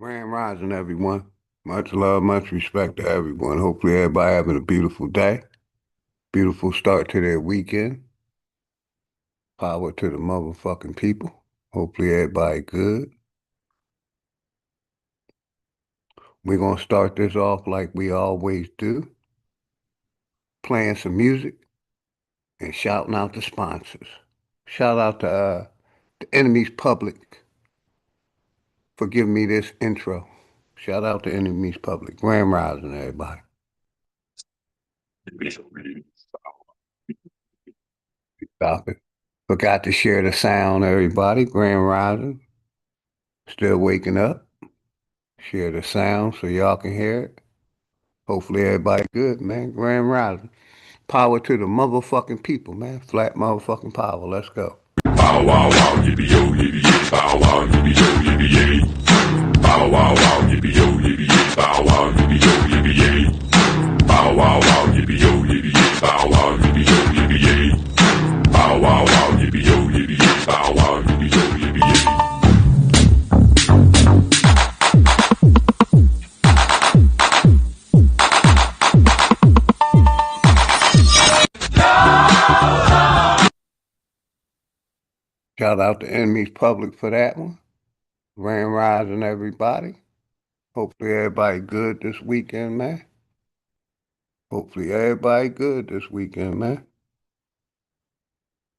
Grand Rising, everyone. Much love, much respect to everyone. Hopefully everybody having a beautiful day. Beautiful start to their weekend. Power to the motherfucking people. Hopefully everybody good. We're going to start this off like we always do. Playing some music and shouting out the sponsors. Shout out to the Enemies Public for giving me this intro. Shout out to Enemies Public. Grand Rising, everybody. Stop it. Forgot to share the sound, everybody. Grand Rising. Still waking up. Share the sound so y'all can hear it. Hopefully everybody good, man. Grand Rising. Power to the motherfucking people, man. Flat motherfucking power. Let's go. Bow wow wow, yippee yo, yippee yay. Bow wow, yippee yo, yippee yay. Bow wow wow, yippee yo, yippee yay. Bow wow, yippee yo, yippee yay. Bow wow wow, yippee yo, yippee yay. Bow wow, yippee yo, yippee yay. Bow wow wow, yippee yo, yippee yay. Bow wow, yippee yo, yippee yay. Shout out to Enemies Public for that one. Grand Rising, everybody. Hopefully everybody good this weekend, man. Hopefully everybody good this weekend, man.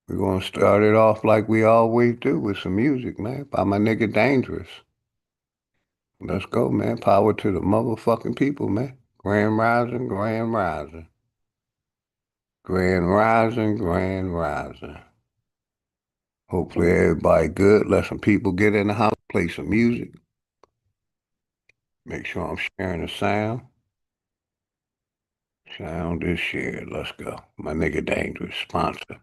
We're going to start it off like we always do with some music, man, by my nigga Dangerous. Let's go, man. Power to the motherfucking people, man. Grand Rising, Grand Rising. Grand Rising, Grand Rising. Hopefully everybody good. Let some people get in the house, play some music. Make sure I'm sharing the sound. Sound is shared. Let's go. My nigga Dangerous, sponsor.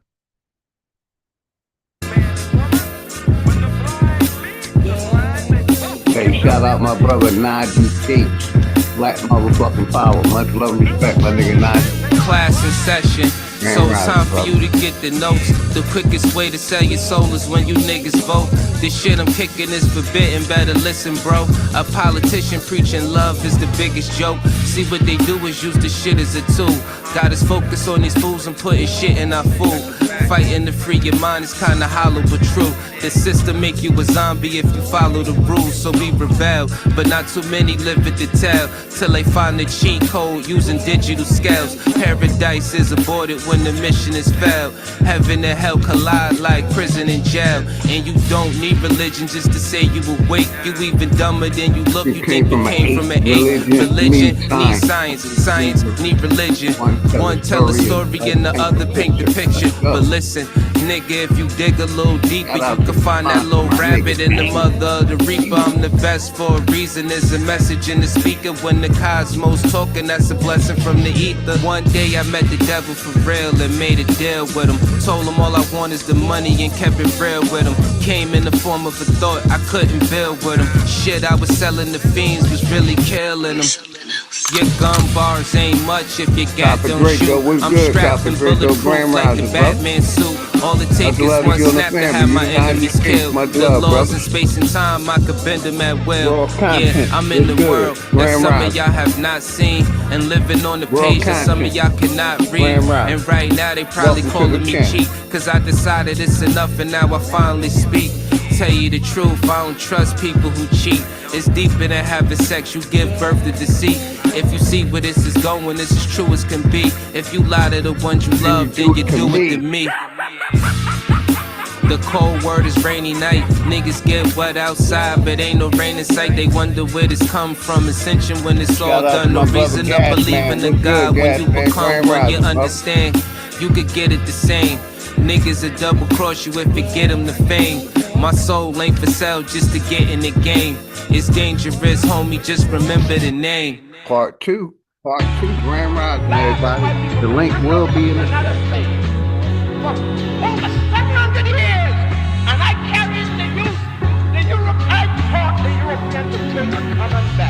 Hey, shout out my brother Najee Gates. Black motherfucking power. Much love and respect, my nigga Najee. Class in session. So it's time for you to get the notes. The quickest way to sell your soul is when you niggas vote. This shit I'm kicking is forbidden, better listen, bro. A politician preaching love is the biggest joke. See what they do is use the shit as a tool. Got us focused on these fools and putting shit in our food. Fighting to free your mind is kinda hollow but true. The system make you a zombie if you follow the rules, so we rebel. But not too many live it to tell, till they find the cheat code using digital scales. Paradise is aborted when the mission is failed. Heaven and hell collide like prison and jail. And you don't need religion just to say you awake. You even dumber than you look, you think you came from an ape. Religion need science, science need religion. One tell a story and the other paint the picture. But listen, nigga, if you dig a little deeper, you can find that little rabbit in the mother of the reaper. I'm the best for a reason. There's a message in the speaker when the cosmos talking. That's a blessing from the ether. One day I met the devil for real and made a deal with him. Told him all I want is the money and kept it real with him. Came in the form of a thought I couldn't build with him. Shit I was selling the fiends was really killing them. Your gun bars ain't much if your gat don't shoot. I'm strapped in bulletproof like a Batman suit. All it takes is one snap to have my enemies killed. The laws in space and time, I could bend them at will. Yeah, I'm in the world that some of y'all have not seen, and living on the page that some of y'all cannot read. And right now they probably calling me cheap, cause I decided it's enough and now I finally speak. Tell you the truth, I don't trust people who cheat. It's deeper than having sex, you give birth to deceit. If you see where this is going, this is true as can be. If you lie to the ones you love, then you do it to me. The cold word is rainy night. Niggas get wet outside, but ain't no rain in sight. They wonder where this come from. Ascension when it's all done. No reason to believe in the God when you become one. You understand, you could get it the same. Niggas will double cross you if you get them the fame. My soul ain't for sale just to get in the game. It's dangerous, homie, just remember the name. Part two, Grand Rising, everybody. The link will be in the For over 700 years, and I carried the European taught the Europeans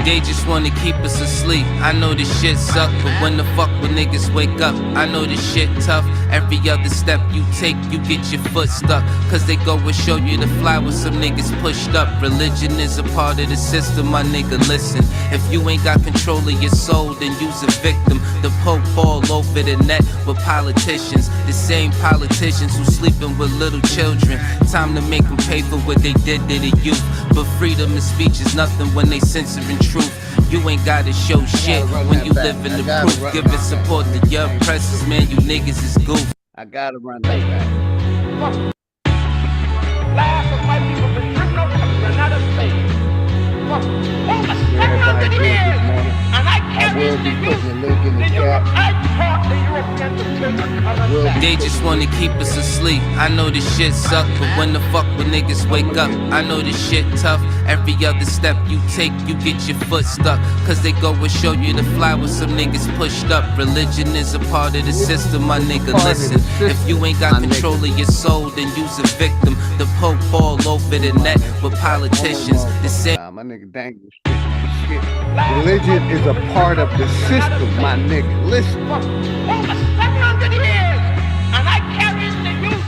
They just wanna keep us asleep. I know this shit suck, but when the fuck when niggas wake up, I know this shit tough. Every other step you take, you get your foot stuck. Cause they go and show you the fly with some niggas pushed up. Religion is a part of the system, my nigga, listen. If you ain't got control of your soul, then you's a victim. The Pope all over the net with politicians. The same politicians who sleeping with little children. Time to make them pay for what they did to the youth. But freedom of speech is nothing when they censoring truth. You ain't gotta show shit when you live in the proof. Giving support to your oppressors, man, you niggas is goof. I gotta run that back. Last of my people been driven over the United States. Over 700 years, and I carry the youth. I taught the Europeans to children of They just wanna keep us asleep. I know this shit suck, but when the fuck when niggas wake up, I know this shit tough. Every other step you take, you get your foot stuck. Cause they go and show you the fly with some niggas pushed up. Religion is a part of the system, my nigga, listen. If you ain't got control of your soul, then you's a victim. The Pope all over the net with politicians. The same. My nigga dangerous shit. Religion is a part of the system, my nigga. Listen. over 700 years, and I carried the youth.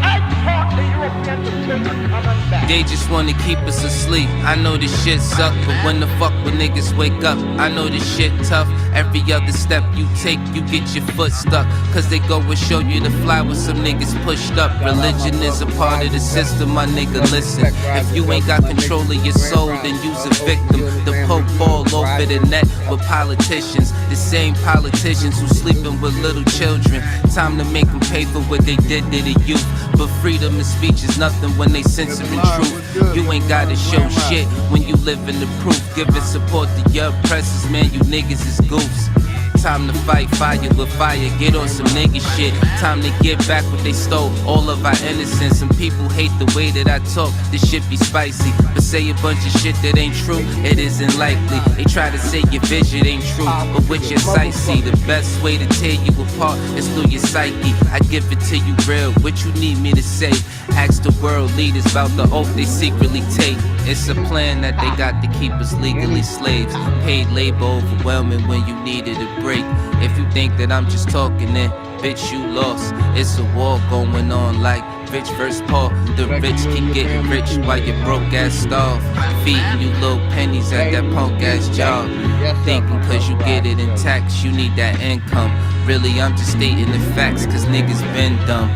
I taught the Europeans to children of They just wanna keep us asleep. I know this shit suck, but when the fuck when niggas wake up, I know this shit tough. Every other step you take, you get your foot stuck. Cause they go and show you the fly with some niggas pushed up. Religion is a part of the system, my nigga, listen. If you ain't got control of your soul, then you's a victim. The Pope all over the net with politicians. The same politicians who sleeping with little children. Time to make them pay for what they did to the youth. But freedom of speech is nothing when they censoring truth. You ain't gotta show shit when you live in the proof. Giving support to your oppressors, man, you niggas is goofs. Time to fight fire with fire, get on some nigga shit. Time to get back what they stole, all of our innocence. Some people hate the way that I talk, this shit be spicy. But say a bunch of shit that ain't true, it isn't likely. They try to say your vision ain't true, but with your sight see. The best way to tear you apart is through your psyche. I give it to you real, what you need me to say. Ask the world leaders about the oath they secretly take. It's a plan that they got to keep us legally slaves. Paid labor overwhelming when you needed a break. If you think that I'm just talking, then bitch you lost. It's a war going on like rich versus poor. The rich keep getting rich while your broke ass starve. Feeding you little pennies at that punk ass job. Thinking cause you get it in tax, you need that income. Really I'm just stating the facts cause niggas been dumb.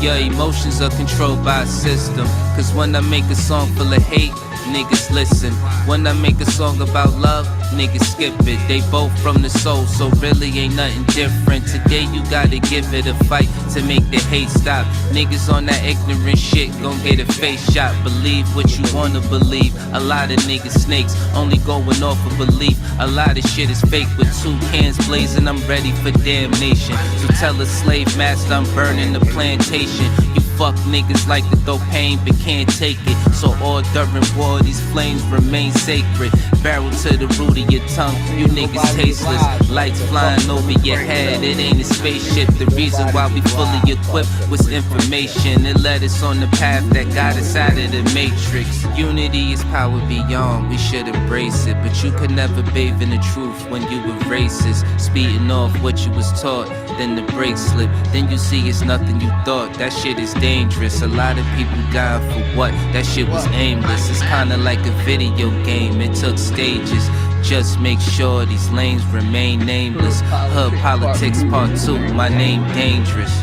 Your emotions are controlled by a system. Cause when I make a song full of hate, niggas listen. When I make a song about love, niggas skip it. They both from the soul, so really ain't nothing different. Today you gotta give it a fight to make the hate stop. Niggas on that ignorant shit gon' get a face shot. Believe what you wanna believe. A lot of niggas snakes, only going off of belief. A lot of shit is fake with two cans blazing. I'm ready for damnation. So tell a slave master I'm burning the plantation. You fuck niggas like to throw pain but can't take it. So all during war these flames remain sacred. Barrel to the root of your tongue, you niggas tasteless. Lights flying over your head, it ain't a spaceship. The reason why we fully equipped was information. It led us on the path that got us out of the matrix. Unity is power beyond, we should embrace it. But you could never bathe in the truth when you were racist. Speeding off what you was taught, then the brakes slip. Then you see it's nothing you thought, that shit is dangerous. A lot of people dying for what? That shit was aimless. It's kinda like a video game, it took stages. Just make sure these lanes remain nameless. Hood politics part 2, my name dangerous.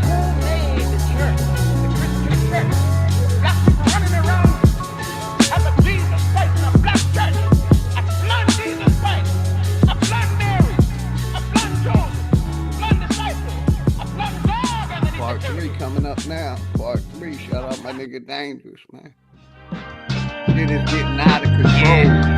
Part 3 coming up now. Part 3, shout out my nigga Dangerous, man. Shit is getting out of control.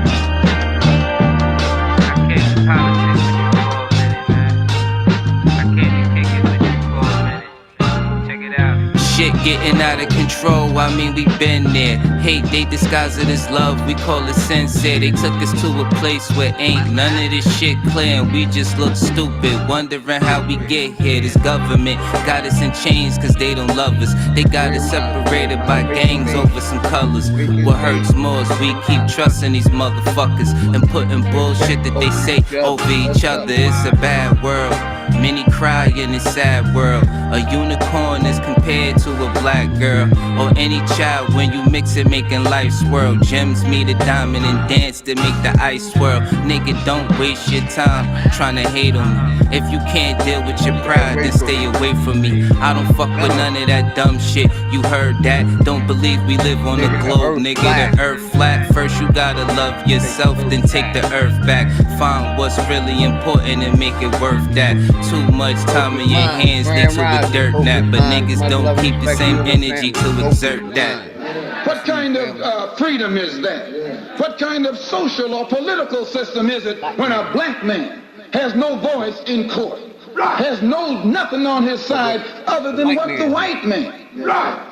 Shit getting out of control. control, I mean we been there. Hate, they disguise it as love, we call it sincere. They took us to a place where ain't none of this shit clear, and we just look stupid, wondering how we get here. This government got us in chains cause they don't love us. They got us separated by gangs over some colors. What hurts more is we keep trusting these motherfuckers and putting bullshit that they say over each other. It's a bad world. Many cry in this sad world. A unicorn is compared to a black girl, or any child when you mix it, making life swirl. Gems meet a diamond and dance to make the ice swirl. Nigga, don't waste your time trying to hate on me. If you can't deal with your pride, then stay away from me. I don't fuck with none of that dumb shit. You heard that? Don't believe we live on the globe, nigga. The earth flat. First you gotta love yourself, then take the earth back. Find what's really important and make it worth that. Too much time in your hands, they to a dirt nap. But niggas don't keep the same energy to exert that. What kind of freedom is that? What kind of social or political system is it when a black man has no voice in court, has nothing on his side other than what the white man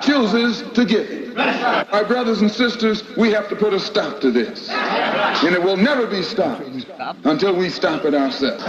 chooses to give him? My brothers and sisters, we have to put a stop to this. And it will never be stopped until we stop it ourselves.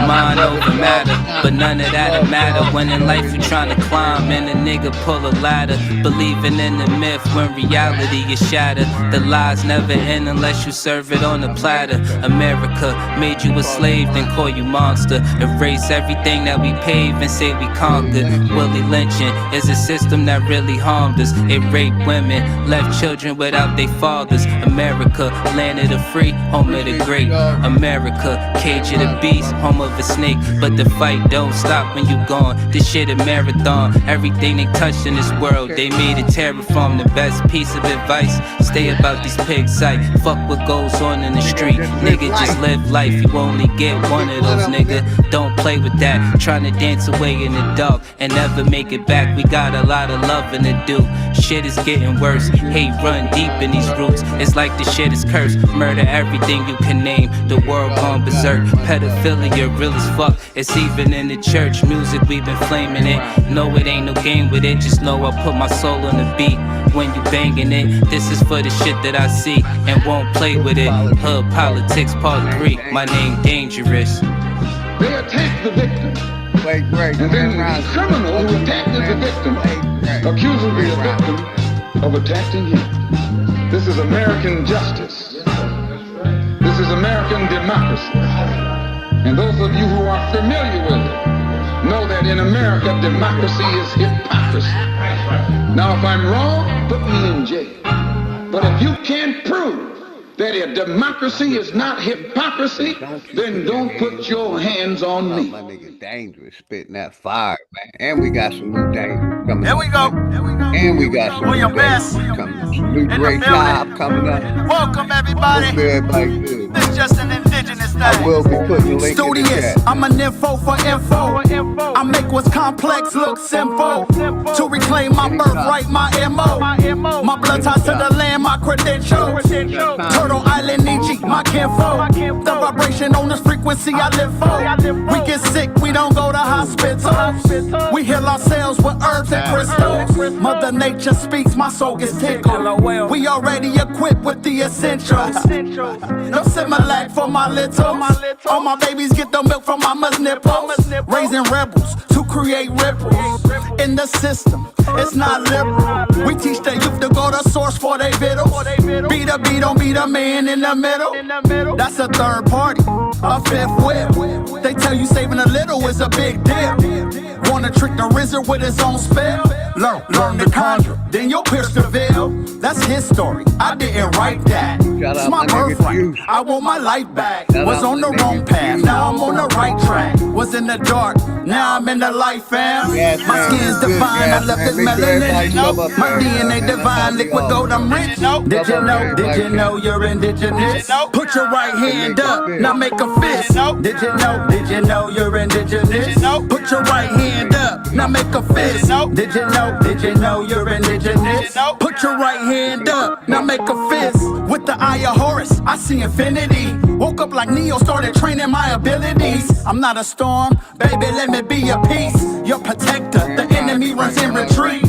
Mind over matter, but none of that'll matter when in life you're trying to climb and a nigga pull a ladder. Believing in the myth when reality is shattered. The lies never end unless you serve it on a platter. America made you a slave, then call you monster. Erase everything that we paved and say we conquered. Willie lynching is a system that really harmed us. It raped women, left children without their fathers. America, land of the free, home of the great. America, cage of the beast, home of a snake. But the fight don't stop when you gone. This shit a marathon. Everything they touched in this world, they made it terraform. The best piece of advice, stay about these pigs sight. Fuck what goes on in the street. Nigga, just live life. You only get one of those, nigga. Don't play with that. Trying to dance away in the dark and never make it back. We got a lot of loving to do. Shit is getting worse. Hate run deep in these roots. It's like the shit is cursed. Murder everything you can name. The world gone berserk. Pedophilia real as fuck. It's even in the church music. We've been flaming it. No, it ain't no game with it. Just know I put my soul on the beat. When you banging it, this is for the shit that I see and won't play with it. Hood politics part 3. My name Dangerous. They attack the victim. And then the criminal who attacked the victim accuses the victim of attacking him. This is American justice. This is American democracy. And those of you who are familiar with it know that in America, democracy is hypocrisy. Now, if I'm wrong, put me in jail. But if you can't prove that a democracy is not hypocrisy, then don't put your hands on me. My nigga Dangerous spitting that fire, man. And we got some new Dangerous coming There up. we go. And we got some William new Bass Dangerous coming. Some new in the great building. job coming up. Welcome everybody. Hope everybody good. This is just an indigenous thing. I will be putting a link in the Studious, chat. I'm an info for info. I make what's complex look simple. To reclaim my birthright, my MO. My blood ties to the land, my credentials. Turtle Island, Nietzsche, my kinfolk. The vibration on this frequency I live for. We get sick, we don't go to hospitals. We heal ourselves with herbs and crystals. Mother Nature speaks, my soul gets tickled. We already equipped with the essentials. No Similac for my little. All my babies get the milk from mama's nipples. Raising rebels to create ripples in the system. It's not liberal. We teach the youth to go to source for they vittles. Be the B, don't be the man in the middle. That's a third party, a fifth whip. They tell you saving a little is a big deal. Wanna trick the wizard with his own spell? Learn to conjure, then you'll pierce the veil. That's his story, I didn't write that. It's my birthright, I want my life back. Was on the wrong path, now I'm on the right track. Was in the dark, now I'm in the light, fam. My skin's divine, I love this melanin. My DNA divine, liquid gold, I'm rich. Did you know you're indigenous? Put your right hand up, now make a fist. Did you know you're indigenous? Put your right hand up, now make a fist. Did you know you're indigenous? Put your right hand up, now make a fist. With the eye of Horus, I see infinity. Woke up like Neo, started training my abilities. I'm not a storm, baby, let me be your peace. Your protector, the enemy runs in retreat.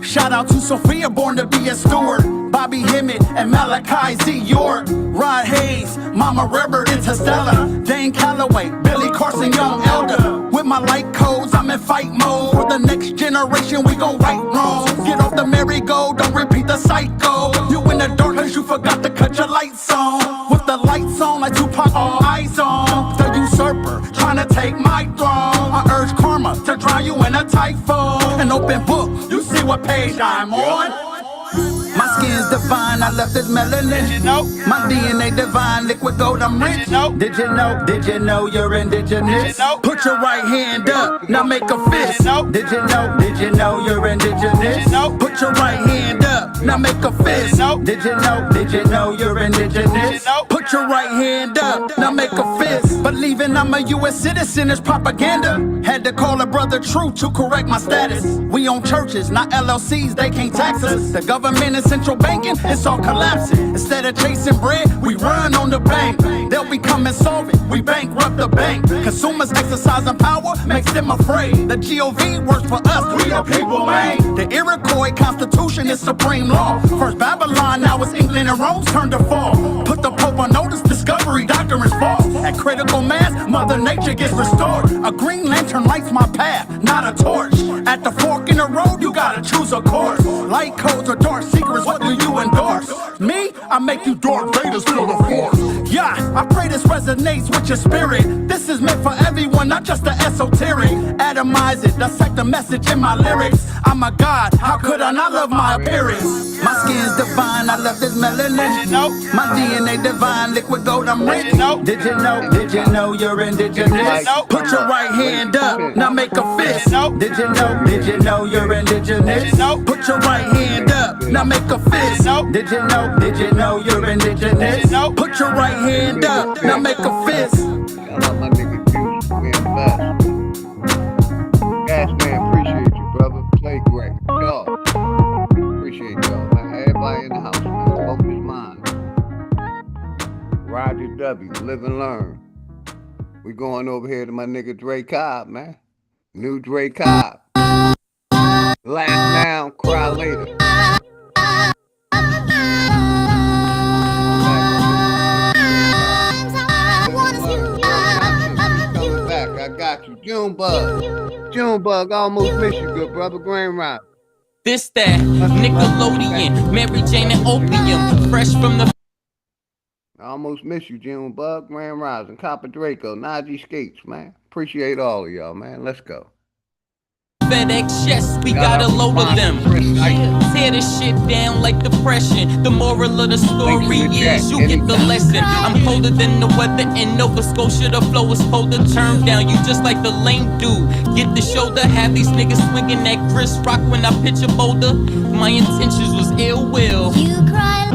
Shout out to Sophia, born to be a steward. Bobby Hemmett and Malachi Z. York. Rod Hayes, Mama River, Interstellar. Dane Calloway, Billy Carson, Young Elder. With my light codes, I'm in fight mode. For the next generation, we gon' right wrongs. Get off the merry-go, don't repeat the cycle. You in the dark cause you forgot to cut your lights on. With the lights on like Tupac, all eyes on. The usurper, trying to take my throne. I urge karma to drown you in a typhoon. An open book, you see what page I'm on. My skin's divine, I left it melanin. Did you know? My DNA divine, liquid gold, I'm rich. Did you know? Did you know? Did you know you're indigenous? Did you know? Put your right hand up, now make a fist. Did you know? Did you know? Did you know you're indigenous? Did you know? Put your right hand up, now make a fist. Did you know? Did you know? Did you know you're indigenous? Did you know? Put your right hand up, now make a fist. Believing I'm a U.S. citizen is propaganda. Had to call a brother true to correct my status. We own churches, not LLCs, they can't tax us. The government and central banking, it's all collapsing. Instead of chasing bread, we run on the bank. They'll become insolvent, we bankrupt the bank. Consumers exercising power makes them afraid. The GOV works for us, we the people, man. The Iroquois Constitution is supreme law. First Babylon, now it's England and Rome's turn to fall. Put the Pope on notice, discovery, doctrine is false. At critical mass, Mother Nature gets restored. A green lantern lights my path, not a torch. At the fork in the road, you gotta choose a course. Light codes or dark secrets, what do you endorse? Me? I make you Darth Vader's feel the force. Yeah, I pray this resonates with your spirit. This is meant for everyone, not just the esoteric. Atomize it, dissect the message in my lyrics. I'm a god, how could I not love my appearance? My skin's divine, I love this melanin. Did you know? My DNA divine, liquid gold, I'm rich. Did you know? Did you know? Did you know you're indigenous? Put your right hand up, now make a fist. Did you know? Did you know you're indigenous? Put your right hand up, now make a fist. Did you know? Did you know you're indigenous? Put your right hand up, now make a fist. Shout out my nigga Juice, man, best. Gas man, appreciate you, brother. Play great. Y'all, appreciate y'all, man. Everybody in the house, man. Focus mind. Roger W, live and learn. We going over here to my nigga Dre Cobb, man. New Dre Cobb. Laugh now, cry later. I got you. Junebug, I almost miss you, good brother. Grand Ride. This, that, Nickelodeon, Mary Jane and Opium, fresh from the... I almost miss you, Junebug, Grand Rising, Copper Draco, Najee Skates, man. Appreciate all of y'all, man. Let's go. FedEx chest, we got a load of them. Tear this shit down like depression. The moral of the story is you get the lesson. I'm colder than the weather in Nova Scotia. The flow is cold to turn down. You just like the lame dude. Get the shoulder, have these niggas swinging that Chris Rock when I pitch a boulder. My intentions was ill will. You cry.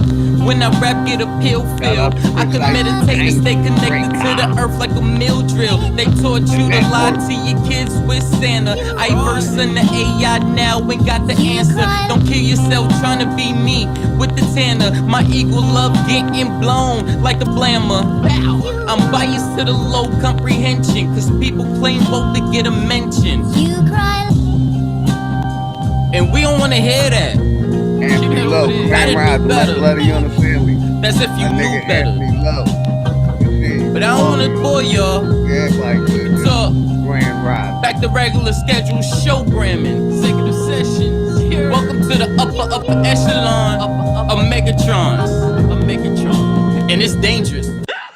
When I rap, get a pill feel. I can meditate and stay connected to the earth like a mill drill. They taught you to lie to your kids with Santa. I verse in the AI now ain't got the answer. Don't kill yourself trying to be me with the tanner. My equal love getting blown like a blammer. I'm biased to the low comprehension, cause people claim both to get a mention. You cry. And we don't wanna hear that. Anthony Lowe, Grand Ride, blood of you and the family. That's if you knew better. But I don't wanna bore y'all. Yeah, like good. So, Grand Ride. Back to regular schedule showgramming, executive sessions. Welcome to the upper echelon of Megatrons. And it's dangerous.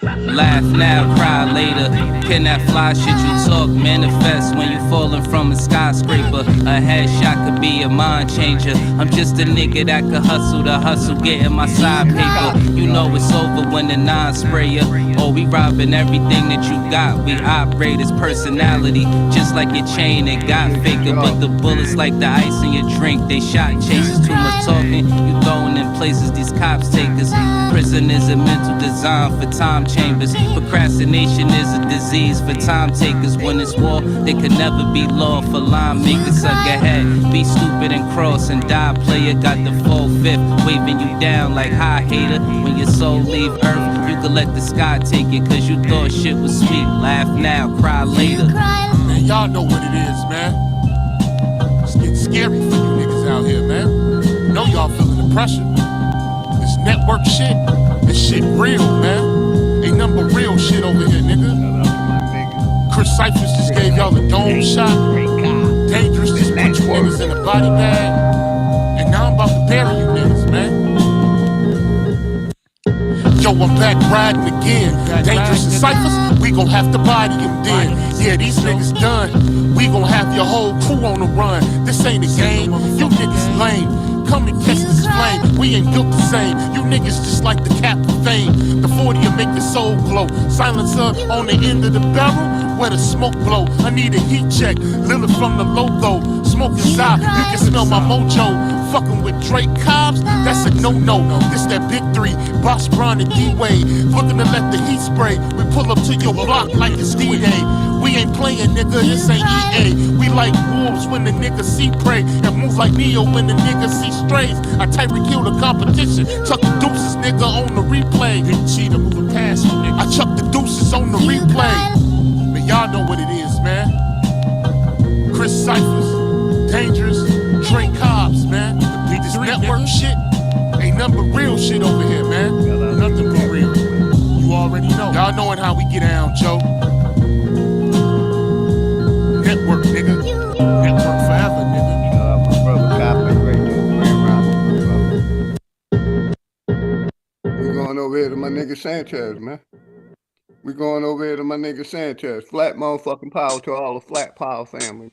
Laugh now, cry later. Can that fly shit you talk manifest when you falling from a skyscraper? A headshot could be a mind changer. I'm just a nigga that could hustle the hustle, getting my side paper. You know it's over when the non-sprayer. Oh, we robbing everything that you got. We operate as personality, just like your chain. It got faker, but the bullets like the ice in your drink. They shot chasers, too much talking. You going in places these cops take us. Prison is a mental design for time chambers. Procrastination is a disease for time takers. When it's war, they could never be law for line makers. Suck ahead, be stupid and cross and die. Player got the full fifth, waving you down like hi hater. When your soul leave earth, you could let the sky take it, cause you thought shit was sweet. Laugh now, cry later. Man, y'all know what it is, man. It's getting scary for you niggas out here, man. Know y'all feeling the pressure. This network shit, this shit real, man. Ain't nothing but real shit over here, nigga. Chris Cyphers just gave y'all a dome shot. Dangerous just put you niggas in a body bag. And now I'm about to bury you niggas, man. Yo, I'm back riding again. Dangerous and Cyphers, we gon' have to body him then. Yeah, these niggas done. We gon' have your whole crew on the run. This ain't a game, you niggas lame. Come and catch this flame, we ain't built the same. You niggas just like the cap of fame. The 40'll make your soul glow. Silencer on the end of the barrel, where the smoke blow. I need a heat check, Lilith from the logo. Smoke is out, you can smell my mojo. Fucking with Drake Cobbs, that's a no-no. This that big three, Boss Brown and D-Wade. Looking to let the heat spray. We pull up to your block like it's D-Day. We ain't playing, nigga, this ain't EA. We like wolves when the niggas see prey, and move like Neo when the niggas see strays. I Tyreek kill the competition, chuck the deuces, nigga, on the replay. Didn't cheat or moving past you, nigga. I chuck the deuces on the replay. But y'all know what it is, man. Chris Cyphers, Dangerous, Drake Cobbs, man. This network shit ain't nothing but real shit over here, man. Nothing but real. You already know. Y'all knowing how we get down, Joe. Network, nigga. Network forever, nigga. My brother Coppin, great dude, Grand Rising, brother. We going over here to my nigga Sanchez, man. We going over here to my nigga Sanchez. Flat motherfucking power to all the Flat Power family.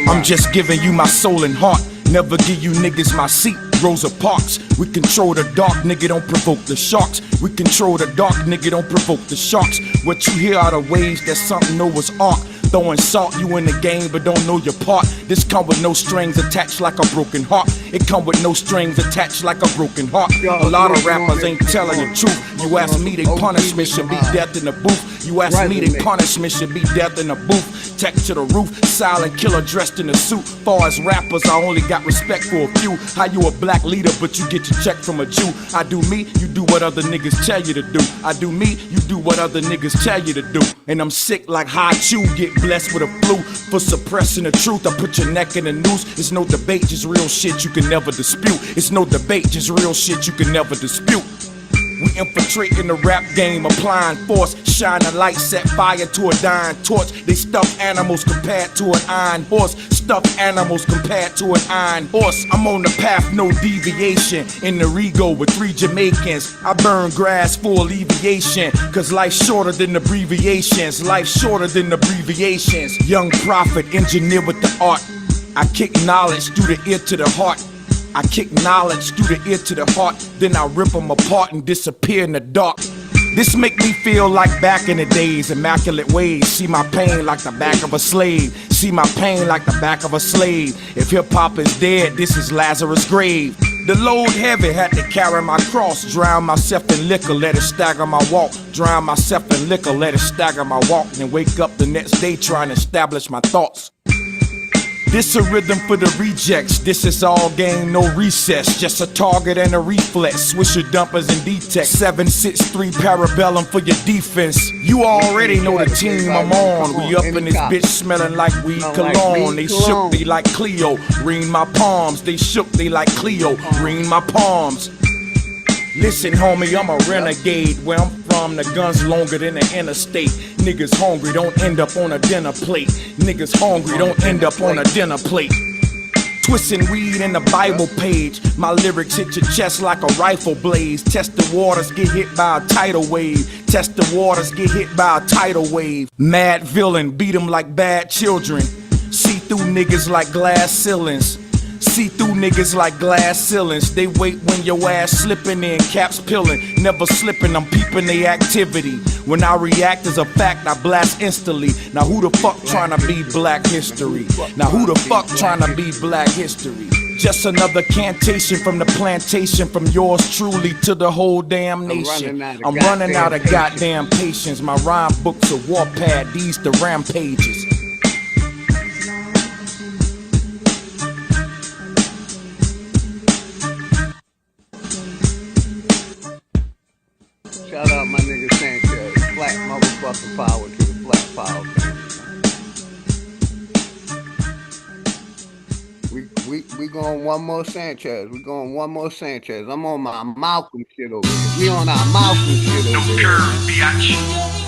I'm just giving you my soul and heart. Never give you niggas my seat. Rosa Parks. We control the dark, nigga, don't provoke the sharks. We control the dark, nigga, don't provoke the sharks. What you hear are the waves that something Noah's Ark. Throwing salt, you in the game but don't know your part. This come with no strings attached like a broken heart. It come with no strings attached like a broken heart. A lot of rappers ain't telling the truth. You ask me, they punishment should be death in the booth. You ask me, they punishment should be death in the booth. Tech to the roof, silent killer dressed in a suit. Far as rappers, I only got respect for a few. How you a black leader but you get your check from a Jew? I do me, you do what other niggas tell you to do. I do me, you do what other niggas tell you to do. And I'm sick like high chew, get blessed with a flu for suppressing the truth. I put your neck in the noose. It's no debate, just real shit you can never dispute. It's no debate, just real shit you can never dispute. We infiltrating the rap game, applying force, shine a light, set fire to a dying torch. They stuff animals compared to an iron horse. Stuffed animals compared to an iron horse. I'm on the path, no deviation. In the Rego with 3 Jamaicans. I burn grass for alleviation. Cause life's shorter than abbreviations. Life's shorter than abbreviations. Young prophet, engineer with the art. I kick knowledge through the ear to the heart. I kick knowledge through the ear to the heart. Then I rip them apart and disappear in the dark. This make me feel like back in the days, immaculate ways. See my pain like the back of a slave. See my pain like the back of a slave. If hip-hop is dead, this is Lazarus' grave. The load heavy, had to carry my cross. Drown myself in liquor, let it stagger my walk. Drown myself in liquor, let it stagger my walk. Then wake up the next day trying to establish my thoughts. This a rhythm for the rejects. This is all game, no recess. Just a target and a reflex. Swisher dumpers and D-Tech. 763 parabellum for your defense. You already know the team I'm on. We up in this bitch smelling like weed cologne. They shook, they like Cleo. Ring my palms. They shook, they like Cleo. Ring my palms. Listen, homie, I'm a renegade. Where I'm from, the gun's longer than the interstate. Niggas hungry, don't end up on a dinner plate. Niggas hungry, don't end up on a dinner plate. Twisting weed in the Bible page. My lyrics hit your chest like a rifle blaze. Test the waters, get hit by a tidal wave. Test the waters, get hit by a tidal wave. Mad villain, beat 'em like bad children. See through niggas like glass ceilings. See through niggas like glass ceilings. They wait when your ass slipping in, caps peeling. Never slipping, I'm peeping the activity. When I react as a fact, I blast instantly. Now who the fuck tryna be black history? Now who the fuck tryna be black history? Just another cantation from the plantation. From yours truly to the whole damn nation. I'm running out of goddamn patience. My rhyme book's a warpad, these the rampages. Shout out my nigga Sanchez. Flat motherfucking power to the Flat Power family. We We going one more Sanchez. We going one more Sanchez. I'm on my Malcolm shit over here. We on our Malcolm shit over here.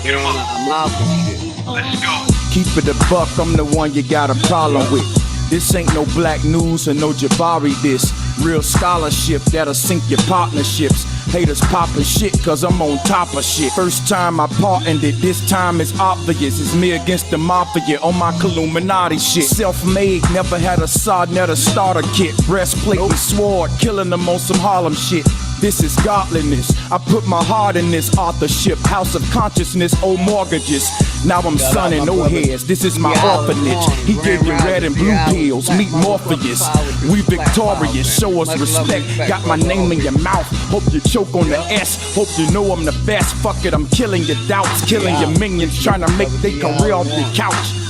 We on our Malcolm shit. Let's go. Keep it a buck, I'm the one you got a problem with. This ain't no black news or no Jabari diss. Real scholarship that'll sink your partnerships. Haters poppin' shit cause I'm on top of shit. First time I partnered it, this time it's obvious. It's me against the mafia on my Illuminati shit. Self-made, never had a sod, never starter kit. Breastplate and sword, killing them on some Harlem shit. This is godliness. I put my heart in this authorship. House of consciousness, old mortgages. Now I'm sonning old heads. This is my orphanage. He gave you red and blue pills. Meet Morpheus. We victorious. Show us respect. Got my name in your mouth. Hope you choke on the S. Hope you know I'm the best. Fuck it, I'm killing your doubts. Killing your minions. Trying to make their career off the couch.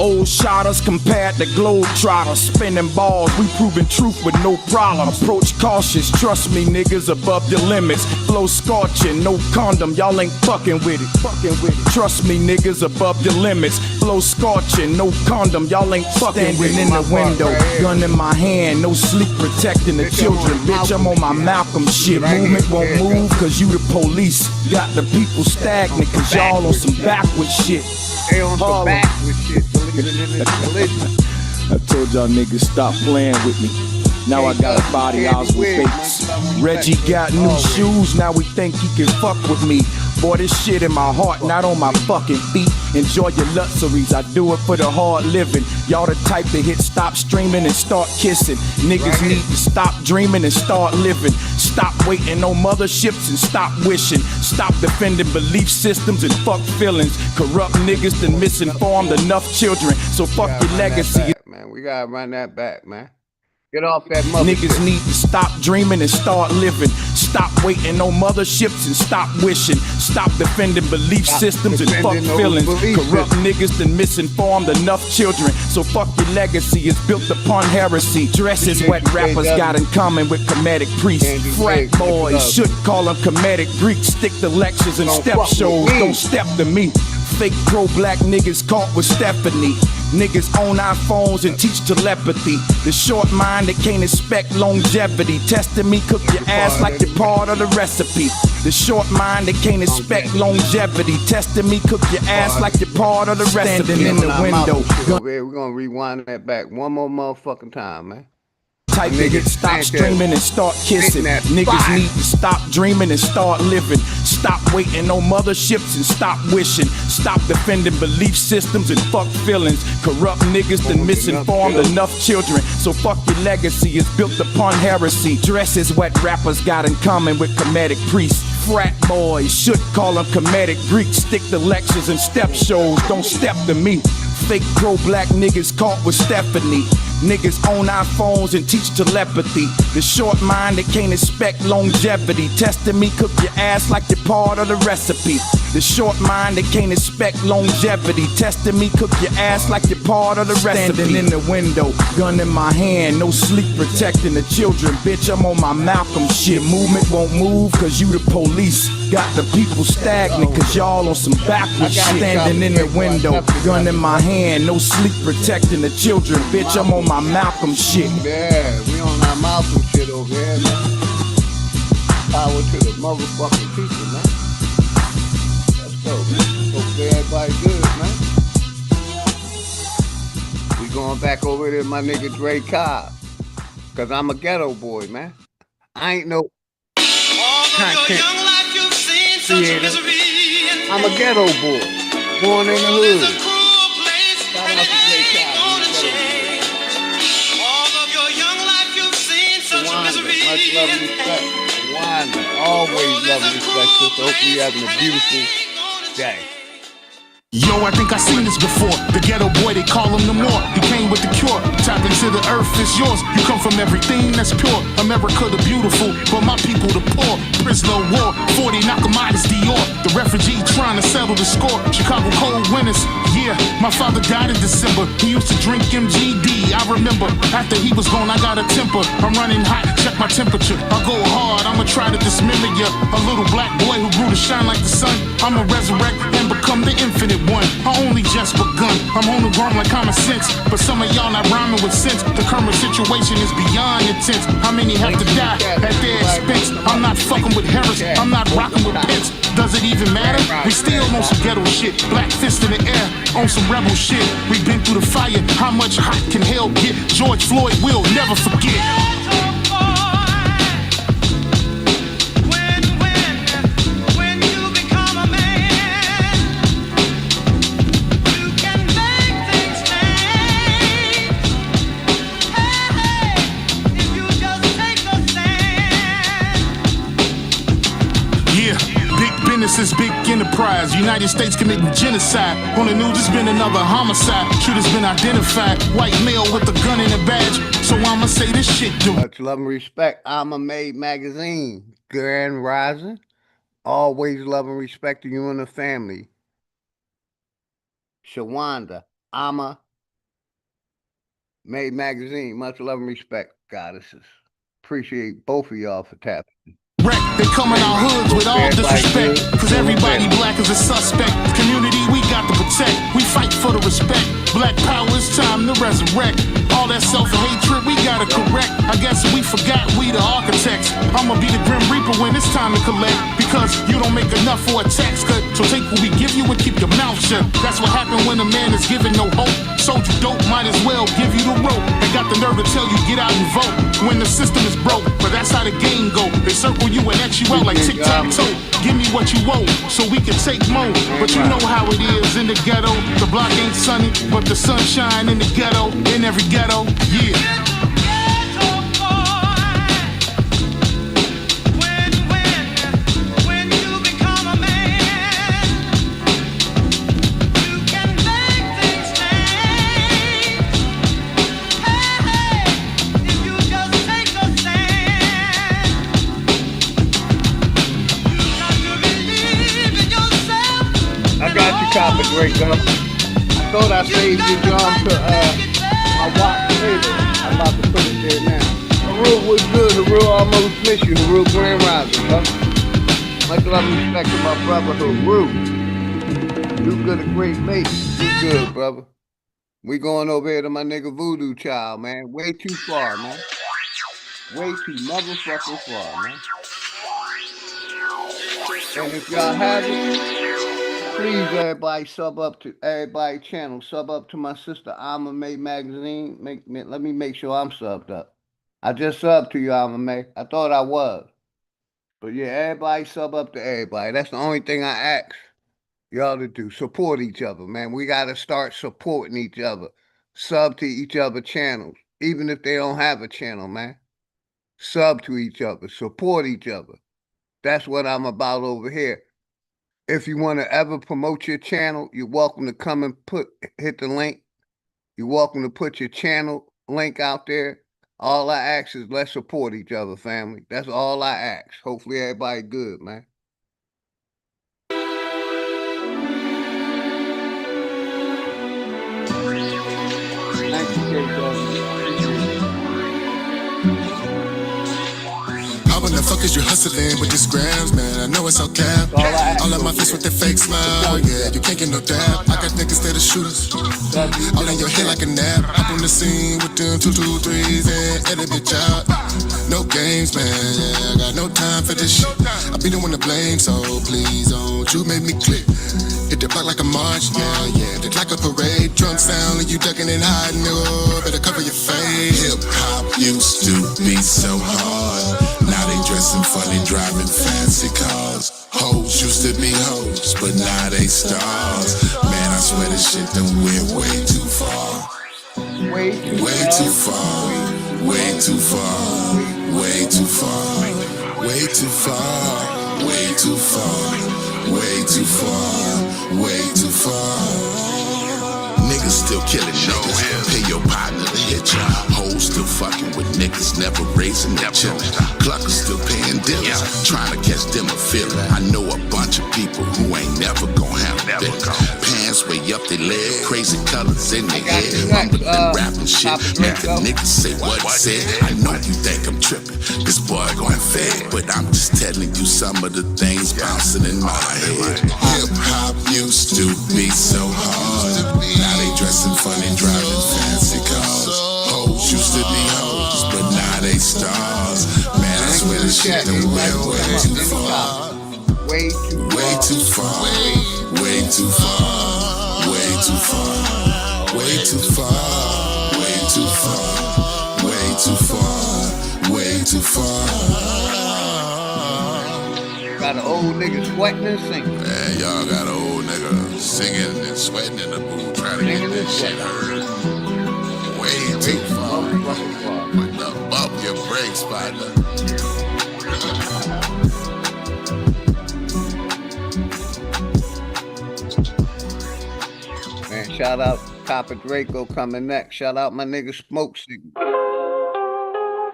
Old shotters compared to globetrotters. Spinning balls, we proving truth with no problem. Approach cautious, trust me niggas above your limits. Flow scorching, no condom, y'all ain't fucking with it. Trust me niggas above your limits. Flow scorching, no condom, y'all ain't fucking with it. Standing in the window, gun in my hand, no sleep protecting the children. Bitch, I'm on my Malcolm shit. Movement won't move cause you the police. Got the people stagnant cause y'all on some backward shit. They on some backward shit. I told y'all niggas stop playing with me. Now I got a body house with fakes. Reggie got new shoes, now we think he can fuck with me. Boy, this shit in my heart, not on my fucking feet. Enjoy your luxuries, I do it for the hard living. Y'all the type to hit stop streaming and start kissing. Niggas need to stop dreaming and start living. Stop waiting on motherships and stop wishing. Stop defending belief systems and fuck feelings. Corrupt niggas done misinformed enough children. So fuck your legacy. Man, we gotta run that back, man. Get off that mother Niggas shit. need to stop dreaming and start living. Stop waiting on motherships and stop wishing. Stop defending belief systems and fuck feelings. Corrupt niggas done misinformed enough children. So fuck your legacy, it's built upon heresy. Dresses what rappers got in common with comedic priests. Frat boys should call them comedic Greeks. Stick to lectures and step shows, don't step to me. Fake pro-black niggas caught with Stephanie. Niggas own iPhones and teach telepathy. The short mind that can't expect longevity. Testing me, cook your ass like you're part of the recipe. The short mind that can't expect longevity. Testing me, cook your ass like you're part of the recipe. Standing in the window. We're gonna rewind that back one more motherfucking time, man. Type to hit stop streaming and start kissing. Niggas need to stop dreaming and start living. Stop waiting on motherships and stop wishing. Stop defending belief systems and fuck feelings. Corrupt niggas done misinformed enough children. So fuck your legacy, it's built upon heresy. Dresses what rappers got in common with comedic priests. Frat boys should call them comedic Greeks. Stick to lectures and step shows, don't step to me. Fake pro-black niggas caught with Stephanie. Niggas own iPhones and teach telepathy. The short mind that can't expect longevity. Testing me, cook your ass like you're part of the recipe. The short mind that can't expect longevity. Testing me, cook your ass like you're part of the recipe. Standing in the window, gun in my hand, no sleep protecting the children. Bitch, I'm on my Malcolm shit. Movement won't move cause you the police. Got the people stagnant cause y'all on some backward shit. Standing in the window, gun in my hand, no sleep protecting the children. Bitch, I'm on my Malcolm shit. Yeah, we on our Malcolm shit over here, man. Power to the motherfucking people, man. Let's go, man. Hopefully everybody good, man. We going back over to my nigga Dre Cobb. Cause I'm a ghetto boy, man. I ain't no content creator. I'm a ghetto boy. Born in the hood. Shout out to Dre Cobb. Much love and respect. Wanda, always love and respect. So hope you having a beautiful day. Yo, I think I seen this before. The ghetto boy, they call him the more. He came with the cure. Tap into the earth, it's yours. You come from everything that's pure. America the beautiful, but my people the poor. Prisoner of war, 40 knock 'em out is Dior. The refugee trying to settle the score. Chicago cold winters, yeah. My father died in December. He used to drink MGD, I remember. After he was gone, I got a temper. I'm running hot, check my temperature. I go hard, I'ma try to dismember ya. A little black boy who grew to shine like the sun. I'ma resurrect become the infinite one. I only just begun. I'm homegrown like common sense, but some of y'all not rhyming with sense. The current situation is beyond intense. How many have to die at their expense? I'm not fucking with Harris, I'm not rocking with Pence. Does it even matter? We still on some ghetto shit. Black fist in the air, on some rebel shit. We've been through the fire, how much hot can hell get? George Floyd will never forget. This is big enterprise. United States committing genocide. On the news, it's been another homicide. Shooters been identified. White male with a gun and a badge. So I'ma say this shit, dude. Much love and respect. I'm a Made Magazine. Grand Rising. Always love and respect to you and the family. Shawanda. I'm a Made Magazine. Much love and respect, goddesses. Appreciate both of y'all for tapping. They come in our hoods with all disrespect, cause everybody black is a suspect. Community we got to protect, we fight for the respect. Black power, it's time to resurrect. All that self-hatred we gotta correct. I guess we forgot we the architects. I'ma be the Grim Reaper when it's time to collect, because you don't make enough for a tax cut. So take what we give you and keep your mouth shut. That's what happened when a man is given no hope. Sold you dope, might as well give you the rope. And got the nerve to tell you get out and vote when the system is broke. But that's how the game go. They circle you and X you out like tic-tac-toe. Give me what you want so we can take more. But you know how it is in the ghetto. The block ain't sunny, but the sunshine in the ghetto. In every ghetto, yeah. Copper, great girl. I thought I saved your job to my watch later. I'm about to put it there now. Haru was good. Haru almost missed you. Haru Grand Rising, bro. Much love and respect to my brother Haru. You good, a great lady. You good, brother. We going over here to my nigga Voodoo Child, man. Way too far, man. Way too motherfucking far, man. And if y'all haven't, please, everybody, sub up to everybody channel. Sub up to my sister Alma May Magazine. Let me make sure I'm subbed up. I just subbed to you, Alma May. I thought I was. But yeah, everybody sub up to everybody. That's the only thing I ask y'all to do. Support each other, man. We got to start supporting each other. Sub to each other channels. Even if they don't have a channel, man. Sub to each other. Support each other. That's what I'm about over here. If you want to ever promote your channel, you're welcome to come and hit the link. You're welcome to put your channel link out there. All I ask is let's support each other, family. That's all I ask. Hopefully everybody good, man. Thank you, K-Dog. How in the fuck is you hustling with these grams, man? I know it's all cap. All of my face with that fake smile, yeah, you can't get no dab. I got niggas that are shooters, all in your head like a nap. Up on the scene with them 2, 2, 3s and edit bitch out. No games, man, yeah, I got no time for this shit. I be the one to blame, so please don't you make me click. Hit the block like a march, yeah, look like a parade. Drum sound and you ducking and hiding, oh, better cover your face. Hip-hop used to be so hard. Now they dressing funny, driving fancy cars. Hoes used to be hoes, but now they stars. Man, I swear this shit done went way too far. Way too far. Way too far. Way too far. Way too far. Way too far. Way too far. Way too far. Niggas still killing niggas. Pay your partner to hit ya. Hoes still fucking with niggas, never raising, never chillin'. Cluckers still paying dealers, trying to catch them a feeling. I know a bunch of people who ain't never gonna have that. Pants fingers way up their leg. Crazy colors in their hair. Mumbling rapping shit. Make the niggas say what he said. I know you think I'm tripping. This boy going fed. But I'm just telling you some of the things bouncing in my head. Hip hop used to be so hard. Now they dressing funny, driving fancy cars. Hoes used to be hoes, but now they stars. Man, I swear this shit done went way too far. Way too far. Way too far. Way too far. Way too far. Way too far. Way too far. Way too far. Got an old nigga sweating and singing. Man, y'all got an old nigga singing and sweating in the booth trying to get this shit heard. Way too far. Bump your brakes, partner. Man, shout out Copper Draco coming next. Shout out my nigga Smoke Signal.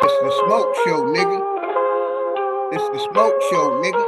It's the Smoke Show, nigga. It's the Smoke Show, nigga.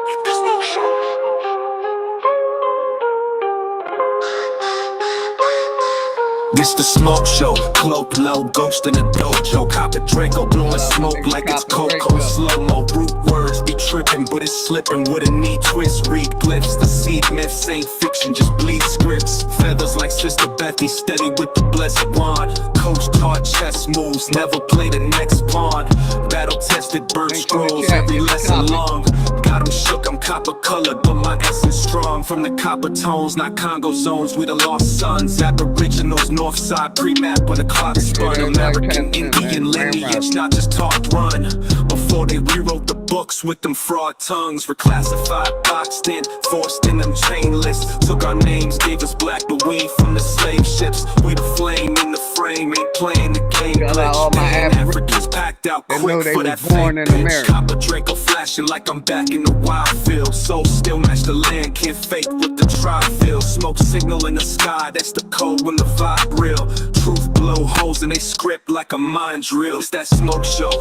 This the Smoke Show, cloak low, ghost in the dojo. Copper Draco blowing smoke like it's cocoa. Slow-mo, brute words be tripping, but it's slipping with a knee twist. Read glyphs, the seed myths ain't fiction, just bleed scripts. Feathers like Sister Betty, steady with the blessed wand. Coach taught chess moves, never play the next pawn. Battle tested, burnt scrolls, every lesson long. Got 'em shook, I'm copper colored, but my essence strong. From the copper tones, not Congo zones, we the lost sons. Aboriginals, north side, pre-map when the clock spun. American Indian lineage, not just talk run. Before they rewrote the books with them fraud tongues. Reclassified, boxed in, forced in them chain lists. Took our names, gave us black, but we ain't from the slave ships. We the flame in the frame, ain't playing the game. Africans packed out quick for that fake bitch. Copper Draco flashing like I'm back in the wild field. Soul still match the land, can't fake what the tribe feels. Smoke signal in the sky, that's the code when the vibe real. Truth blow holes in they script like a mind drill. It's that Smoke Show,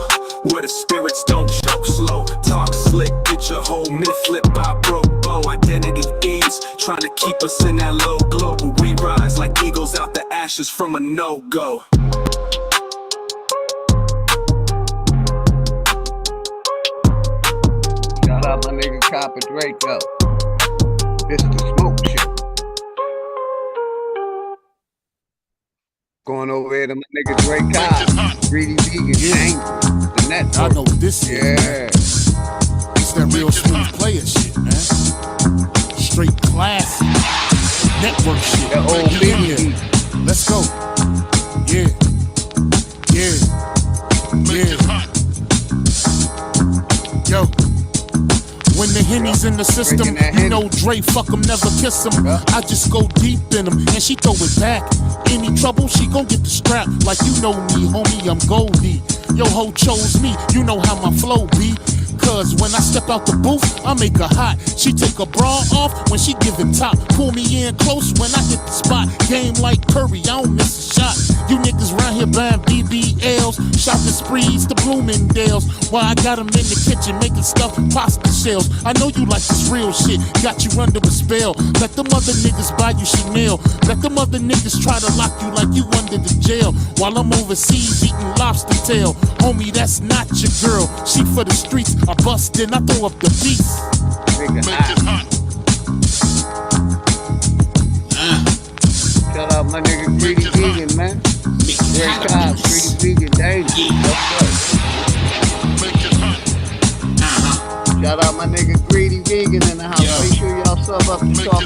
where the spirits don't choke slow. Talk slick, get your whole myth flip by broke bow. Identity thieves, trying to keep us in that low glow. But we rise like eagles out the ashes from a no-go. Shout out my nigga Copper Draco. This is the Smoke Show. Going over here to my nigga Drake Cobb. Greedy vegan, you ain't. The network. I know what this is. Yeah. It's that real smooth player shit, man. Straight class. Network shit. That old yeah. Let's go. Yeah. Yo. When the Henny's in the system, you know Dre fuck 'em, never kiss 'em. I just go deep in 'em, and she throw it back. Any trouble, she gon' get the strap. Like you know me, homie, I'm Goldie. Yo ho chose me, you know how my flow be. Cause when I step out the booth, I make her hot. She take her bra off when she giving top. Pull me in close when I hit the spot. Game like Curry, I don't miss a shot. You niggas round here buying BBLs, shopping sprees to Bloomingdale's. While I got 'em in the kitchen making stuff pasta shells. I know you like this real shit, got you under a spell. Let them other niggas buy you Chanel. Let them other niggas try to lock you like you under the jail. While I'm overseas eating lobster tail. Homie, that's not your girl, she for the streets. I bust in, I throw up the beats. Shout out my nigga Greedy Vegan, man. Great job, Greedy Vegan, dangerous. Shout out my nigga Greedy Vegan in the house. Make sure y'all sub up to Talk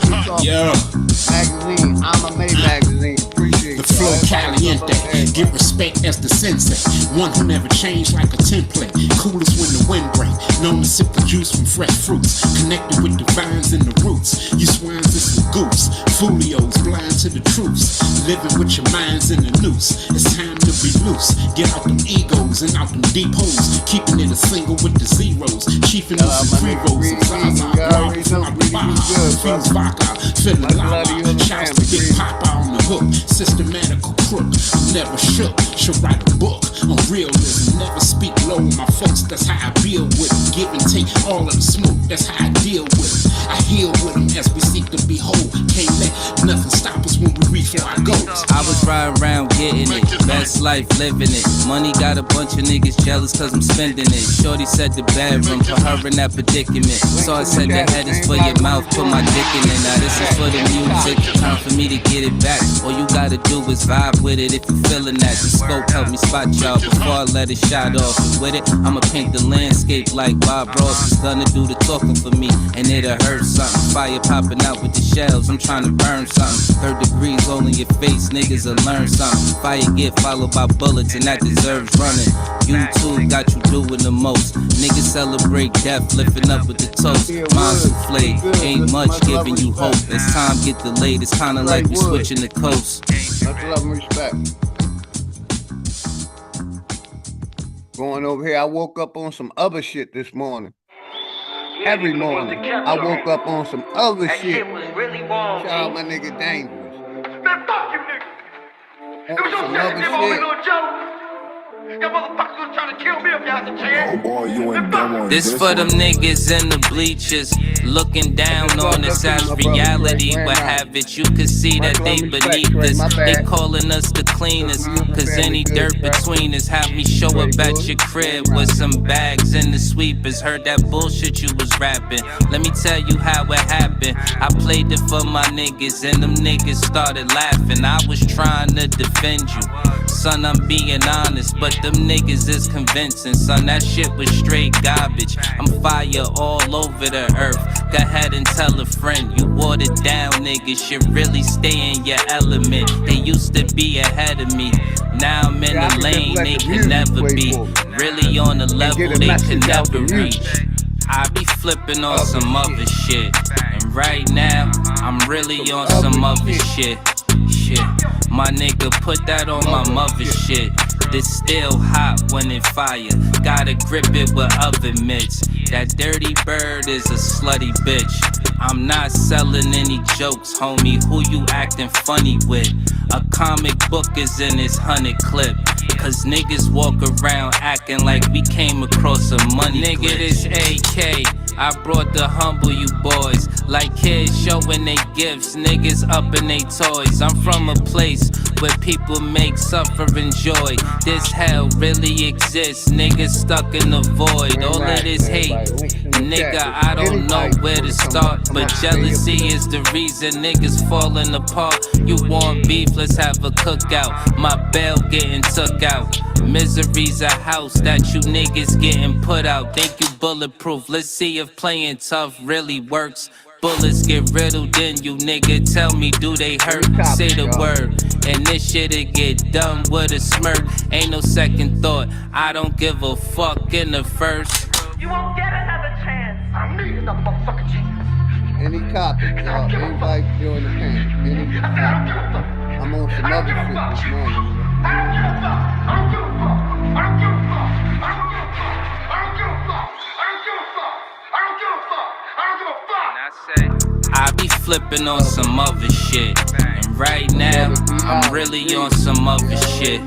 Magazine. I'm a May magazine. Appreciate the flow caliente. Give respect as the sensei. One who never changed like a template. Coolest when the wind break. Known to sip the juice from fresh fruits. Connected with the vines and the roots. You swines is some goose. Folios blind to the truths. Living with your minds in the noose. It's time to be loose. Get out them egos and out them deep holes. Keeping it a single with the zeros. Chiefing those pre-rolls and Zaza. Robbing from my Baja. Fuse vodka. Feeling lava. Shouts to Big Papa on the hook. Systematical crook. Never shook. Should write a book on realism. Never speak low with my folks. That's how I build with them. Give and take all of the smoke. That's how I deal with them. I heal with them as we seek to be whole. Can't let nothing stop stop us when we reach for our goals. I was riding around getting it, best life living it. Money got a bunch of niggas jealous cause I'm spending it. Shorty said the bedroom, put her in that predicament. So I said the head is for your mouth, put my dick in it. Now this is for the music, time for me to get it back. All you gotta do is vibe with it if you feeling that. The scope help me spot y'all before I let it shot off. And with it, I'ma paint the landscape like Bob Ross is gonna do the talking for me. And it'll hurt something, fire popping out with the shells. I'm trying to burn something. 3rd degrees all in your face, niggas will learn something. Fire get followed by bullets and that deserves running. YouTube got you doing the most. Niggas celebrate death, lifting up with the toast. Mine's souffle, ain't much giving you hope. As time get delayed, it's kinda like we switching the coast. Much love and respect. Going over here, I woke up on some other shit this morning. Every morning, I woke up on some other shit. Shout out my nigga Dangerous. Man, fuck you, nigga. It was your Some shit, other give me shit. little joke. Y'all motherfuckers was trying to kill me if y'all had a chance. Oh boy, you ain't dumb on This for them niggas in the bleachers, looking down on us as reality. What have it, you can see that they beneath us. They calling us the cleaners, cause any dirt between us have me show up at your crib with some bags and the sweepers. Heard that bullshit you was rapping. Let me tell you how it happened. I played it for my niggas and them niggas started laughing. I was trying to defend you, son, I'm being honest, but them niggas is convincing, son, that shit was straight garbage. I'm fire all over the earth. Go ahead and tell a friend, you watered down niggas should really stay in your element. They used to be ahead of me, now I'm in the lane they can never be. Really on the level they can never reach. I be flipping on some other shit, and right now I'm really on some other shit. My nigga put that on my mother shit. This still hot when it fire. Gotta grip it with oven mitts. That dirty bird is a slutty bitch. I'm not selling any jokes, homie. Who you acting funny with? A comic book is in this 100 clip. Cause niggas walk around acting like we came across a money nigga, glitch. This AK, I brought the humble you boys. Like kids showing they gifts, niggas up in they toys. I'm from a place where people make, suffer, enjoy. This hell really exists, niggas stuck in the void. All of this hate, nigga, I don't know where to start. But jealousy is the reason niggas falling apart. You want beef, let's have a cookout. My bail getting took out. Misery's a house that you niggas getting put out. Think you bulletproof, let's see if playing tough really works. Bullets get riddled in you, nigga. Tell me, do they hurt? Say the word, and this shit'll get done with a smirk. Ain't no second thought, I don't give a fuck in the first. You won't get another chance. I need another motherfucking chance. Any topic, y'all. Anybody join the camp. Any topic. I'm on some other shit this morning. I don't give a fuck. I don't give a fuck. I don't give a fuck. I don't give a fuck. I don't give a fuck. I don't give a fuck. I don't give a fuck. I don't give a fuck. I be flipping on some other shit, and right now I'm really on some other shit.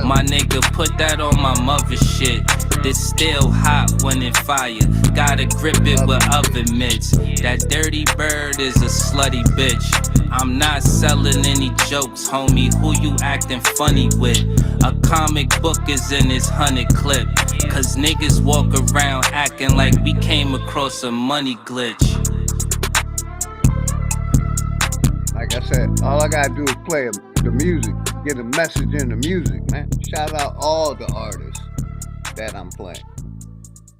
My nigga put that on my mother shit. This still hot when it fire. Gotta grip it with oven mitts. That dirty bird is a slutty bitch. I'm not selling any jokes, homie. Who you acting funny with? A comic book is in this 100 clip. Cause niggas walk around acting like we came across a money glitch. Like I said, all I gotta do is play the music, get a message in the music, man. Shout out all the artists that I'm playing.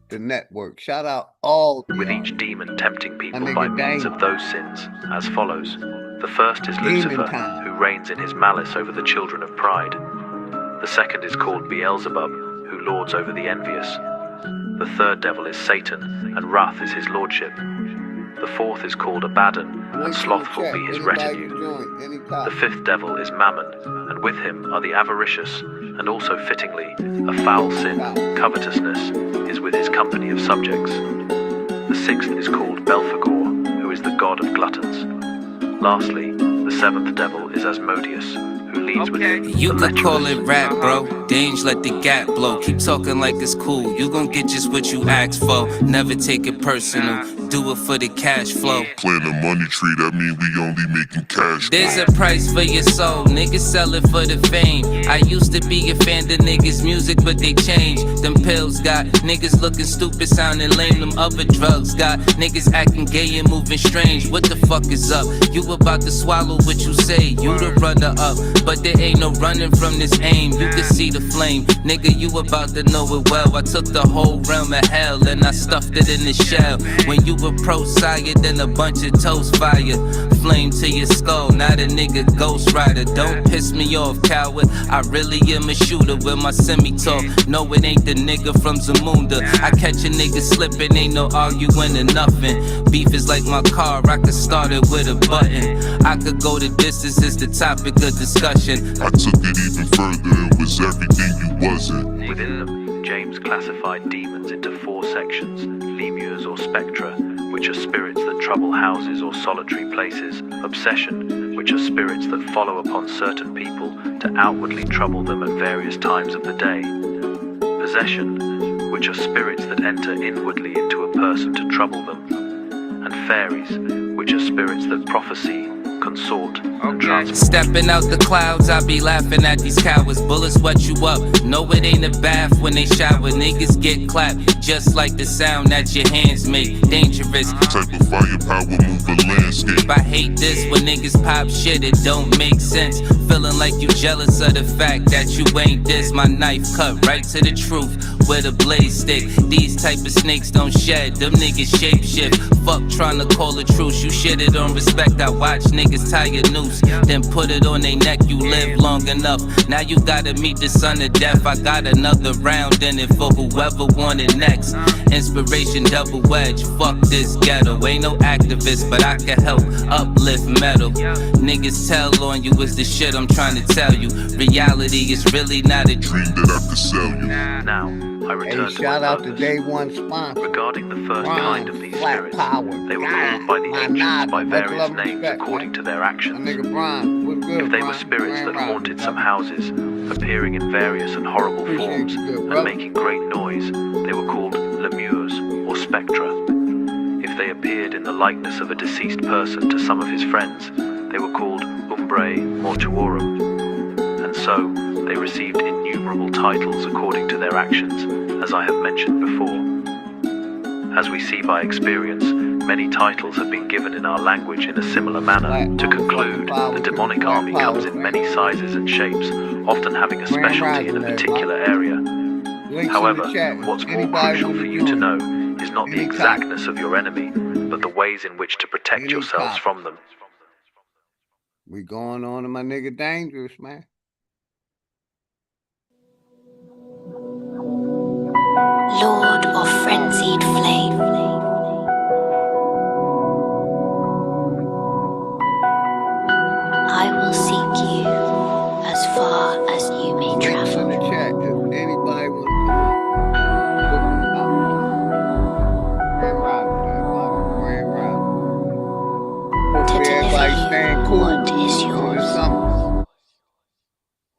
The network. Shout out all the with each demon tempting people by means of those sins, as follows. The first is Lucifer, who reigns in his malice over the children of pride. The second is called Beelzebub, who lords over the envious. The third devil is Satan, and wrath is his lordship. The fourth is called Abaddon, and slothful be his retinue. The fifth devil is Mammon, and with him are the avaricious, and also fittingly, a foul sin, covetousness, is with his company of subjects. The sixth is called Belphegor, who is the god of gluttons. Lastly, the seventh devil is Asmodeus, who leads with him. You could call it rap, bro. Dange, let the gap blow. Keep talking like it's cool. You gon' get just what you asked for. Never take it personal. do it for the cash flow. Playing the money tree, that mean we only making cash. There's a price for your soul, niggas sell it for the fame. I used to be a fan of niggas' music, but they changed. Them pills got niggas looking stupid, sounding lame. Them other drugs got niggas acting gay and moving strange. What the fuck is up? You about to swallow what you say, you the runner up, but there ain't no running from this aim. You can see the flame, nigga, you about to know it well. I took the whole realm of hell and I stuffed it in the shell. When you approach sire, then a bunch of toast fire, flame to your skull, not a nigga ghost rider. Don't piss me off, coward, I really am a shooter with my semi-talk. No, it ain't the nigga from Zamunda. I catch a nigga slipping, ain't no arguing or nothing. Beef is like my car, I could start it with a button. I could go the distance, it's the topic of discussion. I took it even further and was everything you wasn't. Within them, James classified demons into 4 sections: lemures or spectra, which are spirits that trouble houses or solitary places; obsession, which are spirits that follow upon certain people to outwardly trouble them at various times of the day; possession, which are spirits that enter inwardly into a person to trouble them; and fairies, which are spirits that prophesy, consort, and transport. Stepping out the clouds, I be laughing at these cowards. Bullets wet you up, no it ain't a bath when they shower. Niggas get clapped, just like the sound that your hands make. Dangerous. Type of firepower move a landscape. I hate this when niggas pop shit, it don't make sense. Feeling like you jealous of the fact that you ain't this. My knife cut right to the truth with a blaze stick. These type of snakes don't shed, them niggas shapeshift. Fuck trying to call a truce, you shitted on respect. I watch niggas tie a noose, then put it on they neck. You live long enough, now you gotta meet the son of death. I got another round in it for whoever want it next. Inspiration double wedge, fuck this ghetto. Ain't no activist, but I can help uplift metal. Niggas tell on you is the shit I'm trying to tell you. Reality is really not a dream that I could sell you. Now, I return to shout my out to purpose. Day One sponsor. Regarding the first kind of these spirits, power. they were called by the ancients by various names according to their actions. If they were spirits that haunted some houses, appearing in various and horrible forms and making great noise, they were called lemures or spectra. If they appeared in the likeness of a deceased person to some of his friends, they were called umbrae mortuorum. And so, they received innumerable titles according to their actions, as I have mentioned before. As we see by experience, many titles have been given in our language in a similar manner. To conclude, the demonic army comes in many sizes and shapes, often having a specialty in a particular area. However, what's more crucial for you to know is not the exactness of your enemy, but the ways in which to protect yourselves from them. We going on to my nigga Dangerous, man. Lord of frenzied flame, I will seek you as far as you may travel. In the chat, if anybody wants to everybody staying cool. What is yours?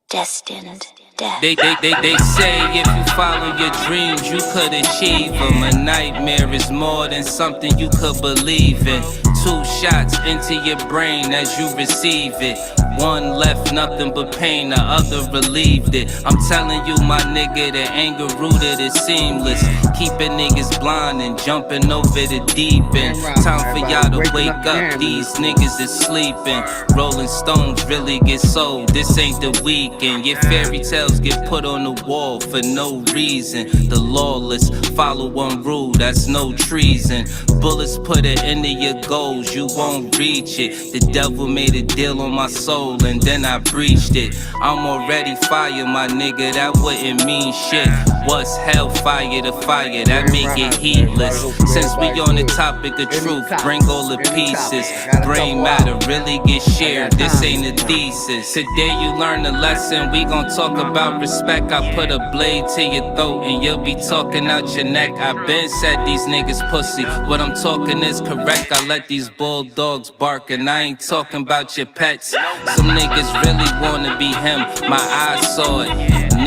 Destined death. They say if you follow your dreams, you could achieve them. A nightmare is more than something you could believe in. 2 shots into your brain as you receive it. One left nothing but pain, the other relieved it. I'm telling you, my nigga, the anger rooted is seamless. Keeping niggas blind and jumping over the deep end. Time for y'all to wake up, these niggas is sleeping. Rolling Stones really get sold, this ain't the weekend. Your fairy tales get put on the wall for no reason. The lawless follow one rule, that's no treason. Bullets put it into your goals, you won't reach it. The devil made a deal on my soul and then I breached it. I'm already fired, my nigga, that wouldn't mean shit. What's hellfire to fire, that make it heatless. Since we on the topic of truth, bring all the pieces. Brain matter really get shared, this ain't a thesis. Today you learn a lesson, we gon' talk about respect. I put a blade to your throat and you'll be talking out your neck. I been said these niggas pussy, what I'm talking is correct. I let these bulldogs bark and I ain't talking about your pets. Some niggas really wanna be him, my eyes saw it.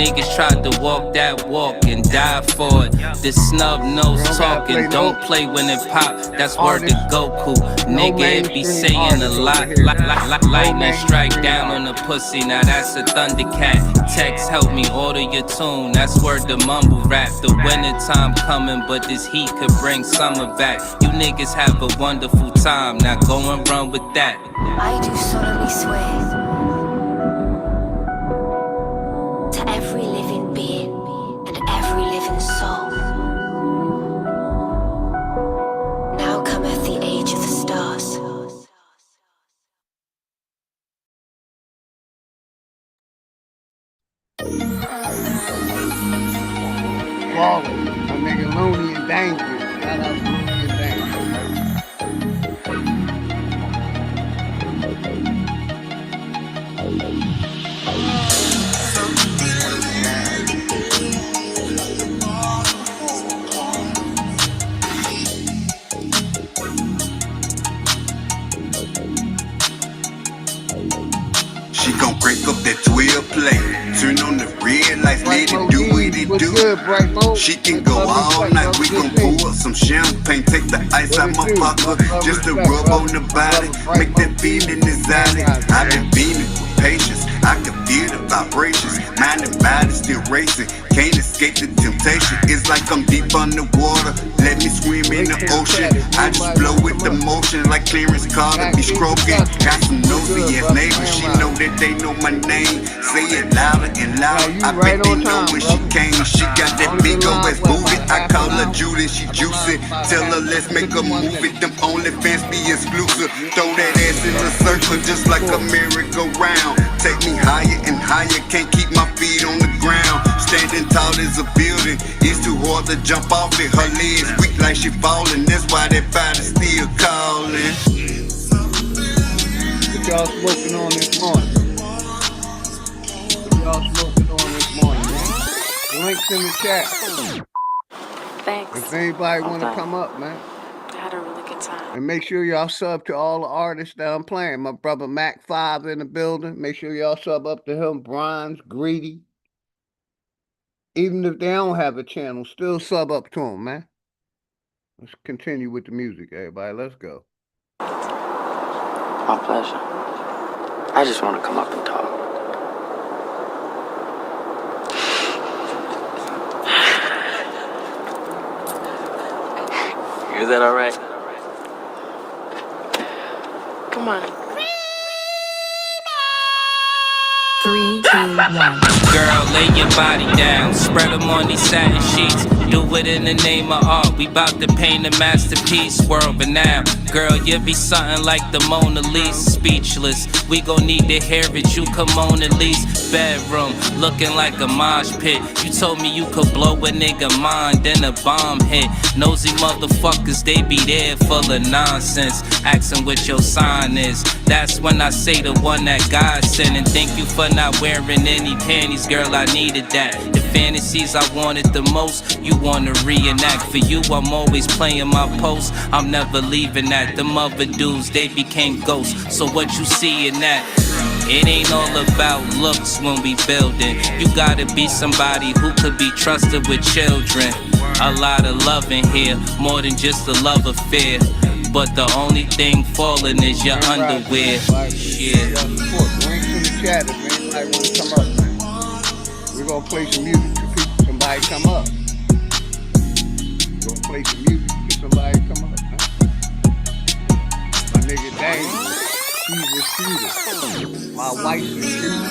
niggas tried to walk that walk and die for it. The snub nose talking, don't play when it pop. That's word to Goku. Nigga, it be saying a lot. Lightning strike down on the pussy, now that's a Thundercat. Text help me order your tune, that's word to mumble rap. The winter time coming, but this heat could bring summer back. You niggas have a wonderful time, now go and run with that. I do solemnly swear to every living being and every living soul. Now cometh the age of the stars. Flawless. My nigga Looney and Dangerous. Shout out to Looney and Dangerous. She gon' crank up that 12 play. Turn on the red lights, let it do what it do. She can go all night, we gon' pour up some champagne. Take the ice out my vodka, just to rub on the body. Make that feeling exotic. I've been beaming with patience, I can feel the vibrations. Mind and body still racing, can't escape the temptation. It's like I'm deep underwater, let me swim in the ocean. I just blow with the motion like Clarence Carter be stroking. Got some nosy ass neighbors, she know that they know my name. Say it louder and louder, I bet they know when she came. She got that big old ass booty, I call her Judy, she juicy. Tell her let's make a movie, them OnlyFans be exclusive. Throw that ass in a circle just like a merry-go-round. Take me higher and higher, can't keep my feet on the ground. Standing tall as a building, it's too hard to jump off it. Her legs weak like she falling, that's why that body's still calling. What y'all smoking on this morning? What y'all smoking on this morning, man? The link's in the chat. Thanks. If anybody want to come up, man. I had a really good time. And make sure y'all sub to all the artists that I'm playing. My brother Mac 5 in the building. Make sure y'all sub up to him. Bronze, Greedy. Even if they don't have a channel, still sub up to them, man. Let's continue with the music, everybody. Let's go. My pleasure. I just want to come up and talk. Is that all right? Come on. 3, 2, 1. Girl, lay your body down, spread them on these satin sheets. Do it in the name of art, we bout to paint a masterpiece. World renowned, girl, you be something like the Mona Lisa. Speechless, we gon' need to hear it, you come on at least. Bedroom, looking like a mosh pit. You told me you could blow a nigga mind, then a bomb hit. Nosy motherfuckers, they be there full of nonsense. Asking what your sign is, that's when I say the one that God sent. And thank you for not wearing any panties, girl, I needed that. The fantasies I wanted the most, you wanna reenact. For you, I'm always playing my post, I'm never leaving that. Them other dudes, they became ghosts, so what you see in that? It ain't all about looks when we building. You gotta be somebody who could be trusted with children. A lot of love in here, more than just a love affair. But the only thing falling is your underwear. Shit. Links in the chat if anybody want to come up, man. We're gonna play some music to people. Somebody come up. We're gonna play some music to somebody come up, man. My nigga Dane, he's a shooter. My wife's a shooter.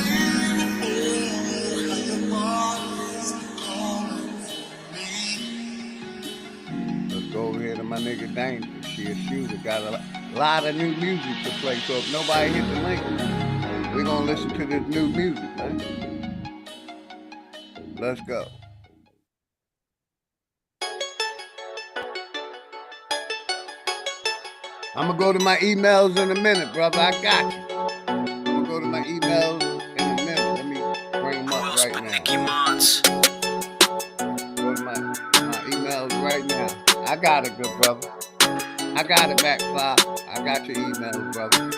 Let's go over here to my nigga Dane. She a shooter. Got a lot of new music to play. So if nobody hit the link, we're gonna listen to this new music, man. Let's go. I'm gonna go to my emails in a minute, brother. I got you. I'm gonna go to my emails in a minute. Let me bring them up right now. Go to my emails right now. I got it, good brother. I got it, Mac 5. I got your emails, brother.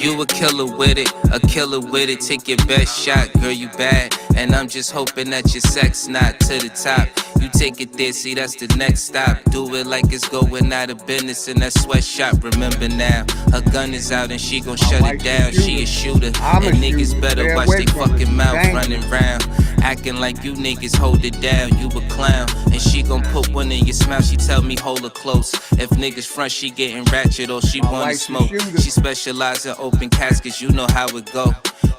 You a killer with it, a killer with it. Take your best shot, girl, you bad. And I'm just hoping that your sex not to the top. You take it there, see that's the next stop. Do it like it's going out of business in that sweatshop. Remember now, her gun is out and she gon' shut it down. She a shooter, and niggas better watch they fucking mouth running round. Acting like you niggas hold it down, you a clown. And she gon' put one in your mouth, she tell me hold her close. If niggas front, she getting ratchet or she wanna smoke. She specialize in open caskets, you know how it go.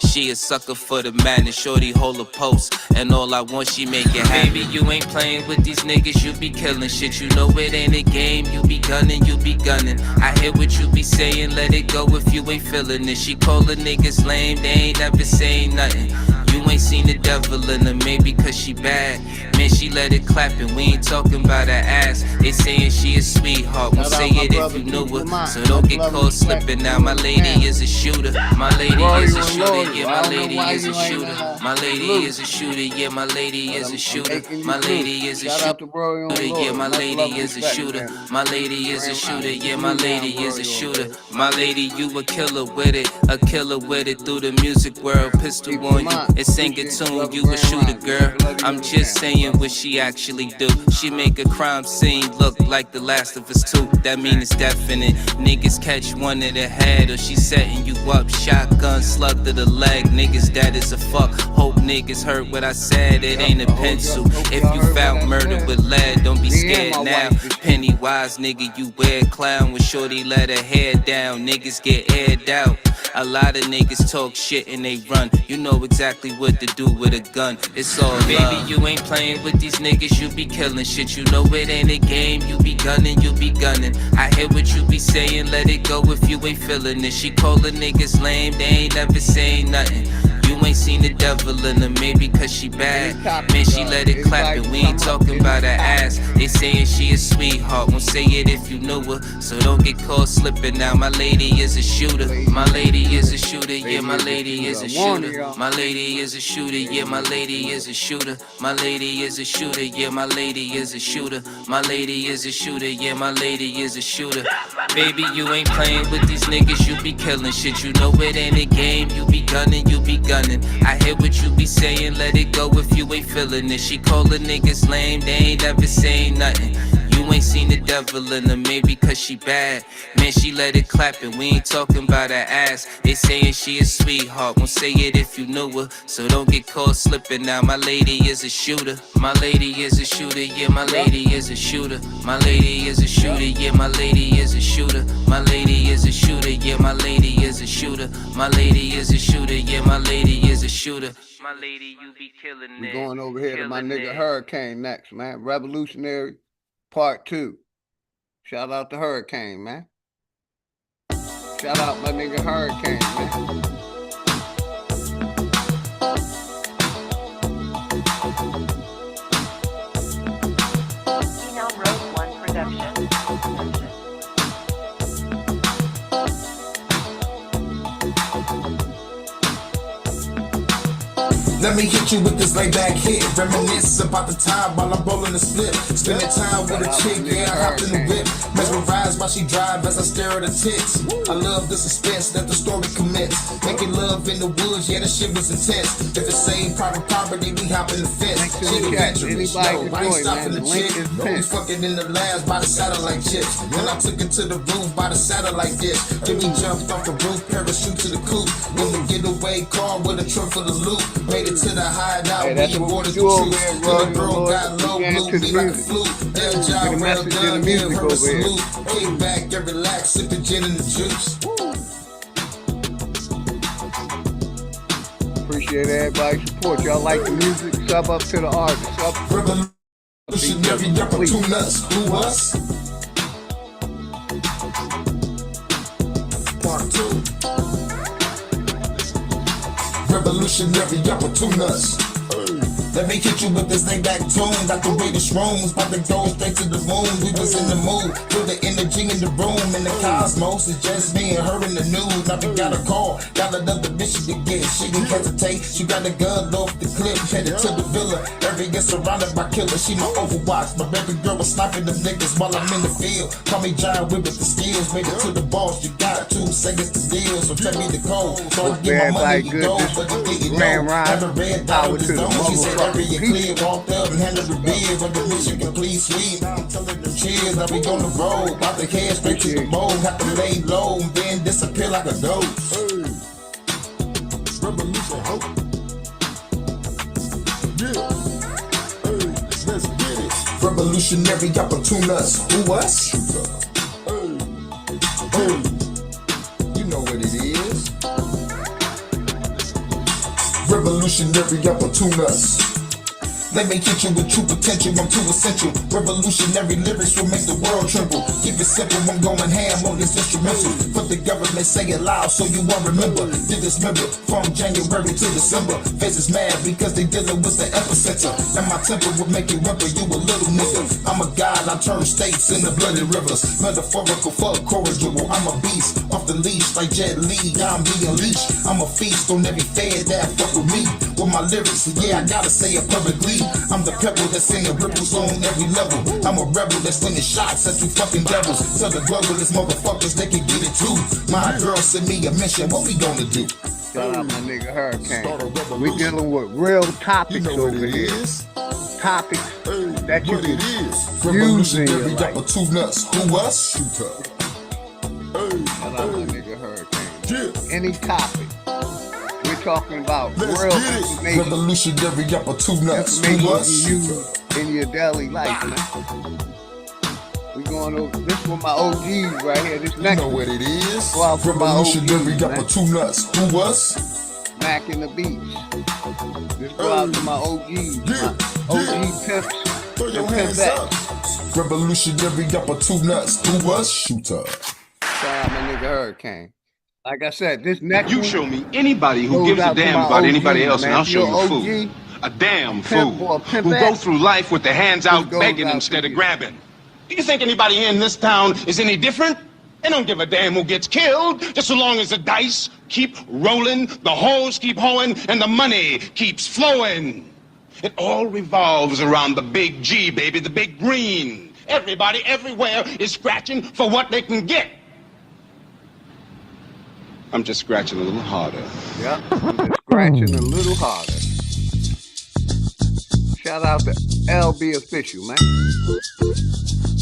She a sucker for the madness, shorty hold a post. And all I want, she make it happen. Baby, you ain't playing with these niggas, you be killing shit. You know it ain't a game, you be gunning, you be gunning. I hear what you be saying, let it go if you ain't feeling it. She call the niggas lame, they ain't never saying nothing. You ain't seen the devil in her, maybe cause she bad. Man, she let it clap and we ain't talking about her ass. They saying she a sweetheart, won't say it if you knew her. So don't get caught slipping now, my lady is a shooter. My lady is a shooter, yeah, my lady is a shooter. My lady is a shooter, yeah, my lady is a shooter. My lady is a shooter, yeah, my lady is a shooter. My lady is a shooter, yeah, my lady is a shooter. My lady, you a killer with it, a killer with it through the music world. Pistol on you, it's sing a tune, you a shooter, girl. I'm just saying what she actually do. She make a crime scene look like The Last of Us 2. That mean it's definite. Niggas catch one in the head or she setting you up. Shotgun slug to the leg. Niggas that is a fuck. Hope niggas heard what I said. It ain't a pencil. If you found murder with lead, don't be scared now. Pennywise, nigga, you wear clown. When shorty let her hair down, niggas get aired out. A lot of niggas talk shit and they run. You know exactly what to do with a gun. It's all love. Baby, you ain't playing with these niggas, you be killing shit. You know it ain't a game, you be gunning, you be gunning. I hear what you be saying, let it go if you ain't feeling it. She call the niggas lame, they ain't never saying nothing. You ain't seen the devil in her, maybe cause she bad. Man, she let it clap and we ain't talking about her ass. They saying she a sweetheart, won't say it if you knew her. So don't get caught slipping now, my lady is a shooter. My lady is a shooter, yeah, my lady is a shooter. My lady is a shooter, yeah, my lady is a shooter. My lady is a shooter, yeah, my lady is a shooter. My lady is a shooter, yeah, my lady is a shooter. Baby, you ain't playing with these niggas, you be killing shit. You know it ain't a game, you be gunning, you be gunning. I hear what you be saying, let it go if you ain't feeling it. She call the niggas lame, they ain't ever saying nothing. You ain't seen the devil in her, maybe cause she bad. Man, she let it clap and we ain't talking about her ass. They saying she a sweetheart, won't say it if you knew her. So don't get caught slipping now, my lady is a shooter. My lady is a shooter, yeah, my lady is a shooter. My lady is a shooter, yeah, my lady is a shooter. My lady is a shooter, yeah, my lady is a shooter. My lady is a shooter, yeah, my lady is a shooter. My lady, you be killing it. We're going over here to my nigga Hurricane next, man. Revolutionary Part 2. Shout out to Hurricane, man. Shout out my nigga Hurricane, man. Road 1 production. Let me hit you with this laid back hit. Reminisce about the time while I'm rolling the slip. Spending time with a chick, yeah, I hopped in the whip. Mesmerized while she drive as I stare at her tits. I love the suspense that the story commits. Making love in the woods, yeah, that shit was intense. If it's same private property, we hop in the fence. She adventurous, no, I ain't stopping the chick. We fucking in the labs by the satellite chips. Then I took it to the roof by the satellite dish. Then we jumped off the roof, parachute to the coop. In the getaway car with a trunk full of loot. Made it to the hideout, hey, we awarded the truth. Till the girl got low, blew me like a flute. Damn job, well done, give her a salute. Kick back and relax, sipping gin and the juice. Appreciate everybody's support. Y'all like the music? Sub up to the artist. Revolutionary opportunists, who us? Part 2. Revolutionary opportunists. Let me hit you with this thing back tune. Got the greatest rooms, about to go straight to the moon. We was in the mood, feel the energy in the room. In the cosmos, it's just me and her in the nude. Now we got a call, got another mission to get. She didn't hesitate, she got a gun off the clip, headed to the villa. Every get surrounded by killers, she my overwatch. My baby girl was sniping them niggas while I'm in the field. Call me John Wick with the skills, made it to the boss. You got 2 seconds to deal, so tell me the code. So I get my money, you go, but you didn't know. Have a red dot with the zone, she said area clear. Walked up and handled the beer, but the mission complete sweet. Now I'm telling them cheers, now we on the road. About to head straight to the mold, have to lay low and then disappear like a ghost. Hey. Revolution, hope. Yeah. Hey, let's get it. Revolutionary opportunists. Who us? Hey. Hey. You know what it is. Revolutionary opportunists. Let me hit you with true potential, I'm too essential. Revolutionary lyrics will make the world tremble. Keep it simple, I'm going ham on this instrumental. But the government say it loud so you won't remember. Did this member from January to December. Faces mad because they dealing with the epicenter. And my temper will make you whimper, you a little nigga. I'm a god, I turn states into bloody rivers. Metaphorical for corrigible, I'm a beast. Off the leash like Jet Li, I'm being leashed. I'm a feast on every fad that fuck with me. With my lyrics, yeah, I gotta say it publicly. I'm the pebble that's singing ripples on every level. I'm a rebel that's slinging shots at you fucking devils. Tell the globalist motherfuckers they can get it too. My girl sent me a mission, what we gonna do? Shout out my nigga Hurricane. We dealing with real topics over here. Topics that you can use in your life. Two nuts. Who us? Shoot Shout out my nigga Hurricane. Any topic. We're talking about real information. Revolutionary opportunists. Information you use in your daily life, man. We going over this for my OGs right here. This next you know what it is. Go out for my OGs, opportunists. Who was? Mac in the beach. This go out to my OGs. My OG pimps. Throw your hands up. Revolutionary opportunists. Who was? Shooter. Shout out my nigga Hurricane. Like I said, this next you show me anybody who gives a damn about anybody else, and I'll show you a fool. A damn fool who go through life with their hands out begging instead of grabbing. Do you think anybody here in this town is any different? They don't give a damn who gets killed, just so long as the dice keep rolling, the hoes keep hoeing, and the money keeps flowing. It all revolves around the big G, baby, the big green. Everybody everywhere is scratching for what they can get. I'm just scratching a little harder. Yeah, I'm just scratching a little harder. Shout out to LB Official, man.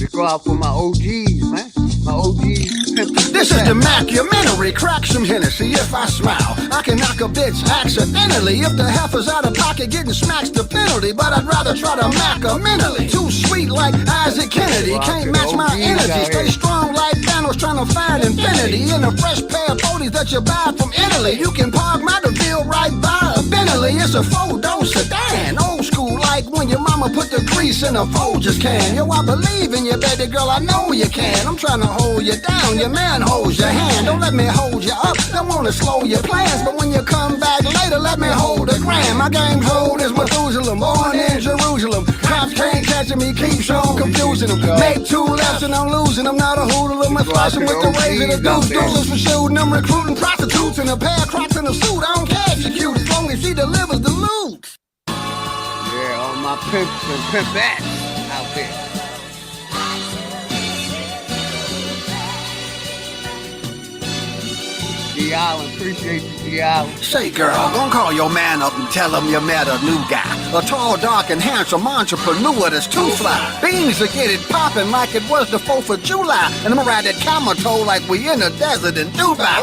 We go out for my OGs, man. My OGs. This is the documentary. Crack some Hennessy if I smile. I can knock a bitch accidentally. If the heifer's out of pocket, getting smack's the penalty. But I'd rather try to mack her mentally. Too sweet like Isaac Kennedy. Can't match my energy. Stay strong like Thanos trying to find infinity. In a fresh pair of 40s that you buy from Italy. You can park my DeVille right by a Bentley. It's a 4-door sedan. Old school like when your mama put the grease in a Folgers can. Yo, I believe in you, baby girl, I know you can. I'm trying to hold you down, your man holds your hand. Don't let me hold you up, don't wanna slow your plans. But when you come back later, let me hold a gram. My game's old as Methuselah, born in Jerusalem. Cops can't catch me, keep on confusing them. Make 2 lefts and I'm losing them. Not a hoodlum, I'm flashing with the razor. The deuce for shooting, I'm recruiting prostitutes in a pair of Crocs in a suit. I don't care if she cute, as long as she delivers the loot. Yeah, all my pimps and pimpettes out there. G Island, appreciate you, G Island. Say girl, don't call your man up and tell him you met a new guy. A tall, dark, and handsome entrepreneur that's too fly. Beans to get it poppin' like it was the 4th of July. And I'ma ride that camel toe like we in the desert in Dubai.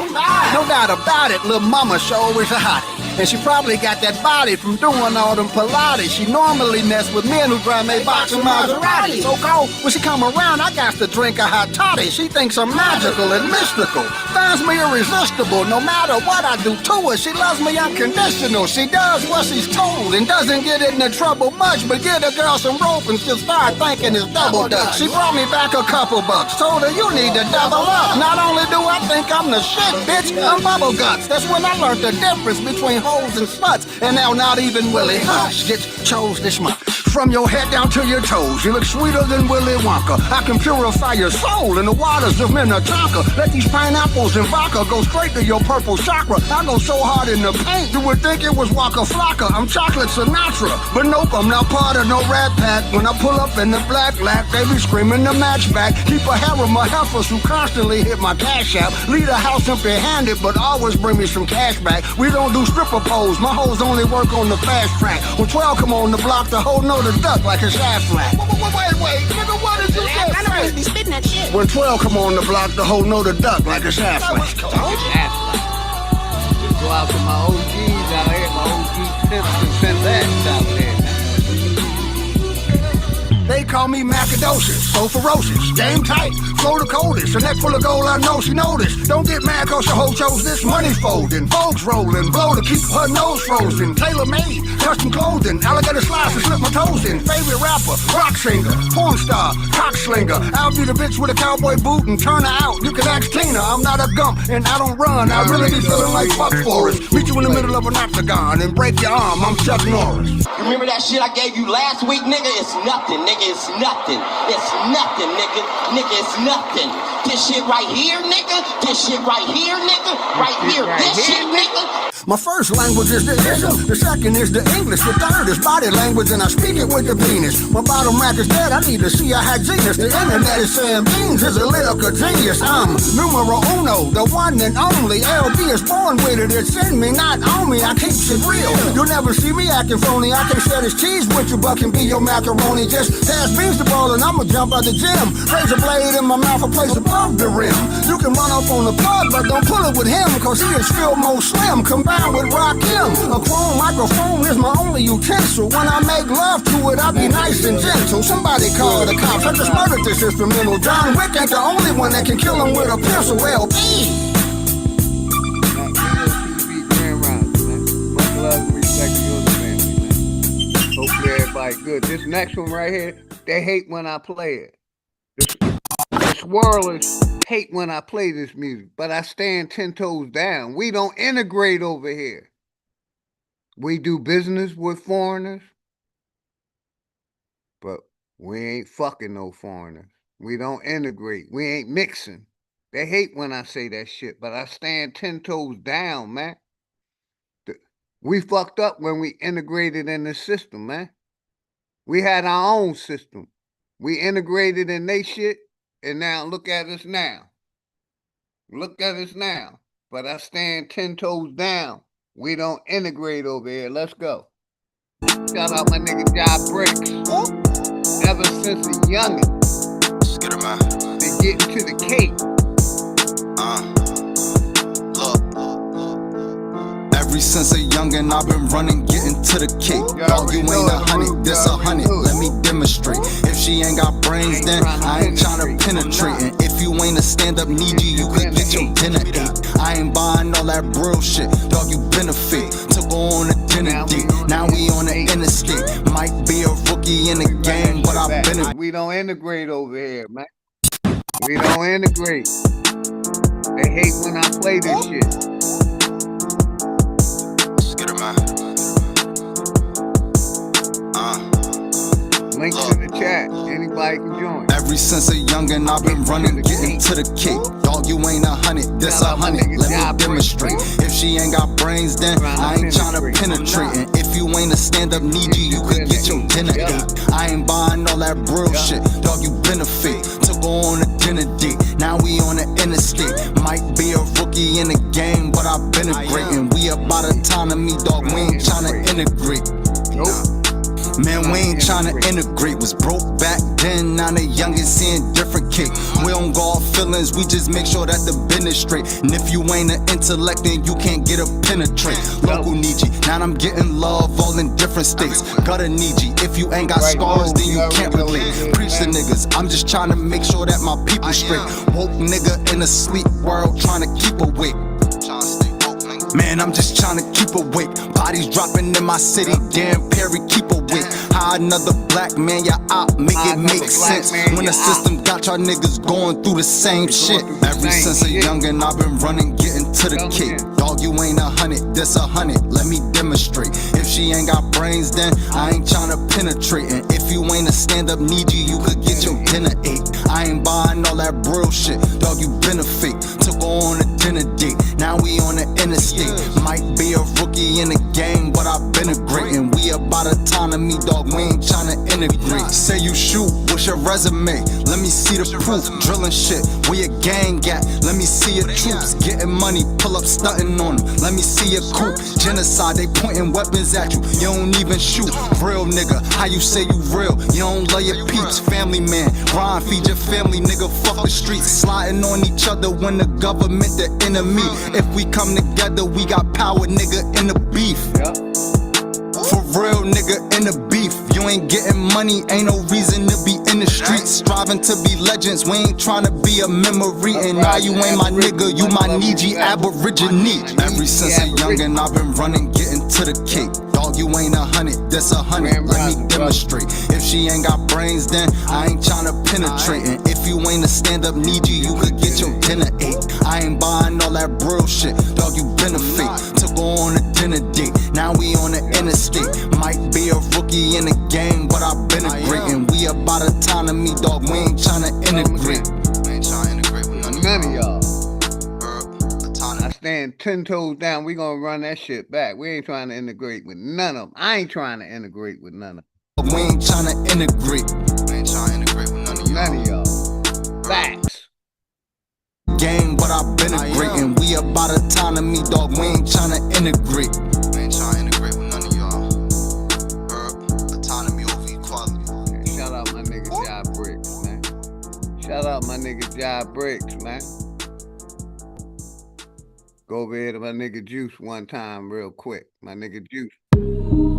No doubt about it, little mama sure is a hottie. And she probably got that body from doing all them Pilates. She normally mess with men who drive Maybachs and Maserati. So cold, when she come around, I got to drink a hot toddy. She thinks I'm magical and mystical. Finds me irresistible, no matter what I do to her. She loves me unconditional. She does what she's told and doesn't get into trouble much. But get a girl some rope and she'll start thinking it's double dutch. She brought me back a couple bucks. Told her you need to double up. Not only do I think I'm the shit, bitch, I'm bubble guts. That's when I learned the difference between hoes and sluts, and now not even Willie Hush gets chose this month. From your head down to your toes, you look sweeter than Willy Wonka. I can purify your soul in the waters of Minnetonka. Let these pineapples and vodka go straight to your purple chakra. I go so hard in the paint, you would think it was Waka Flocka. I'm Chocolate Sinatra, but nope, I'm not part of no rat pack. When I pull up in the black lap, they be screaming the match back. Keep a hair of my heifers who constantly hit my cash out. Leave the house empty-handed, but always bring me some cash back. We don't do stripper pose, my hoes only work on the fast track. When 12 come on the block, the hoe know the duck like a shaft flat. Wait, nigga, what did you just say? I know be spitting that shit. When 12 come on the block, the hoe know the duck like a shaft flat. Just go out to my OGs out here, my OG Simpsons and out there. They call me Macadocious, so ferocious, game tight, flow the coldest, a neck full of gold, I know she noticed. Don't get mad cause your hoe chose this money folding, folks rolling, blow to keep her nose frozen, tailor-made, custom clothing, alligator slice to slip my toes in, favorite rapper, rock singer, porn star, cock slinger, I'll be the bitch with a cowboy boot and turn her out, you can ask Tina, I'm not a gump and I don't run, I really be feeling like fuck Forrest, meet you in the middle of an octagon and break your arm, I'm Chuck Norris. Remember that shit I gave you last week, nigga? It's nothing, nigga. It's nothing. It's nothing, nigga. Nigga, it's nothing. This shit right here, nigga. This shit right here, nigga. Right here. This shit, nigga. My first language is the ism, the second is the English, the third is body language and I speak it with the penis. My bottom rack is dead, I need to see I had genius. The internet is saying Beans is a lyrical genius. I'm numero uno, the one and only. LB is born with it, it's in me, not on me, I keep it real. You'll never see me acting phony, I can share this cheese with you, but can be your macaroni. Just pass Beans the ball and I'ma jump out the gym. Razor blade in my mouth, a place above the rim. You can run up on the plug, but don't pull it with him, cause he is still more slim. Combined with Rakim, a chrome microphone is my only utensil. When I make love to it, I be nice and gentle. Somebody call the cops, I just murdered this instrumental. John Wick ain't the only one that can kill him with a pencil. LB. Much love and respect to you and the family, man. Hopefully everybody good. This next one right here, they hate when I play it. The swirlers hate when I play this music, but I stand 10 toes down. We don't integrate over here. We do business with foreigners, but we ain't fucking no foreigners. We don't integrate. We ain't mixing. They hate when I say that shit, but I stand 10 toes down, man. We fucked up when we integrated in the system, man. We had our own system. We integrated in they shit, and now look at us now. Look at us now. But I stand 10 toes down. We don't integrate over here. Let's go. Shout out my nigga Job Bricks. Ever since a youngin', been getting to the cake. Ever since a youngin', I've been running, getting to the cake. Dog, you ain't 100, this 100. Let me demonstrate. If she ain't got brains, then I ain't tryna penetrate. And if you ain't a stand-up needy, you could get your dinner ate. I ain't buying all that real shit. Dog, you benefit. Took her on a dinner date. Now we on the interstate. Might be a rookie in the game, but I've been a... We don't integrate over here, man. We don't integrate. They hate when I play this shit. Links in the chat. Anybody can join. Ever since a youngin', I've been running, getting to the cake. Dog, you ain't 100, this 100. Let me demonstrate. If she ain't got brains, then I ain't tryna penetrate. And if you ain't a stand-up needy, you could get your dinner ate. I ain't buying all that real shit. Dog, you benefit. Took her on a dinner date. Now we on the interstate. Might be a rookie in the game, but I've been a great. And we about autonomy, dog. We ain't tryna integrate. Man, we ain't tryna integrate. Was broke back then, now the youngest seeing different cake. We don't go off feelings, we just make sure that the business straight. And if you ain't an intellect, then you can't get a penetrate. Local need you, now I'm getting love all in different states. Gotta need you, if you ain't got scars, then you can't relate. Preach the niggas, I'm just trying to make sure that my people straight. Woke nigga in a sleep world, trying to keep awake. Man, I'm just trying to keep awake. Bodies dropping in my city, damn Perry, keep awake. How another black man, y'all out, make it make sense. When the system got y'all niggas going through the same shit. Ever since a youngin', I've been running, getting to the cake. Dog, you ain't 100, this 100. Let me demonstrate. If she ain't got brains, then I ain't tryna penetrate. And if you ain't a stand-up need you could get your dinner ate. I ain't buying all that real shit, dog, you been a fake. Took her on a dinner date, now we on the interstate. Might be a rookie in the game, but I've been a great. And we about autonomy, dog, we ain't tryna integrate. Say you shoot, what's your resume? Let me see the proof. Drilling shit, where your gang at? Let me see your troops. Getting money, pull up stunting on them. Let me see your coupe. Genocide, they pointing weapons at you. You don't even shoot. Real nigga, how you say you real? You don't love your peeps. Family man, grind, feed your family, nigga. Fuck the streets. Sliding on each other when the government the enemy. If we come together, we got power, nigga, in the beef. For real, nigga, in the beef. You ain't getting money, ain't no reason to be in the streets. Striving to be legends, we ain't trying to be a memory. And now you ain't my nigga, you my Niji Aborigine. Ever since a youngin', I've been running, getting to the cake. Dog, you ain't 100, this 100, let me demonstrate. If she ain't got brains, then I ain't tryna penetrate. And if you ain't a stand-up need you could get your dinner ate. I ain't buying all that real shit, dog, you been a fake. Took her on a dinner date, now we on the interstate. Might be a rookie in the game, but I've been a great. And we about autonomy, dog, we ain't tryna integrate. We ain't tryna integrate with none of y'all. I stand 10 toes down. We gonna run that shit back. We ain't trying to integrate with none of them. I ain't trying to integrate with none of them. We ain't trying to integrate. We ain't trying to integrate with none of y'all. Facts. Game, but I've been a great. And we about autonomy, dog. We ain't trying to integrate. We ain't trying to integrate with none of y'all. Autonomy over equality. Shout out my nigga Job Bricks, man. Shout out my nigga Job Bricks, man. Go over here to my nigga Juice one time real quick. My nigga Juice.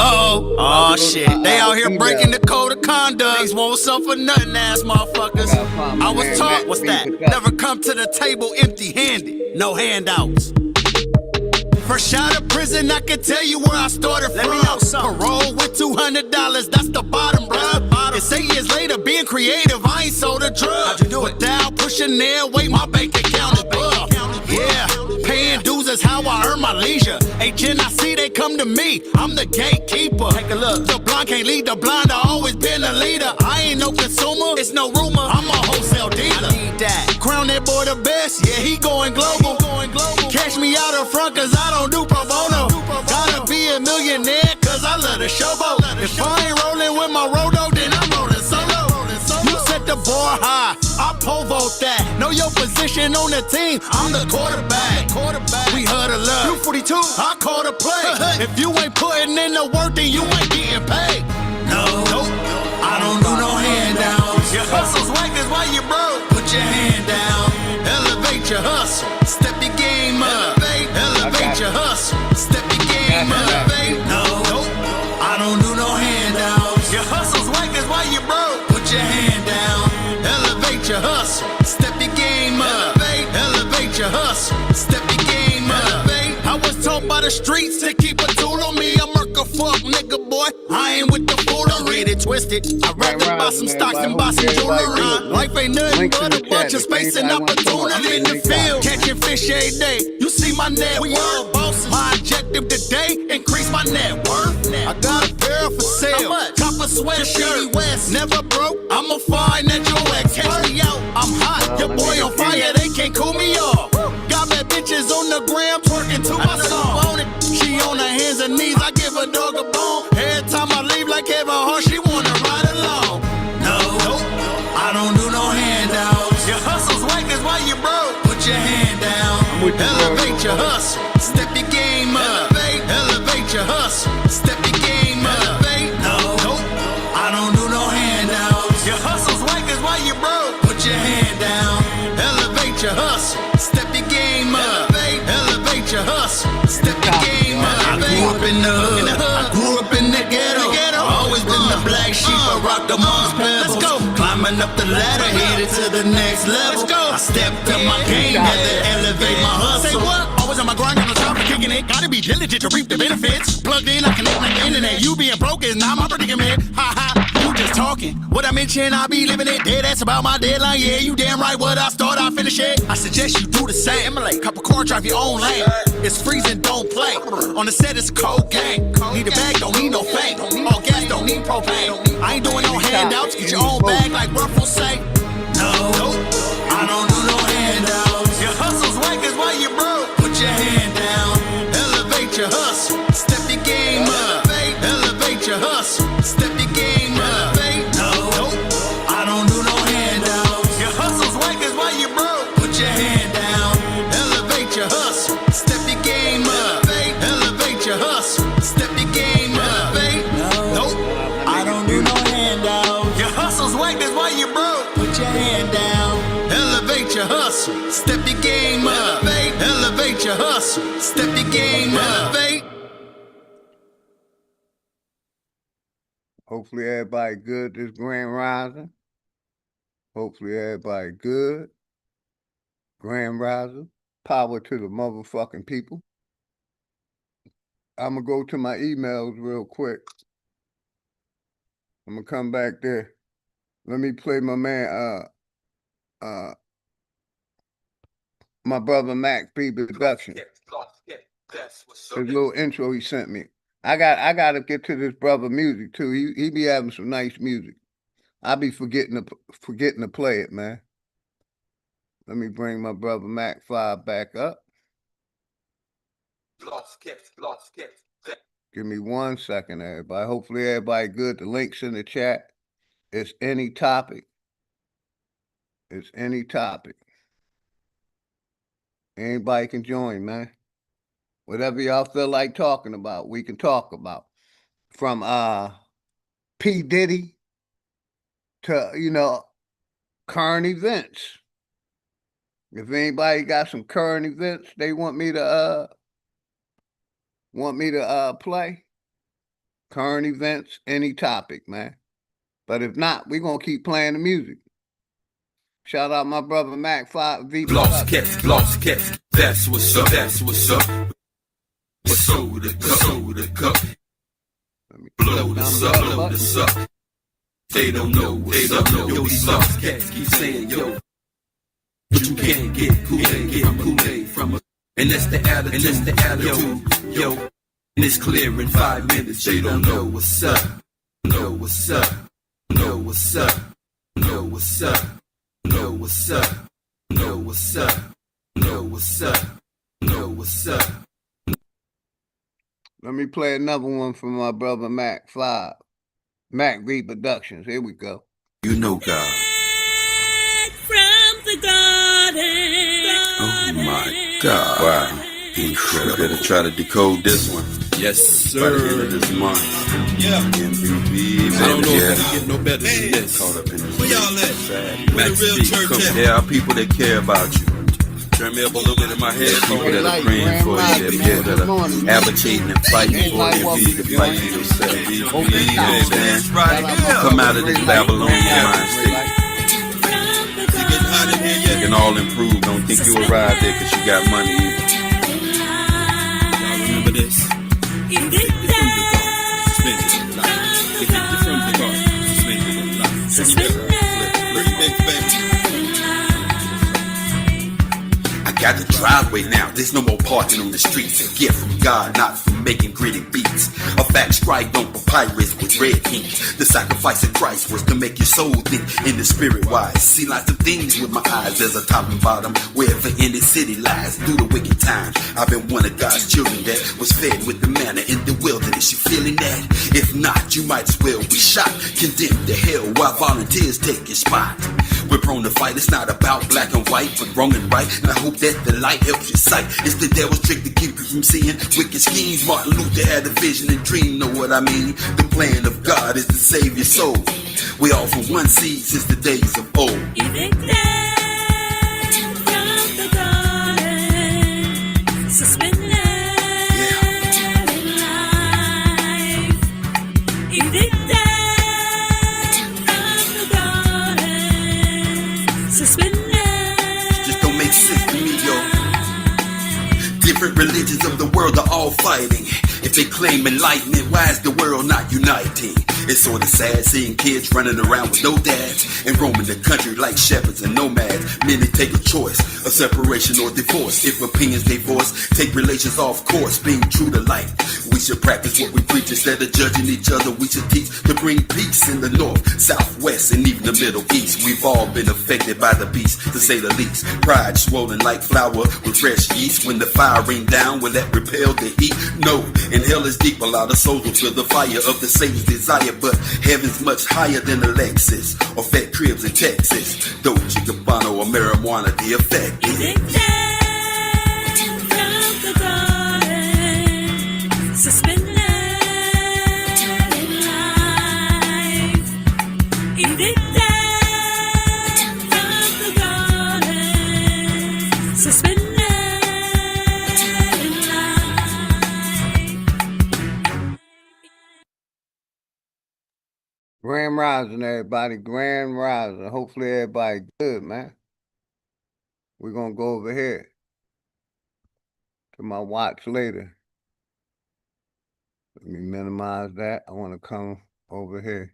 Oh shit. They out here breaking the code of conduct. Won't suffer nothing, ass motherfuckers. I was taught, what's that? Never come to the table empty-handed. No handouts. Fresh out of prison, I can tell you where I started from. Let me know something. Parole with $200, that's the bottom, bruh. It's 8 years later, being creative, I ain't sold a drug. How'd you do it? Without pushing their weight, my bank account is above. Yeah, paying dues is how I earn my leisure. HNIC, they come to me, I'm the gatekeeper. Take a look. The blind can't lead the blind, I always been a leader. I ain't no consumer, it's no rumor, I'm a wholesale dealer. I need that. Crown that boy the best, yeah, he going global. Catch me out in front, cause I don't do pro bono. Gotta be a millionaire, cause I love the showboat. If I ain't rolling with my rodo, then I'm rolling solo. You set the bar high, I pole vote that. Know your position on the team, I'm the quarterback. We huddle up, you 42, I call the play. If you ain't putting in the work, then you ain't getting paid. No, I don't do no handouts. Your hustle's whack, is why you broke. Put your hand down, elevate your hustle, step your game up. Elevate your hustle, step your game up. No, I don't do no handouts. Your hustle's whack, is why you broke. Put your hand down, elevate your hustle, step your game up. Elevate your hustle, step your game up. I was taught by the streets to keep a tool on me. I'm a fuck nigga boy, I ain't with the foolery. It twisted, I'd rather buy some stocks than buy some jewelry. Life ain't nothing but a bunch of space and opportunity in the field. Catching fish every day, you see my net worth. My objective today, increase my net worth. I got a pair for sale, copper sweatshirt, West. Never broke, I'ma find that your ex. Catch me out, I'm hot, your boy on fire, they can't cool me off. Got bad bitches on the gram, twerking to my song. She on her hands and knees, I give a dog a bone. Every time I leave like Kevin Hart, she wanna ride along. No, I don't do no handouts. Your hustle's whack, is why you broke. Put your hand down, elevate your hustle, step your game up. Elevate your hustle, step your game up. No, I don't do no handouts. Your hustle's whack, is why you broke. Put your hand down, elevate your hustle, step your game up. Elevate your hustle, step your game up. I grew up in the hood, I grew up in the ghetto. Always been the black sheep, I rock the most pebbles. Let's go. Climbing up the ladder, headed to the next level. I stepped up my game, had to elevate my hustle. Say what? Always on my grind, on the top of kicking it. Gotta be diligent to reap the benefits. Plugged in, I connect like the internet. You being broke is not my predicament. Ha ha, you just talking. talking. What I mention, I be living it. Dead ass about my deadline. Yeah, you damn right. What I start, I finish it. I suggest you do the same. Emulate, Capricorn, drive your own lane. It's freezing, don't play. On the set, it's a cold game. Need a bag, don't need no fame. All gas, don't need propane. I ain't doing no handouts. Get your own bag, like Ruffles say. No, I don't do no handouts. Your hustle's whack is why you broke. Put your hand down. Elevate your hustle. Step your game up. Elevate your hustle. Step your game up. No, I don't do no handouts. Your hustle's whack is why you broke. Put your hand down. Elevate your hustle. Step your game up. Elevate your hustle. Step your game up. Nope, I don't do no handouts. Your hustle's whack, that's why you broke. Put your hand down. Elevate your hustle. Step your game up. Elevate your hustle. Step your game up. Hopefully everybody good this Grand Rising. Hopefully everybody good. Grand Rising. Power to the motherfucking people. I'm going to go to my emails real quick. I'm going to come back there. Let me play my man, my brother Mac B Production. His little intro he sent me. I got to get to this brother music too. He be having some nice music. I be forgetting to play it, man. Let me bring my brother Mac 5 back up. Give me 1 second, everybody. Hopefully everybody good. The link's in the chat. It's any topic. It's any topic. Anybody can join, man. Whatever y'all feel like talking about, we can talk about. From P. Diddy to, current events. If anybody got some current events they want me to play, current events, any topic, man. But if not, we're going to keep playing the music. Shout out my brother Mac 5V. Lost cats, that's what's up, that's what's up. Soda cup. Blow this up. They don't know what's up. Yo, these lost cats keep saying yo, but you can't get Kool-Aid from a. And that's the attitude. Yo, and it's clear in 5 minutes. They don't know what's up. Know what's up. Know what's up. Know what's up. Know what's up. Know what's up. Know what's up. Know what's up. Let me play another one from my brother Mac 5. Mac V Productions. Here we go. You know God. From the garden. Oh my God. Wow. Incredible. Better try to decode this one. Yes, sir. By the end of this month. Yeah. MVP, I don't know if I can get no better than this. Caught up in this. Where y'all at? Max B. There are people that care about you. Turn me up a little bit in my head. People that are praying for you, that are advocating and fighting for you, to fight for yourself. Man. Come out of this Babylonian mind state. You can all improve. Don't think you arrived there because you got money. Y'all remember this? Take it from the God, suspend it in life. Take it from the God, suspend it in life. Suspend it. Got the driveway now, there's no more parking on the streets. A gift from God, not from making gritty beats. A fact scribed on papyrus with red ink. The sacrifice of Christ was to make your soul think in the spirit wise. See lots of things with my eyes, there's a top and bottom. Wherever any city lies, through the wicked times. I've been one of God's children that was fed with the manna in the wilderness. You feeling that? If not, you might as well be shot. Condemned to hell while volunteers take your spot. We're prone to fight, it's not about black and white, but wrong and right. And I hope that the light helps your sight. It's the devil's trick to keep you from seeing wicked schemes. Martin Luther had a vision and dream, know what I mean? The plan of God is to save your soul. We all from one seed since the days of old. Different religions of the world are all fighting. If they claim enlightenment, why is the world not uniting? It's sorta sad seeing kids running around with no dads and roaming the country like shepherds and nomads. Many take a choice of separation or divorce. If opinions they voice, take relations off course. Being true to life, we should practice what we preach instead of judging each other. We should teach to bring peace in the north, southwest, and even the Middle East. We've all been affected by the beast, to say the least. Pride swollen like flour with fresh yeast. When the fire rain down, will that repel the heat? No, and hell is deep. A lot of souls will feel the fire of the Satan's desire, but heaven's much higher than a Lexus or fat cribs in Texas. Dolce Gabbana or marijuana, the effect is suspended in life, evicted from the garden, suspended in life. Grand Rising, everybody. Grand Rising. Hopefully everybody good, man. We're going to go over here to my watch later. Let me minimize that. I want to come over here.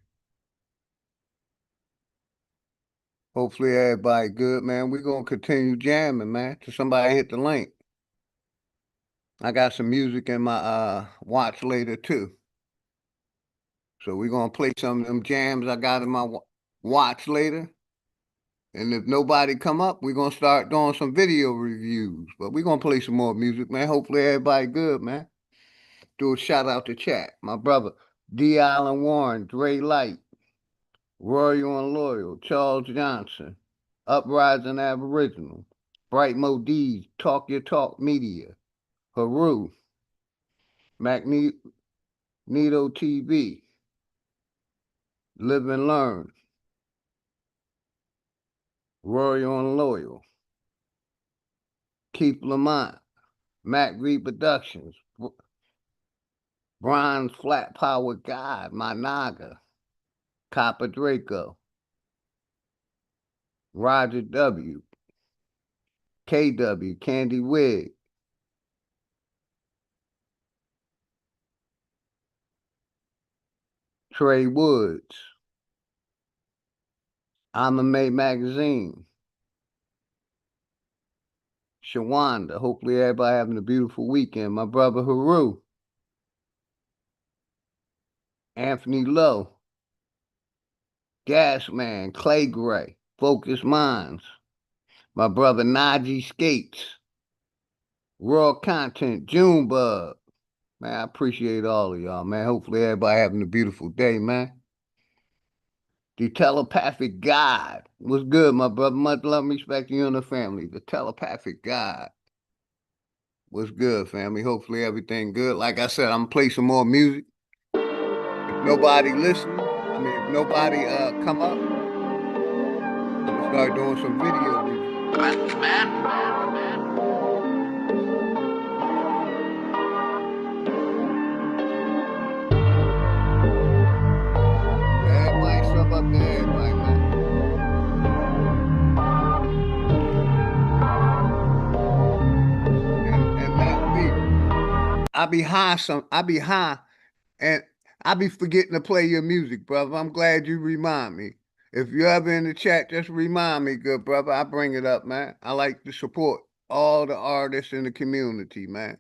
Hopefully everybody good, man. We're going to continue jamming, man, till somebody hit the link. I got some music in my watch later, too. So we're going to play some of them jams I got in my watch later. And if nobody come up, we're going to start doing some video reviews. But we're going to play some more music, man. Hopefully everybody good, man. Do a shout out to chat. My brother, D. Allen Warren, Dre Light, Royal and Loyal, Charles Johnson, Uprising Aboriginal, Bright Mo D's, Talk Your Talk Media, Haru, Magneto TV, Live and Learn, Royal and Loyal, Keith Lamont, Mac Reproductions, Bronze Flat Power God, My Naga, Copper Draco, Roger W, KW, Candy Wig, Trey Woods, I'm a May Magazine, Shawanda. Hopefully everybody having a beautiful weekend. My brother Haru, Anthony Lowe, Gasman, Clay Gray, Focus Minds, my brother Najee Skates, Raw Content, Junebug. Man, I appreciate all of y'all, man. Hopefully everybody having a beautiful day, man. The Telepathic God. What's good, my brother? Much love and respect to you and the family. The Telepathic God. What's good, family? Hopefully everything good. Like I said, I'm going to play some more music. If nobody listening, if nobody come up, I'm going to start doing some video reviews. Everybody sub up to everybody, man. And that beat. I be high and I be forgetting to play your music, brother. I'm glad you remind me. If you're ever in the chat, just remind me, good brother. I bring it up, man. I like to support all the artists in the community, man.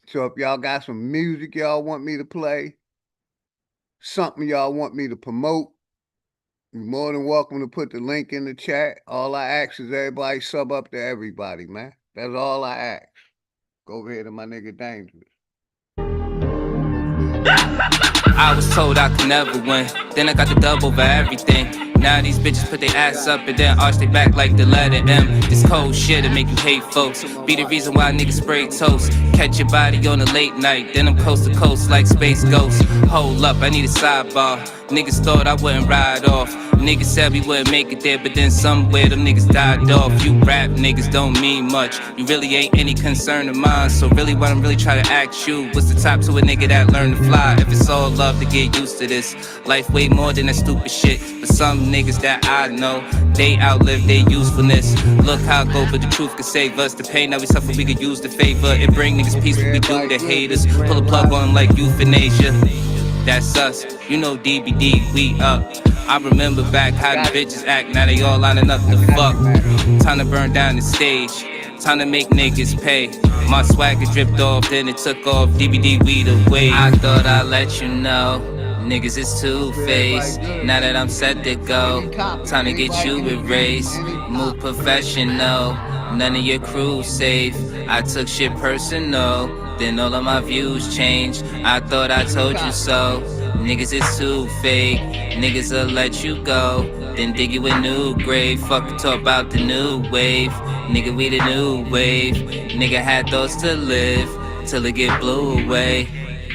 So if y'all got some music y'all want me to play, something y'all want me to promote, you're more than welcome to put the link in the chat. All I ask is everybody sub up to everybody, man. That's all I ask. Go over here to my nigga Dangerous. I was told I could never win. Then I got the dub over everything. Now these bitches put their ass up and then arch their back like the letter M. This cold shit that make you hate folks. Be the reason why niggas spray toast. Catch your body on a late night, then I'm coast to coast like Space Ghost. Hold up, I need a sidebar. Niggas thought I wouldn't ride off. Niggas said we wouldn't make it there, but then somewhere them niggas died off. You rap niggas don't mean much. You really ain't any concern of mine. So really what I'm really trying to ask you, what's the top to a nigga that learned to fly? If it's all love to get used to this. Life way more than that stupid shit. But some niggas that I know, they outlive their usefulness. Look how go, but the truth could save us. The pain that we suffer, we could use the favor. It bring niggas peace, what we do to haters. Pull a plug on them like euthanasia. That's us, you know DBD, we up. I remember back how the bitches act, now they all lining up to fuck. Time to burn down the stage, time to make niggas pay. My swagger dripped off, then it took off, DBD weed away. I thought I'd let you know, niggas is two-faced. Now that I'm set to go, time to get you erased. Move professional, none of your crew safe. I took shit personal, then all of my views changed. I thought I told you so, niggas is too fake. Niggas will let you go, then dig you a new grave. Fuck talk about the new wave, nigga we the new wave. Nigga had thoughts to live, till it get blew away.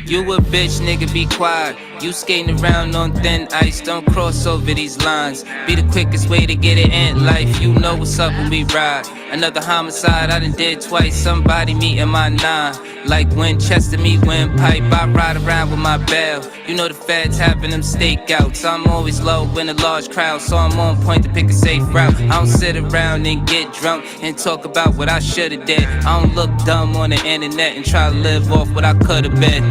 You a bitch, nigga, be quiet. You skating around on thin ice, don't cross over these lines. Be the quickest way to get it in life. You know what's up when we ride. Another homicide I done did twice. Somebody meeting my 9. Like Winchester meet windpipe, I ride around with my bell. You know the feds having them stakeouts. I'm always low in a large crowd, so I'm on point to pick a safe route. I don't sit around and get drunk and talk about what I should've did. I don't look dumb on the internet and try to live off what I could've been.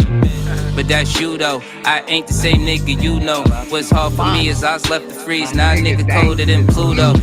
But that's you though, I ain't the same nigga you know. What's hard for me is I was left to freeze, now a nigga colder than Pluto.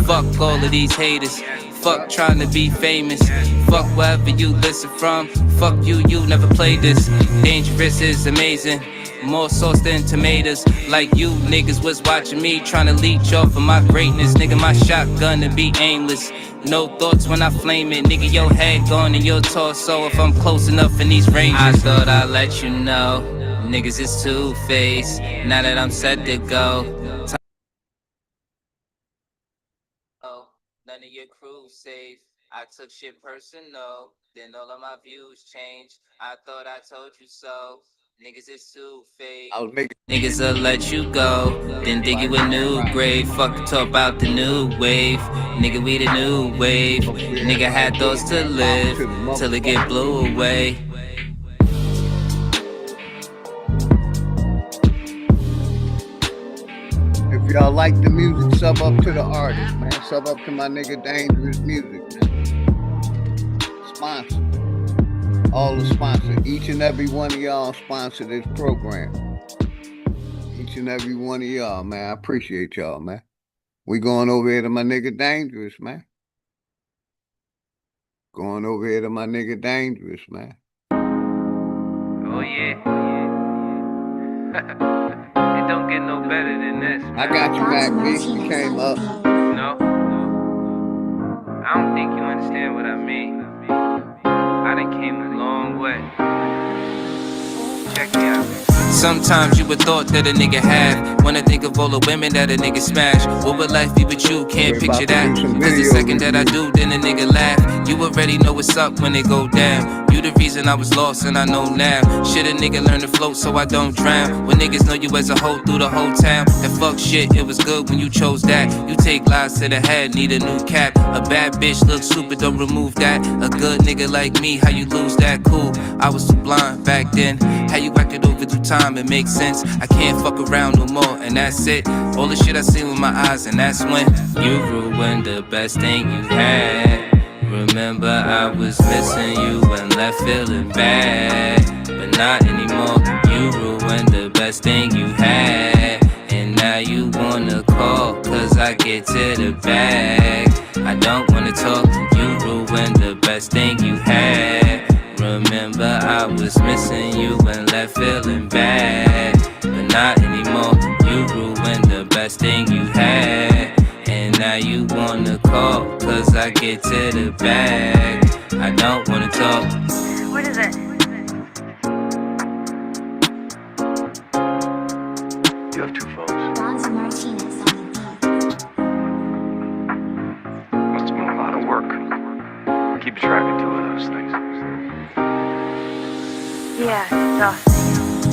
Fuck all of these haters, fuck trying to be famous. Fuck wherever you listen from, fuck you, you never played this. Dangerous is amazing, more sauce than tomatoes. Like you niggas was watching me, trying to leech off of my greatness. Nigga, my shotgun to be aimless. No thoughts when I flame it, nigga, your head gone and your torso if I'm close enough in these ranges. I thought I'd let you know, niggas is two-faced. Now that I'm set to go, none of your crew safe. I took shit personal, then all of my views changed. I thought I told you so. Niggas is two-faced. Niggas will let you go, then dig you a new grave. Fuck talk about the new wave, nigga we the new wave. Nigga had thoughts to live, till it get blew away. If y'all like the music, sub up to the artist, man. Sub up to my nigga Dangerous Music, man. Sponsor. All the sponsors. Each and every one of y'all sponsor this program. Each and every one of y'all, man. I appreciate y'all, man. We going over here to my nigga Dangerous, man. Going over here to my nigga Dangerous, man. Oh yeah. It don't get no better than this, man. I got you back, bitch. You came up. No. I don't think you understand what I mean. I done came a long way. Check me out. Sometimes you would thought that a nigga had. When I think of all the women that a nigga smash, what would life be with you? Can't picture that. Cause the second that I do, then a nigga laugh. You already know what's up when it go down. You the reason I was lost and I know now. Shit, a nigga learn to float so I don't drown. When niggas know you as a whole through the whole town. That fuck shit, it was good when you chose that. You take lies to the head, need a new cap. A bad bitch looks stupid, don't remove that. A good nigga like me, how you lose that? Cool, I was too blind back then. How you acted over through time, it makes sense. I can't fuck around no more, and that's it. All the shit I seen with my eyes, and that's when you ruined the best thing you had. Remember I was missing you and left feeling bad, but not anymore. You ruined the best thing you had, and now you wanna call, cause I get to the bag. I don't wanna talk, you ruined the best thing you had. Remember I was missing you and left feeling bad, but not anymore. You ruined the best thing you had, and now you wanna call, cause I get to the bag. I don't wanna talk. What is it? You have two phones. Must have been a lot of work. Keep track of two of those things. Yeah, no.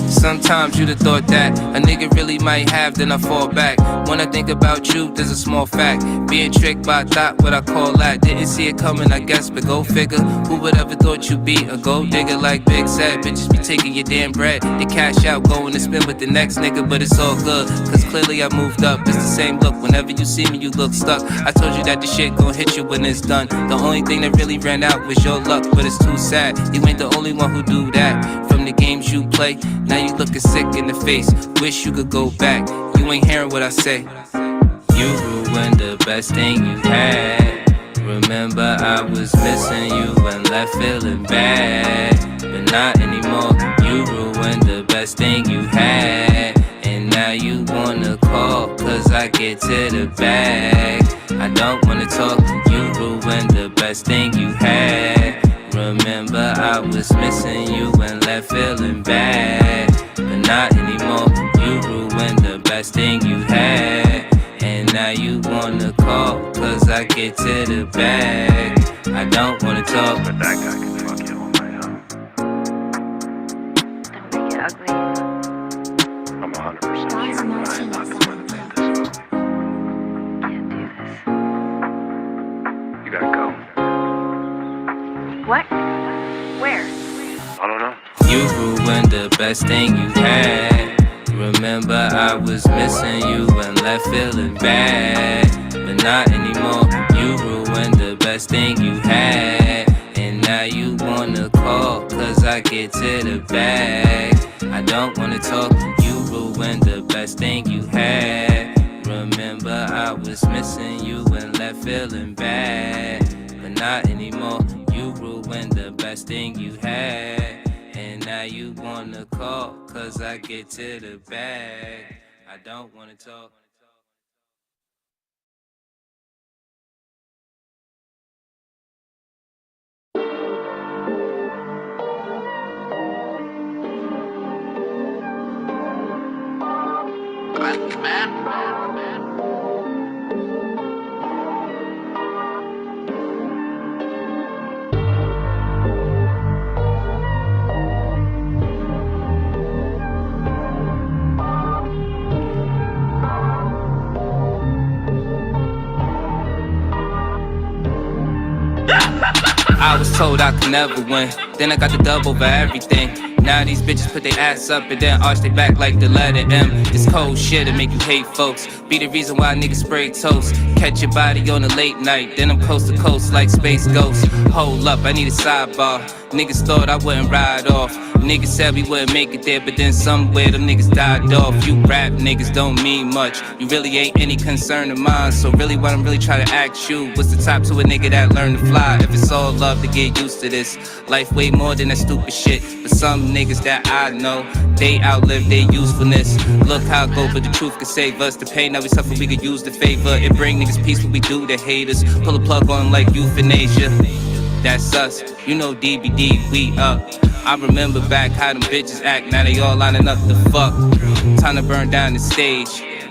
Sometimes you'd have thought that a nigga really might have, then I fall back. When I think about you, there's a small fact. Being tricked by a thought, what I call that. Didn't see it coming, I guess, but go figure. Who would ever thought you'd be a gold digger like Big said? Bitches be taking your damn bread. They cash out, going to spend with the next nigga, but it's all good, cause clearly I moved up. It's the same look, whenever you see me, you look stuck. I told you that the shit gon' hit you when it's done. The only thing that really ran out was your luck, but it's too sad. You ain't the only one who do that. From from the games you play. Now you looking sick in the face. Wish you could go back. You ain't hearing what I say. You ruined the best thing you had. Remember I was missing you and left feeling bad, but not anymore. You ruined the best thing you had, and now you wanna call, cause I get to the bag. I don't wanna talk, you ruined the best thing you had. Remember I was missing you and left feeling bad, but not anymore. You ruined the best thing you had, and now you wanna call, cause I get to the bag. I don't wanna talk, but that guy can fuck you all night, huh? Don't make it ugly. I'm 100% sure that I am not the one that made this up. Can't do this. You gotta go. What? Where? I don't know. You ruined the best thing you had. Remember I was missing you and left feeling bad, but not anymore. You ruined the best thing you had, and now you wanna call, cause I get to the bag. I don't wanna talk, you ruined the best thing you had. Remember I was missing you and left feeling bad, but not anymore. You ruined the best thing you had, and now you wanna call, cause I get to the bag. I don't wanna talk. I was told I could never win, then I got the double over everything. Now these bitches put their ass up and then arch their back like the letter M. This cold shit'll make you hate folks. Be the reason why niggas spray toast. Catch your body on a late night, then I'm coast to coast like Space Ghost. Hold up, I need a sidebar. Niggas thought I wouldn't ride off. Niggas said we wouldn't make it there, but then somewhere them niggas died off. You rap niggas don't mean much. You really ain't any concern of mine. So really what I'm really trying to ask you, what's the top to a nigga that learned to fly? If it's all love to get used to this, life way more than that stupid shit. But some niggas that I know, they outlive their usefulness. Look how go, but the truth could save us. The pain that we suffer, we could use the favor. It bring niggas peace, what we do to haters. Pull a plug on them like euthanasia. That's us, you know DBD, we up. I remember back how them bitches act, now they all lining up the fuck. Time to burn down the stage,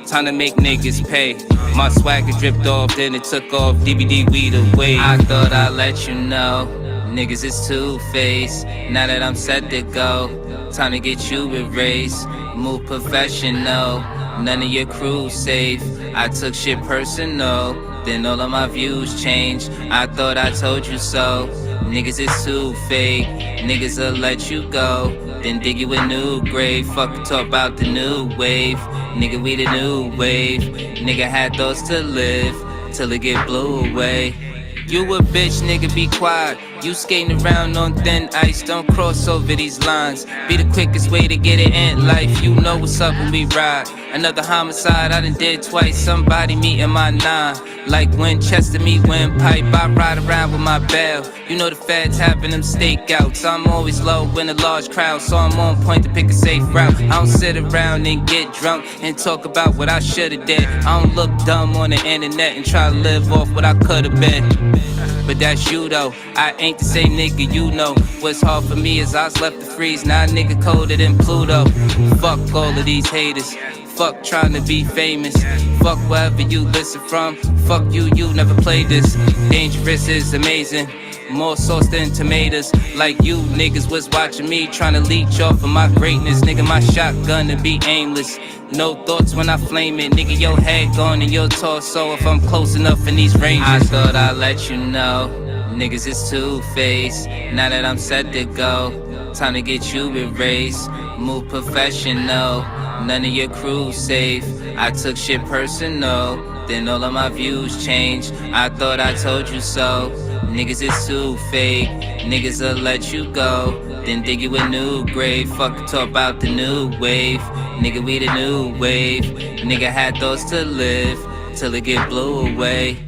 time to make niggas pay. My swagger dripped off, then it took off, DBD weed away. I thought I'd let you know, niggas is two-faced. Now that I'm set to go, time to get you erased. Move professional, none of your crew safe. I took shit personal, then all of my views changed. I thought I told you so. Niggas is too fake. Niggas will let you go, then dig you a new grave. Fuck talk about the new wave. Nigga, we the new wave. Nigga had thoughts to live till it get blew away. You a bitch, nigga, be quiet. You skating around on thin ice, don't cross over these lines. Be the quickest way to get it in life. You know what's up when we ride. Another homicide I done did twice. Somebody meeting my nine. Like Winchester meet windpipe. I ride around with my bell. You know the feds having them stakeouts. I'm always low in a large crowd, so I'm on point to pick a safe route. I don't sit around and get drunk and talk about what I should've did. I don't look dumb on the internet and try to live off what I could've been. But that's you though, I ain't the same nigga you know. What's hard for me is I was left to freeze. Now a nigga colder than Pluto. Fuck all of these haters. Fuck trying to be famous. Fuck wherever you listen from. Fuck you, you never played this. Dangerous is amazing. More sauce than tomatoes. Like you niggas was watching me trying to leech off of my greatness. Nigga, my shotgun to be aimless. No thoughts when I flame it. Nigga, your head gone and your torso if I'm close enough in these ranges. I thought I'd let you know, niggas is two-faced. Now that I'm set to go, time to get you erased. Move professional, none of your crew safe. I took shit personal, then all of my views changed. I thought I told you so. Niggas is too fake. Niggas will let you go, then dig you a new grave. Fuck talk about the new wave. Nigga, we the new wave. Nigga had thoughts to live till it get blew away.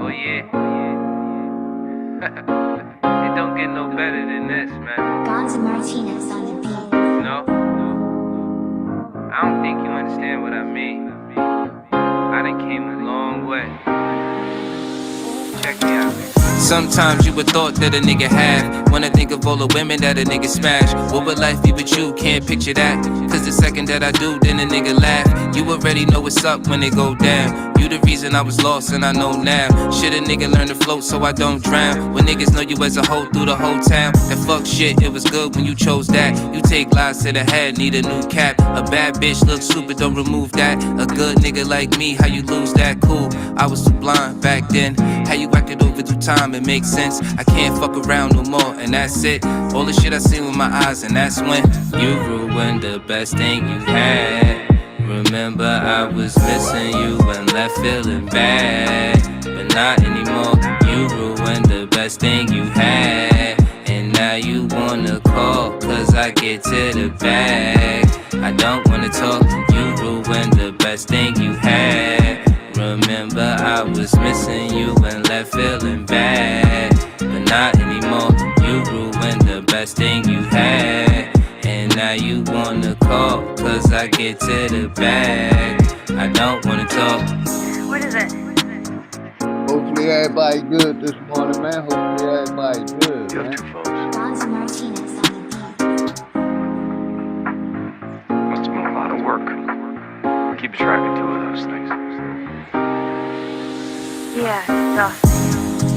Oh yeah. It don't get no better than this, man. Gonza Martinez on the beat. No? I don't think you understand what I mean. I done came a long way. Check me out. Sometimes you would thought that a nigga had. When I think of all the women that a nigga smash, what would life be with you? Can't picture that. Cause the second that I do, then a nigga laugh. You already know what's up when it go down. You the reason I was lost and I know now. Should a nigga learn to float so I don't drown? When niggas know you as a whole through the whole town. That fuck shit, it was good when you chose that. You take lies to the head, need a new cap. A bad bitch look stupid, don't remove that. A good nigga like me, how you lose that? Cool, I was too blind back then. How you acted over through time, it makes sense. I can't fuck around no more, and that's it. All the shit I seen with my eyes, and that's when you ruined the best thing you had. Remember I was missing you and left feeling bad, but not anymore. You ruined the best thing you had, and now you wanna call, cause I get to the bag. I don't wanna talk, you ruined the best thing you had. Remember I was missing you and left feeling bad, but not anymore. You ruined the best thing you had, and now you wanna call, cause I get to the bag. I don't wanna talk. What is it? Hopefully everybody good this morning, man. Hopefully everybody good, man. Gonza Martinez on the beat. Must have been a lot of work. Keep track of two of those things. Yeah, stuff.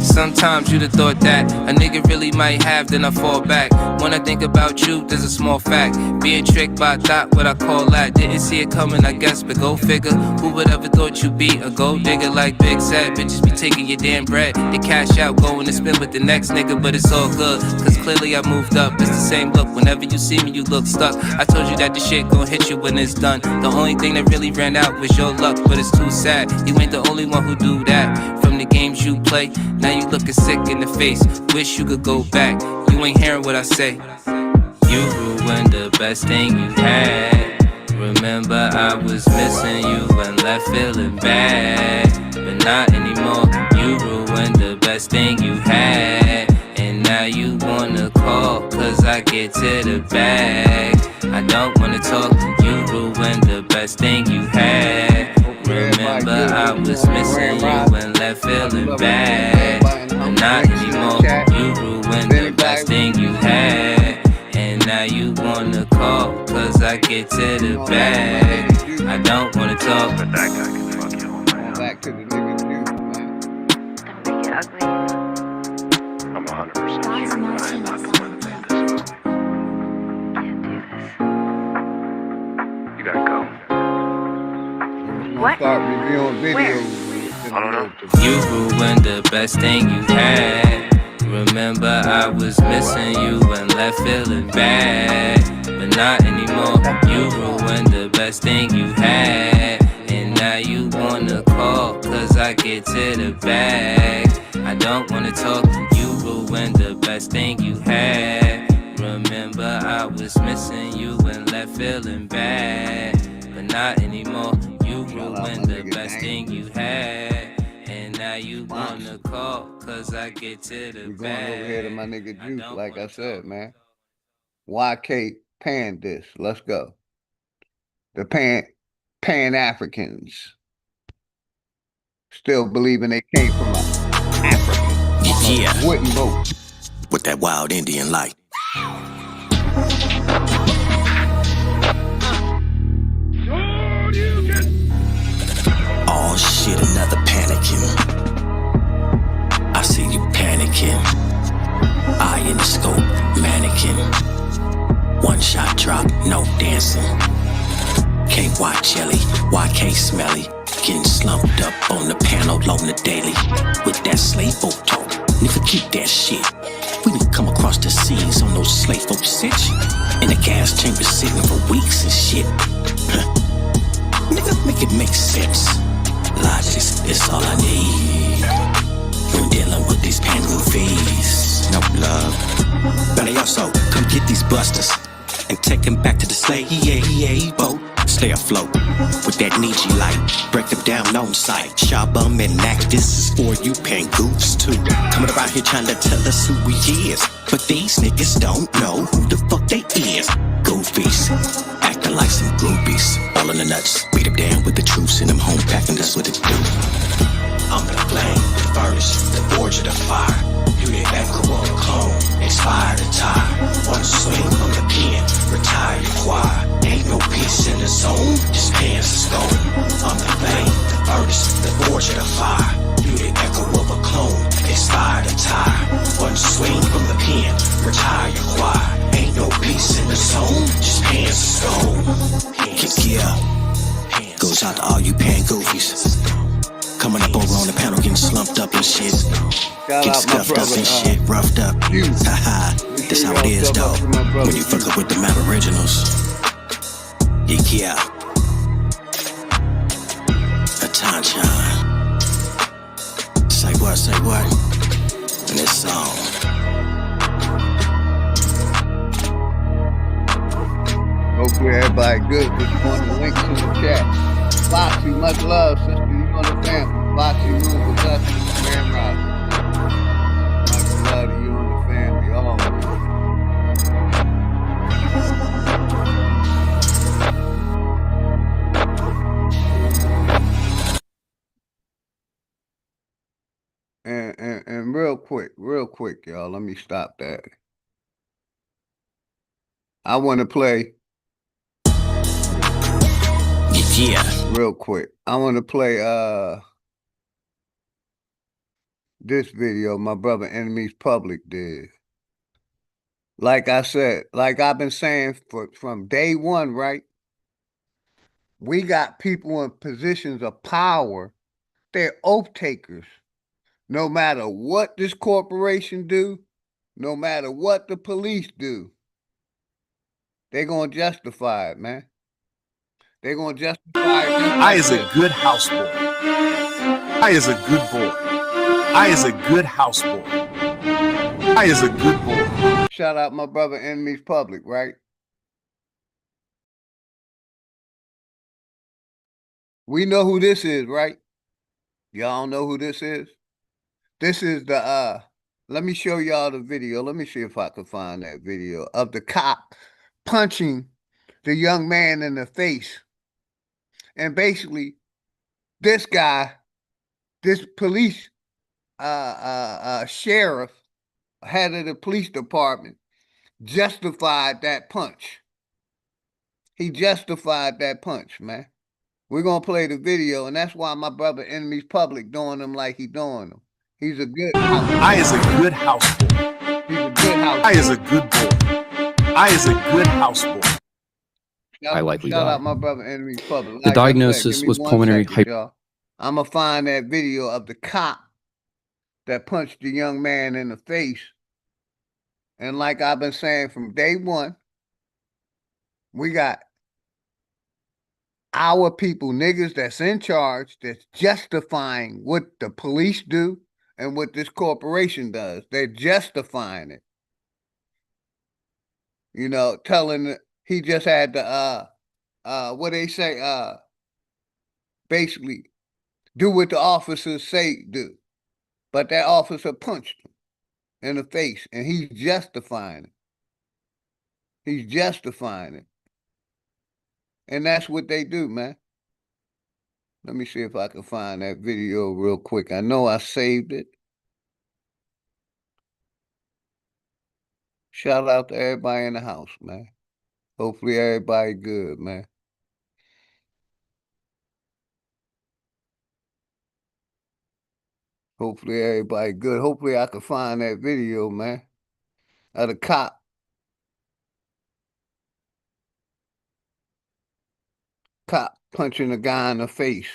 Sometimes you'd have thought that a nigga really might have, then I fall back. When I think about you, there's a small fact. Being tricked by a thought, what I call that. Didn't see it coming, I guess, but go figure. Who would ever thought you'd be a gold digger like Big said? Bitches be taking your damn bread. They cash out, going to spend with the next nigga, but it's all good, cause clearly I moved up. It's the same look, whenever you see me, you look stuck. I told you that the shit gon' hit you when it's done. The only thing that really ran out was your luck, but it's too sad. You ain't the only one who do that. From the games you play, now you looking sick in the face. Wish you could go back. You ain't hearing what I say. You ruined the best thing you had. Remember I was missing you and left feeling bad, but not anymore. You ruined the best thing you had, and now you wanna call, cause I get to the bag. I don't wanna talk. You ruined the best thing you had. Remember I was missing you and left feeling bad, but not anymore. You ruined the best thing you had, and now you wanna call, cause I get to the bag. I don't wanna talk, but that guy can fuck you all night. Back to the nigga juice, man. Don't make it ugly. I'm 100% sure that I am not the one that made this movie. Can't do this. You gotta go. What? Start reviewing videos. I don't know. You ruined the best thing you had. Remember I was missing you and left feeling bad, but not anymore. You ruined the best thing you had, and now you wanna call, cause I get to the bag. I don't wanna talk. You ruined the best thing you had. Remember I was missing you and left feeling bad, but not anymore. You ruined the best thing you had, and now you wanna call, cause I get to the We're bag. going over here to my nigga Juice, like I said, man. YK Pan this. Let's go. The Pan-Africans still believing they came from Africa. Yeah. Wooden boat. With that wild Indian light. Oh shit, another panicking. mannequin. Eye in the scope, mannequin. One shot drop, no dancing. KY jelly, YK smelly. Getting slumped up on the panel on the daily. With that slave folk talk, nigga keep that shit. We done come across the scenes on those slave folk shit. In the gas chamber sitting for weeks and shit. Nigga, make it make sense. Logic is all I need when dealing with these pangoofs. No love. But I also come get these busters and take them back to the slave boat. Stay afloat with that Nietzsche light. Break them down on sight. Shabum and act, this is for you pangoofs too. Coming around here trying to tell us who we is, but these niggas don't know who the fuck they is. Goofies, acting like some groupies. All in the nuts, beat them down with the truth. Send them home packing, that's what it do. I'm the flame, the furnace, the forge of the fire. You the echo of a clone, expire the tire. One swing from the pen, retire your choir. Ain't no peace in the zone, just pants is gone. I'm the flame, the furnace, the forge of the fire. You the echo of a clone, expire the tire. One swing from the pen, retire your choir. Ain't no peace in the zone, just pants is gone. Yeah, goes out to all you pan goofies. Coming up over on the panel, getting slumped up and shit. Get scuffed up and shit, roughed up. Haha, that's how it is, though. When you fuck up with the map originals. Yeah. A Tanchan. Say what? In this song. Hopefully everybody good. Just want the links in the chat. Foxy, much love, sister. You know the family. Foxy, room with us. Man, Rob. Much love to you and the family. All of you. And real quick, y'all. Let me stop that. I want to play. Yeah. Real quick. I want to play this video my brother Enemies Public did. Like I said, like I've been saying from day one, right? We got people in positions of power. They're oath takers. No matter what this corporation do, no matter what the police do, they're going to justify it, man. They're going to justify it. I is a good houseboy. I is a good boy. I is a good houseboy. I is a good boy. Shout out my brother Enemies Public, right? We know who this is, right? Y'all know who this is? This is the, let me show y'all the video. Let me see if I can find that video of the cop punching the young man in the face. And basically, this guy, this police sheriff, head of the police department, justified that punch. He justified that punch, man. We're going to play the video, and that's why my brother Enemies Public doing them like he doing them. He's a good house boy. I is a good house boy. He's a good house boy. I is a good boy. I is a good house boy. I likely Shout died. out my brother Enemies Public. The diagnosis was pulmonary hypertension. I'm going to find that video of the cop that punched the young man in the face. And like I've been saying from day one, we got our people, niggas that's in charge, that's justifying what the police do and what this corporation does. They're justifying it. You know, telling he just had to what they say, basically do what the officers say do. But that officer punched him in the face, and he's justifying it. He's justifying it. And that's what they do, man. Let me see if I can find that video real quick. I know I saved it. Shout out to everybody in the house, man. Hopefully everybody good, man. Hopefully everybody good. Hopefully I can find that video, man, of the cop punching a guy in the face,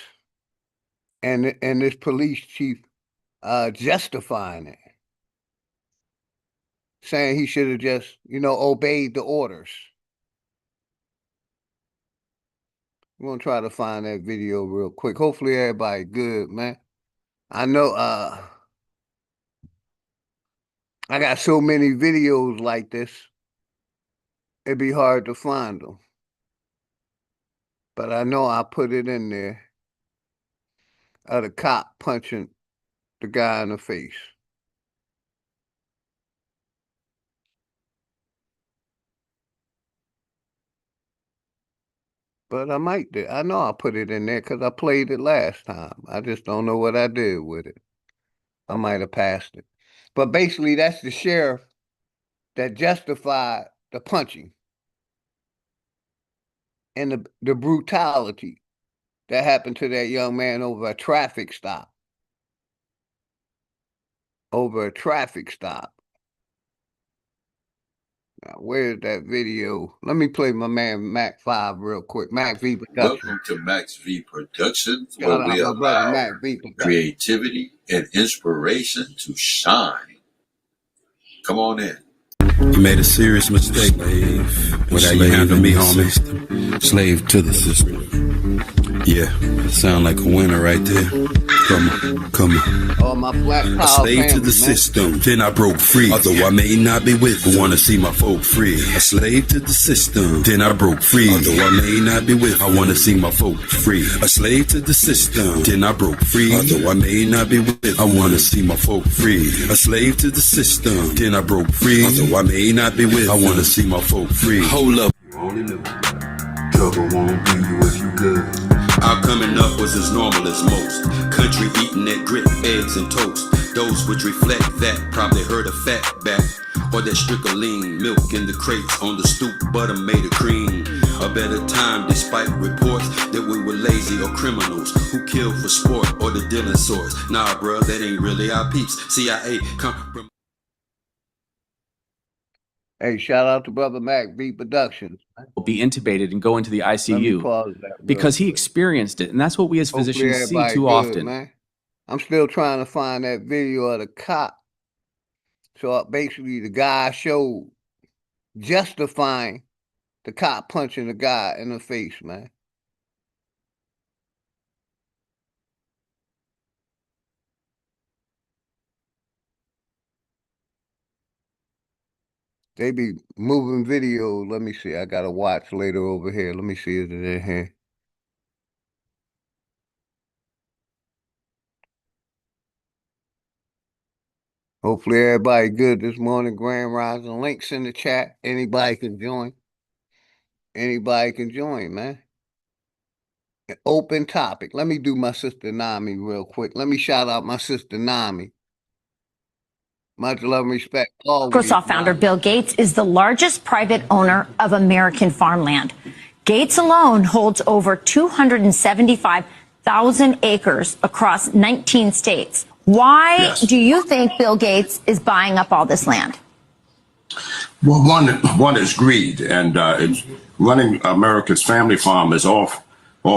and this police chief justifying it, saying he should have just, obeyed the orders. We're gonna try to find that video real quick. Hopefully everybody good, man. I know I got so many videos like this, it'd be hard to find them. But I know I put it in there of the cop punching the guy in the face. But I know I put it in there because I played it last time. I just don't know what I did with it. I might have passed it. But basically, that's the sheriff that justified the punching and the brutality that happened to that young man over a traffic stop. Now, where's that video? Let me play my man Mac 5 real quick. Mac V Productions. Welcome to Max V Productions, Shout where we out my brother allow Mac V Productions. creativity and inspiration to shine. Come on in. You made a serious mistake, slave. With how you handle me, homie. Slave to the system. Yeah, sound like a winner right there. Come on. Oh, my Black Power A slave family, to the man. system, then I broke free. Although I may not be with, but wanna see my folk free. A slave to the system, then I broke free. Although I may not be with, I wanna see my folk free. A slave to the system, then I broke free. Although I may not be with, I wanna see my folk free. A slave to the system, then I broke free. Although I may not be with, I wanna see my folk free. Hold up. You only live one. Trouble won't do you if you good. Our coming up was as normal as most. Country eating that grit, eggs and toast. Those which reflect that probably heard a fat back. Or that strickling milk in the crates on the stoop, butter made of cream. A better time despite reports that we were lazy or criminals who killed for sport or the dinosaurs. Nah, bruh, that ain't really our peeps. CIA compromise. Hey, shout out to brother Mac V Productions. Will be intubated and go into the ICU because he experienced it, and that's what we as physicians see everybody too good, often. Man. I'm still trying to find that video of the cop. So basically, the guy showed justifying the cop punching the guy in the face, man. They be moving videos. Let me see. I gotta watch later over here. Let me see it in here. Hopefully everybody good this morning. Grand Rising. Links in the chat. Anybody can join. Anybody can join, man. An open topic. Let me do my sister Nami real quick. Let me shout out my sister Nami. Much love and respect. Microsoft founder Bill Gates is the largest private owner of American farmland. Gates alone holds over 275,000 acres across 19 states. Why do you think Bill Gates is buying up all this land? Well, one is greed, and it's running America's family farm is off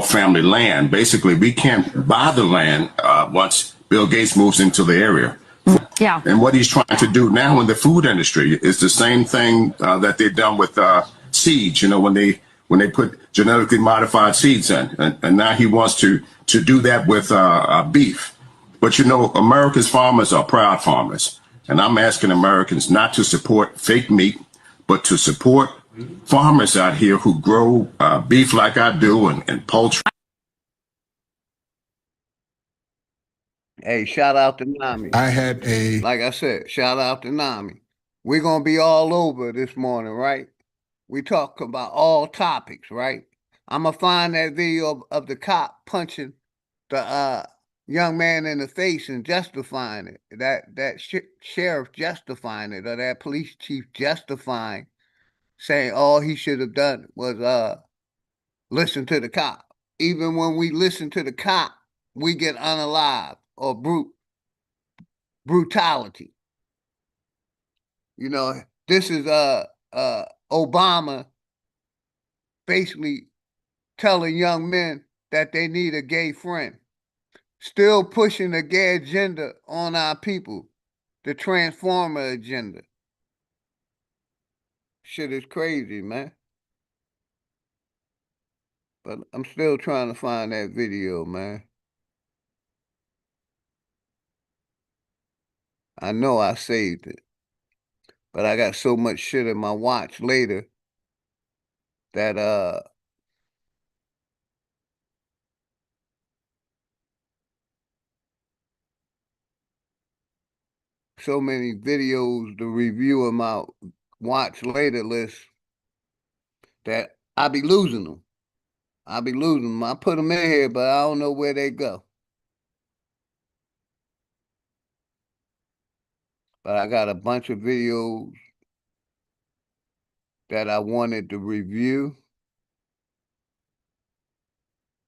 family land. Basically, we can't buy the land once Bill Gates moves into the area. Yeah. And what he's trying to do now in the food industry is the same thing that they've done with seeds. You know, when they put genetically modified seeds in, and now he wants to do that with beef. But you know, America's farmers are proud farmers, and I'm asking Americans not to support fake meat, but to support farmers out here who grow beef like I do and poultry. Hey, shout out to Nami. Like I said, shout out to Nami. We're going to be all over this morning, right? We talk about all topics, right? I'm going to find that video of the cop punching the young man in the face and justifying it. That sheriff justifying it, or that police chief justifying, saying all he should have done was listen to the cop. Even when we listen to the cop, we get unalived or brute. brutality. You know, this is Obama basically telling young men that they need a gay friend. Still pushing the gay agenda on our people, the transformer agenda. Shit is crazy, man. But I'm still trying to find that video, man. I know I saved it. But I got so much shit in my watch later that so many videos to review in my watch later list that I be losing them. I be losing them. I put them in here, but I don't know where they go. But I got a bunch of videos that I wanted to review,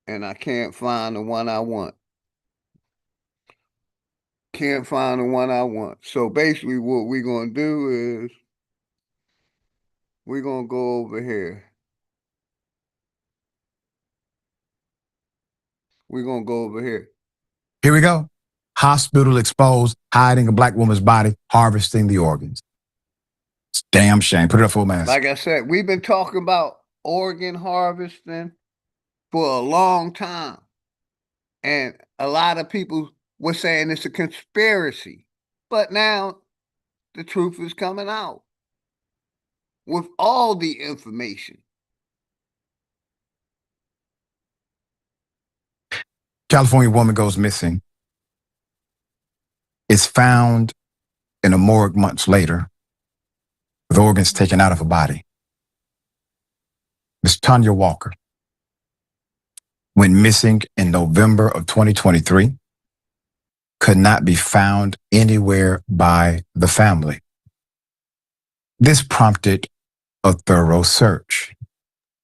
and I can't find the one I want. Can't find the one I want. So basically what we're going to do is we're going to go over here. We're going to go over here. Here we go. Hospital exposed, hiding a black woman's body, harvesting the organs. It's a damn shame. Put it up full mask. Like I said, we've been talking about organ harvesting for a long time. And a lot of people were saying it's a conspiracy. But now the truth is coming out with all the information. California woman goes missing. Is found in a morgue months later with organs taken out of her body. Miss Tanya Walker went missing in November of 2023, could not be found anywhere by the family. This prompted a thorough search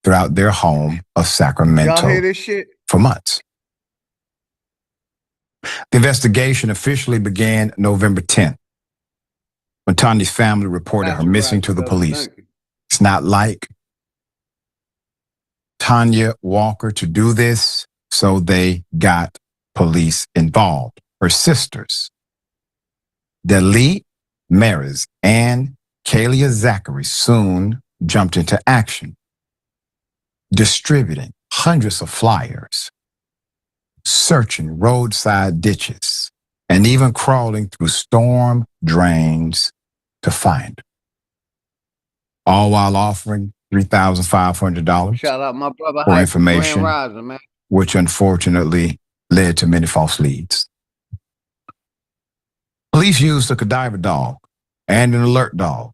throughout their home of Sacramento Y'all hear this shit? For months. The investigation officially began November 10th, when Tanya's family reported her missing to the police. It's not like Tanya Walker to do this, so they got police involved. Her sisters, Delee Maris and Kalia Zachary, soon jumped into action, distributing hundreds of flyers, searching roadside ditches, and even crawling through storm drains to find her. All while offering $3,500 Shout out my brother for Hype, information, Grand Rising, man. which unfortunately led to many false leads. Police used a cadaver dog and an alert dog.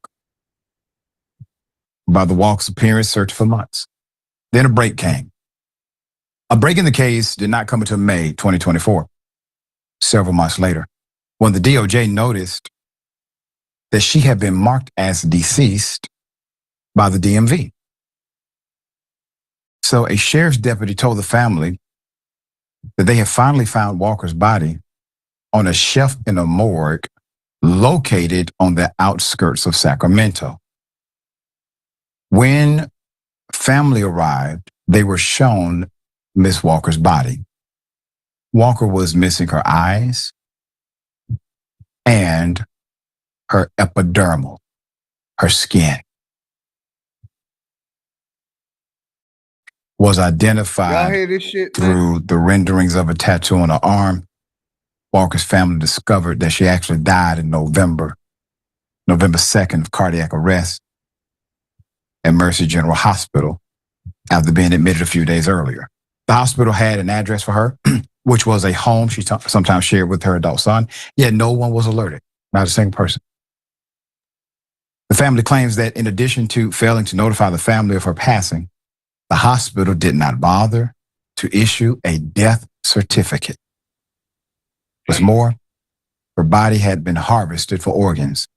By the Walker's appearance, searched for months. Then a break came. A break in the case did not come until May 2024, several months later, when the DOJ noticed that she had been marked as deceased by the DMV. So a sheriff's deputy told the family that they had finally found Walker's body on a shelf in a morgue located on the outskirts of Sacramento. When family arrived, they were shown Miss Walker's body. Walker was missing her eyes and her epidermal, her skin. Was identified Y'all hear this shit, through the renderings of a tattoo on her arm. Walker's family discovered that she actually died in November 2nd of cardiac arrest at Mercy General Hospital after being admitted a few days earlier. The hospital had an address for her, which was a home she sometimes shared with her adult son, yet no one was alerted, not a single person. The family claims that in addition to failing to notify the family of her passing, the hospital did not bother to issue a death certificate. What's more, her body had been harvested for organs,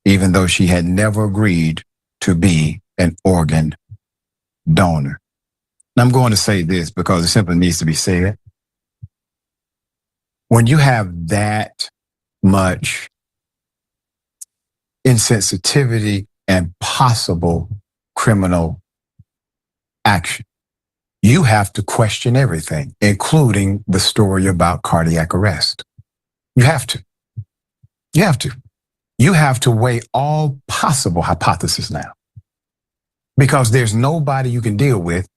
even though she had never agreed to be an organ donor. And I'm going to say this because it simply needs to be said. When you have that much insensitivity and possible criminal action. You have to question everything, including the story about cardiac arrest. You have to. You have to. You have to weigh all possible hypotheses now. Because there's nobody you can deal with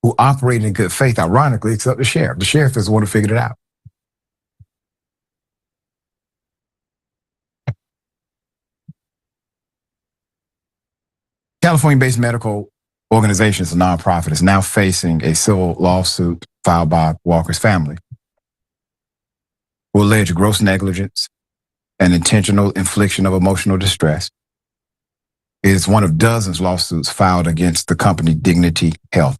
who operated in good faith, ironically, except the sheriff. The sheriff is the one who figured it out. California-based medical organization, is a nonprofit, is now facing a civil lawsuit filed by Walker's family, who allege gross negligence and intentional infliction of emotional distress. It is one of dozens of lawsuits filed against the company Dignity Health,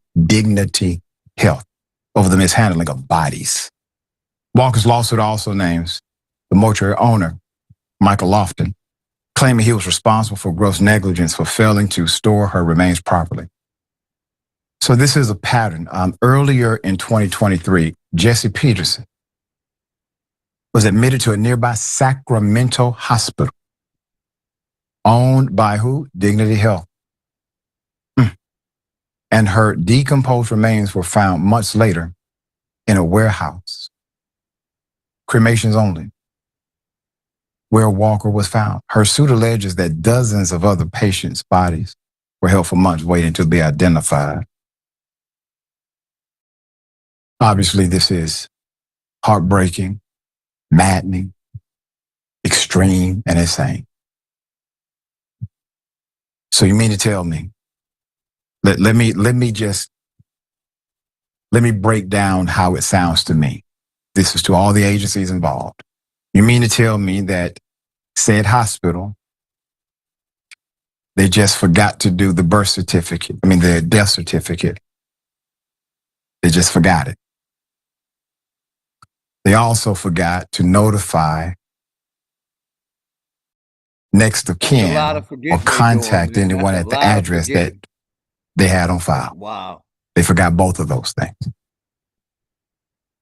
over the mishandling of bodies. Walker's lawsuit also names the mortuary owner, Michael Lofton, claiming he was responsible for gross negligence for failing to store her remains properly. So this is a pattern. Earlier in 2023, Jesse Peterson was admitted to a nearby Sacramento hospital owned by who? Dignity Health. And her decomposed remains were found months later in a warehouse, cremations only, where Walker was found. Her suit alleges that dozens of other patients' bodies were held for months waiting to be identified. Obviously, this is heartbreaking, maddening, extreme, and insane. So you mean to tell me, let me break down how it sounds to me. This is to all the agencies involved. You mean to tell me that said hospital, they just forgot to do the birth certificate, the death certificate. They just forgot it. They also forgot to notify next of kin or contact anyone at the address that they had on file. Wow. They forgot both of those things.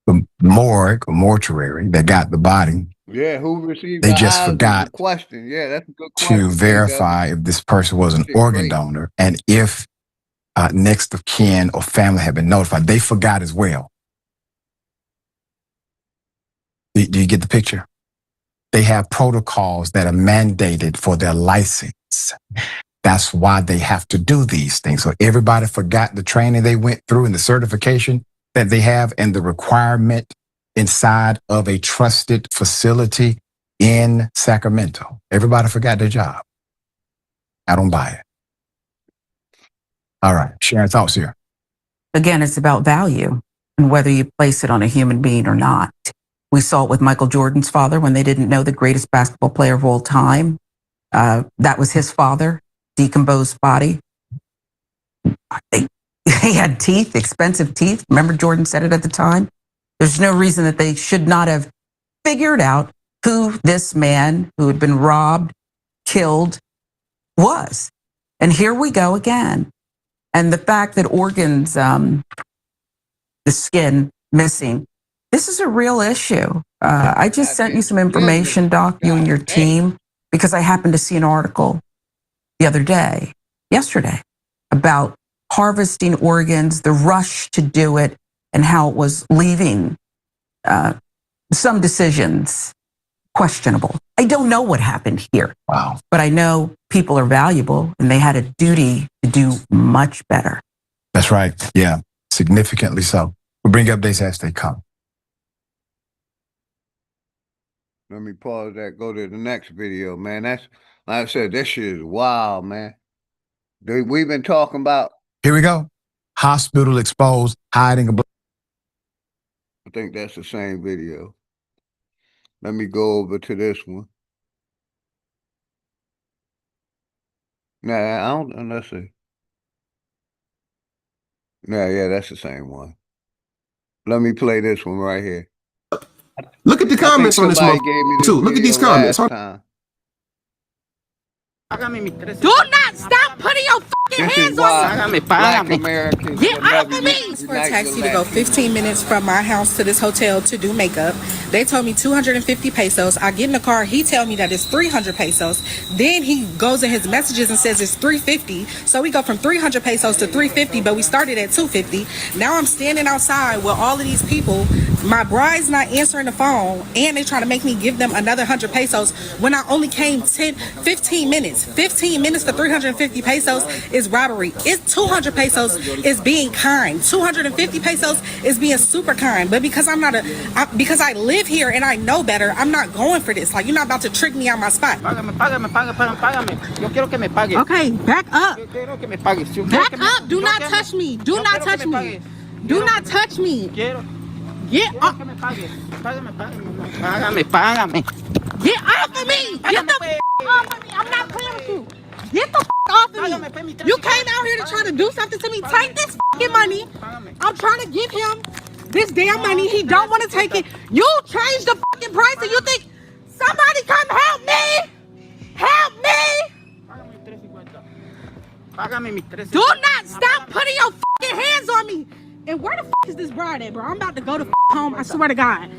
The morgue or mortuary that got the body, yeah, who received they just forgot question. Yeah, that's a good question. To verify if this person was an organ donor and if next of kin or family had been notified. They forgot as well. Do you get the picture? They have protocols that are mandated for their license. That's why they have to do these things. So everybody forgot the training they went through and the certification that they have and the requirement inside of a trusted facility in Sacramento. Everybody forgot their job. I don't buy it. All right, sharing thoughts here. Again, it's about value and whether you place it on a human being or not. We saw it with Michael Jordan's father when they didn't know the greatest basketball player of all time. That was his father, decomposed body. He had teeth, expensive teeth. Remember Jordan said it at the time? There's no reason that they should not have figured out who this man who had been robbed, killed, was. And here we go again. And the fact that organs, the skin missing, this is a real issue. I just sent you some information, Doc, you and your team, because I happened to see an article the other day, yesterday, about harvesting organs, the rush to do it, and how it was leaving some decisions questionable. I don't know what happened here. Wow. But I know people are valuable and they had a duty to do much better. That's right. Yeah, significantly so. We'll bring updates as they come. Let me pause that, go to the next video, man. That's, like I said, this shit is wild, man. We've been talking about. Here we go. Hospital exposed, hiding a. I think that's the same video. Let me go over to this one. Nah, I don't, let's see. Nah, yeah, that's the same one. Let me play this one right here. Look at the comments on this one too. Look at these comments. Do not stop putting your fucking hands on me. Black Americans Get will off never of me. For a taxi to go 15 minutes from my house to this hotel to do makeup. They told me 250 pesos. I get in the car. He tell me that it's 300 pesos. Then he goes in his messages and says it's 350. So we go from 300 pesos to 350, but we started at 250. Now I'm standing outside with all of these people. My bride's not answering the phone, and they trying to make me give them another 100 pesos when I only came 15 minutes. 15 minutes for 350 pesos is robbery. It's 200 pesos is being kind. 250 pesos is being super kind. But because because I live here and I know better, I'm not going for this. Like, you're not about to trick me on my spot. Okay, back up. Back up. Do not touch me. Do not touch me. Do not touch me. Get off. Get off of me. Get the off of me. I'm not playing with you. Get the off of me. You came out here to try to do something to me. Take this fucking money. I'm trying to give him this damn money. He don't want to take it. You changed the fucking price and you think somebody come help me. Help me. Do not stop putting your fucking hands on me. And where the fuck is this bride at, bro? I'm about to go to home. I swear to God.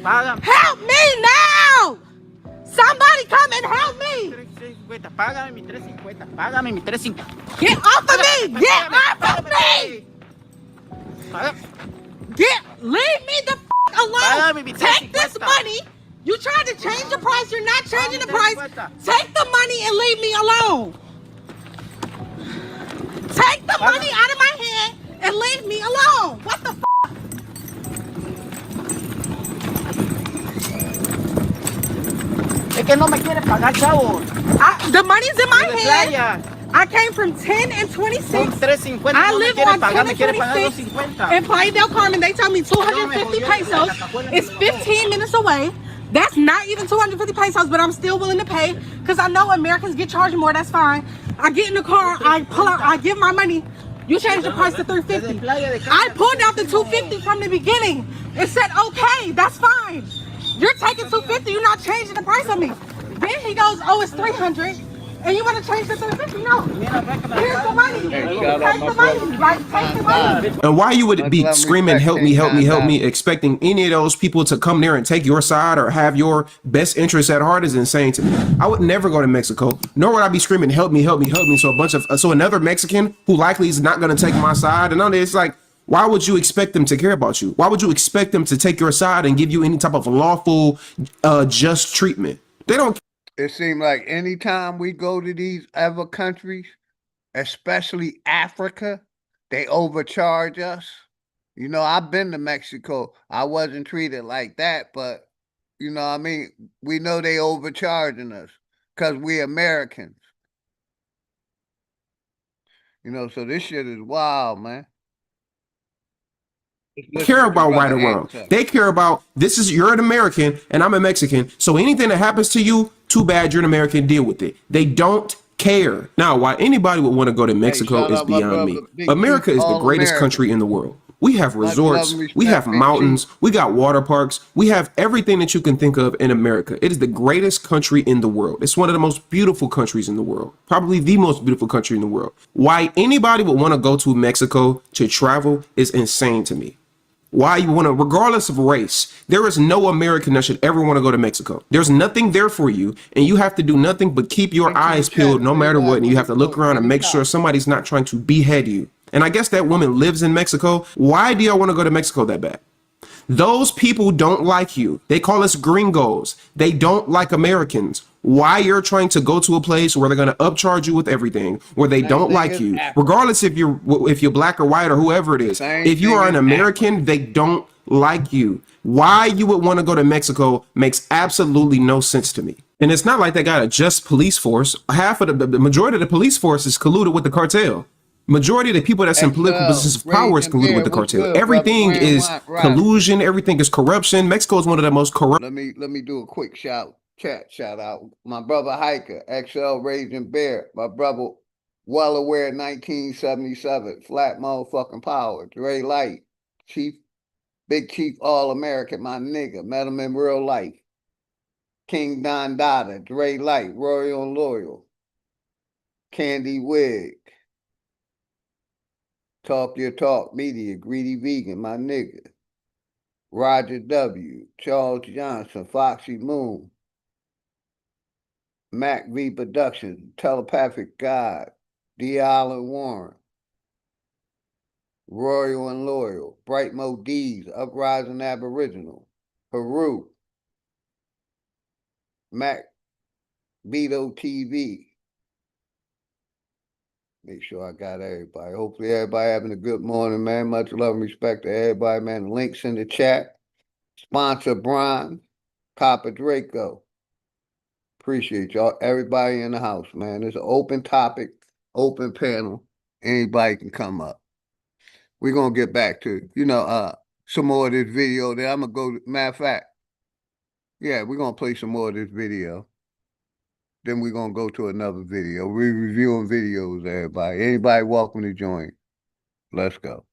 Help me now. Somebody come and help me. Get off of me. Get off of me. Leave me the fuck alone. Take this money. You tried to change the price. You're not changing the price. Take the money and leave me alone. Take the money out of my hand and leave me alone. What the fuck? The money's in my hand. I came from 10 and 26. I live on 10 and 26 in Playa del Carmen. They told me 250 pesos. It's 15 minutes away. That's not even 250 pesos, but I'm still willing to pay because I know Americans get charged more. That's fine. I get in the car, I pull out, I give my money. You changed the price to 350. I pulled out the 250 from the beginning. It said, okay, that's fine. You're taking 250, you're not changing the price on me. Then he goes, oh, it's 300. And you want to change the 350? No. Here's the money. Take the money. Like, take the money. And why you would be screaming, help me, help me, help me, expecting any of those people to come there and take your side or have your best interests at heart is insane to me. I would never go to Mexico, nor would I be screaming, help me, help me, help me. So another Mexican who likely is not going to take my side. And it's like, why would you expect them to care about you? Why would you expect them to take your side and give you any type of lawful, just treatment? They don't. It seems like anytime we go to these other countries, especially Africa, they overcharge us. You know, I've been to Mexico. I wasn't treated like that, but, you know what I mean? We know they overcharging us because we Americans. You know, so this shit is wild, man. They care about right or wrong. They care about you're an American and I'm a Mexican. So anything that happens to you, too bad, you're an American, deal with it. They don't care. Now, why anybody would want to go to Mexico is beyond me. America is the greatest country in the world. We have resorts, we have mountains, we got water parks, we have everything that you can think of in America. It is the greatest country in the world. It's one of the most beautiful countries in the world, probably the most beautiful country in the world. Why anybody would want to go to Mexico to travel is insane to me. Why you want to, regardless of race, there is no American that should ever want to go to Mexico. There's nothing there for you, and you have to do nothing but keep your eyes peeled no matter what, and you have to look around and make sure somebody's not trying to behead you. And I guess that woman lives in Mexico. Why do y'all want to go to Mexico that bad? Those people don't like you. They call us gringos. They don't like Americans. Why you're trying to go to a place where they're going to upcharge you with everything, where they don't like you, regardless if you're black or white or whoever it is. If you are an American, they don't like you. Why you would want to go to Mexico makes absolutely no sense to me. And it's not like they got a just police force. Half of the majority of the police force is colluded with the cartel. Majority of the people that's in political positions of power is colluded with the cartel. Everything is collusion. Everything is corruption. Mexico is one of the most corrupt. Let me do a quick shout out. My brother Hiker, XL Raging Bear. My brother Well Aware 1977. Flat motherfucking power. Dre Light. Big Chief All American. My nigga. Met him in real life. King Don Dada. Dre Light. Royal and Loyal. Candy Wig. Talk Your Talk Media, Greedy Vegan, my nigga. Roger W., Charles Johnson, Foxy Moon, Mac V Productions, Telepathic God, D. Allen Warren, Royal and Loyal, Bright Mo D's, Uprising Aboriginal, Haru, Mac Beto TV. Make sure I got everybody. Hopefully everybody having a good morning, man. Much love and respect to everybody, man. Links in the chat. Sponsor Brian, Copper Draco. Appreciate y'all. Everybody in the house, man. It's an open topic, open panel. Anybody can come up. We're going to get back to, some more of this video. Then I'm going to go, matter of fact, yeah, we're going to play some more of this video. Then we're going to go to another video. We're reviewing videos, everybody. Anybody welcome to join. Let's go.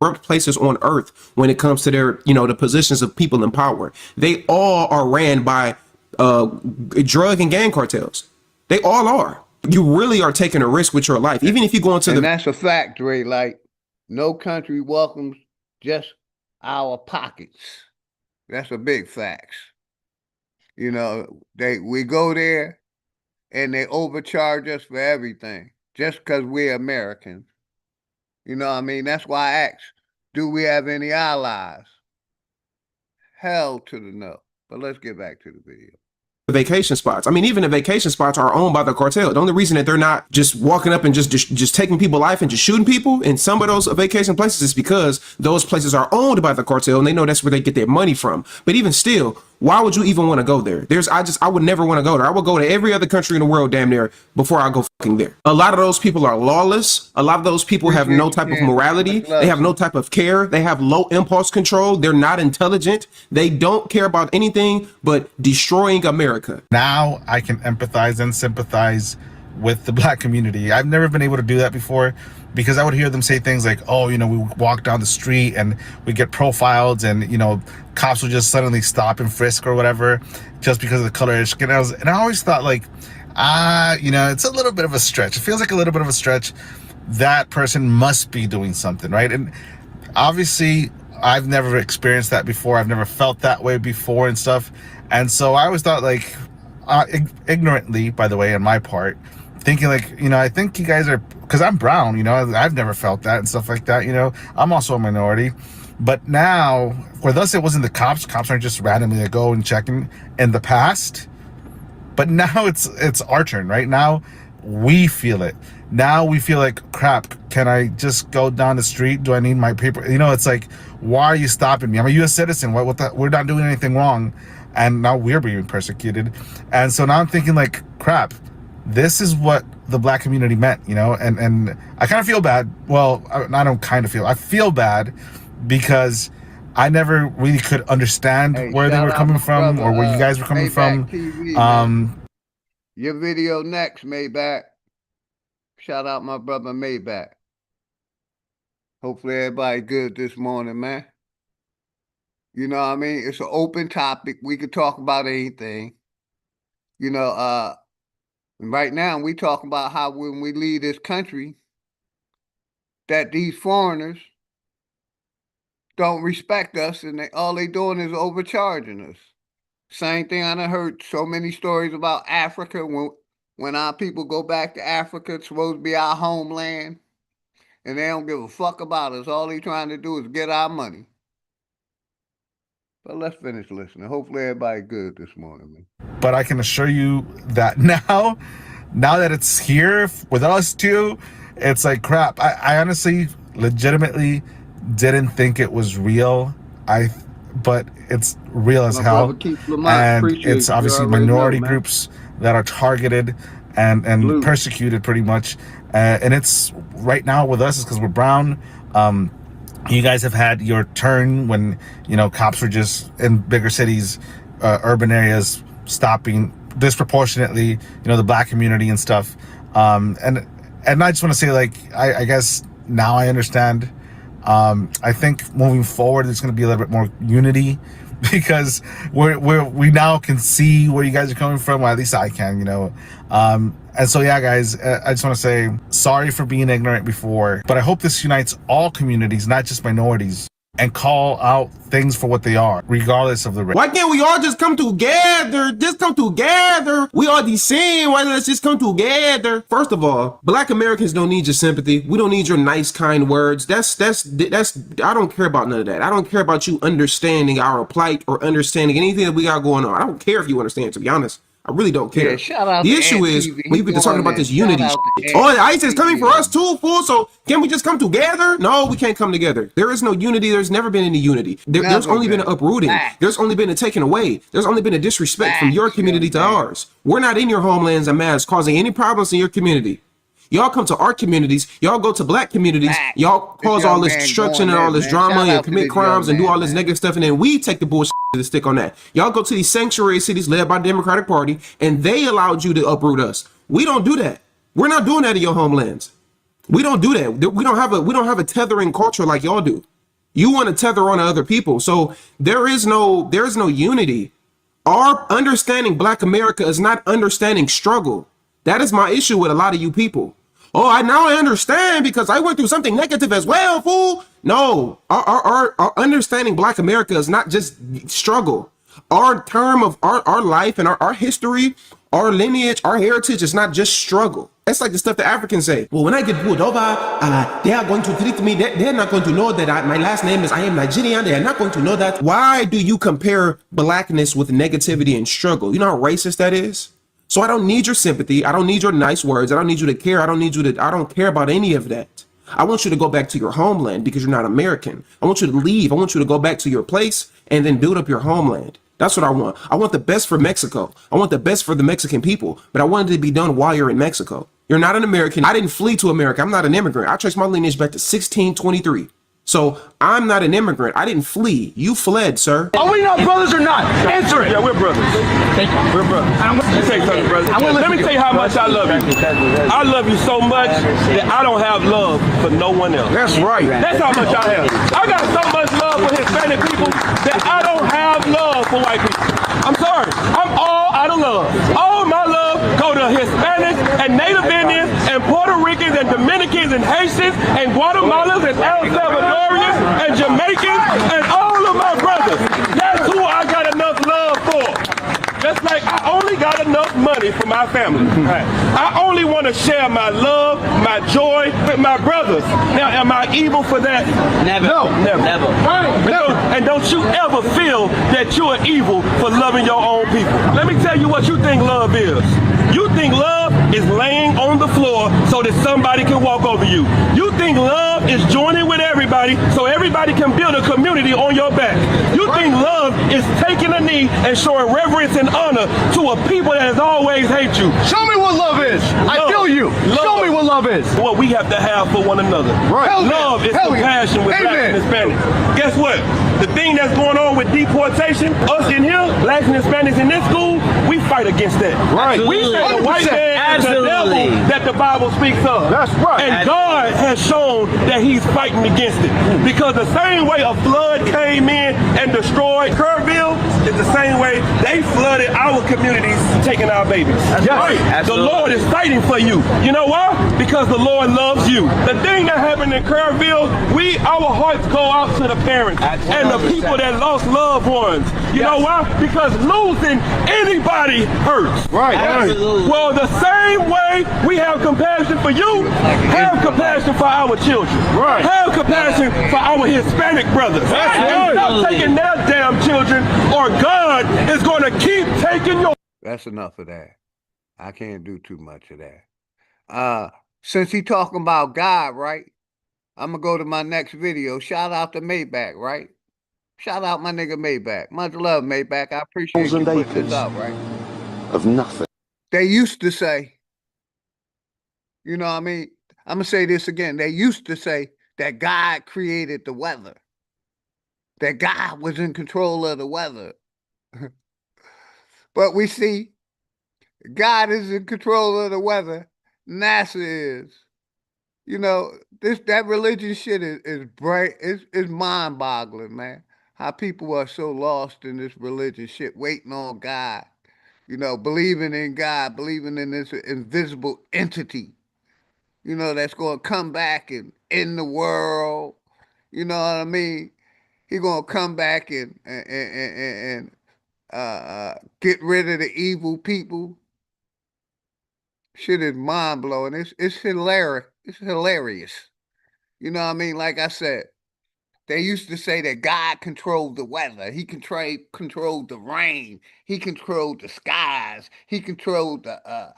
Workplaces on earth when it comes to their, the positions of people in power. They all are ran by drug and gang cartels. They all are. You really are taking a risk with your life. Even if you go into and that's a fact, Dre. Like, no country welcomes just our pockets. That's a big fact. We go there and they overcharge us for everything just because we're Americans. You know what I mean? That's why I asked, do we have any allies? Hell to the no. But let's get back to the video. Vacation spots. I mean, even the vacation spots are owned by the cartel. The only reason that they're not just walking up and just taking people's life and just shooting people in some of those vacation places is because those places are owned by the cartel and they know that's where they get their money from. But even still, why would you even want to go there? I would never want to go there. I would go to every other country in the world damn near before I go fucking there. A lot of those people are lawless. A lot of those people have no type of morality. They have no type of care. They have low impulse control. They're not intelligent. They don't care about anything but destroying America. Now I can empathize and sympathize with the black community. I've never been able to do that before because I would hear them say things like, oh, we walk down the street and we get profiled and, cops will just suddenly stop and frisk or whatever just because of the color of their skin. And I always thought like, it's a little bit of a stretch. It feels like a little bit of a stretch. That person must be doing something, right? And obviously I've never experienced that before. I've never felt that way before and stuff. And so I always thought like, ignorantly, by the way, on my part, thinking like, I think you guys are, because I'm brown, I've never felt that and stuff like that, I'm also a minority. But now, with us, it wasn't the cops. Cops aren't just randomly to go and checking in the past. But now it's our turn, right? Now we feel it. Now we feel like, crap, can I just go down the street? Do I need my paper? It's like, why are you stopping me? I'm a U.S. citizen. We're not doing anything wrong. And now we're being persecuted. And so now I'm thinking like, crap, this is what the black community meant, and I kind of feel bad. Well, I don't kind of feel, I feel bad because I never really could understand where they were coming from or where you guys were coming from. TV, your video next, Maybach. Shout out my brother Maybach. Hopefully everybody good this morning, man. You know what I mean? It's an open topic. We could talk about anything. Right now we talking about how when we leave this country, that these foreigners don't respect us and all they doing is overcharging us. Same thing I done heard so many stories about Africa. When our people go back to Africa, it's supposed to be our homeland, and they don't give a fuck about us. All they trying to do is get our money. But let's finish listening. Hopefully everybody good this morning, man. But I can assure you that now that it's here with us too, it's like crap. I honestly, legitimately didn't think it was real. But it's real as hell. And it's obviously minority groups that are targeted and persecuted pretty much. And it's right now with us is because we're brown. You guys have had your turn when, cops were just in bigger cities, urban areas, stopping disproportionately, the black community and stuff. And I just want to say, like, I guess now I understand. I think moving forward, there's going to be a little bit more unity because we now can see where you guys are coming from. Well, at least I can, And so, yeah, guys, I just want to say sorry for being ignorant before, but I hope this unites all communities, not just minorities, and call out things for what they are, regardless of the race. Why can't we all just come together? Just come together. We are the same. Why let's just come together? First of all, Black Americans don't need your sympathy. We don't need your nice, kind words. That's. I don't care about none of that. I don't care about you understanding our plight or understanding anything that we got going on. I don't care if you understand, to be honest. I really don't care. Yeah, shout out the to issue is TV. when you get to talking about this unity shit. Oh, the ICE is coming for us too, fool. So can we just come together? No, we can't come together. There is no unity. There's never been any unity. There's only been an uprooting. There's only been a taking away. There's only been a disrespect from your community to ours. We're not in your homelands and mass causing any problems in your community. Y'all come to our communities, y'all go to Black communities, y'all cause all this destruction and all this drama and commit crimes and do all this negative stuff, and then we take the bullshit to the stick on that. Y'all go to these sanctuary cities led by the Democratic Party, and they allowed you to uproot us. We don't do that. We're not doing that in your homelands. We don't do that. We don't have a tethering culture like y'all do. You want to tether on to other people. So there's no unity. Our understanding Black America is not understanding struggle. That is my issue with a lot of you people. Oh, I understand because I went through something negative as well, fool. No, our understanding Black America is not just struggle. Our term of our life and our history, our lineage, our heritage is not just struggle. That's like the stuff the Africans say. Well, when I get pulled over, they are going to treat me. They're not going to know that my last name is I am Nigerian. They are not going to know that. Why do you compare Blackness with negativity and struggle? You know how racist that is? So I don't need your sympathy. I don't need your nice words. I don't need you to care. I don't care about any of that. I want you to go back to your homeland because you're not American. I want you to leave. I want you to go back to your place and then build up your homeland. That's what I want. I want the best for Mexico. I want the best for the Mexican people, but I want it to be done while you're in Mexico. You're not an American. I didn't flee to America. I'm not an immigrant. I trace my lineage back to 1623. So I'm not an immigrant. I didn't flee. You fled, sir. Are we not brothers or not? Answer it. Yeah, we're brothers. Thank you. We're brothers. Let me tell you something, brother. Let me tell you how much I love you. I love you so much that I don't have love for no one else. That's right. That's how much I have. I got so much love for Hispanic people that I don't have love for white people. I'm sorry. I'm all out of love. All of my love go to Hispanics and Native Indians and Puerto Ricans and Dominicans and Haitians and Guatemalans and El Salvadorians and Jamaicans and all of my brothers. That's who I got enough love for. Just like I only got enough money for my family. I only want to share my love, my joy with my brothers. Now, am I evil for that? Never. No, never. Never. And don't you ever feel that you are evil for loving your own people. Let me tell you what you think love is. You think love is laying on the floor so that somebody can walk over you. You think love is joining with everybody so everybody can build a community on your back. You think love is taking a knee and showing reverence and honor to a people that has always hate you. Show me what love is. I feel you. Show me what love is. What we have to have for one another. Right. Love is compassion with Blacks and Hispanics. Guess what? The thing that's going on with deportation, us in here, Blacks and Hispanics in this school, we fight against that. Right. We say the white man is the devil that the Bible speaks of. That's right. And God has shown that he's fighting against it. Because the same way a flood came in and destroyed Kerrville is the same way they flooded our communities, taking our babies. That's right. Absolutely. The Lord is fighting for you. You know why? Because the Lord loves you. The thing that happened in Kerrville, our hearts go out to the parents and the people that lost loved ones. You know why? Because losing anybody hurts. Right. Absolutely. Well, the same way we have compassion for you, have compassion for our children. Right. Have compassion for our Hispanic brothers. And stop taking their damn children, or God is going to keep taking your... That's enough of that. I can't do too much of that. Since he talking about God, right? I'm going to go to my next video. Shout out to Maybach, right? Shout out my nigga Maybach. Much love, Maybach. I appreciate you putting this out, right? Of nothing. They used to say, you know what I mean? I'm going to say this again. They used to say that God created the weather. That God was in control of the weather. But we see God is in control of the weather. NASA is. You know, that religion shit is bright. It's mind-boggling, man. How people are so lost in this religion shit, waiting on God. You know, believing in God, believing in this invisible entity, you know, that's going to come back and end the world. You know what I mean? He going to come back and get rid of the evil people. Shit is mind blowing. It's hilarious. It's hilarious. You know what I mean? Like I said, they used to say that God controlled the weather. He controlled the rain. He controlled the skies. He controlled the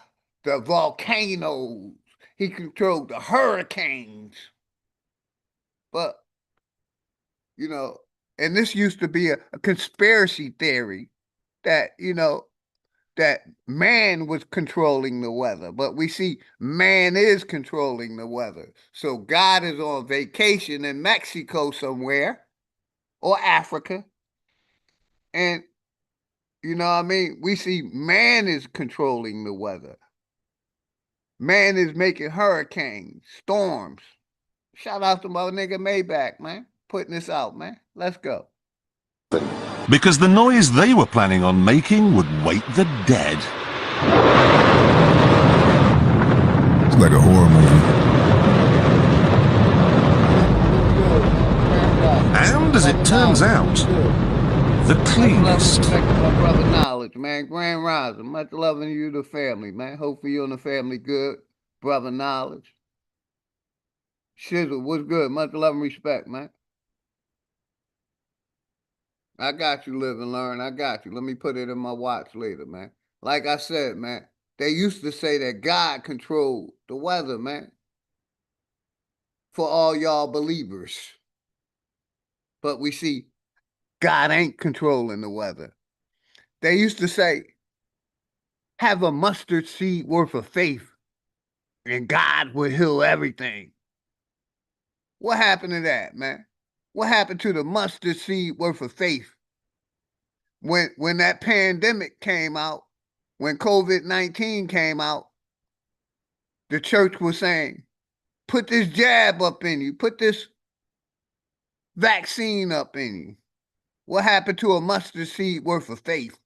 volcanoes. He controlled the hurricanes. But, you know, and this used to be a conspiracy theory that, you know, that man was controlling the weather. But we see man is controlling the weather. So God is on vacation in Mexico somewhere or Africa. And, you know what I mean? We see man is controlling the weather. Man is making hurricanes, storms. Shout out to my nigga Maybach, man. Putting this out, man. Let's go. Because the noise they were planning on making would wake the dead. It's like a horror movie. And as it turns out, the cleanest. Much love and respect to my brother Knowledge, man. Grand Rising. Much love in you, the family, man. Hopefully you and the family good. Brother Knowledge. Shizzle, what's good? Much love and respect, man. I got you, live and learn. I got you. Let me put it in my watch later, man. Like I said, man, they used to say that God controlled the weather, man. For all y'all believers. But we see God ain't controlling the weather. They used to say, have a mustard seed worth of faith and God would heal everything. What happened to that, man? What happened to the mustard seed worth of faith? When that pandemic came out, when COVID-19 came out, the church was saying, put this jab up in you, put this vaccine up in you. What happened to a mustard seed worth of faith?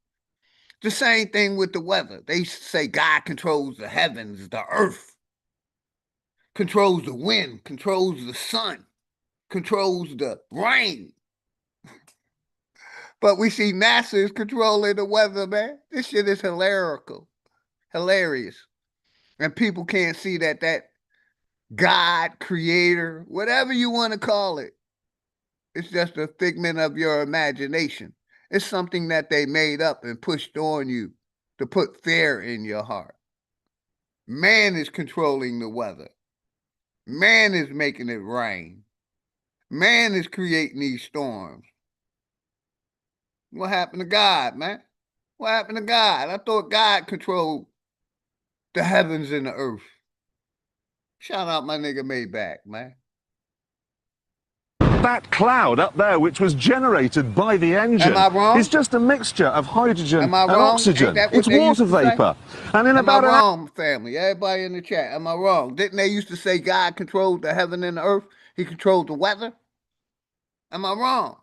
The same thing with the weather. They say God controls the heavens, the earth, controls the wind, controls the sun, controls the rain. But we see NASA is controlling the weather, man. This shit is hilarious. And people can't see that God, creator, whatever you want to call it, it's just a figment of your imagination. It's something that they made up and pushed on you to put fear in your heart. Man is controlling the weather. Man is making it rain. Man is creating these storms. What happened to God, man? What happened to God? I thought God controlled the heavens and the earth. Shout out my nigga Maybach, man. That cloud up there, which was generated by the engine, is just a mixture of hydrogen and oxygen. It's water vapor. And in about Am I wrong, family? Everybody in the chat, am I wrong? Didn't they used to say God controlled the heaven and the earth? He controlled the weather? Am I wrong?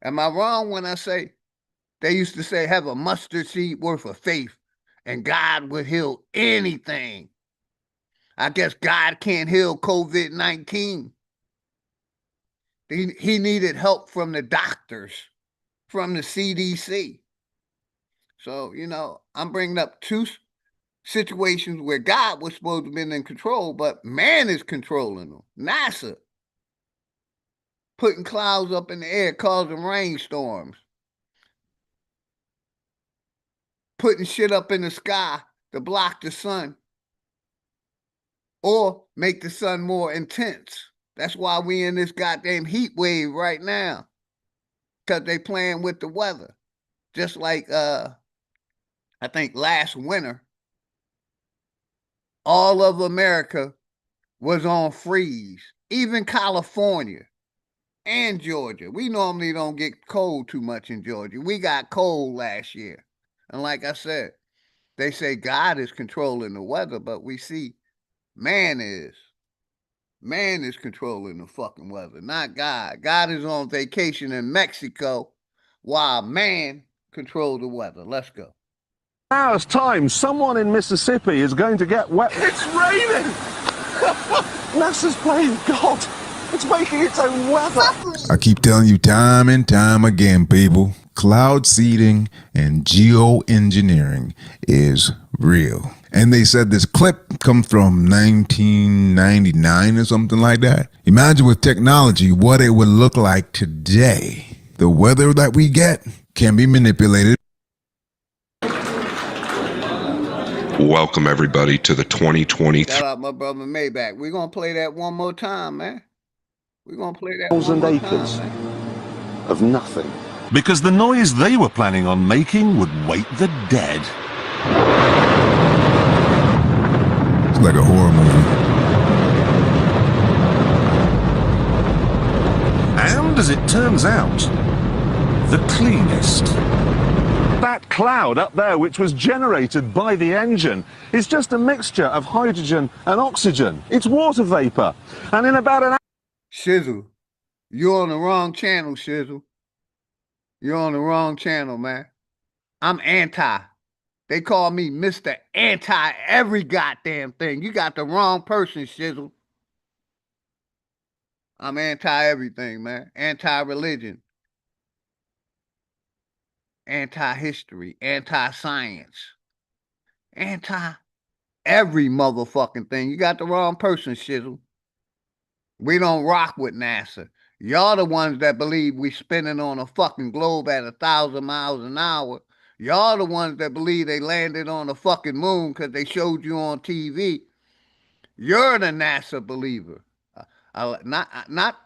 Am I wrong when I say they used to say have a mustard seed worth of faith and God would heal anything? I guess God can't heal COVID-19. He needed help from the doctors, from the CDC. So, you know, I'm bringing up two situations where God was supposed to have been in control, but man is controlling them. NASA putting clouds up in the air, causing rainstorms, putting shit up in the sky to block the sun or make the sun more intense. That's why we in this goddamn heat wave right now, because they playing with the weather. Just like, I think last winter, all of America was on freeze, even California and Georgia. We normally don't get cold too much in Georgia. We got cold last year. And like I said, they say God is controlling the weather, but we see man is. Man is controlling the fucking weather, not God. God is on vacation in Mexico while man controls the weather. Let's go. hour's time, someone in Mississippi is going to get wet. It's raining! NASA's playing God. It's making its own weather. I keep telling you time and time again, people, cloud seeding and geoengineering is real. And they said this clip comes from 1999 or something like that. Imagine with technology what it would look like today. The weather that we get can be manipulated. Welcome everybody to the 2023. Shout out my brother Maybach. We're gonna play that one more time, man. We're gonna play that 1,000 acres of nothing. Because the noise they were planning on making would wake the dead. It's like a horror movie. And as it turns out, the cleanest. That cloud up there, which was generated by the engine, is just a mixture of hydrogen and oxygen. It's water vapor. And in about an hour... Shizzle, you're on the wrong channel, Shizzle. You're on the wrong channel, man. I'm anti. They call me Mr. Anti every goddamn thing. You got the wrong person, Shizzle. I'm anti everything, man. Anti-religion. Anti-history. Anti-science. Anti-every motherfucking thing. You got the wrong person, Shizzle. We don't rock with NASA. Y'all the ones that believe we spinning on a fucking globe at 1,000 miles an hour. Y'all the ones that believe they landed on the fucking moon because they showed you on TV. You're the NASA believer. Not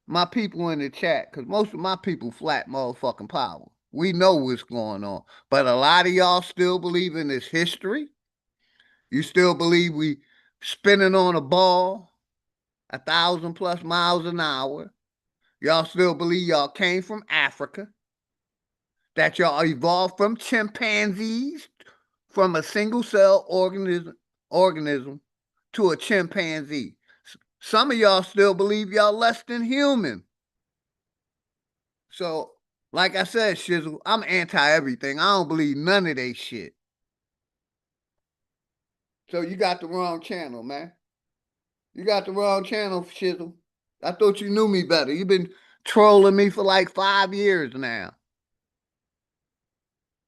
my people in the chat, because most of my people flat motherfucking power. We know what's going on. But a lot of y'all still believe in this history. You still believe we spinning on a ball 1,000+ miles an hour. Y'all still believe y'all came from Africa. That y'all evolved from chimpanzees, from a single cell organism to a chimpanzee. Some of y'all still believe y'all less than human. So, like I said, Shizzle, I'm anti everything. I don't believe none of they shit. So you got the wrong channel, man. You got the wrong channel, Shizzle. I thought you knew me better. You've been trolling me for like 5 years now.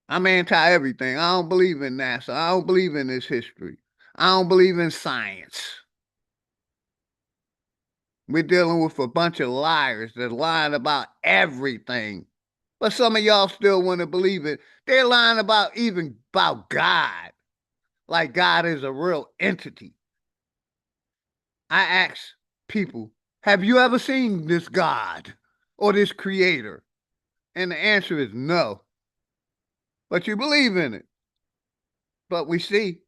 I'm anti everything. I don't believe in NASA. I don't believe in this history. I don't believe in science. We're dealing with a bunch of liars that's lying about everything. But some of y'all still want to believe it. They're lying about God. Like God is a real entity. I ask people, have you ever seen this God or this creator? And the answer is no. But you believe in it. But we see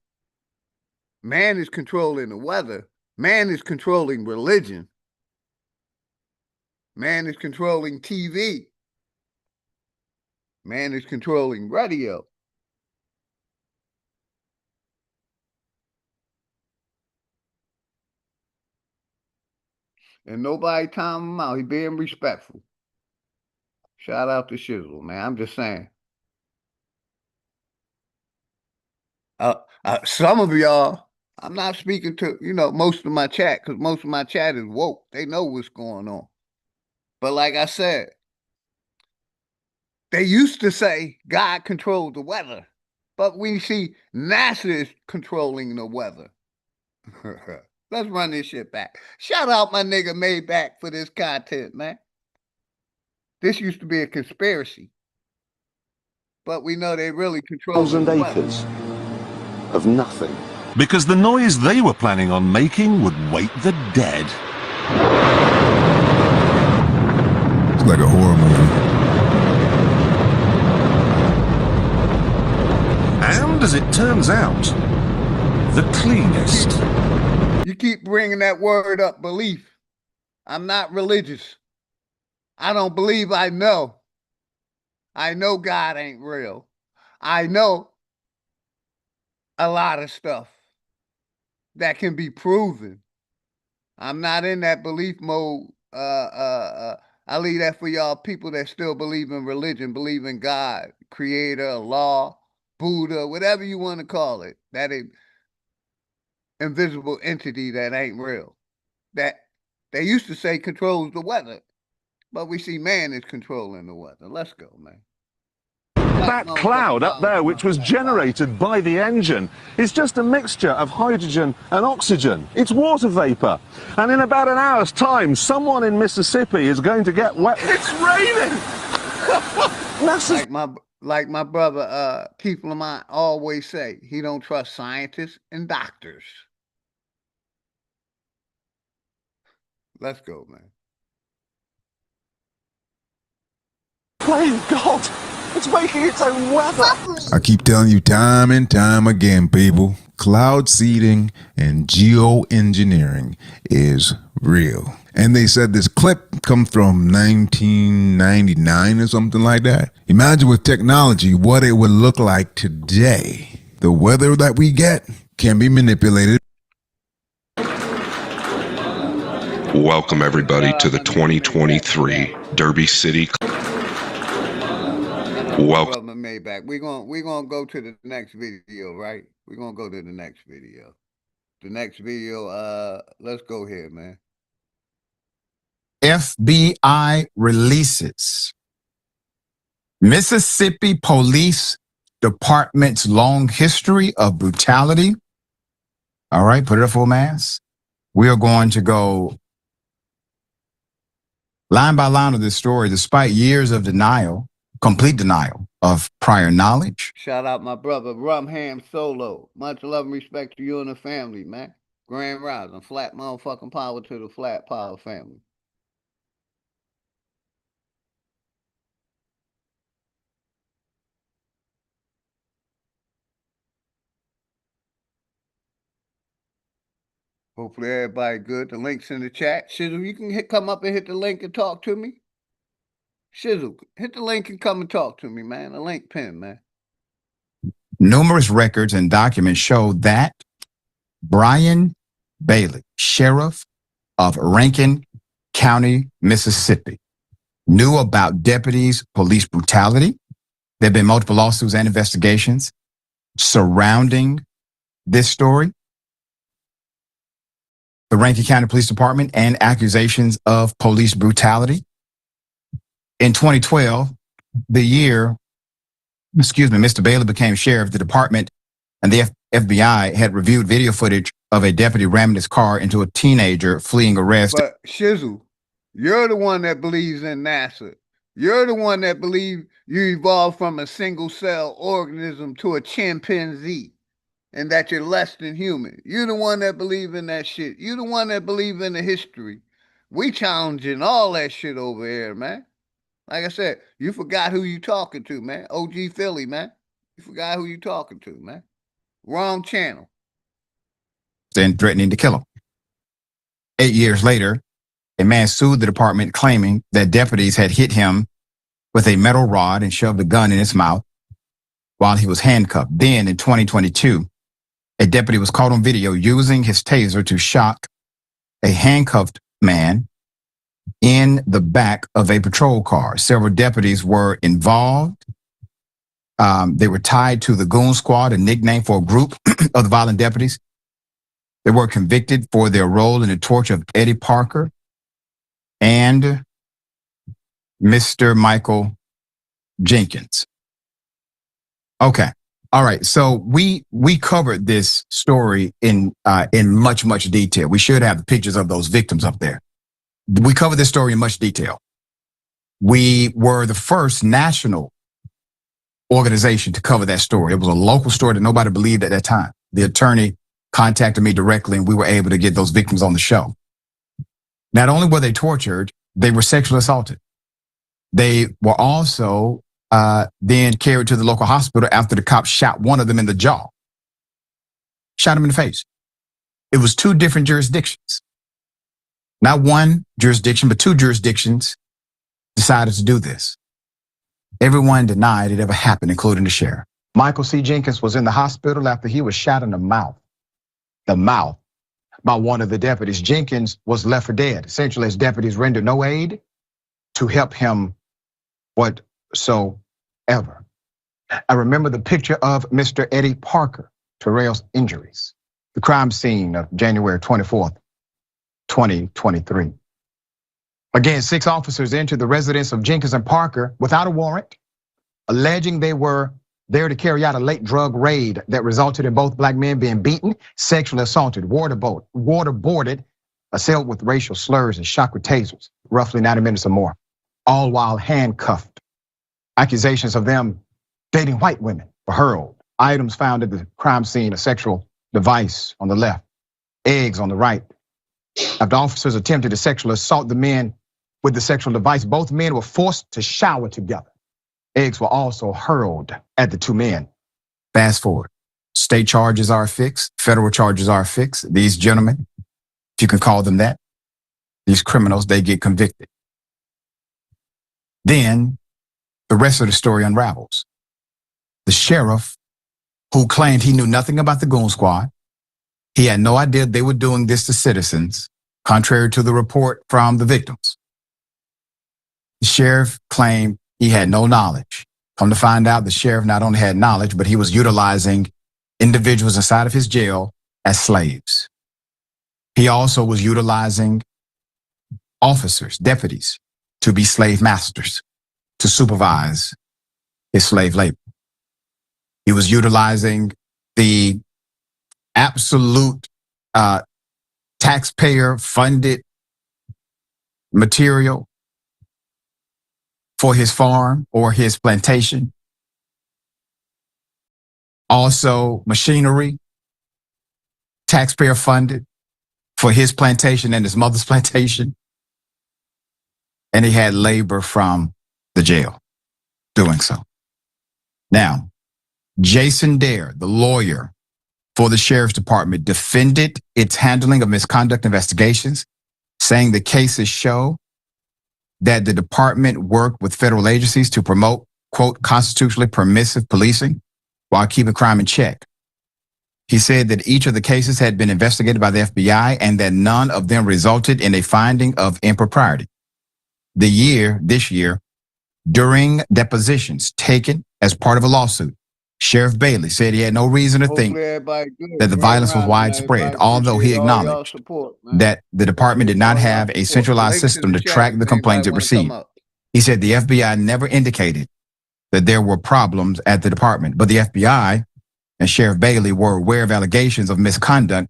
man is controlling the weather. Man is controlling religion. Man is controlling TV. Man is controlling radio. And nobody time him out. He being respectful. Shout out to Shizzle, man. I'm just saying. Some of y'all, I'm not speaking to, most of my chat, because most of my chat is woke. They know what's going on. But like I said, they used to say God controls the weather. But we see NASA is controlling the weather. Let's run this shit back. Shout out my nigga Maybach for this content, man. This used to be a conspiracy. But we know they really control 1,000 acres of nothing. Because the noise they were planning on making would wake the dead. It's like a horror movie. And as it turns out, the cleanest. You keep bringing that word up, belief. I'm not religious. I don't believe I know. I know God ain't real. I know a lot of stuff that can be proven. I'm not in that belief mode. I leave that for y'all people that still believe in religion, believe in God, creator, law, Buddha, whatever you want to call it, that invisible entity that ain't real, that they used to say controls the weather, but we see man is controlling the weather. Let's go, man. That cloud up there, which was generated by the engine, is just a mixture of hydrogen and oxygen. It's water vapor. And in about an hour's time, someone in Mississippi is going to get wet. It's raining! like my brother Keith Lamont always say, he don't trust scientists and doctors. Let's go, man. Plain God! It's making its own weather! I keep telling you time and time again, people, cloud seeding and geoengineering is real. And they said this clip comes from 1999 or something like that. Imagine with technology what it would look like today. The weather that we get can be manipulated. Welcome everybody to the 2023 Derby City. Welcome. Maybach. We're gonna go to the next video, right? We're gonna go to the next video. The next video, let's go here, man. FBI releases Mississippi Police Department's long history of brutality. All right, put it up full mass. We are going to go line by line of this story, despite years of denial, complete denial of prior knowledge. Shout out my brother, Rumham Solo. Much love and respect to you and the family, man. Grand Rising, flat motherfucking power to the flat power family. Hopefully everybody good. The link's in the chat. Shizzle, you can come up and hit the link and talk to me. Shizzle, hit the link and come and talk to me, man. The link pin, man. Numerous records and documents show that Brian Bailey, sheriff of Rankin County, Mississippi, knew about deputies' police brutality. There have been multiple lawsuits and investigations surrounding this story. The Rankin County Police Department and accusations of police brutality. In 2012, the year, Mr. Bailey became sheriff, the department and the FBI had reviewed video footage of a deputy ramming his car into a teenager fleeing arrest. But Shizzle, you're the one that believes in NASA. You're the one that believes you evolved from a single cell organism to a chimpanzee and that you're less than human. You're the one that believes in that shit. You're the one that believes in the history. We challenging all that shit over here, man. Like I said, you forgot who you talking to, man. OG Philly, man. You forgot who you talking to, man. Wrong channel. And threatening to kill him. 8 years later, a man sued the department claiming that deputies had hit him with a metal rod and shoved a gun in his mouth while he was handcuffed. Then in 2022, a deputy was caught on video using his taser to shock a handcuffed man in the back of a patrol car. Several deputies were involved. They were tied to the Goon Squad, a nickname for a group of the violent deputies. They were convicted for their role in the torture of Eddie Parker and Mr. Michael Jenkins. Okay. All right. So we covered this story in much detail. We should have the pictures of those victims up there. We covered this story in much detail. We were the first national organization to cover that story. It was a local story that nobody believed at that time. The attorney contacted me directly and we were able to get those victims on the show. Not only were they tortured, they were sexually assaulted. They were also then carried to the local hospital after the cops shot one of them in the jaw. Shot him in the face. It was two different jurisdictions. Not one jurisdiction, but two jurisdictions decided to do this. Everyone denied it ever happened, including the sheriff. Michael C. Jenkins was in the hospital after he was shot in the mouth by one of the deputies. Jenkins was left for dead. Essentially, his deputies rendered no aid to help him whatsoever. I remember the picture of Mr. Eddie Parker, Terrell's injuries, the crime scene of January 24th, 2023. Again, 6 officers entered the residence of Jenkins and Parker without a warrant, alleging they were there to carry out a late drug raid that resulted in both black men being beaten, sexually assaulted, waterboarded, assailed with racial slurs and shot with tasers, roughly 90 minutes or more, all while handcuffed. Accusations of them dating white women were hurled. Items found at the crime scene, a sexual device on the left, eggs on the right. After officers attempted to sexually assault the men with the sexual device, both men were forced to shower together. Eggs were also hurled at the 2 men. Fast forward. State charges are fixed. Federal charges are fixed. These gentlemen, if you can call them that, these criminals, they get convicted. Then the rest of the story unravels. The sheriff, who claimed he knew nothing about the goon squad, he had no idea they were doing this to citizens, contrary to the report from the victims. The sheriff claimed he had no knowledge. Come to find out, the sheriff not only had knowledge, but he was utilizing individuals inside of his jail as slaves. He also was utilizing officers, deputies, to be slave masters, to supervise his slave labor. He was utilizing the absolute taxpayer-funded material for his farm or his plantation. Also, machinery, taxpayer-funded for his plantation and his mother's plantation. And he had labor from the jail doing so. Now, Jason Dare, the lawyer for the sheriff's department, defended its handling of misconduct investigations, saying the cases show that the department worked with federal agencies to promote, quote, constitutionally permissive policing while keeping crime in check. He said that each of the cases had been investigated by the FBI and that none of them resulted in a finding of impropriety. This year, during depositions taken as part of a lawsuit, Sheriff Bailey said he had no reason to think that the violence was widespread, although he acknowledged that the department did not have a centralized system to track the complaints it received. He said the FBI never indicated that there were problems at the department, but the FBI and Sheriff Bailey were aware of allegations of misconduct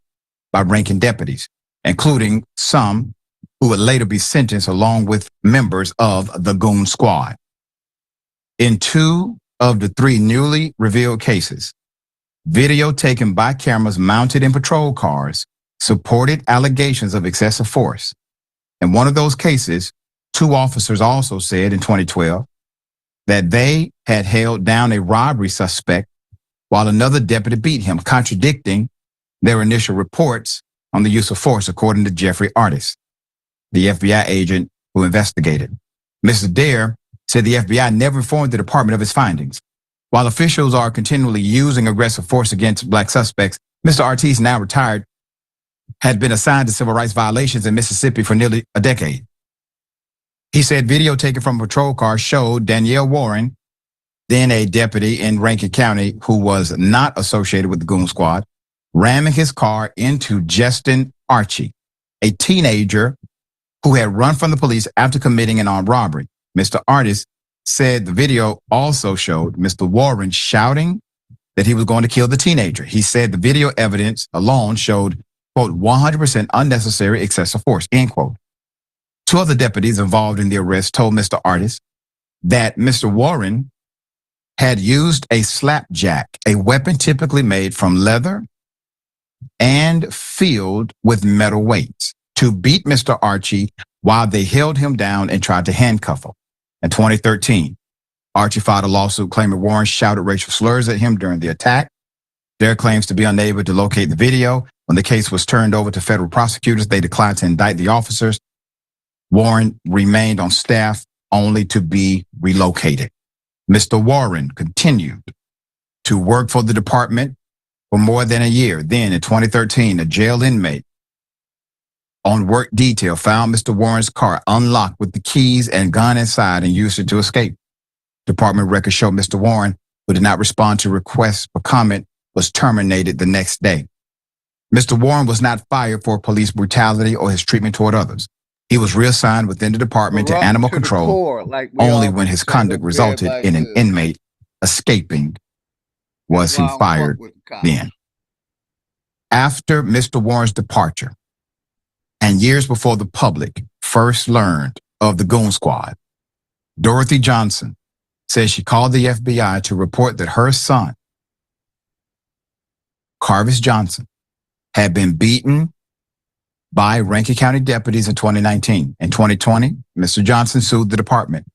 by ranking deputies, including some who would later be sentenced along with members of the goon squad. In 2 of the 3 newly revealed cases, video taken by cameras mounted in patrol cars supported allegations of excessive force. In one of those cases, 2 officers also said in 2012 that they had held down a robbery suspect while another deputy beat him, contradicting their initial reports on the use of force, according to Jeffrey Artis, the FBI agent who investigated. Mr. Dare said the FBI never informed the department of its findings. While officials are continually using aggressive force against black suspects, Mr. Artis, now retired, had been assigned to civil rights violations in Mississippi for nearly a decade. He said video taken from a patrol car showed Danielle Warren, then a deputy in Rankin County who was not associated with the goon squad, ramming his car into Justin Archie, a teenager who had run from the police after committing an armed robbery. Mr. Artis said the video also showed Mr. Warren shouting that he was going to kill the teenager. He said the video evidence alone showed, quote, 100% unnecessary excessive force, end quote. 2 other deputies involved in the arrest told Mr. Artis that Mr. Warren had used a slapjack, a weapon typically made from leather and filled with metal weights, to beat Mr. Archie while they held him down and tried to handcuff him. In 2013, Archie filed a lawsuit claiming Warren shouted racial slurs at him during the attack. Dare claims to be unable to locate the video. When the case was turned over to federal prosecutors, they declined to indict the officers. Warren remained on staff only to be relocated. Mr. Warren continued to work for the department for more than a year. Then in 2013, a jail inmate on work detail found Mr. Warren's car unlocked with the keys and gun inside and used it to escape. Department records show Mr. Warren who did not respond to requests for comment, was terminated the next day. Mr. Warren was not fired for police brutality or his treatment toward others. He was reassigned within the department to animal control only when his conduct resulted in an inmate escaping was he fired then. After Mr. Warren's departure, and years before the public first learned of the Goon Squad, Dorothy Johnson says she called the FBI to report that her son, Carvis Johnson, had been beaten by Rankin County deputies in 2019. In 2020, Mr. Johnson sued the department.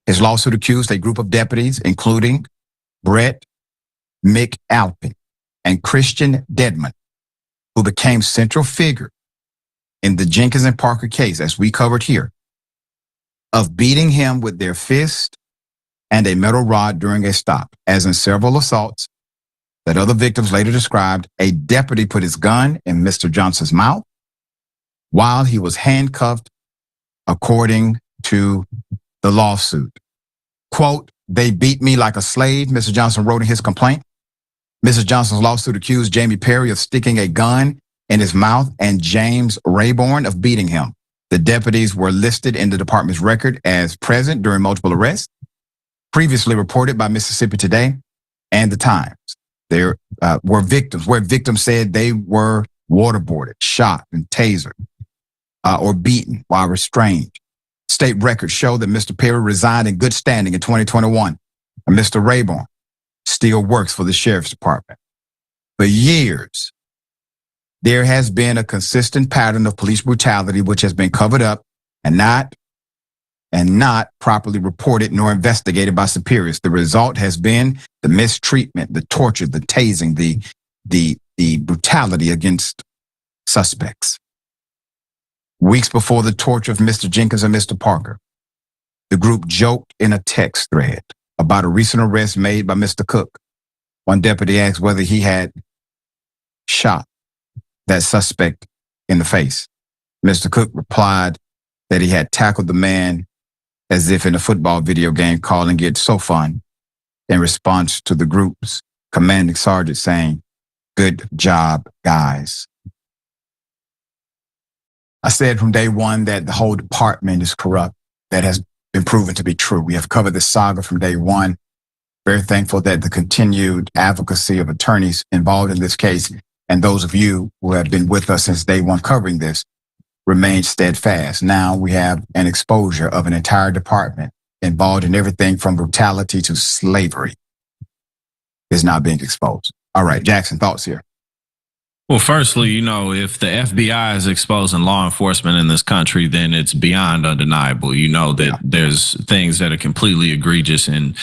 His lawsuit accused a group of deputies, including Brett McAlpin and Christian Dedman, who became central figure in the Jenkins and Parker case, as we covered here, of beating him with their fist and a metal rod during a stop. As in several assaults that other victims later described, a deputy put his gun in Mr. Johnson's mouth while he was handcuffed, according to the lawsuit. Quote, "They beat me like a slave," Mr. Johnson wrote in his complaint. Mrs. Johnson's lawsuit accused Jamie Perry of sticking a gun in his mouth and James Rayborn of beating him. The deputies were listed in the department's record as present during multiple arrests, previously reported by Mississippi Today and The Times. There were victims, where victims said they were waterboarded, shot, and tasered, or beaten while restrained. State records show that Mr. Perry resigned in good standing in 2021, and Mr. Rayborn still works for the sheriff's department. For years, there has been a consistent pattern of police brutality which has been covered up and not properly reported nor investigated by superiors. The result has been the mistreatment, the torture, the tasing, the brutality against suspects. Weeks before the torture of Mr. Jenkins and Mr. Parker, the group joked in a text thread about a recent arrest made by Mr. Cook. One deputy asked whether he had shot that suspect in the face. Mr. Cook replied that he had tackled the man as if in a football video game, calling it so fun, in response to the group's commanding sergeant saying, "Good job, guys." I said from day one that the whole department is corrupt. That has been proven to be true. We have covered this saga from day one. Very thankful that the continued advocacy of attorneys involved in this case and those of you who have been with us since day one covering this remain steadfast. Now we have an exposure of an entire department involved in everything from brutality to slavery is now being exposed. All right, Jackson, thoughts here? Well, firstly, you know, if the FBI is exposing law enforcement in this country, then it's beyond undeniable. You know that there's things that are completely egregious and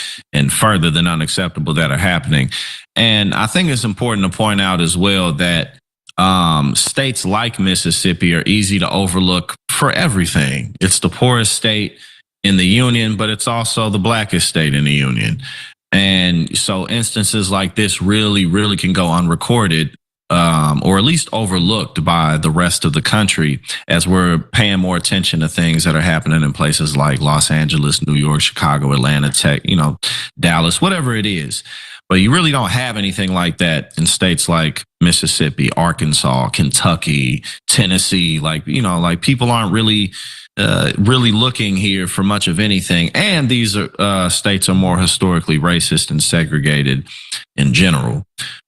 further than unacceptable that are happening. And I think it's important to point out as well that states like Mississippi are easy to overlook for everything. It's the poorest state in the union, but it's also the blackest state in the union. And so instances like this really can go unrecorded, or at least overlooked by the rest of the country as we're paying more attention to things that are happening in places like Los Angeles, New York, Chicago, Atlanta, Dallas, whatever it is. But you really don't have anything like that in states like Mississippi, Arkansas, Kentucky, Tennessee. Like people aren't really looking here for much of anything. And these states are more historically racist and segregated in general.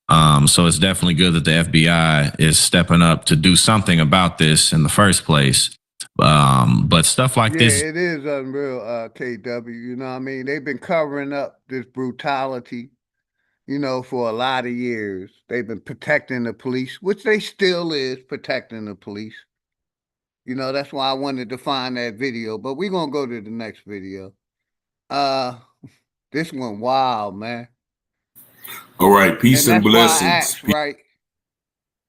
So it's definitely good that the FBI is stepping up to do something about this in the first place. But stuff like this. Yeah, it is unreal, KW. You know what I mean? They've been covering up this brutality, for a lot of years. They've been protecting the police, which they still is protecting the police. That's why I wanted to find that video. But we're going to go to the next video. This one wild, man. All right, peace and blessings. Asked, right?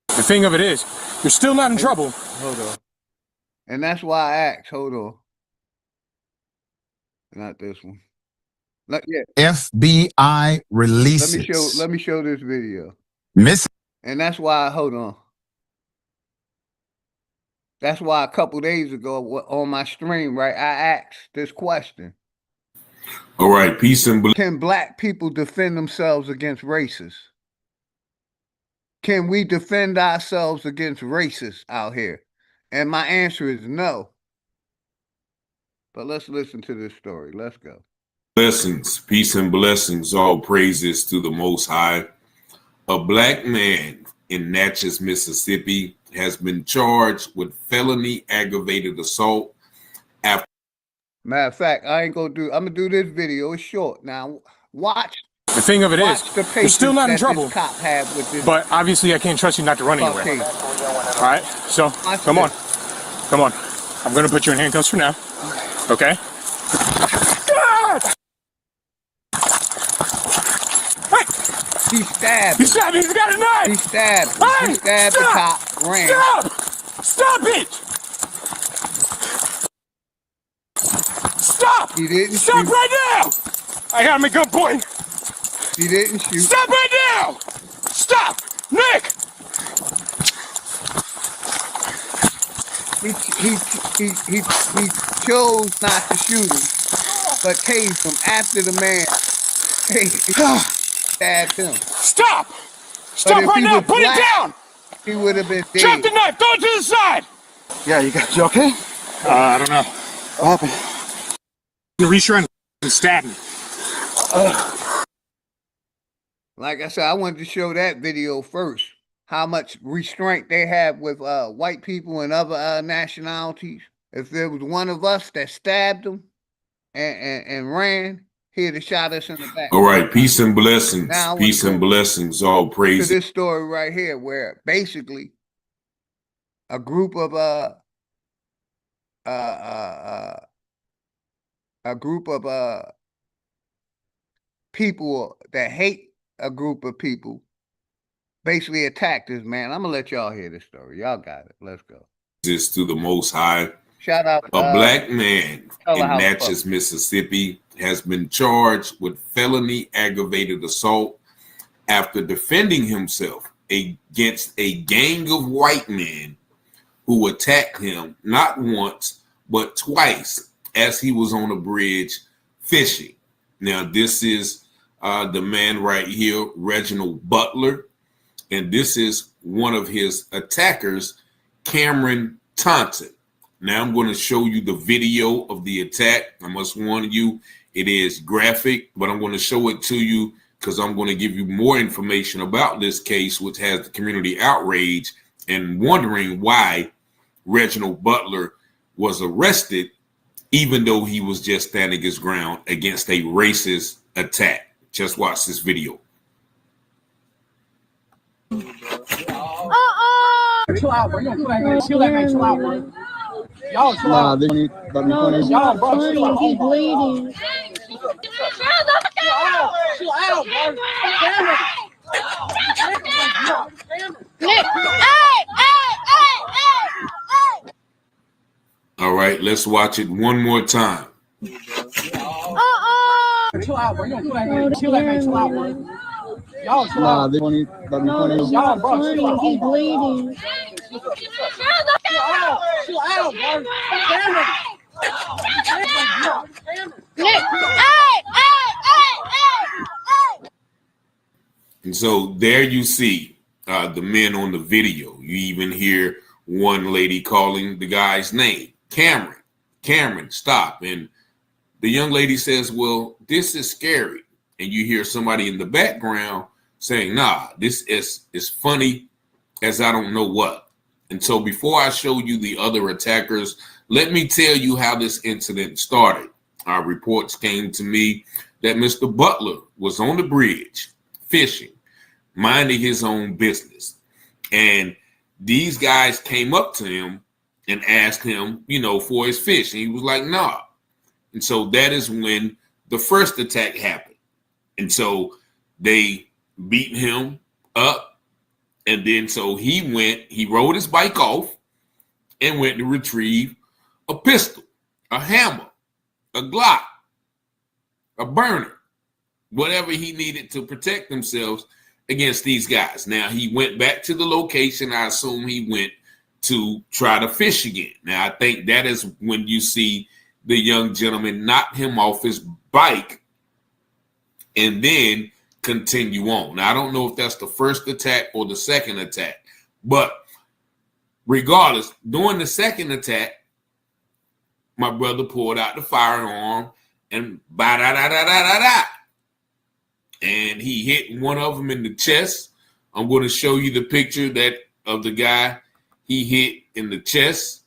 The thing of it is, you're still not in trouble. Hold on. And that's why I asked. Hold on. Not this one. FBI releases. Let me show this video. And that's why, hold on. That's why a couple days ago on my stream, right, I asked this question. All right, peace and Can black people defend themselves against racists? Can we defend ourselves against racists out here? And my answer is no. But let's listen to this story. Let's go. blessings, peace and blessings, all praises to the Most High. A black man in Natchez, Mississippi has been charged with felony aggravated assault after. Matter of fact, I'm gonna do this video. It's short. Now watch. The thing of it is, you're still not in trouble. Cop had with this, but obviously I can't trust you not to run anywhere. Okay. All right, so come on. I'm gonna put you in handcuffs for now. Okay? He stabbed. He stabbed me. He's got a knife. He stabbed. Hey, he stabbed the cop. Ran. Stop it! Stop! He didn't Stop shoot. right now! I got him at gunpoint. He didn't shoot. Stop right now! Stop! Nick! He chose not to shoot him, but tased him after the man stabbed him. Stop! Stop right now! Put it down! He would have been dead. Drop the knife! Throw it to the side! Yeah, you okay? I don't know. What happened? You reached around and stabbed me. Like I said, I wanted to show that video first. How much restraint they have with white people and other nationalities. If there was one of us that stabbed them and ran, he'd have shot us in the back. All right, peace and blessings, peace and blessings, all praise. To this story right here, where basically a group of people that hate a group of people basically attacked this man. I'm gonna let y'all hear this story. Y'all got it. Let's go. This to the Most High. Shout out. A black man in Natchez, Mississippi has been charged with felony aggravated assault after defending himself against a gang of white men who attacked him not once but twice as he was on a bridge fishing. Now, this is the man right here, Reginald Butler, and this is one of his attackers, Cameron Taunton. Now I'm going to show you the video of the attack. I must warn you, it is graphic, but I'm going to show it to you because I'm going to give you more information about this case, which has the community outraged and wondering why Reginald Butler was arrested, even though he was just standing his ground against a racist attack. Just watch this video. Chill out, bro. Chill out, bro. Y'all chill out. Y'all, bro, he's bleeding. Chill out, bro. All right, let's watch it one more time. Chill out, bro. Chill out, bro. Y'all chill out. Y'all, bro, he's bleeding. Chill out, bro. And so there you see the men on the video. You even hear one lady calling the guy's name, Cameron. Cameron, stop. And the young lady says, well, this is scary. And you hear somebody in the background saying, nah, this is funny as I don't know what. And so before I show you the other attackers, let me tell you how this incident started. Our reports came to me that Mr. Butler was on the bridge fishing, minding his own business. And these guys came up to him and asked him, for his fish. And he was like, nah. And so that is when the first attack happened. And so they beat him up. And then so he rode his bike off and went to retrieve a pistol, a hammer, a Glock, a burner, whatever he needed to protect themselves against these guys. Now, he went back to the location. I assume he went to try to fish again. Now, I think that is when you see the young gentleman, knock him off his bike, and then continue on. Now, I don't know if that's the first attack or the second attack, but regardless, during the second attack, my brother pulled out the firearm and ba-da-da-da-da-da-da. And he hit one of them in the chest. I'm going to show you the picture of the guy he hit in the chest.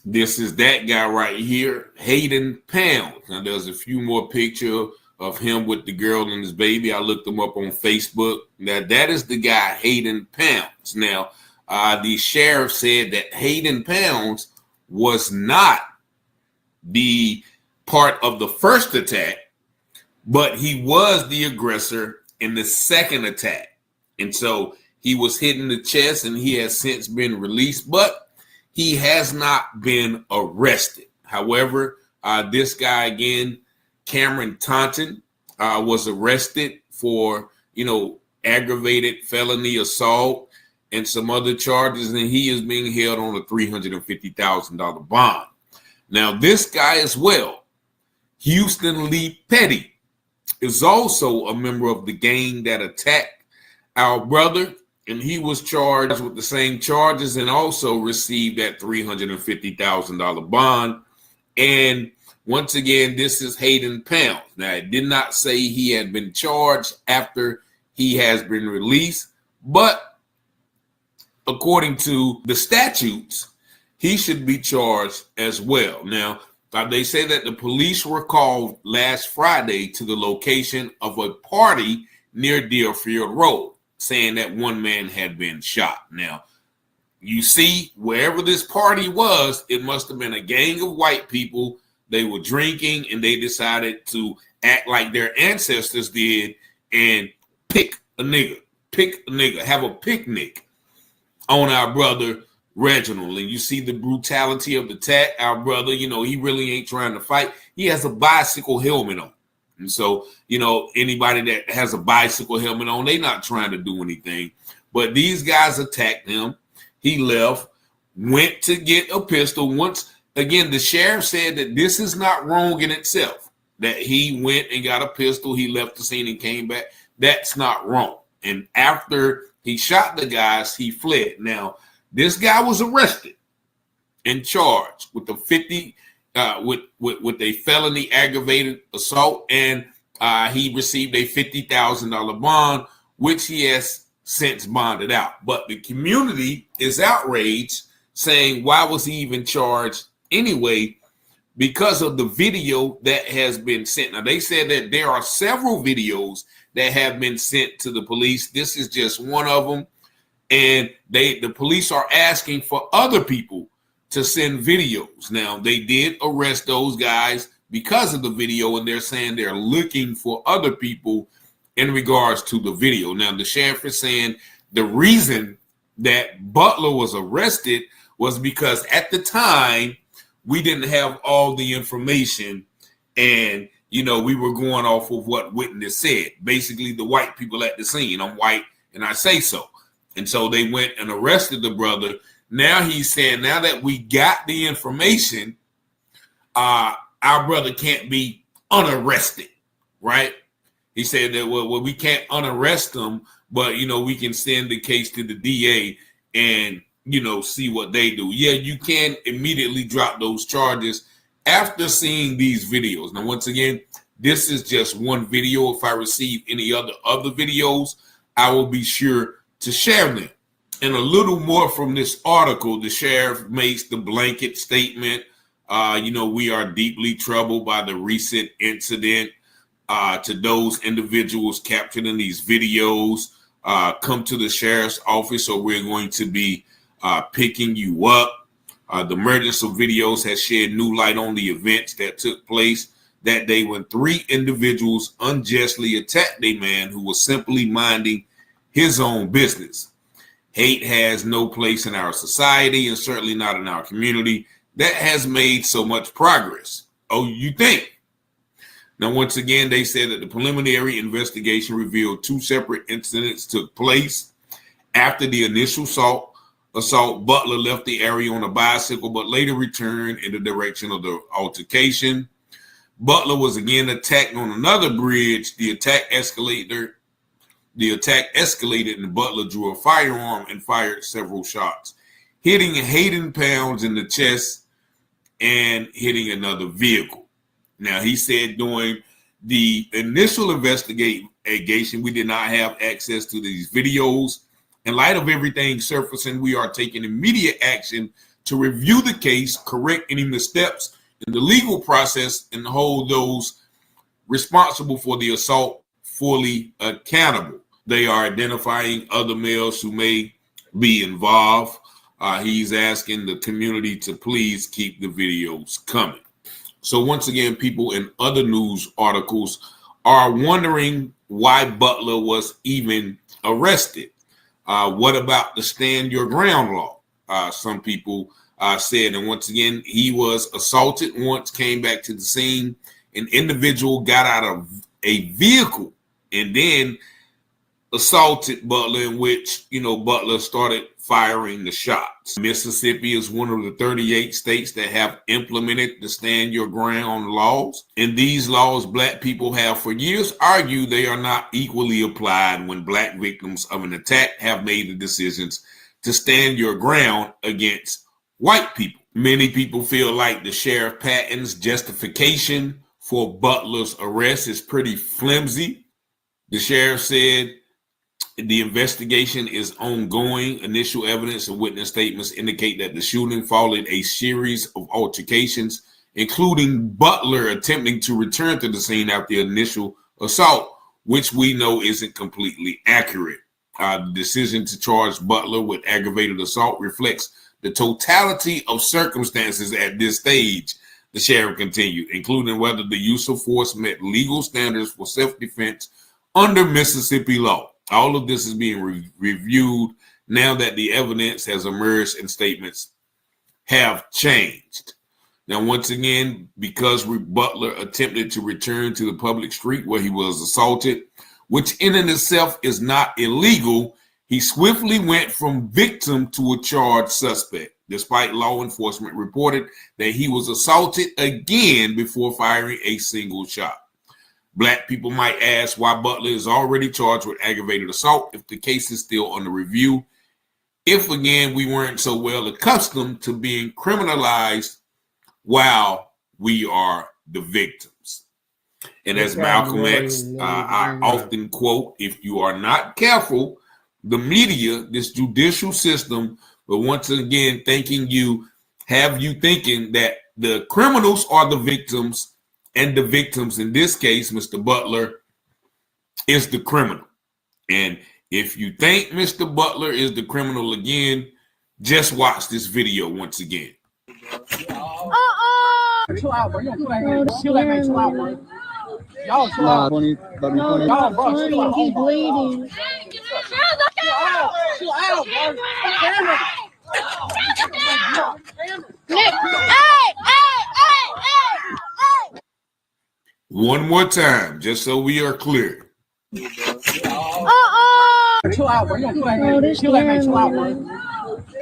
This is that guy right here, Hayden Pounds. Now, there's a few more pictures of him with the girl and his baby. I looked him up on Facebook. Now, that is the guy, Hayden Pounds. Now, the sheriff said that Hayden Pounds was not the part of the first attack, but he was the aggressor in the second attack. And so he was hit in the chest, and he has since been released, but he has not been arrested. However, this guy again, Cameron Taunton, was arrested for, aggravated felony assault and some other charges, and he is being held on a $350,000 bond. Now, this guy as well, Houston Lee Petty, is also a member of the gang that attacked our brother, and he was charged with the same charges and also received that $350,000 bond. And once again, this is Hayden Pounds. Now, it did not say he had been charged after he has been released, but according to the statutes, he should be charged as well. Now, they say that the police were called last Friday to the location of a party near Deerfield Road, saying that one man had been shot. Now, you see, wherever this party was, it must have been a gang of white people. They were drinking, and they decided to act like their ancestors did and pick a nigga, have a picnic on our brother Reginald. And you see the brutality of the attack. Our brother, he really ain't trying to fight. He has a bicycle helmet on. And so, anybody that has a bicycle helmet on, they not trying to do anything. But these guys attacked him. He left, went to get a pistol. Once again, the sheriff said that this is not wrong in itself, that he went and got a pistol. He left the scene and came back. That's not wrong. And after he shot the guys, he fled. Now, this guy was arrested and charged with with a felony aggravated assault, and he received a $50,000 bond, which he has since bonded out. But the community is outraged, saying, why was he even charged anyway? Because of the video that has been sent. Now, they said that there are several videos that have been sent to the police. This is just one of them. And the police are asking for other people to send videos. Now, they did arrest those guys because of the video, and they're saying they're looking for other people in regards to the video. Now, the sheriff is saying the reason that Butler was arrested was because at the time, we didn't have all the information, and, we were going off of what witness said. Basically, the white people at the scene. I'm white, and I say so. And so they went and arrested the brother. Now he's saying, now that we got the information, our brother can't be unarrested, right? He said that, well, we can't unarrest them, but, we can send the case to the DA and, see what they do. Yeah, you can immediately drop those charges after seeing these videos. Now, once again, this is just one video. If I receive any other videos, I will be sure to share them. And a little more from this article, the sheriff makes the blanket statement. We are deeply troubled by the recent incident. To those individuals captured in these videos, come to the sheriff's office, or we're going to be picking you up. The emergence of videos has shed new light on the events that took place that day when 3 individuals unjustly attacked a man who was simply minding his own business. Hate has no place in our society, and certainly not in our community that has made so much progress. Oh, you think? Now, once again, they said that the preliminary investigation revealed 2 separate incidents took place after the initial assault, Butler left the area on a bicycle, but later returned in the direction of the altercation. Butler was again attacked on another bridge. The attack escalated, and Butler drew a firearm and fired several shots, hitting Hayden Pounds in the chest and hitting another vehicle. Now, he said during the initial investigation, we did not have access to these videos. In light of everything surfacing, we are taking immediate action to review the case, correct any missteps in the legal process, and hold those responsible for the assault fully accountable. They are identifying other males who may be involved. He's asking the community to please keep the videos coming. So once again, people in other news articles are wondering why Butler was even arrested. What about the stand your ground law? Some people said, and once again, he was assaulted once, came back to the scene. An individual got out of a vehicle and then assaulted Butler, in which, Butler started firing the shots. Mississippi is one of the 38 states that have implemented the stand your ground laws. And these laws, Black people have for years argued they are not equally applied when Black victims of an attack have made the decisions to stand your ground against white people. Many people feel like the Sheriff Patton's justification for Butler's arrest is pretty flimsy. The sheriff said the investigation is ongoing. Initial evidence and witness statements indicate that the shooting followed a series of altercations, including Butler attempting to return to the scene after the initial assault, which we know isn't completely accurate. The decision to charge Butler with aggravated assault reflects the totality of circumstances at this stage, the sheriff continued, including whether the use of force met legal standards for self-defense under Mississippi law. All of this is being reviewed now that the evidence has emerged and statements have changed. Now, once again, because Butler attempted to return to the public street where he was assaulted, which in and itself is not illegal, he swiftly went from victim to a charged suspect, despite law enforcement reported that he was assaulted again before firing a single shot. Black people might ask why Butler is already charged with aggravated assault if the case is still under review. If, again, we weren't so well accustomed to being criminalized while we are the victims. And as Malcolm X, I often quote, if you are not careful, the media, this judicial system, will once again have you thinking that the criminals are the victims, and the victims in this case, Mr. Butler, is the criminal. And if you think Mr. Butler is the criminal again, just watch this video once again. Chill out, bro. Chill out, bro. Y'all chill out. Y'all, bro, he's bleeding. Chill out, bro. Nick, hey. One more time, just so we are clear. Chill out, bro. Chill out, bro.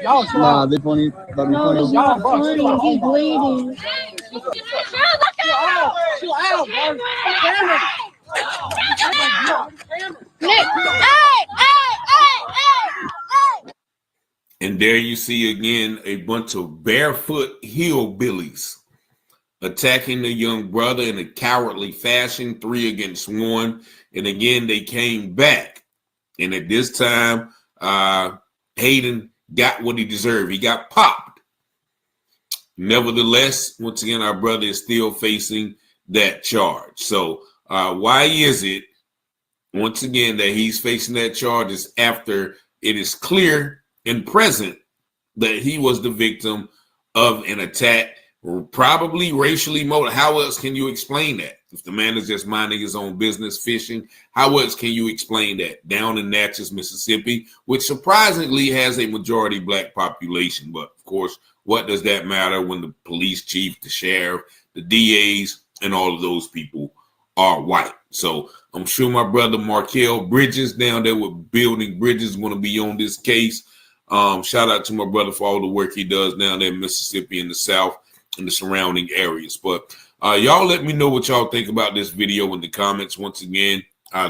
Y'all chill out. Y'all, bro, he's bleeding. Chill out, bro. Nick, hey. And there you see again a bunch of barefoot hillbillies attacking the young brother in a cowardly fashion, 3 against 1. And again, they came back. And at this time, Hayden got what he deserved. He got popped. Nevertheless, once again, our brother is still facing that charge. So why is it, once again, that he's facing that charge is after it is clear and present that he was the victim of an attack, probably racially motivated. How else can you explain that? If the man is just minding his own business, fishing, how else can you explain that? Down in Natchez, Mississippi, which surprisingly has a majority Black population. But of course, what does that matter when the police chief, the sheriff, the DAs, and all of those people are white? So I'm sure my brother Markel Bridges down there with Building Bridges want to be on this case. Shout out to my brother for all the work he does down there in Mississippi in the South and the surrounding areas. But y'all let me know what y'all think about this video in the comments. Once again,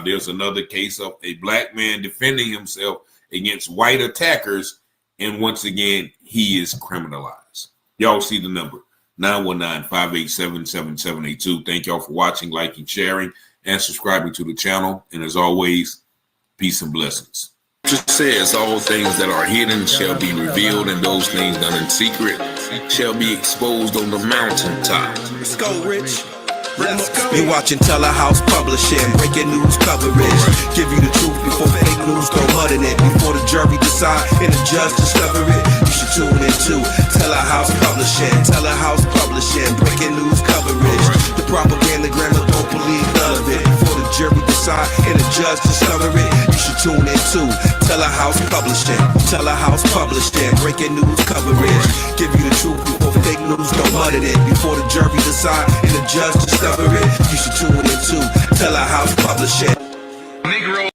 there's another case of a black man defending himself against white attackers. And once again, he is criminalized. Y'all see the number, 919-587-7782. Thank y'all for watching, liking, sharing, and subscribing to the channel. And as always, peace and blessings. It says all things that are hidden shall be revealed, and those things done in secret shall be exposed on the mountaintop. Let's go, Rich. You watching Telehouse Publishing, breaking news coverage. Give you the truth before fake news go mud in it. Before the jury decide and the judge discover it, you should tune in to Telehouse Publishing. Telehouse Publishing, breaking news coverage. The propaganda grammar, don't believe none of it. Before the jury decide and the judge discover it, you should tune in to Telehouse Publishing. Telehouse Publishing, breaking news coverage. Give you the truth before fake news go mud in it. Before the jury decide and the judge discover it, you should tune in to Telehouse Publishing. Negro.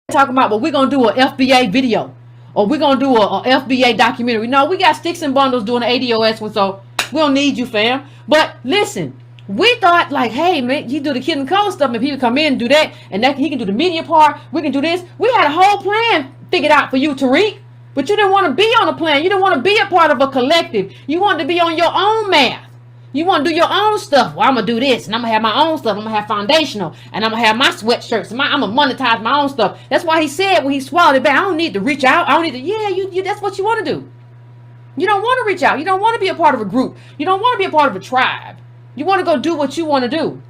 Talking about, but we're gonna do an FBA video, or we're gonna do a FBA documentary. No, we got sticks and bundles doing the ADOS one, so we don't need you, fam. But listen, we thought like, hey man, you do the Kid and Cole stuff, and people come in and do that, and that he can do the media part. We can do this. We had a whole plan figured out for you, Tariq. But you didn't want to be on a plan. You didn't want to be a part of a collective. You wanted to be on your own math. You want to do your own stuff. Well, I'm going to do this, and I'm going to have my own stuff. I'm going to have foundational, and I'm going to have my sweatshirts. I'm going to monetize my own stuff. That's why he said when he swallowed it back, I don't need to reach out. I don't need to, yeah, you that's what you want to do. You don't want to reach out. You don't want to be a part of a group. You don't want to be a part of a tribe. You want to go do what you want to do.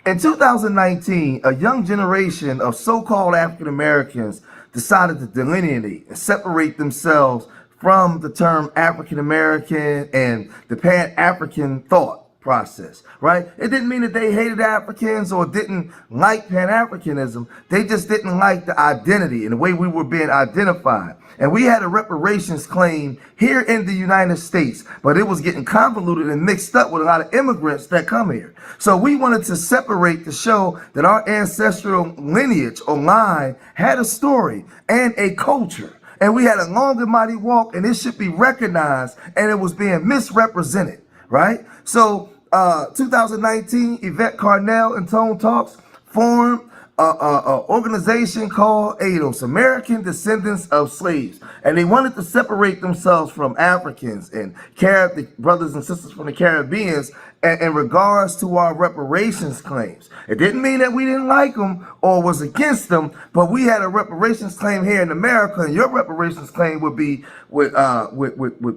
In 2019, a young generation of so-called African Americans decided to delineate and separate themselves from the term African American and the Pan-African thought process, right? It didn't mean that they hated Africans or didn't like Pan-Africanism. They just didn't like the identity and the way we were being identified. And we had a reparations claim here in the United States, but it was getting convoluted and mixed up with a lot of immigrants that come here. So we wanted to separate to show that our ancestral lineage or line had a story and a culture. And we had a long and mighty walk, and it should be recognized, and it was being misrepresented, right? So 2019, Yvette Carnell and Tone Talks formed an organization called ADOS, American Descendants of Slaves. And they wanted to separate themselves from Africans and the brothers and sisters from the Caribbean in regards to our reparations claims. It didn't mean that we didn't like them or was against them, but we had a reparations claim here in America, and your reparations claim would be with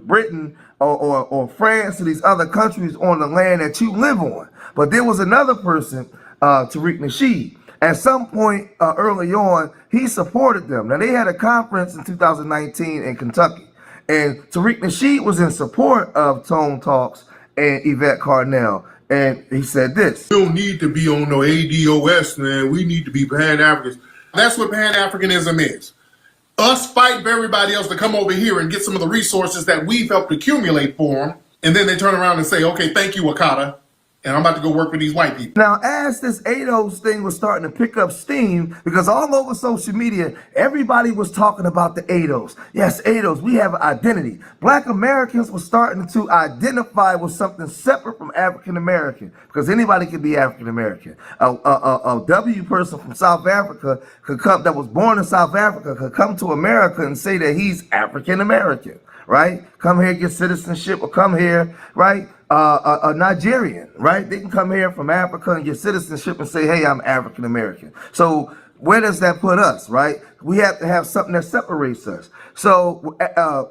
Britain or France or these other countries on the land that you live on. But there was another person, Tariq Nasheed. At some point early on, he supported them. Now, they had a conference in 2019 in Kentucky, and Tariq Nasheed was in support of Tone Talks and Yvette Carnell, and he said this. We don't need to be on no ADOS, man. We need to be Pan-Africans. That's what Pan-Africanism is. Us fighting for everybody else to come over here and get some of the resources that we've helped accumulate for them, and then they turn around and say, okay, thank you, Wakata. And I'm about to go work with these white people. Now, as this ADOS thing was starting to pick up steam, because all over social media, everybody was talking about the ADOS. Yes, ADOS, we have an identity. Black Americans were starting to identify with something separate from African American, because anybody could be African American. A W person from South Africa could come, that was born in South Africa, could come to America and say that he's African American, right? Come here, get citizenship, or come here, right? A Nigerian, right? They can come here from Africa and get citizenship and say, hey, I'm African American. So where does that put us, right? We have to have something that separates us. So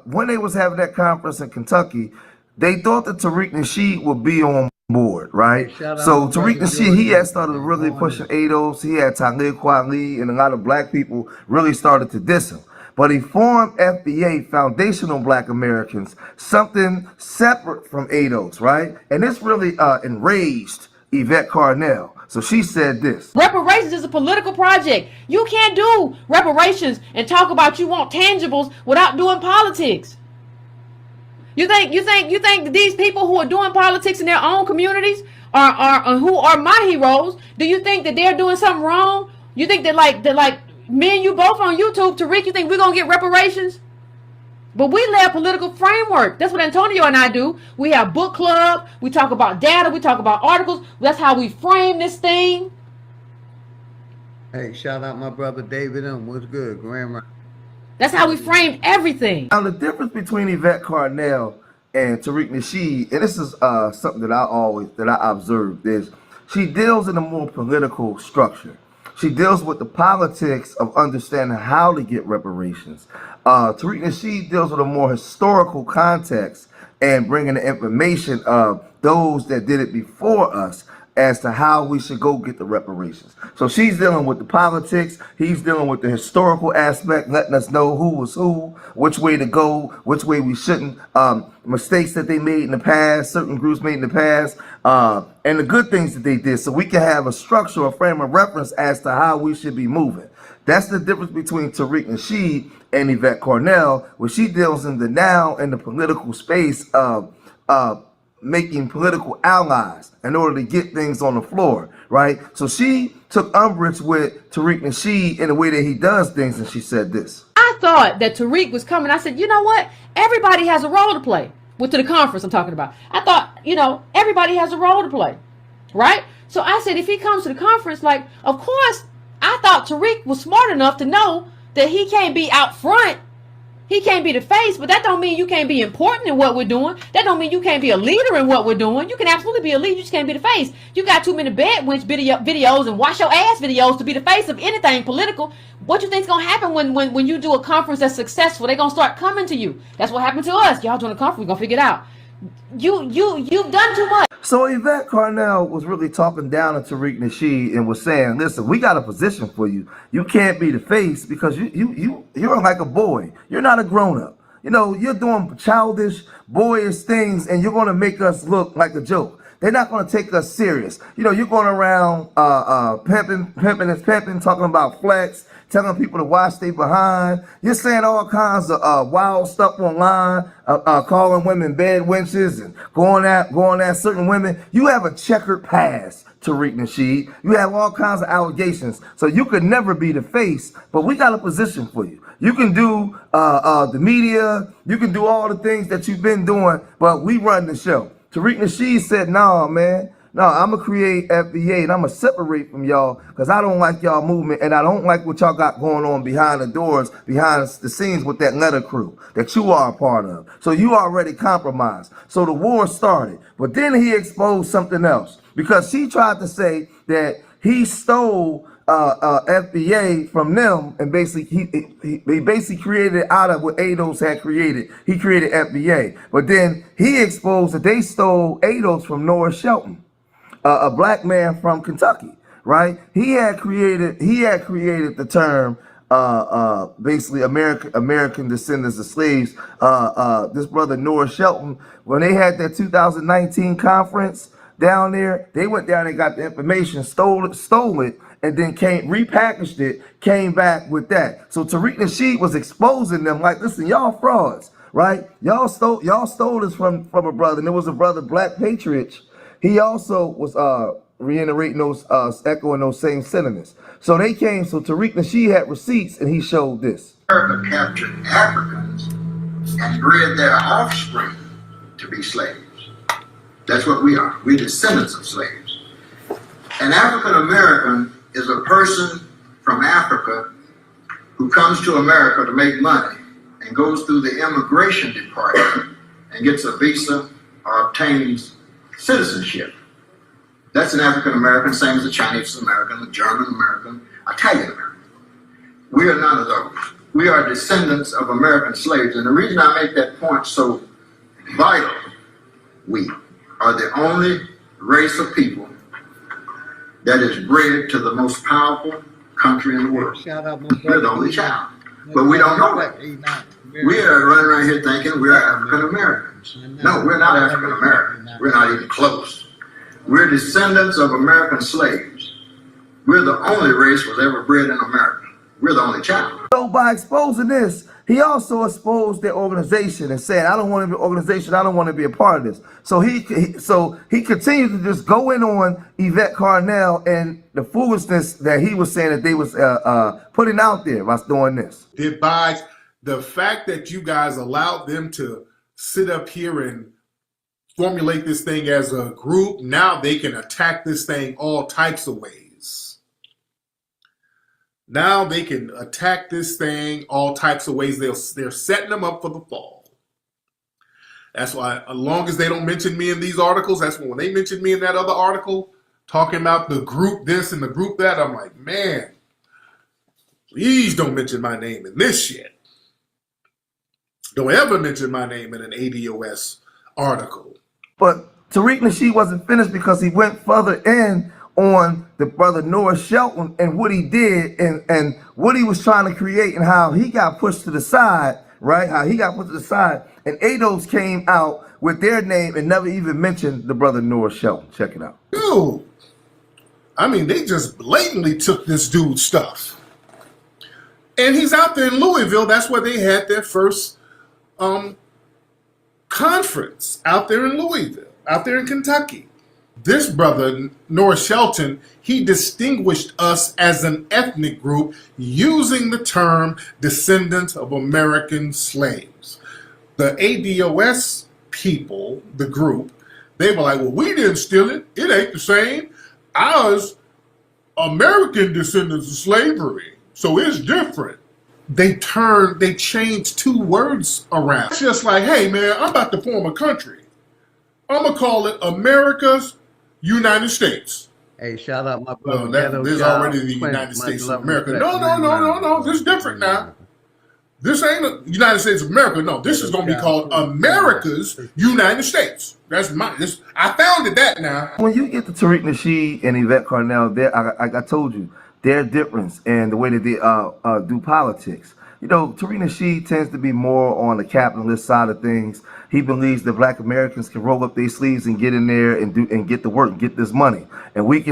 when they was having that conference in Kentucky, they thought that Tariq Nasheed would be on board, right? So Tariq Nasheed, he had started really pushing ADOS. He had Talib Kweli and a lot of black people really started to diss him. But he formed FBA, Foundational Black Americans, something separate from ADOS, right? And this really enraged Yvette Carnell. So she said this. Reparations is a political project. You can't do reparations and talk about you want tangibles without doing politics. You think that these people who are doing politics in their own communities are who are my heroes? Do you think that they're doing something wrong? You think that like me and you both on YouTube, Tariq, you think we're gonna get reparations? But we lay a political framework. That's what Antonio and I do. We have book club. We talk about data. We talk about articles. That's how we frame this thing. Hey, shout out my brother David M. What's good, Grandma? That's how we framed everything. Now, the difference between Yvette Carnell and Tariq Nasheed, and this is something that I observed, is she deals in a more political structure. She deals with the politics of understanding how to get reparations. Tariq Nasheed deals with a more historical context and bringing the information of those that did it before us as to how we should go get the reparations. So she's dealing with the politics, he's dealing with the historical aspect, letting us know who was who, which way to go, which way we shouldn't, mistakes that they made in the past, certain groups made in the past, and the good things that they did, so we can have a structure, a frame of reference as to how we should be moving. That's the difference between Tariq Nasheed and Yvette Carnell, where she deals in the now and the political space of making political allies in order to get things on the floor, right? So she took umbrage with Tariq Nasheed in the way that he does things, and she said this. I thought that Tariq was coming. I said, you know what? Everybody has a role to play. To the conference I'm talking about. I thought, everybody has a role to play, right? So I said, if he comes to the conference, like, of course, I thought Tariq was smart enough to know that he can't be out front. He can't be the face, but that don't mean you can't be important in what we're doing. That don't mean you can't be a leader in what we're doing. You can absolutely be a leader. You just can't be the face. You got too many bedwench videos and wash your ass videos to be the face of anything political. What you think's gonna happen when you do a conference that's successful? They're gonna start coming to you. That's what happened to us. Y'all doing a conference, we're gonna figure it out. You've done too much. So Yvette Carnell was really talking down to Tariq Nasheed and was saying, listen, we got a position for you. You can't be the face because you're like a boy. You're not a grown-up. You're doing childish, boyish things, and you're going to make us look like a joke. They're not going to take us serious. You're going around pimping, talking about flex, telling people to watch they behind. You're saying all kinds of wild stuff online, calling women bed wenches and going at certain women. You have a checkered past, Tariq Nasheed. You have all kinds of allegations. So you could never be the face, but we got a position for you. You can do the media. You can do all the things that you've been doing, but we run the show. Tariq Nasheed said, nah, man. No, I'm going to create FBA and I'm going to separate from y'all because I don't like y'all movement and I don't like what y'all got going on behind the doors, behind the scenes with that letter crew that you are a part of. So you already compromised. So the war started. But then he exposed something else because she tried to say that he stole FBA from them and basically he basically created it out of what ADOS had created. He created FBA. But then he exposed that they stole ADOS from Norris Shelton. A black man from Kentucky, right? He had created the term basically American descendants of slaves. This brother Norris Shelton, when they had that 2019 conference down there, they went down and got the information, stole it, and then repackaged it, came back with that. So Tariq Nasheed was exposing them like, listen, y'all frauds, right? Y'all stole this from a brother, and there was a brother, Black Patriot. He also was reiterating those, echoing those same sentiments. So they came, so Tariq Nasheed had receipts and he showed this. America captured Africans and bred their offspring to be slaves. That's what we are. We're descendants of slaves. An African American is a person from Africa who comes to America to make money and goes through the immigration department and gets a visa or obtains citizenship. That's an African American, same as a Chinese American, a German American, Italian American. We are none of those. We are descendants of American slaves. And the reason I make that point so vital, we are the only race of people that is bred to the most powerful country in the world. We're the only child. But we don't know that. We are running around here thinking we're African Americans. No, we're not African Americans. We're not even close. We're descendants of American slaves. We're the only race was ever bred in America. We're the only chapter. So by exposing this, he also exposed their organization and said, I don't want to be an organization, I don't want to be a part of this. So he continued to just go in on Yvette Carnell and the foolishness that he was saying that they was putting out there by doing this. Did Boggs, the fact that you guys allowed them to sit up here and formulate this thing as a group, now they can attack this thing all types of ways. Now they can attack this thing all types of ways. They're setting them up for the fall. That's why, as long as they don't mention me in these articles, that's when they mentioned me in that other article, talking about the group this and the group that, I'm like, man, please don't mention my name in this shit. Don't ever mention my name in an ADOS article. But Tariq Nasheed wasn't finished because he went further in on the brother Noah Shelton and what he did and what he was trying to create and how he got pushed to the side, right? How he got put to the side. And ADOS came out with their name and never even mentioned the brother Noah Shelton. Check it out. Dude, I mean, they just blatantly took this dude's stuff. And he's out there in Louisville. That's where they had their first conference, out there in Louisville, out there in Kentucky. This brother, Noah Shelton, he distinguished us as an ethnic group using the term descendants of American slaves. The ADOS people, the group, they were like, well, we didn't steal it. It ain't the same. Ours, American descendants of slavery. So it's different. They changed two words around. It's just like, hey, man, I'm about to form a country. I'm going to call it America's United States. Hey, shout out my brother. There's already the United States of America. No. This is different now. This ain't the United States of America. No, this is going to be called America's United States. I founded that now. When you get to Tariq Nasheed and Yvette Carnell, I told you, their difference and the way that they do politics. You know, Tariq Nasheed tends to be more on the capitalist side of things. He believes that Black Americans can roll up their sleeves and get in there and get to work, get this money. And we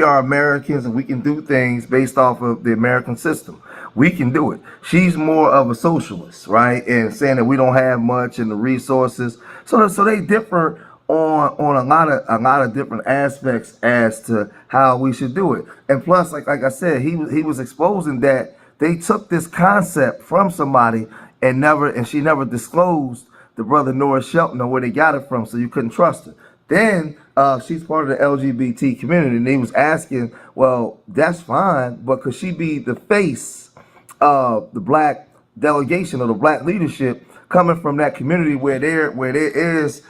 are Americans and we can do things based off of the American system. We can do it. She's more of a socialist, right? And saying that we don't have much and the resources. So they differ on a lot of different aspects as to how we should do it. And plus, like I said, he was exposing that they took this concept from somebody and she never disclosed the brother Noah Shelton or where they got it from, so you couldn't trust her. Then she's part of the LGBT community, and they was asking, well, that's fine, but could she be the face of the Black delegation or the Black leadership coming from that community where there is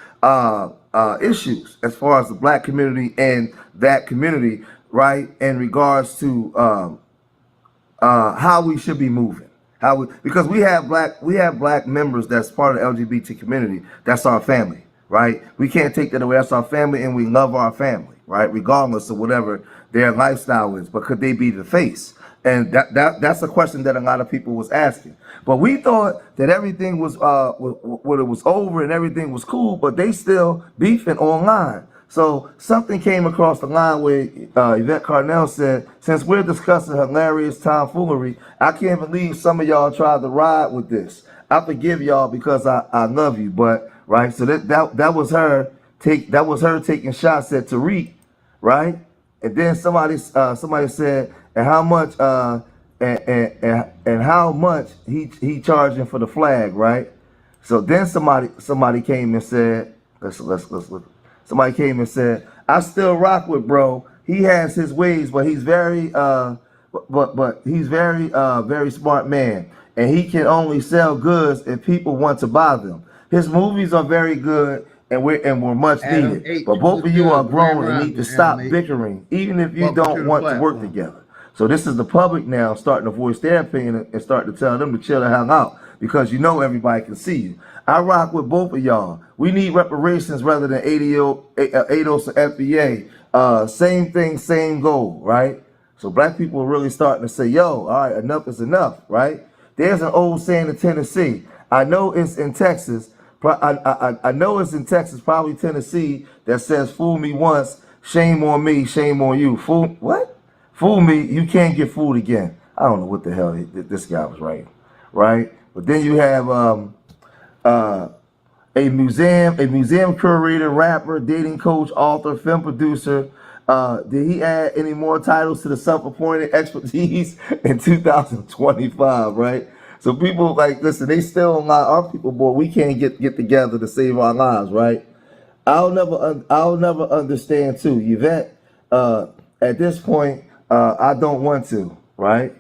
issues as far as the Black community and that community, right, in regards to how we should be moving. Because we have black members that's part of the LGBT community. That's our family, right? We can't take that away. That's our family, and we love our family, right? Regardless of whatever their lifestyle is. But could they be the face? And that's a question that a lot of people was asking. But we thought that everything was when it was over and everything was cool, but they still beefing online. So something came across the line where Yvette Carnell said, since we're discussing hilarious tomfoolery, I can't believe some of y'all tried to ride with this. I forgive y'all because I love you, but right. So that was her taking shots at Tariq, right? And then somebody said, and how much and how much he charging for the flag, right? So then somebody came and said, let's look. Somebody came and said, I still rock with bro. He has his ways, but he's very he's very smart man. And he can only sell goods if people want to buy them. His movies are very good and we're much needed. But both of you are grown and need to stop bickering, even if you don't want to work together. So this is the public now starting to voice their opinion and starting to tell them to chill the hell out because you know everybody can see you. I rock with both of y'all. We need reparations rather than ADOS or FBA. Same thing, same goal, right? So Black people are really starting to say, yo, all right, enough is enough, right? There's an old saying in Tennessee. I know it's in Texas. I know it's in Texas, probably Tennessee, that says, fool me once, shame on me, shame on you. Fool me, you can't get fooled again. I don't know what the hell this guy was writing, right? But then you have a museum curator, rapper, dating coach, author, film producer. Did he add any more titles to the self-appointed expertise in 2025, right? So people like, listen, they still lie. Our people, boy, we can't get together to save our lives, right? I'll never understand too, Yvette. At this point, I don't want to, right?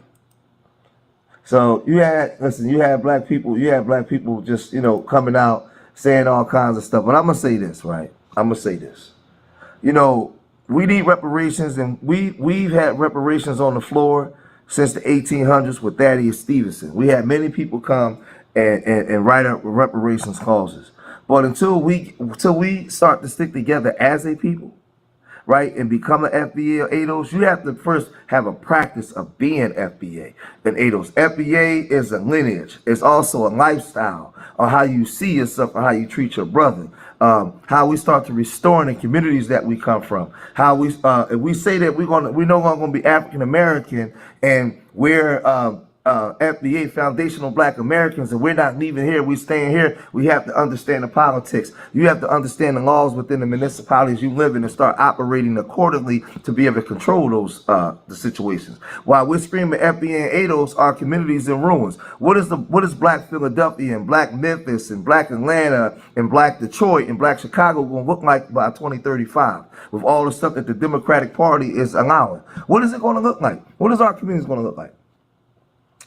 So you had black people just, coming out saying all kinds of stuff. But I'm gonna say this, right? I'm gonna say this. We need reparations, and we've had reparations on the floor since the 1800s with Thaddeus Stevenson. We had many people come and write up reparations clauses. But until we start to stick together as a people, right, and become an FBA or ADOS, you have to first have a practice of being FBA and ADOS. FBA is a lineage. It's also a lifestyle on how you see yourself and how you treat your brother. How we start to restore in the communities that we come from. How we, if we say that we're no longer going to be African American and we're FBA, foundational Black Americans, and we're not leaving here, we're staying here, we have to understand the politics. You have to understand the laws within the municipalities you live in and start operating accordingly to be able to control those the situations. While we're screaming FBA and ADOS, our communities in ruins. What is Black Philadelphia and Black Memphis and Black Atlanta and Black Detroit and Black Chicago going to look like by 2035 with all the stuff that the Democratic Party is allowing? What is it going to look like? What is our communities going to look like?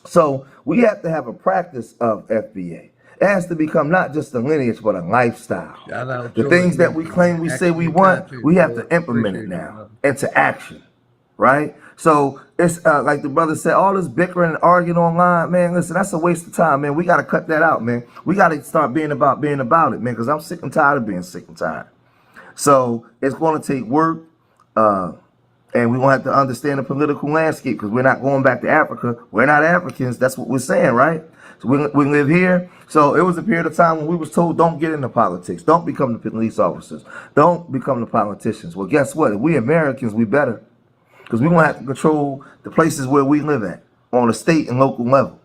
So we have to have a practice of FBA. It has to become not just a lineage, but a lifestyle. The things that we claim we say we want, we have to implement it now into action, right? So it's like the brother said, all this bickering and arguing online, man, listen, that's a waste of time, man. We got to cut that out, man. We got to start being about it, man, because I'm sick and tired of being sick and tired. So it's going to take work. And we're going to have to understand the political landscape because we're not going back to Africa. We're not Africans. That's what we're saying, right? So we live here. So it was a period of time when we was told, don't get into politics. Don't become the police officers. Don't become the politicians. Well, guess what? If we Americans, we better. Because we're going to have to control the places where we live at on a state and local level,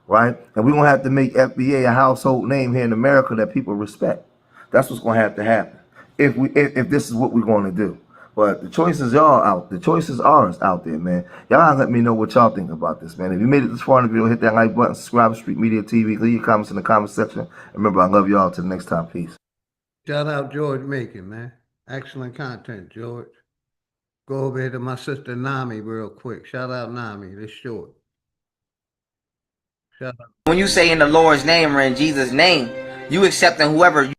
right? And we're going to have to make FBA a household name here in America that people respect. That's what's going to happen if this is what we're going to do. But the choices are out there, man. Y'all let me know what y'all think about this, man. If you made it this far in the video, hit that like button, subscribe to Street Media TV, leave your comments in the comment section. Remember, I love y'all. Till the next time. Peace. Shout out George Macon, man. Excellent content, George. Go over here to my sister Nami real quick. Shout out Nami. This short. Shout out. When you say in the Lord's name or in Jesus' name, you accepting whoever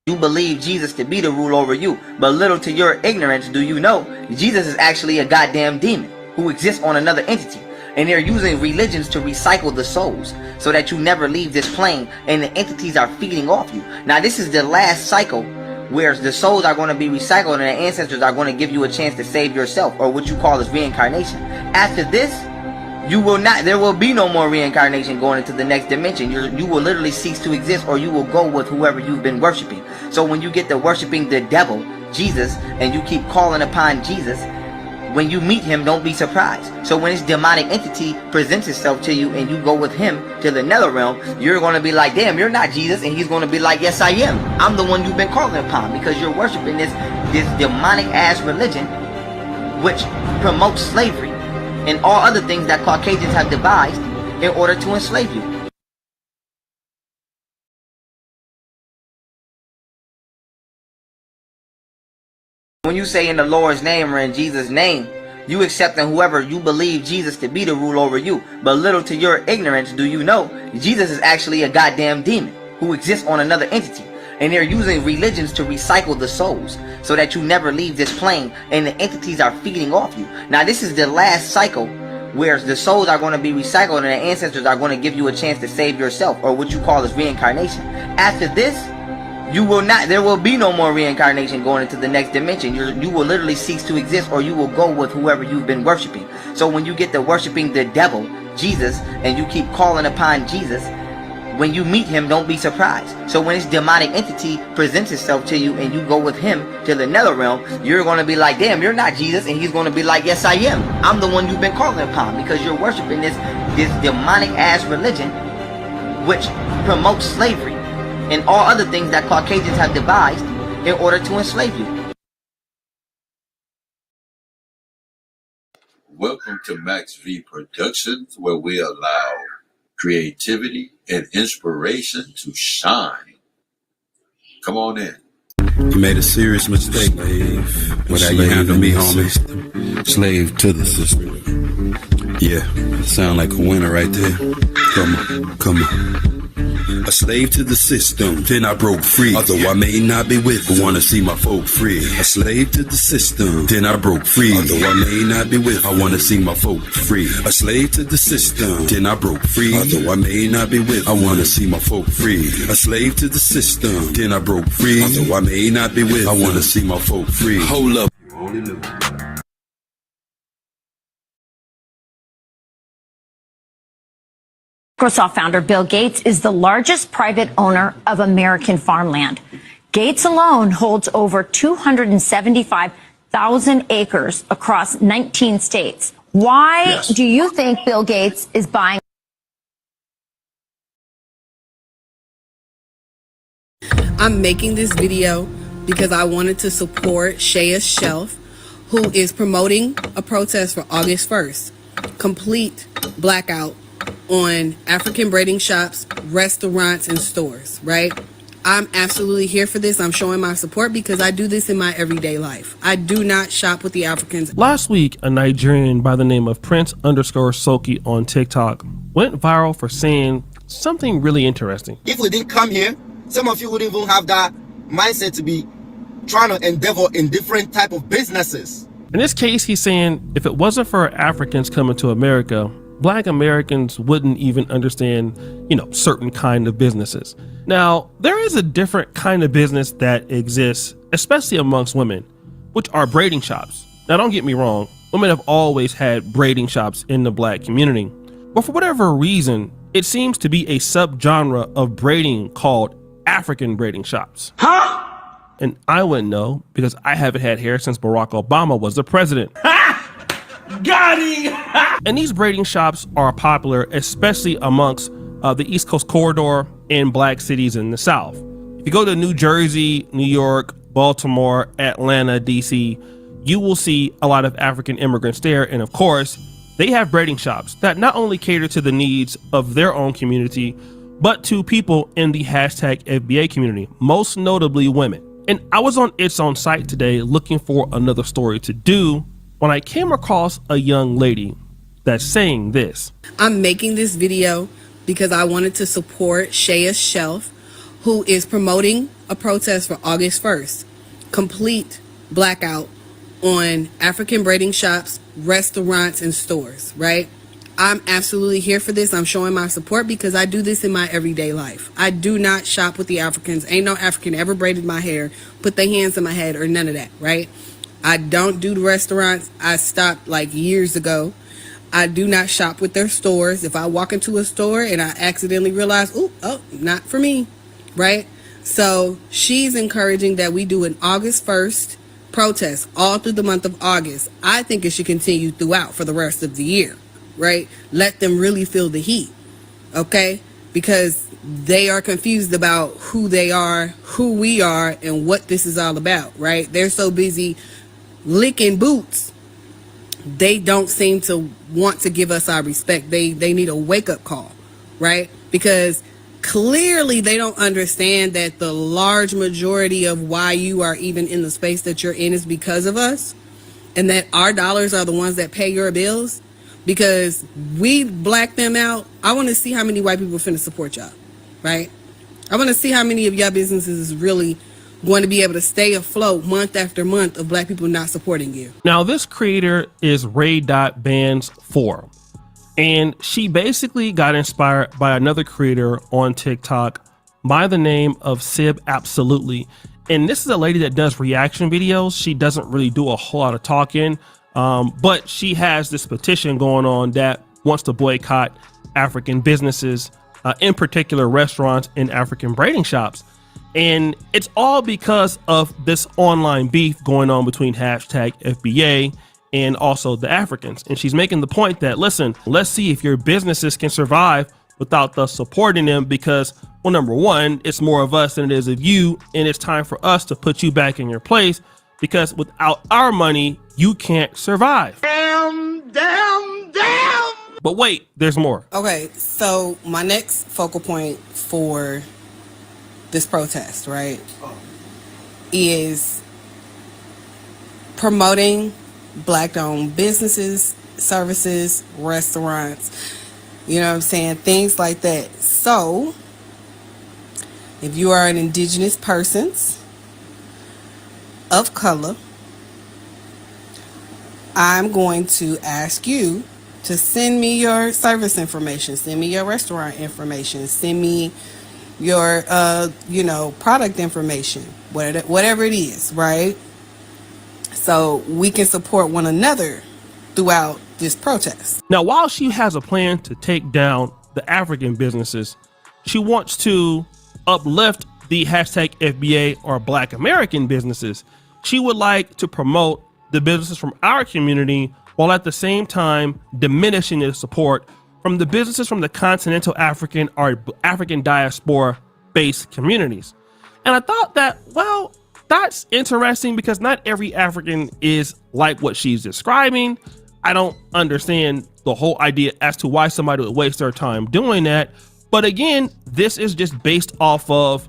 you believe Jesus to be the rule over you, but little to your ignorance do you know Jesus is actually a goddamn demon who exists on another entity, and they're using religions to recycle the souls so that you never leave this plane and the entities are feeding off you. Now this is the last cycle where the souls are going to be recycled and the ancestors are going to give you a chance to save yourself, or what you call as reincarnation. After this, there will be no more reincarnation going into the next dimension. You will literally cease to exist, or you will go with whoever you've been worshiping. So when you get to worshiping the devil, Jesus, and you keep calling upon Jesus, when you meet him, don't be surprised. So when this demonic entity presents itself to you and you go with him to the nether realm, you're going to be like, damn, you're not Jesus. And he's going to be like, yes, I am. I'm the one you've been calling upon, because you're worshiping this demonic ass religion which promotes slavery and all other things that Caucasians have devised in order to enslave you. When you say in the Lord's name or in Jesus' name, you accepting whoever you believe Jesus to be the rule over you, but little to your ignorance do you know Jesus is actually a goddamn demon who exists on another entity, and they're using religions to recycle the souls so that you never leave this plane and the entities are feeding off you. Now this is the last cycle where the souls are going to be recycled and the ancestors are going to give you a chance to save yourself, or what you call as reincarnation. After this, there will be no more reincarnation going into the next dimension. You will literally cease to exist, or you will go with whoever you've been worshiping. So when you get to worshiping the devil, Jesus, and you keep calling upon Jesus, when you meet him, don't be surprised. So when this demonic entity presents itself to you and you go with him to the nether realm, you're going to be like, damn, you're not Jesus. And he's going to be like, yes, I am. I'm the one you've been calling upon, because you're worshiping this demonic ass religion which promotes slavery and all other things that Caucasians have devised in order to enslave you. Welcome to Max V Productions, where we allow creativity and inspiration to shine. Come on in. You made a serious mistake, slave. With how you handle me, homie. Slave to the system. Yeah, sound like a winner right there. Come on, come on. A slave to the system, then I broke free. Although I may not be with, but wanna see my folk free. A slave to the system, then I broke free. Although I may not be with, I wanna see my folk free. A slave to the system, then I broke free. Although I may not be with, I wanna see my folk free. A slave to the system, then I broke free. Although I may not be with, I wanna see my folk free. Hold up. You only lose. Microsoft founder Bill Gates is the largest private owner of American farmland. Gates alone holds over 275,000 acres across 19 states. Why do you think Bill Gates is buying? I'm making this video because I wanted to support Shea Shelf, who is promoting a protest for August 1st. Complete blackout on African braiding shops, restaurants, and stores, right? I'm absolutely here for this. I'm showing my support because I do this in my everyday life. I do not shop with the Africans. Last week, a Nigerian by the name of Prince_Soki on TikTok went viral for saying something really interesting. If we didn't come here, some of you wouldn't even have that mindset to be trying to endeavor in different type of businesses. In this case, he's saying if it wasn't for Africans coming to America, Black Americans wouldn't even understand, certain kind of businesses. Now, there is a different kind of business that exists, especially amongst women, which are braiding shops. Now, don't get me wrong, women have always had braiding shops in the Black community, but for whatever reason, it seems to be a subgenre of braiding called African braiding shops. Huh? And I wouldn't know because I haven't had hair since Barack Obama was the president. Got him! And these braiding shops are popular, especially amongst the East Coast corridor and Black cities in the South. If you go to New Jersey, New York, Baltimore, Atlanta, DC, you will see a lot of African immigrants there. And of course, they have braiding shops that not only cater to the needs of their own community, but to people in the hashtag FBA community, most notably women. And I was on its own site today looking for another story to do when I came across a young lady that's saying this. I'm making this video because I wanted to support Shea Shelf, who is promoting a protest for August 1st. Complete blackout on African braiding shops, restaurants, and stores, right? I'm absolutely here for this. I'm showing my support because I do this in my everyday life. I do not shop with the Africans. Ain't no African ever braided my hair, put their hands in my head, or none of that, right? I don't do the restaurants. I stopped like years ago. I do not shop with their stores. If I walk into a store and I accidentally realize, oh, not for me, right? So she's encouraging that we do an August 1st protest all through the month of August. I think it should continue throughout for the rest of the year, right? Let them really feel the heat, okay? Because they are confused about who they are, who we are, and what this is all about, right? They're so busy licking boots, they don't seem to want to give us our respect. They need a wake-up call, right? Because clearly they don't understand that the large majority of why you are even in the space that you're in is because of us, and that our dollars are the ones that pay your bills. Because we black them out, I want to see how many white people finna support y'all, right? I want to see how many of y'all businesses is really going to be able to stay afloat month after month of Black people not supporting you. Now, this creator is Ray.Bands4, and she basically got inspired by another creator on TikTok by the name of Sib Absolutely. And this is a lady that does reaction videos. She doesn't really do a whole lot of talking, but she has this petition going on that wants to boycott African businesses in particular restaurants and African braiding shops. And it's all because of this online beef going on between hashtag FBA and also the Africans. And she's making the point that, listen, let's see if your businesses can survive without us supporting them, because, well, number one, it's more of us than it is of you, and it's time for us to put you back in your place, because without our money, you can't survive. Damn. But wait, there's more. Okay, so my next focal point for this protest, right, is promoting Black-owned businesses, services, restaurants, you know what I'm saying, things like that. So if you are an Indigenous person of color, I'm going to ask you to send me your service information, send me your restaurant information, send me your product information, whatever it is, right? So we can support one another throughout this protest. Now, while she has a plan to take down the African businesses, she wants to uplift the hashtag FBA or Black American businesses. She would like to promote the businesses from our community while at the same time diminishing the support from the businesses from the continental African or African diaspora based communities. And I thought that, well, that's interesting, because not every African is like what she's describing. I don't understand the whole idea as to why somebody would waste their time doing that. But again, this is just based off of,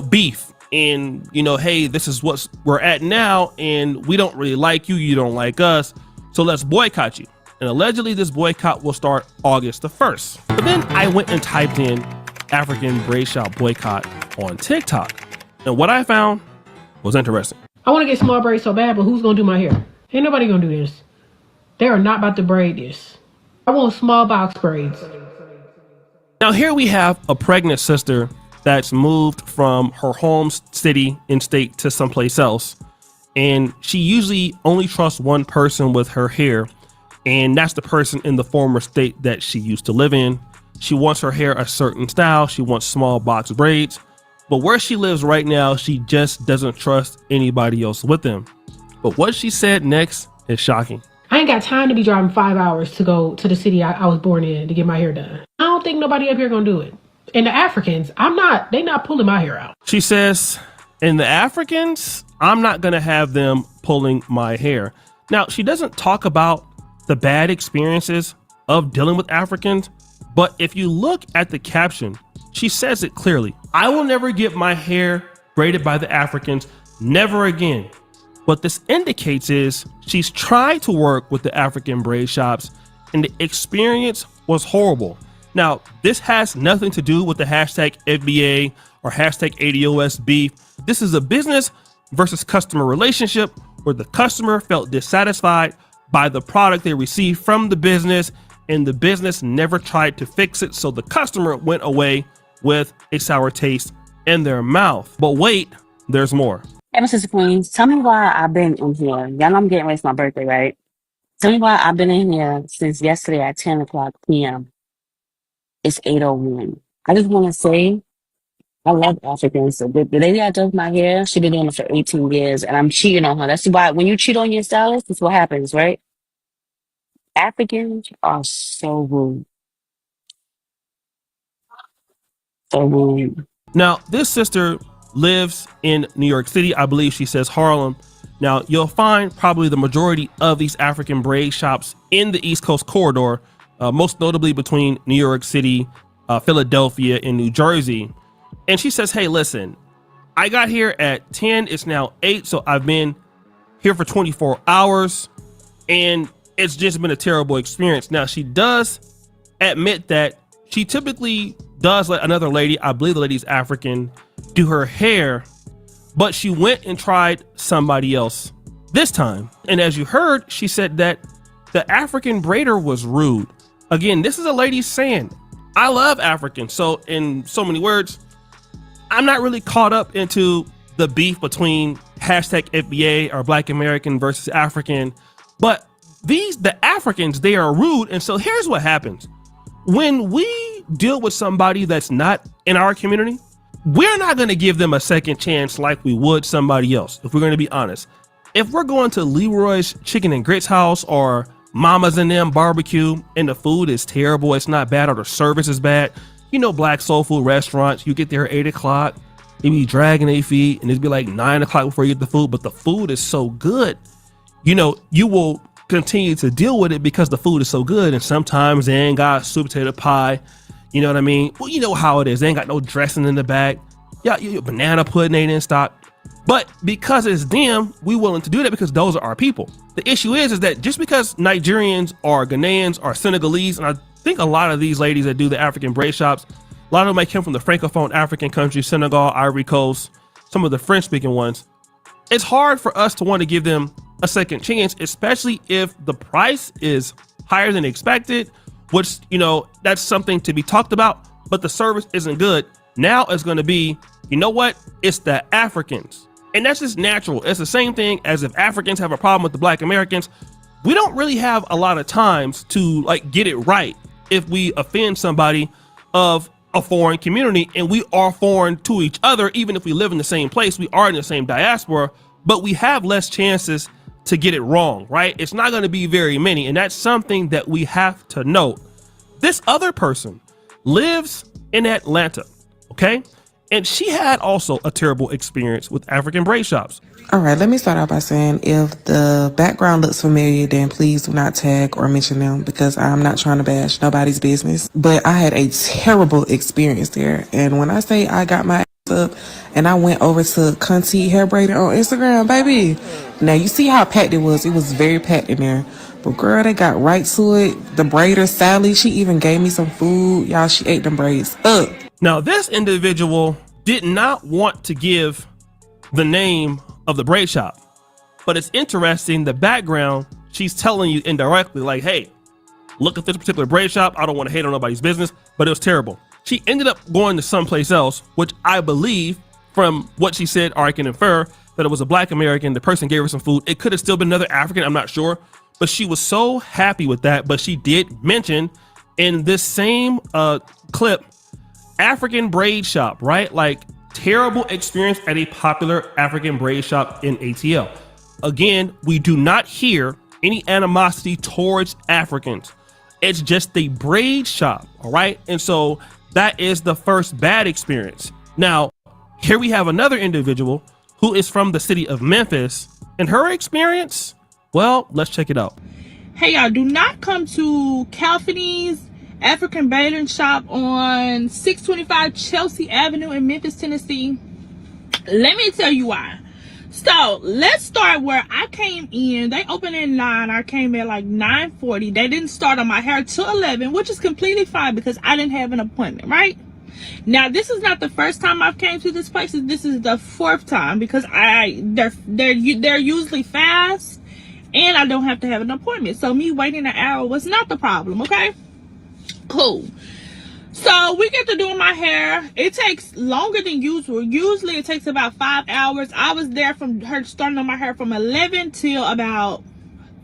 beef and, hey, this is what we're at now, and we don't really like you. You don't like us. So let's boycott you. And allegedly this boycott will start August the 1st. But then I went and typed in African braid shop boycott on TikTok. And what I found was interesting. I want to get small braids so bad, but who's going to do my hair? Ain't nobody going to do this. They are not about to braid this. I want small box braids. Now here we have a pregnant sister that's moved from her home city and state to someplace else. And she usually only trusts one person with her hair, and that's the person in the former state that she used to live in. She wants her hair a certain style. She wants small box braids. But where she lives right now, she just doesn't trust anybody else with them. But what she said next is shocking. I ain't got time to be driving 5 hours to go to the city I was born in to get my hair done. I don't think nobody up here gonna do it. And the Africans, they not pulling my hair out. She says, and the Africans, I'm not gonna have them pulling my hair. Now, she doesn't talk about the bad experiences of dealing with Africans, but if you look at the caption, she says it clearly. I will never get my hair braided by the Africans, never again. What this indicates is she's tried to work with the African braid shops, and the experience was horrible. Now, this has nothing to do with the hashtag FBA or hashtag ADOS beef. This is a business versus customer relationship where the customer felt dissatisfied by the product they received from the business, and the business never tried to fix it. So the customer went away with a sour taste in their mouth. But wait, there's more. Ever since Queens, tell me why I've been in here. Y'all know I'm getting ready for my birthday, right? Tell me why I've been in here since yesterday at 10 o'clock p.m. It's 8:01. I just want to say, I love Africans. So the lady that does my hair, she been doing it for 18 years, and I'm cheating on her. That's why when you cheat on your stylist, that's what happens, right? Africans are so rude. So rude. Now, this sister lives in New York City. I believe she says Harlem. Now, you'll find probably the majority of these African braid shops in the East Coast corridor, most notably between New York City, Philadelphia, and New Jersey. And she says, hey, listen, I got here at 10. It's now 8. So I've been here for 24 hours and it's just been a terrible experience. Now, she does admit that she typically does let another lady, I believe the lady's African, do her hair, but she went and tried somebody else this time. And as you heard, she said that the African braider was rude. Again, this is a lady saying, I love Africans. So in so many words, I'm not really caught up into the beef between hashtag FBA or Black American versus African, but the Africans, they are rude. And so here's what happens. when we deal with somebody that's not in our community, we're not going to give them a second chance like we would somebody else, if we're going to be honest. If we're going to Leroy's Chicken and Grits house or Mama's and Them barbecue and the food is terrible, it's not bad, or the service is bad, you know, black soul food restaurants, you get there at 8 o'clock, they be dragging their feet and it'd be like 9 o'clock before you get the food, but the food is so good, you know, you will continue to deal with it because the food is so good. And sometimes they ain't got sweet potato pie, you know what I mean? Well, you know how it is, they ain't got no dressing in the back, yeah, banana pudding ain't in stock. But because it's them, we willing to do that because those are our people. The issue is that just because Nigerians or Ghanaians or Senegalese, and I think a lot of these ladies that do the African braid shops, a lot of them might come from the Francophone African countries, Senegal, Ivory Coast, some of the French speaking ones. It's hard for us to want to give them a second chance, especially if the price is higher than expected, which, you know, that's something to be talked about, but the service isn't good. Now it's going to be, you know what? It's the Africans. And that's just natural. It's the same thing as if Africans have a problem with the Black Americans. We don't really have a lot of times to like get it right if we offend somebody of a foreign community, and we are foreign to each other. Even if we live in the same place, we are in the same diaspora, but we have less chances to get it wrong, right? It's not going to be very many. And that's something that we have to note. This other person lives in Atlanta, okay? And she had also a terrible experience with African braid shops. All right, let me start out by saying if the background looks familiar, then please do not tag or mention them because I'm not trying to bash nobody's business. But I had a terrible experience there. And when I say I got my ass up and I went over to Cunty Hair Braiding on Instagram, baby. Now you see how packed it was. It was very packed in there. But girl, they got right to it. The braider, Sally, she even gave me some food. Y'all, she ate them braids up. Now, this individual did not want to give the name of the braid shop, but it's interesting, the background, she's telling you indirectly, like, hey, look at this particular braid shop. I don't want to hate on nobody's business, but it was terrible. She ended up going to someplace else, which I believe from what she said, or I can infer that it was a Black American. The person gave her some food. It could have still been another African, I'm not sure, but she was so happy with that. But she did mention in this same clip, African braid shop, right? Like terrible experience at a popular African braid shop in ATL. Again, we do not hear any animosity towards Africans. It's just a braid shop, all right? And so that is the first bad experience. Now, here we have another individual who is from the city of Memphis, and her experience, well, let's check it out. Hey y'all, do not come to Calfini's African braiding shop on 625 Chelsea Avenue in Memphis, Tennessee. Let me tell you why. So let's start where I came in. They opened at 9. I came at like 9:40. They didn't start on my hair till 11, which is completely fine because I didn't have an appointment, right? Now this is not the first time I've came to this place. This is the 4th time because they're usually fast and I don't have to have an appointment. So me waiting an hour was not the problem, okay? Cool. So we get to doing my hair. It takes longer than usual. Usually it takes about 5 hours. I was there from her starting on my hair from 11 till about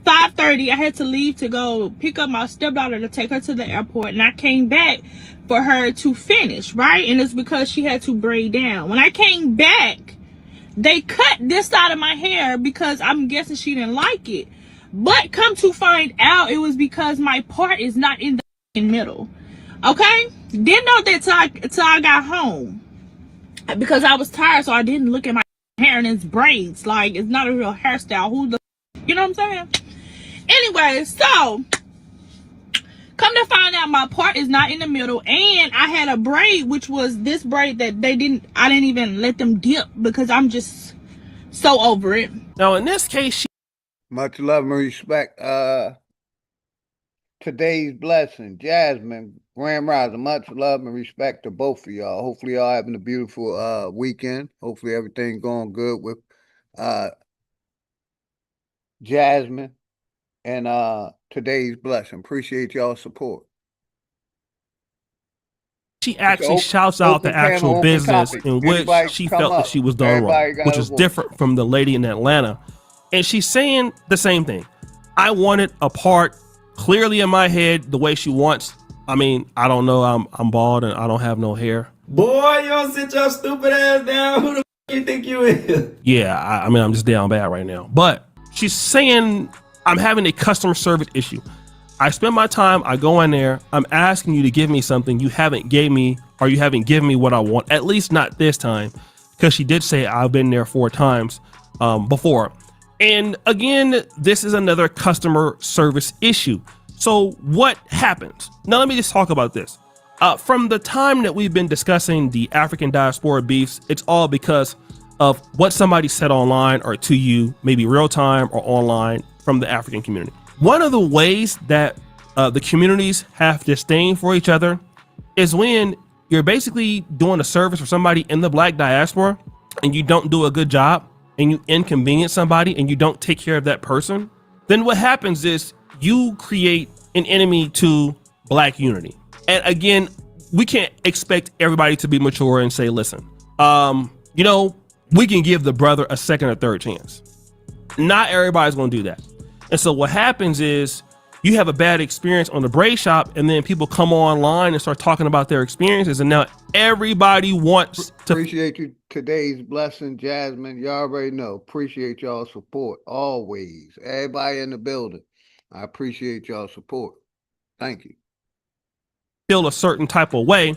5:30. I had to leave to go pick up my stepdaughter to take her to the airport, and I came back for her to finish, right? And it's because she had to braid down. When I came back, they cut this side of my hair because I'm guessing she didn't like it. But come to find out, it was because my part is not in the middle. Okay, didn't know that till I got home because I was tired, so I didn't look at my hair and it's braids. Like, it's not a real hairstyle. Who the, you know what I'm saying? Anyway, so come to find out, my part is not in the middle, and I had a braid, which was this braid that I didn't even let them dip because I'm just so over it. Now in this case, much love and respect. Today's blessing, Jasmine, Grand Rising, much love and respect to both of y'all. Hopefully y'all having a beautiful weekend. Hopefully everything going good with Jasmine and today's blessing. Appreciate y'all's support. she actually shouts out the actual business in which she felt that she was done wrong, which is different from the lady in Atlanta. And she's saying the same thing. I wanted a part clearly in my head the way she wants. I mean, I don't know. I'm bald and I don't have no hair. Boy, you don't sit your stupid ass down. Who the f- you think you is? Yeah, I mean, I'm just down bad right now. But she's saying I'm having a customer service issue. I spend my time, I go in there, I'm asking you to give me something you haven't gave me, or you haven't given me what I want, at least not this time, because she did say I've been there 4 times before. And again, this is another customer service issue. So what happens? Now, let me just talk about this. From the time that we've been discussing the African diaspora beefs, it's all because of what somebody said online or to you, maybe real time or online from the African community. One of the ways that the communities have disdain for each other is when you're basically doing a service for somebody in the Black diaspora and you don't do a good job and you inconvenience somebody and you don't take care of that person. Then what happens is you create an enemy to Black unity. And again, we can't expect everybody to be mature and say, listen, we can give the brother a second or third chance. Not everybody's going to do that. And so what happens is you have a bad experience on the braid shop, and then people come online and start talking about their experiences. And now everybody wants to appreciate you today's blessing, Jasmine. You already know. Appreciate y'all's support always. Everybody in the building. I appreciate y'all's support. Thank you. feel a certain type of way.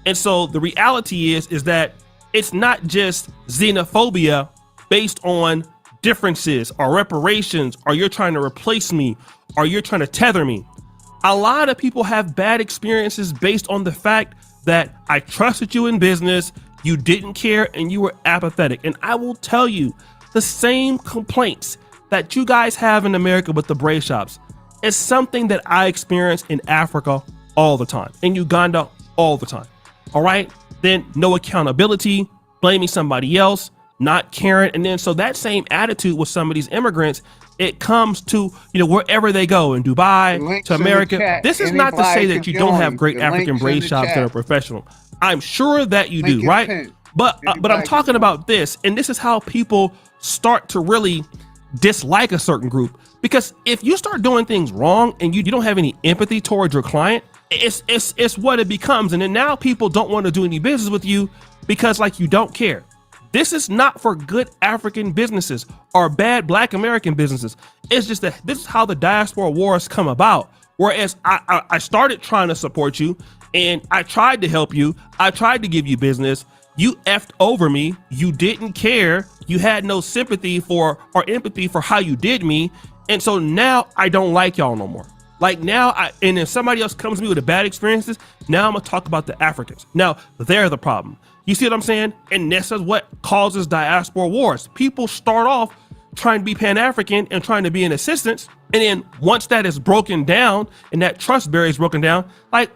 And so the reality is that it's not just xenophobia based on differences or reparations, or you're trying to replace me, or you're trying to tether me. A lot of people have bad experiences based on the fact that I trusted you in business, you didn't care, and you were apathetic. And I will tell you, the same complaints that you guys have in America with the braid shops is something that I experience in Africa all the time, in Uganda all the time. All right, then no accountability, blaming somebody else, not caring. And then so that same attitude with some of these immigrants, it comes to, wherever they go, in Dubai, to America. This is not to say that you don't have great African braid shops that are professional. I'm sure that you do, right? But I'm talking about this, and this is how people start to really dislike a certain group. Because if you start doing things wrong and you don't have any empathy towards your client, it's what it becomes. And then now people don't want to do any business with you because you don't care. This is not for good African businesses or bad Black American businesses. It's just that this is how the diaspora wars come about. Whereas I started trying to support you and I tried to help you. I tried to give you business. You effed over me. You didn't care. You had no sympathy for or empathy for how you did me. And so now I don't like y'all no more. And if somebody else comes to me with the bad experiences, now I'm gonna talk about the Africans. Now they're the problem. You see what I'm saying? And this is what causes diaspora wars. People start off trying to be Pan-African and trying to be an assistance. And then once that is broken down and that trust barrier is broken down,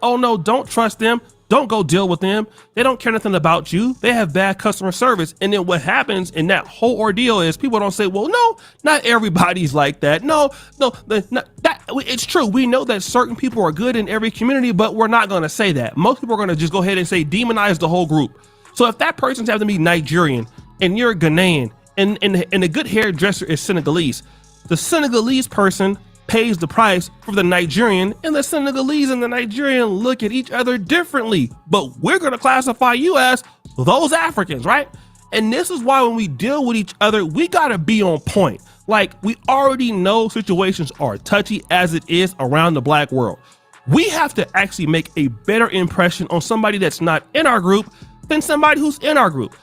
oh no, don't trust them. Don't go deal with them. They don't care nothing about you. They have bad customer service. And then what happens in that whole ordeal is people don't say, well, no, not everybody's like that. No, it's true. We know that certain people are good in every community, but we're not going to say that. Most people are going to just go ahead and say demonize the whole group. So if that person's having to be Nigerian and you're Ghanaian and a good hairdresser is Senegalese, the Senegalese person pays the price for the Nigerian, and the Senegalese and the Nigerian look at each other differently. But we're going to classify you as those Africans, right? And this is why when we deal with each other, we got to be on point. We already know situations are touchy as it is around the Black world. We have to actually make a better impression on somebody that's not in our group than somebody who's in our group.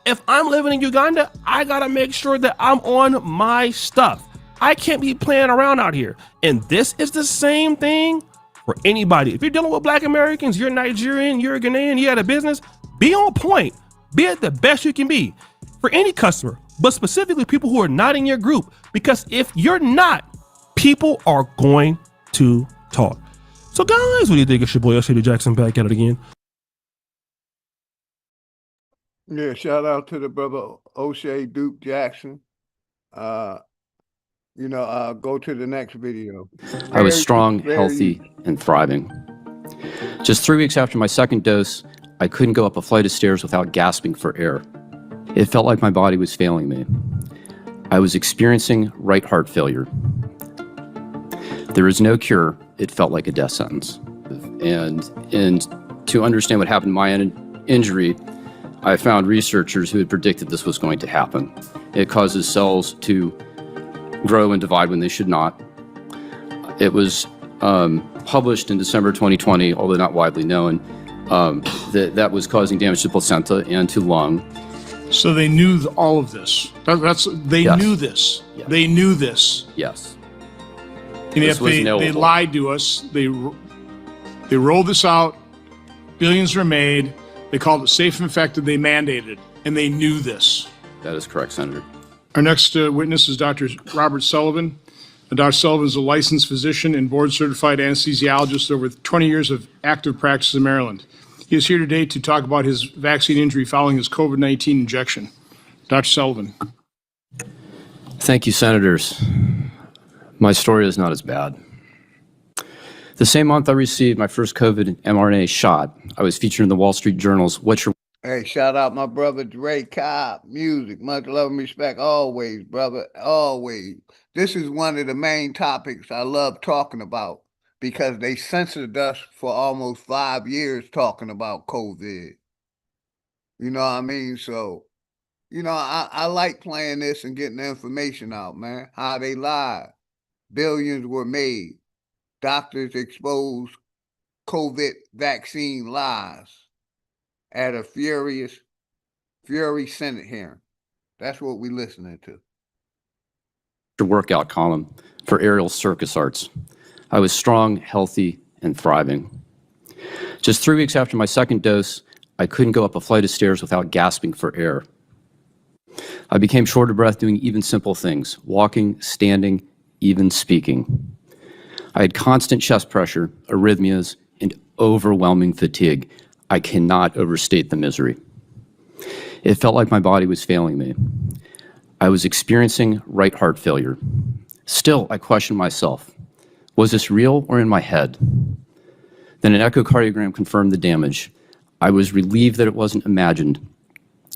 If I'm living in Uganda, I got to make sure that I'm on my stuff. I can't be playing around out here. And this is the same thing for anybody. If you're dealing with Black Americans, you're Nigerian, you're a Ghanaian, you had a business, be on point. Be at the best you can be for any customer, but specifically people who are not in your group. Because if you're not, people are going to talk. So guys, what do you think? It's your boy O'Shea Jackson back at it again. Yeah, shout out to the brother O'Shea Duke Jackson. Go to the next video. I was strong, healthy, and thriving. Just 3 weeks after my second dose, I couldn't go up a flight of stairs without gasping for air. It felt like my body was failing me. I was experiencing right heart failure. There is no cure. It felt like a death sentence. And to understand what happened to my injury, I found researchers who had predicted this was going to happen. It causes cells to grow and divide when they should not. It was published in December 2020, although not widely known, that was causing damage to placenta and to lung. So they knew all of this. They Yes. knew this. Yes. They knew this. Yes. And This if was they knowable. lied to us, they rolled this out, billions were made, they called it safe and effective, they mandated, and they knew this. That is correct, Senator. Our next witness is Dr. Robert Sullivan. Dr. Sullivan is a licensed physician and board-certified anesthesiologist over 20 years of active practice in Maryland. He is here today to talk about his vaccine injury following his COVID-19 injection. Dr. Sullivan. Thank you, Senators. My story is not as bad. The same month I received my first COVID mRNA shot, I was featured in the Wall Street Journal's What's Your Hey, shout out my brother Dre Cobb. Music, much love and respect. Always, brother. Always. This is one of the main topics I love talking about because they censored us for almost 5 years talking about COVID. You know what I mean? So, I like playing this and getting the information out, man. How they lied. Billions were made. Doctors exposed COVID vaccine lies at a Fury Senate hearing. That's what we listening to. Workout column for aerial circus arts. I was strong, healthy, and thriving. Just 3 weeks after my second dose, I couldn't go up a flight of stairs without gasping for air. I became short of breath doing even simple things, walking, standing, even speaking. I had constant chest pressure, arrhythmias, and overwhelming fatigue. I cannot overstate the misery. It felt like my body was failing me. I was experiencing right heart failure. Still, I questioned myself. Was this real or in my head? Then an echocardiogram confirmed the damage. I was relieved that it wasn't imagined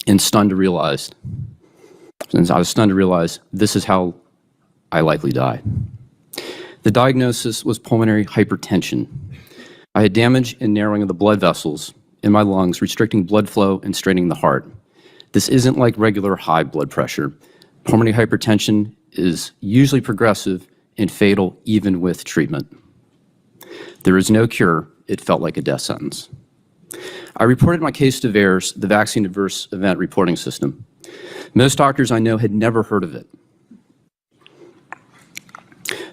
and stunned to realize this is how I likely die. The diagnosis was pulmonary hypertension. I had damage and narrowing of the blood vessels in my lungs, restricting blood flow and straining the heart. This isn't like regular high blood pressure. Pulmonary hypertension is usually progressive and fatal even with treatment. There is no cure. It felt like a death sentence. I reported my case to VAERS, the Vaccine Adverse Event Reporting System. Most doctors I know had never heard of it.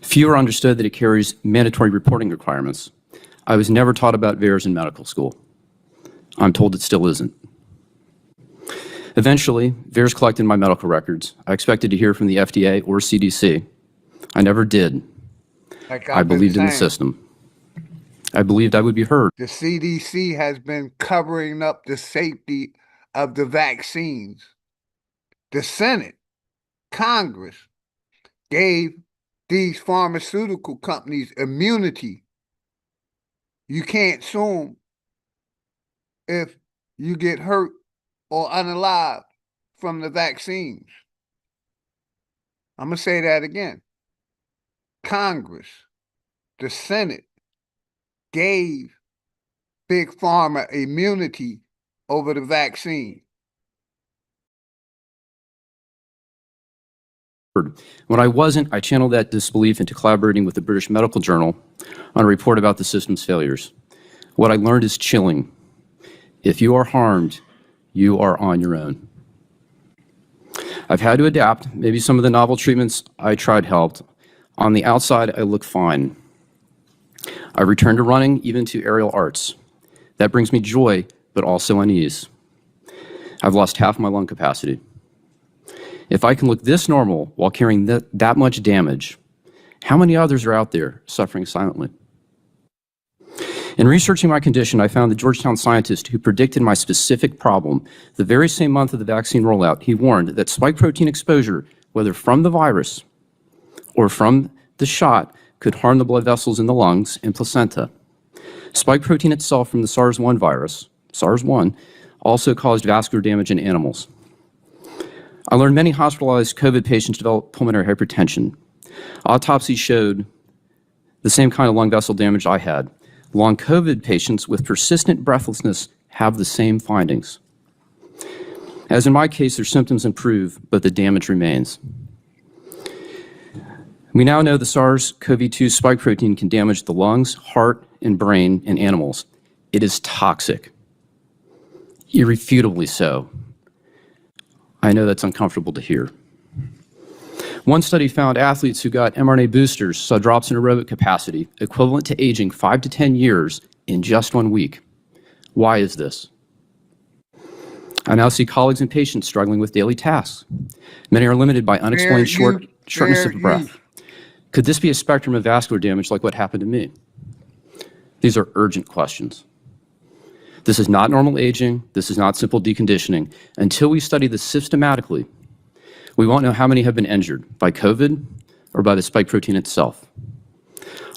Fewer understood that it carries mandatory reporting requirements. I was never taught about VAERS in medical school. I'm told it still isn't. Eventually, VAERS collected my medical records. I expected to hear from the FDA or CDC. I never did. I believed in the system. I believed I would be heard. The CDC has been covering up the safety of the vaccines. The Senate, Congress gave these pharmaceutical companies immunity. You can't sue them if you get hurt or unalived from the vaccines. I'm going to say that again. Congress, the Senate, gave Big Pharma immunity over the vaccine. When I wasn't, I channeled that disbelief into collaborating with the British Medical Journal on a report about the system's failures. What I learned is chilling. If you are harmed, you are on your own. I've had to adapt. Maybe some of the novel treatments I tried helped. On the outside, I look fine. I returned to running, even to aerial arts. That brings me joy, but also unease. I've lost half my lung capacity. If I can look this normal while carrying that much damage, how many others are out there suffering silently? In researching my condition, I found the Georgetown scientist who predicted my specific problem. The very same month of the vaccine rollout, he warned that spike protein exposure, whether from the virus or from the shot, could harm the blood vessels in the lungs and placenta. Spike protein itself from the SARS-1 virus, SARS-1, also caused vascular damage in animals. I learned many hospitalized COVID patients developed pulmonary hypertension. Autopsy showed the same kind of lung vessel damage I had. Long COVID patients with persistent breathlessness have the same findings. As in my case, their symptoms improve, but the damage remains. We now know the SARS-CoV-2 spike protein can damage the lungs, heart, and brain in animals. It is toxic, irrefutably so. I know that's uncomfortable to hear. One study found athletes who got mRNA boosters saw drops in aerobic capacity equivalent to aging 5 to 10 years in just 1 week. Why is this? I now see colleagues and patients struggling with daily tasks. Many are limited by unexplained shortness of breath. Could this be a spectrum of vascular damage like what happened to me? These are urgent questions. This is not normal aging. This is not simple deconditioning. Until we study this systematically, we won't know how many have been injured by COVID or by the spike protein itself.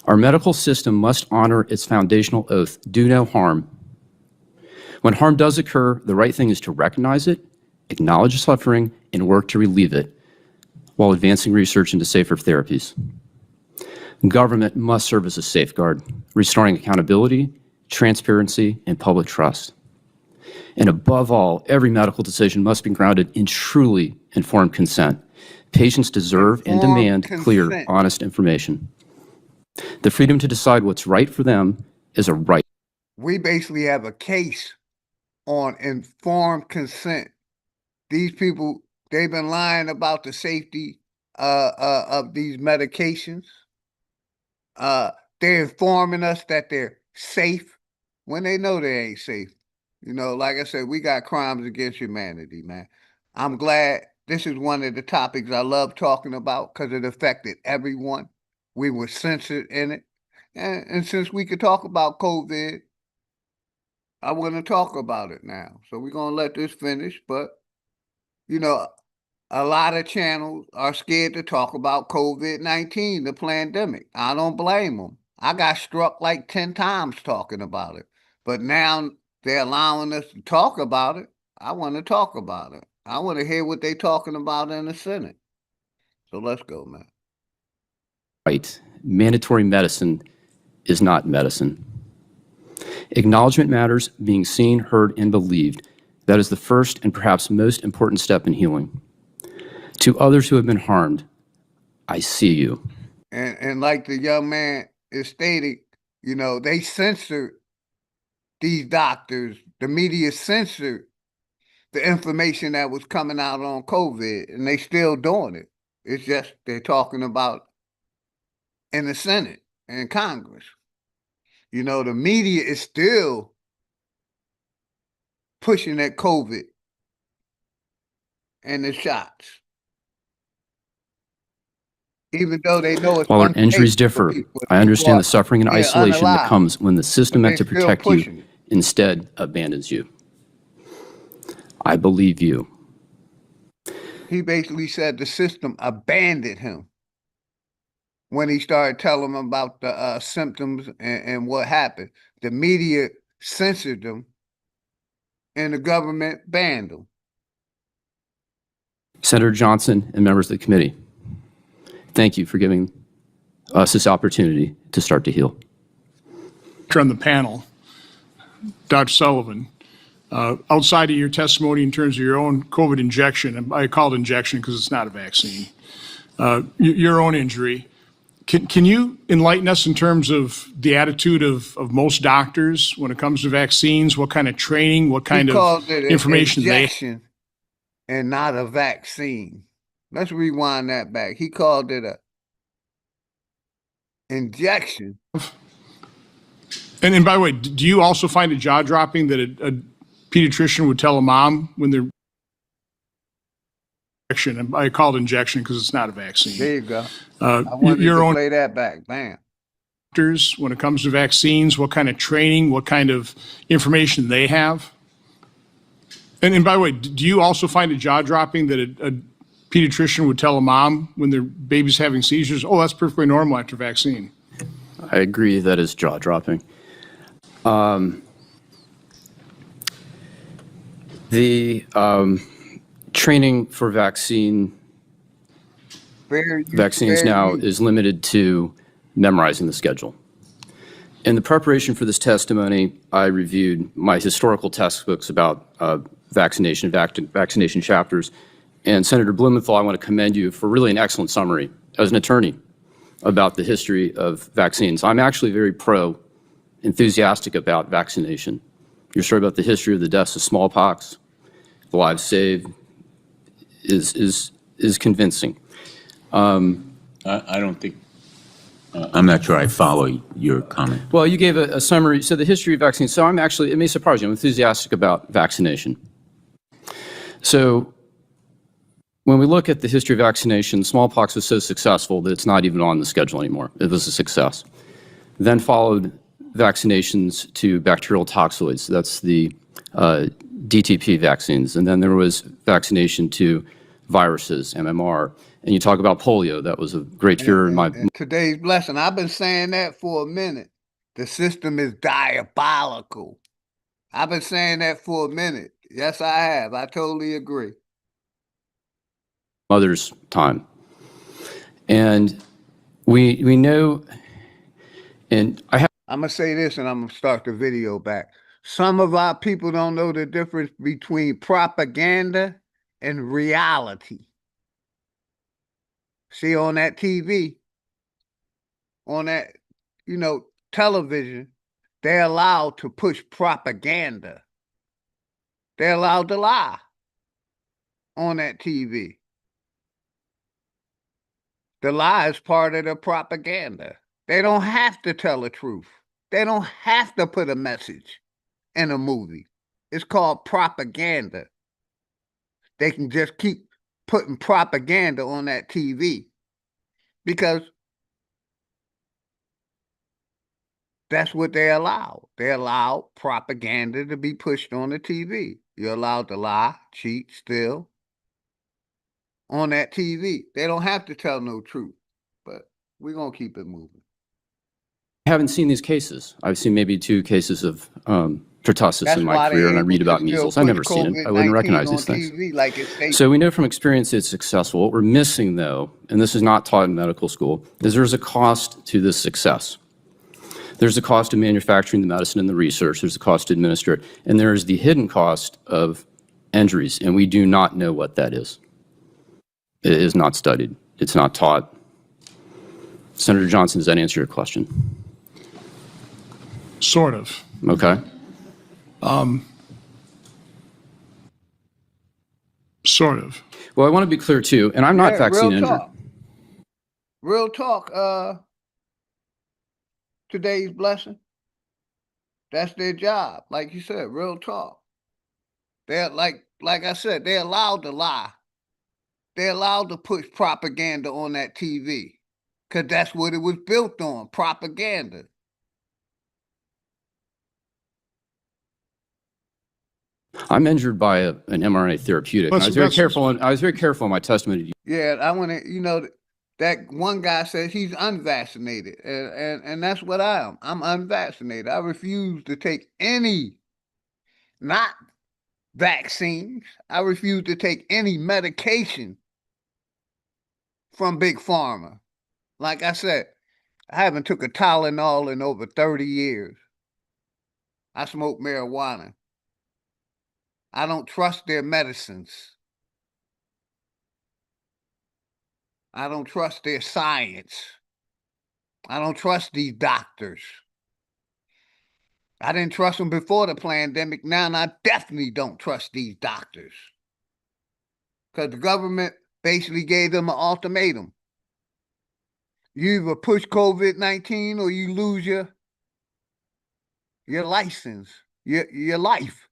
Our medical system must honor its foundational oath, do no harm. When harm does occur, the right thing is to recognize it, acknowledge the suffering, and work to relieve it while advancing research into safer therapies. Government must serve as a safeguard, restoring accountability, transparency, and public trust. And above all, every medical decision must be grounded in truly informed consent. Patients deserve and demand clear, honest information. The freedom to decide what's right for them is a right. We basically have a case on informed consent. These people, they've been lying about the safety of these medications. They're informing us that they're safe when they know they ain't safe. You know, like I said, we got crimes against humanity, man. I'm glad this is one of the topics I love talking about because it affected everyone. We were censored in it. And since we could talk about COVID, I want to talk about it now. So we're going to let this finish. But, you know, a lot of channels are scared to talk about COVID-19, the pandemic. I don't blame them. I got struck like 10 times talking about it. But now they're allowing us to talk about it. I want to talk about it. I want to hear what they're talking about in the Senate. So let's go, man. Right. Mandatory medicine is not medicine. Acknowledgement matters, being seen, heard, and believed. That is the first and perhaps most important step in healing. To others who have been harmed, I see you. And like the young man is stating, you know, they censored these doctors. The media censored the information that was coming out on COVID, and they still doing it. It's just they're talking about in the Senate and Congress. You know, the media is still pushing that COVID and the shots. Even though they know it's while our injuries differ, I understand the suffering and isolation that comes when the system meant to protect you instead abandons you. I believe you. He basically said the system abandoned him when he started telling them about the symptoms and what happened. The media censored them and the government banned them. Senator Johnson and members of the committee, thank you for giving us this opportunity to start to heal. On the panel, Dr. Sullivan, outside of your testimony in terms of your own COVID injection, and I call it injection because it's not a vaccine, your own injury, can you enlighten us in terms of the attitude of most doctors when it comes to vaccines? What kind of training, what kind of information they have? And not a vaccine. Let's rewind that back. He called it a injection. And by the way, do you also find it jaw-dropping that a pediatrician would tell a mom when they're injection? And I call it injection because it's not a vaccine. There you go. I wanted to play that back. Bam. Doctors, when it comes to vaccines, what kind of training, what kind of information they have? And by the way, do you also find it jaw-dropping that a pediatrician would tell a mom when their baby's having seizures, oh, that's perfectly normal after vaccine? I agree that is jaw-dropping. The training for vaccines now is limited to memorizing the schedule. In the preparation for this testimony, I reviewed my historical textbooks about vaccination chapters. And Senator Blumenthal, I want to commend you for really an excellent summary as an attorney about the history of vaccines. I'm actually very enthusiastic about vaccination. Your story about the history of the deaths of smallpox, the lives saved, is convincing. I don't think, I'm not sure I follow your comment. Well, you gave a summary. So the history of vaccines. So I'm actually, it may surprise you, I'm enthusiastic about vaccination. So when we look at the history of vaccination, smallpox was so successful that it's not even on the schedule anymore. It was a success. Then followed vaccinations to bacterial toxoids. That's the DTP vaccines. And then there was vaccination to viruses, MMR. And you talk about polio. That was a great fear in my... And today's blessing, I've been saying that for a minute. The system is diabolical. I've been saying that for a minute. Yes, I have. I totally agree. Mother's time. And we know, and I have... I'm going to say this and I'm going to start the video back. Some of our people don't know the difference between propaganda and reality. See, on that TV, on that, television, they're allowed to push propaganda. They're allowed to lie on that TV. The lie is part of the propaganda. They don't have to tell the truth. They don't have to put a message in a movie. It's called propaganda. They can just keep putting propaganda on that TV because that's what they allow. They allow propaganda to be pushed on the TV. You're allowed to lie, cheat, steal on that TV. They don't have to tell no truth, but we're going to keep it moving. I haven't seen these cases. I've seen maybe 2 cases of pertussis in my career, and I read about measles. I've never seen it. I wouldn't recognize these things. So we know from experience it's successful. What we're missing, though, and this is not taught in medical school, is there's a cost to this success. There's a cost of manufacturing the medicine and the research. There's a cost to administer it. And there is the hidden cost of injuries, and we do not know what that is. It is not studied. It's not taught. Senator Johnson, does that answer your question? Sort of. Okay. Sort of. Well, I want to be clear, too, and I'm not vaccine injured. Real talk. Today's blessing. That's their job. Like you said, real talk. They're like I said, they're allowed to lie. They're allowed to push propaganda on that TV because that's what it was built on, propaganda. I'm injured by an mRNA therapeutic. I was very careful in my testimony. Yeah, I want to, that one guy says he's unvaccinated, and that's what I am. I'm unvaccinated. I refuse to take any, not vaccines. I refuse to take any medication from Big Pharma. Like I said, I haven't took a Tylenol in over 30 years. I smoke marijuana. I don't trust their medicines. I don't trust their science. I don't trust these doctors. I didn't trust them before the pandemic. Now I definitely don't trust these doctors. Because the government basically gave them an ultimatum. You either push COVID-19 or you lose your license, your life.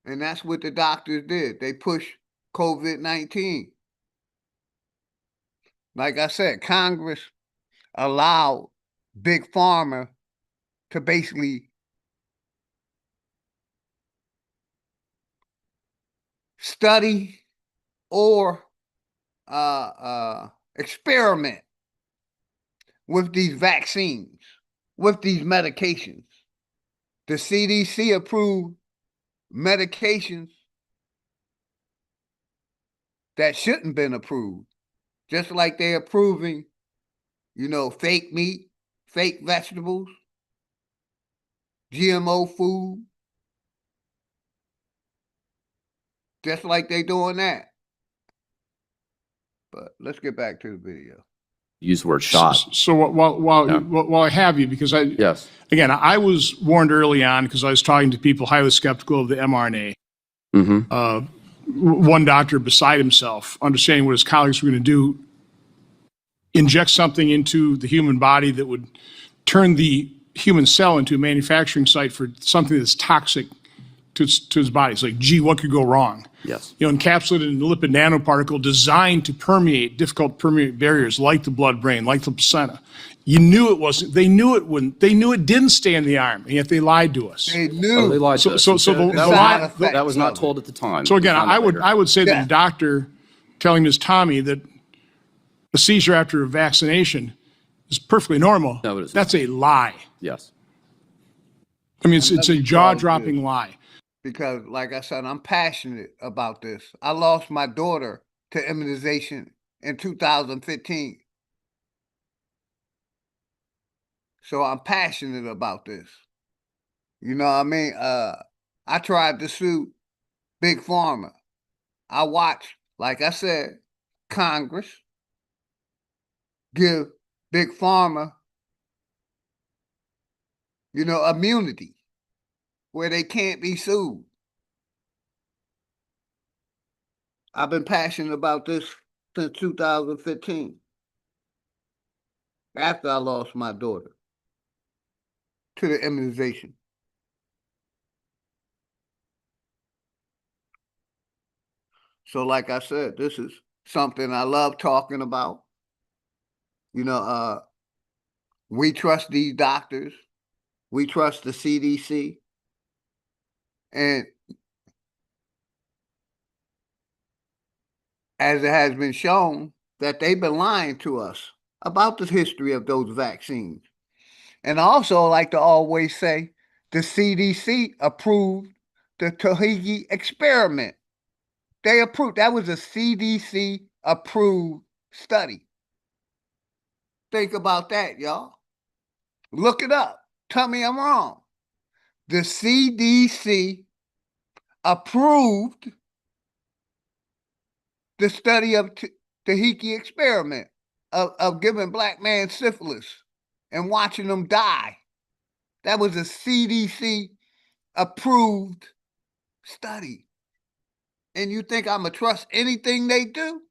And that's what the doctors did. They pushed COVID-19. Like I said, Congress allowed Big Pharma to basically study or experiment with these vaccines, with these medications. The CDC approved medications that shouldn't have been approved Just like they're approving, fake meat, fake vegetables, GMO food. Just like they doing that. But let's get back to the video. Use the word shot. So while I have you, because I was warned early on because I was talking to people highly skeptical of the mRNA. One doctor beside himself, understanding what his colleagues were going to do, inject something into the human body that would turn the human cell into a manufacturing site for something that's toxic to his body. It's like, gee, what could go wrong? Yes. Encapsulated in a lipid nanoparticle designed to permeate difficult permeate barriers like the blood-brain, like the placenta. You knew it wasn't. They knew it wouldn't. They knew it didn't stay in the arm, and yet they lied to us. They knew. They lied to us. That was not told at the time. So again, I would say that the doctor telling Ms. Tommy that a seizure after a vaccination is perfectly normal. No, it isn't. That's a lie. Yes. I mean, it's a jaw-dropping lie. Because, like I said, I'm passionate about this. I lost my daughter to immunization in 2015. So I'm passionate about this. You know what I mean? I tried to sue Big Pharma. I watched, like I said, Congress give Big Pharma, immunity where they can't be sued. I've been passionate about this since 2015, after I lost my daughter to the immunization. So like I said, this is something I love talking about. We trust these doctors. We trust the CDC. And as it has been shown, that they've been lying to us about the history of those vaccines. And I also like to always say the CDC approved the Tahiti experiment. They approved. That was a CDC approved study. Think about that, y'all. Look it up. Tell me I'm wrong. The CDC approved the study of Tahiti experiment of giving black men syphilis and watching them die. That was a CDC approved study. And you think I'm gonna trust anything they do?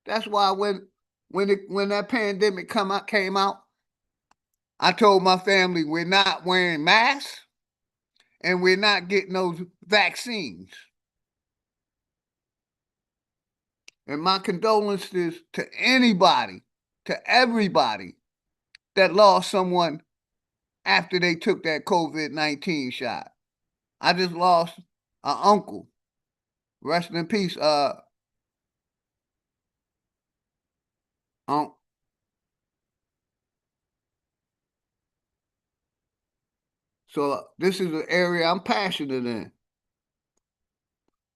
That's why when that pandemic came out, I told my family we're not wearing masks and we're not getting those vaccines. And my condolences to anybody, to everybody that lost someone after they took that COVID-19 shot. I just lost an uncle. Rest in peace, So this is an area I'm passionate in.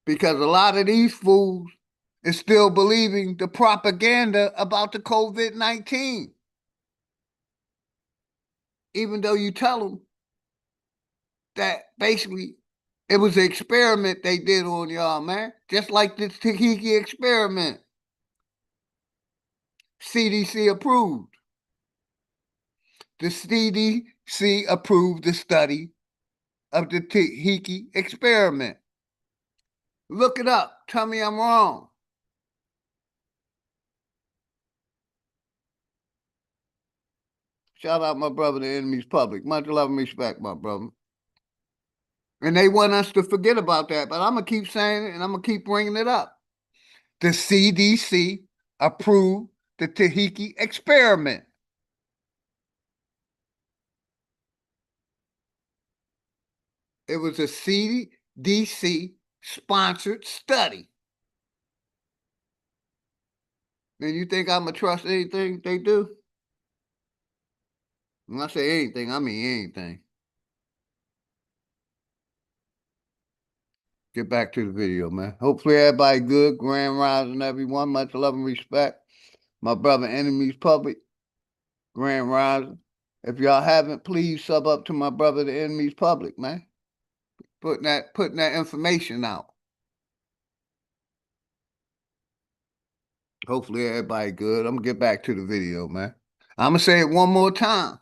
Because a lot of these fools is still believing the propaganda about the COVID-19. Even though you tell them that basically it was an experiment they did on y'all, man. Just like this Tahiti experiment. CDC approved. The CDC approved the study of the Tahiti experiment. Look it up. Tell me I'm wrong. Shout out my brother, the enemy's public. Much love and respect, my brother. And they want us to forget about that, but I'm going to keep saying it and I'm going to keep bringing it up. The CDC approved the Tahiti experiment. It was a CDC sponsored study. Then you think I'm going to trust anything they do? When I say anything, I mean anything. Get back to the video, man. Hopefully everybody good. Grand rising, everyone. Much love and respect. My brother, enemies public. Grand rising. If y'all haven't, please sub up to my brother, the enemies public, man. Putting that information out. Hopefully everybody good. I'm gonna get back to the video, man. I'm gonna say it one more time.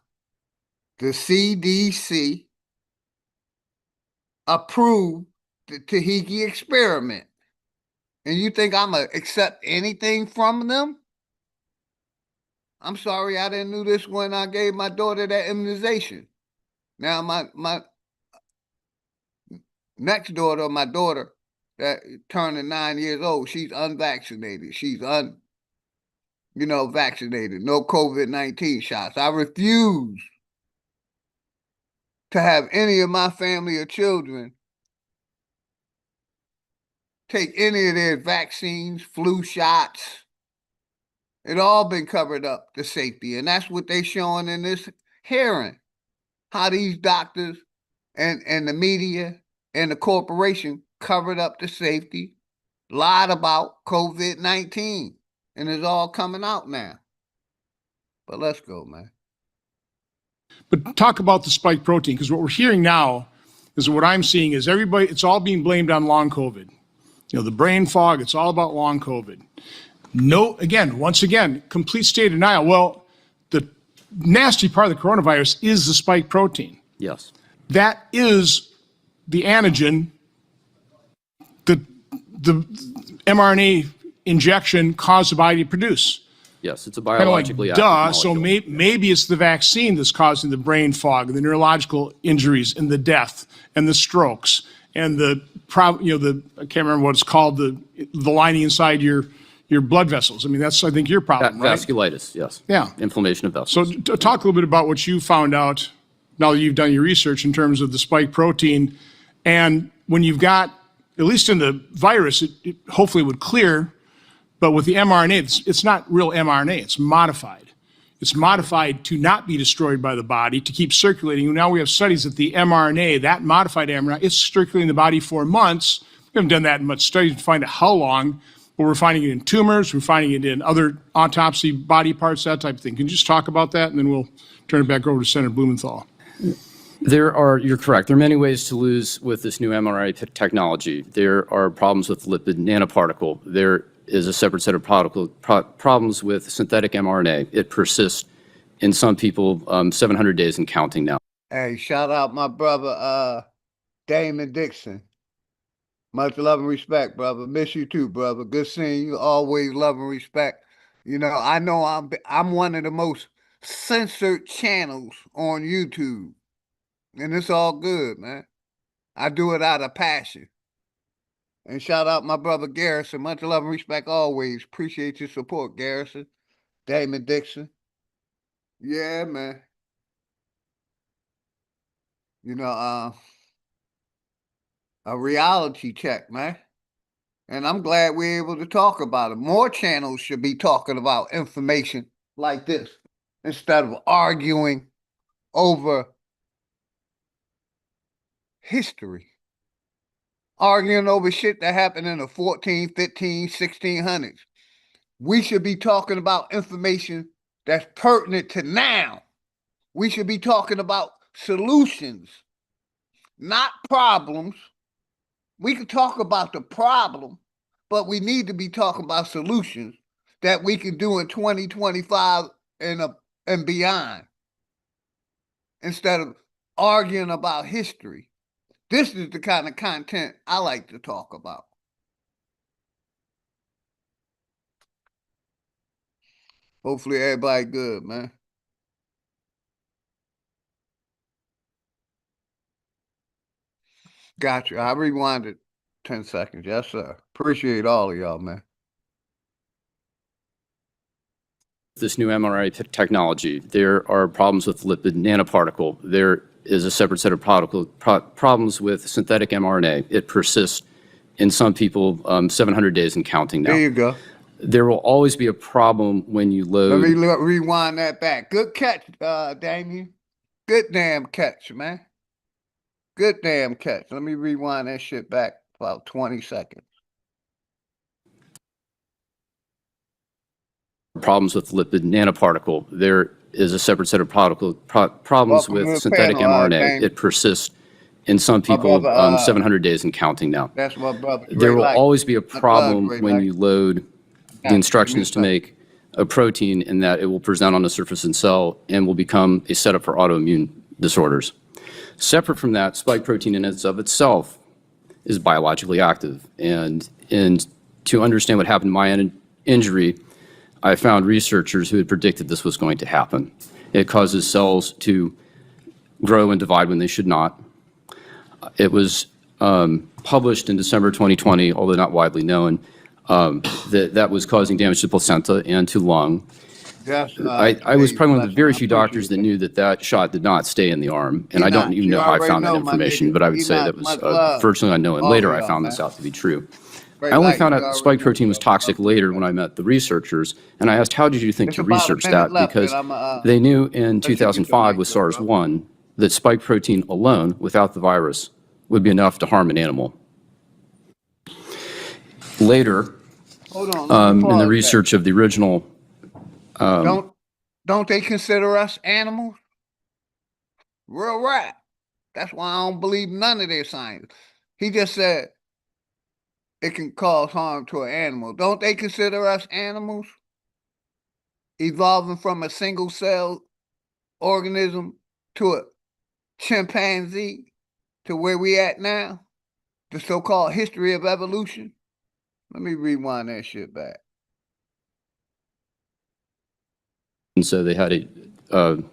The CDC approved the Tahiti experiment. And you think I'm gonna accept anything from them? I'm sorry I didn't do this when I gave my daughter that immunization. Now my next daughter, my daughter, that turning 9 years old, she's unvaccinated. She's vaccinated. No COVID-19 shots. I refuse to have any of my family or children take any of their vaccines, flu shots. It all been covered up, the safety. And that's what they showing in this hearing. How these doctors and the media and the corporation covered up the safety, lied about COVID-19. And it's all coming out now. But let's go, man. But talk about the spike protein, because what we're hearing now is what I'm seeing is everybody, it's all being blamed on long COVID. The brain fog, it's all about long COVID. No, once again, complete state of denial. Well, the nasty part of the coronavirus is the spike protein. Yes. That is the antigen that the mRNA injection caused the body to produce. Yes, it's a biologically active molecule. molecule. So maybe it's the vaccine that's causing the brain fog, and the neurological injuries, and the death, and the strokes, and the I can't remember what it's called, the lining inside your blood vessels. I mean, that's, I think, your problem, right? Vasculitis, yes. Yeah. Inflammation of vessels. So talk a little bit about what you found out now that you've done your research in terms of the spike protein. And when you've got, at least in the virus, it hopefully would clear, but with the mRNA, it's not real mRNA, it's modified. It's modified to not be destroyed by the body, to keep circulating. And now we have studies that the mRNA, that modified mRNA, it's circulating in the body for months. We haven't done that in much studies to find out how long, but we're finding it in tumors, we're finding it in other autopsy body parts, that type of thing. Can you just talk about that, and then we'll turn it back over to Senator Blumenthal. You're correct. There are many ways to lose with this new mRNA technology. There are problems with lipid nanoparticle. There is a separate set of problems with synthetic mRNA. It persists in some people 700 days and counting now. Hey, shout out my brother, Damon Dixon. Much love and respect, brother. Miss you too, brother. Good seeing you. Always love and respect. I know I'm one of the most censored channels on YouTube. And it's all good, man. I do it out of passion. And shout out my brother Garrison. Much love and respect always. Appreciate your support, Garrison. Damon Dixon. Yeah, man. A reality check, man. And I'm glad we're able to talk about it. More channels should be talking about information like this instead of arguing over history. Arguing over shit that happened in the 14, 15, 1600s. We should be talking about information that's pertinent to now. We should be talking about solutions, not problems. We could talk about the problem, but we need to be talking about solutions that we can do in 2025 and beyond, instead of arguing about history. This is the kind of content I like to talk about. Hopefully everybody good, man. Got you. I rewinded 10 seconds. Yes, sir. Appreciate all of y'all, man. This new mRNA technology, there are problems with lipid nanoparticle. There is a separate set of problems with synthetic mRNA. It persists in some people 700 days and counting now. There you go. There will always be a problem when you load. Let me rewind that back. Good catch, Damien. Good damn catch, man. Good damn catch. Let me rewind that shit back About 20 seconds. Problems with lipid nanoparticle. There is a separate set of problems Welcome to with the synthetic panel, mRNA. James. It persists in some My people brother, 700 days and counting now. that's my brother. There Dre will Light. always be a Much love, problem Dre when Light. you load the Got instructions you. to make a protein in that it will present on the surface in cell and will become a setup for autoimmune disorders. Separate from that, spike protein in and of itself is biologically active. And to understand what happened to my injury, I found researchers who had predicted this was going to happen. It causes cells to grow and divide when they should not. It was published in December 2020, although not widely known, that was causing damage to placenta and to lung. Yes, I was probably one of the very I few doctors that knew that shot did not stay in the arm, and I don't even know how I found that information, but I would say that was virtually unknown. Later, I found this out to be true. I only found out spike protein was toxic later when I met the researchers, and I asked, how did you think to research that? Because they knew in 2005 with SARS-1 that spike protein alone, without the virus, would be enough to harm an animal. Later, in the research of the original... Don't they consider us animals? Real right. That's why I don't believe none of their science. He just said it can cause harm to an animal. Don't they consider us animals? Evolving from a single cell organism to a chimpanzee to where we at now? The so-called history of evolution? Let me rewind that shit back. And so they had a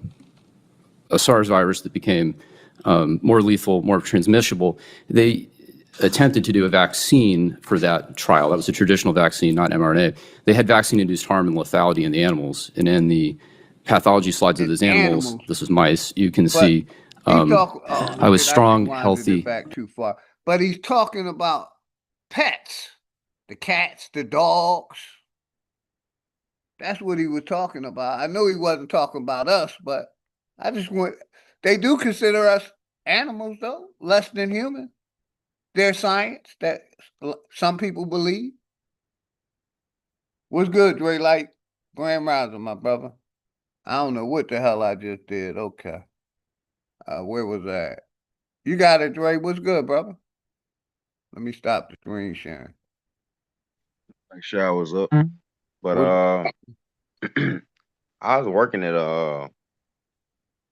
SARS virus that became more lethal, more transmissible. They attempted to do a vaccine for that trial. That was a traditional vaccine, not mRNA. They had vaccine-induced harm and lethality in the animals. And in the pathology slides of those animals, this is mice, you can see I was strong, healthy. Back too far. But he's talking about pets, the cats, the dogs. That's what he was talking about. I know he wasn't talking about us, but I just want, they do consider us animals, though, less than human. There's science that some people believe. What's good, Dre Light? Grand Rising, my brother. I don't know what the hell I just did. Okay. Where was that? You got it, Dre. What's good, brother? Let me stop the screen sharing. Make sure I was up. But I was working at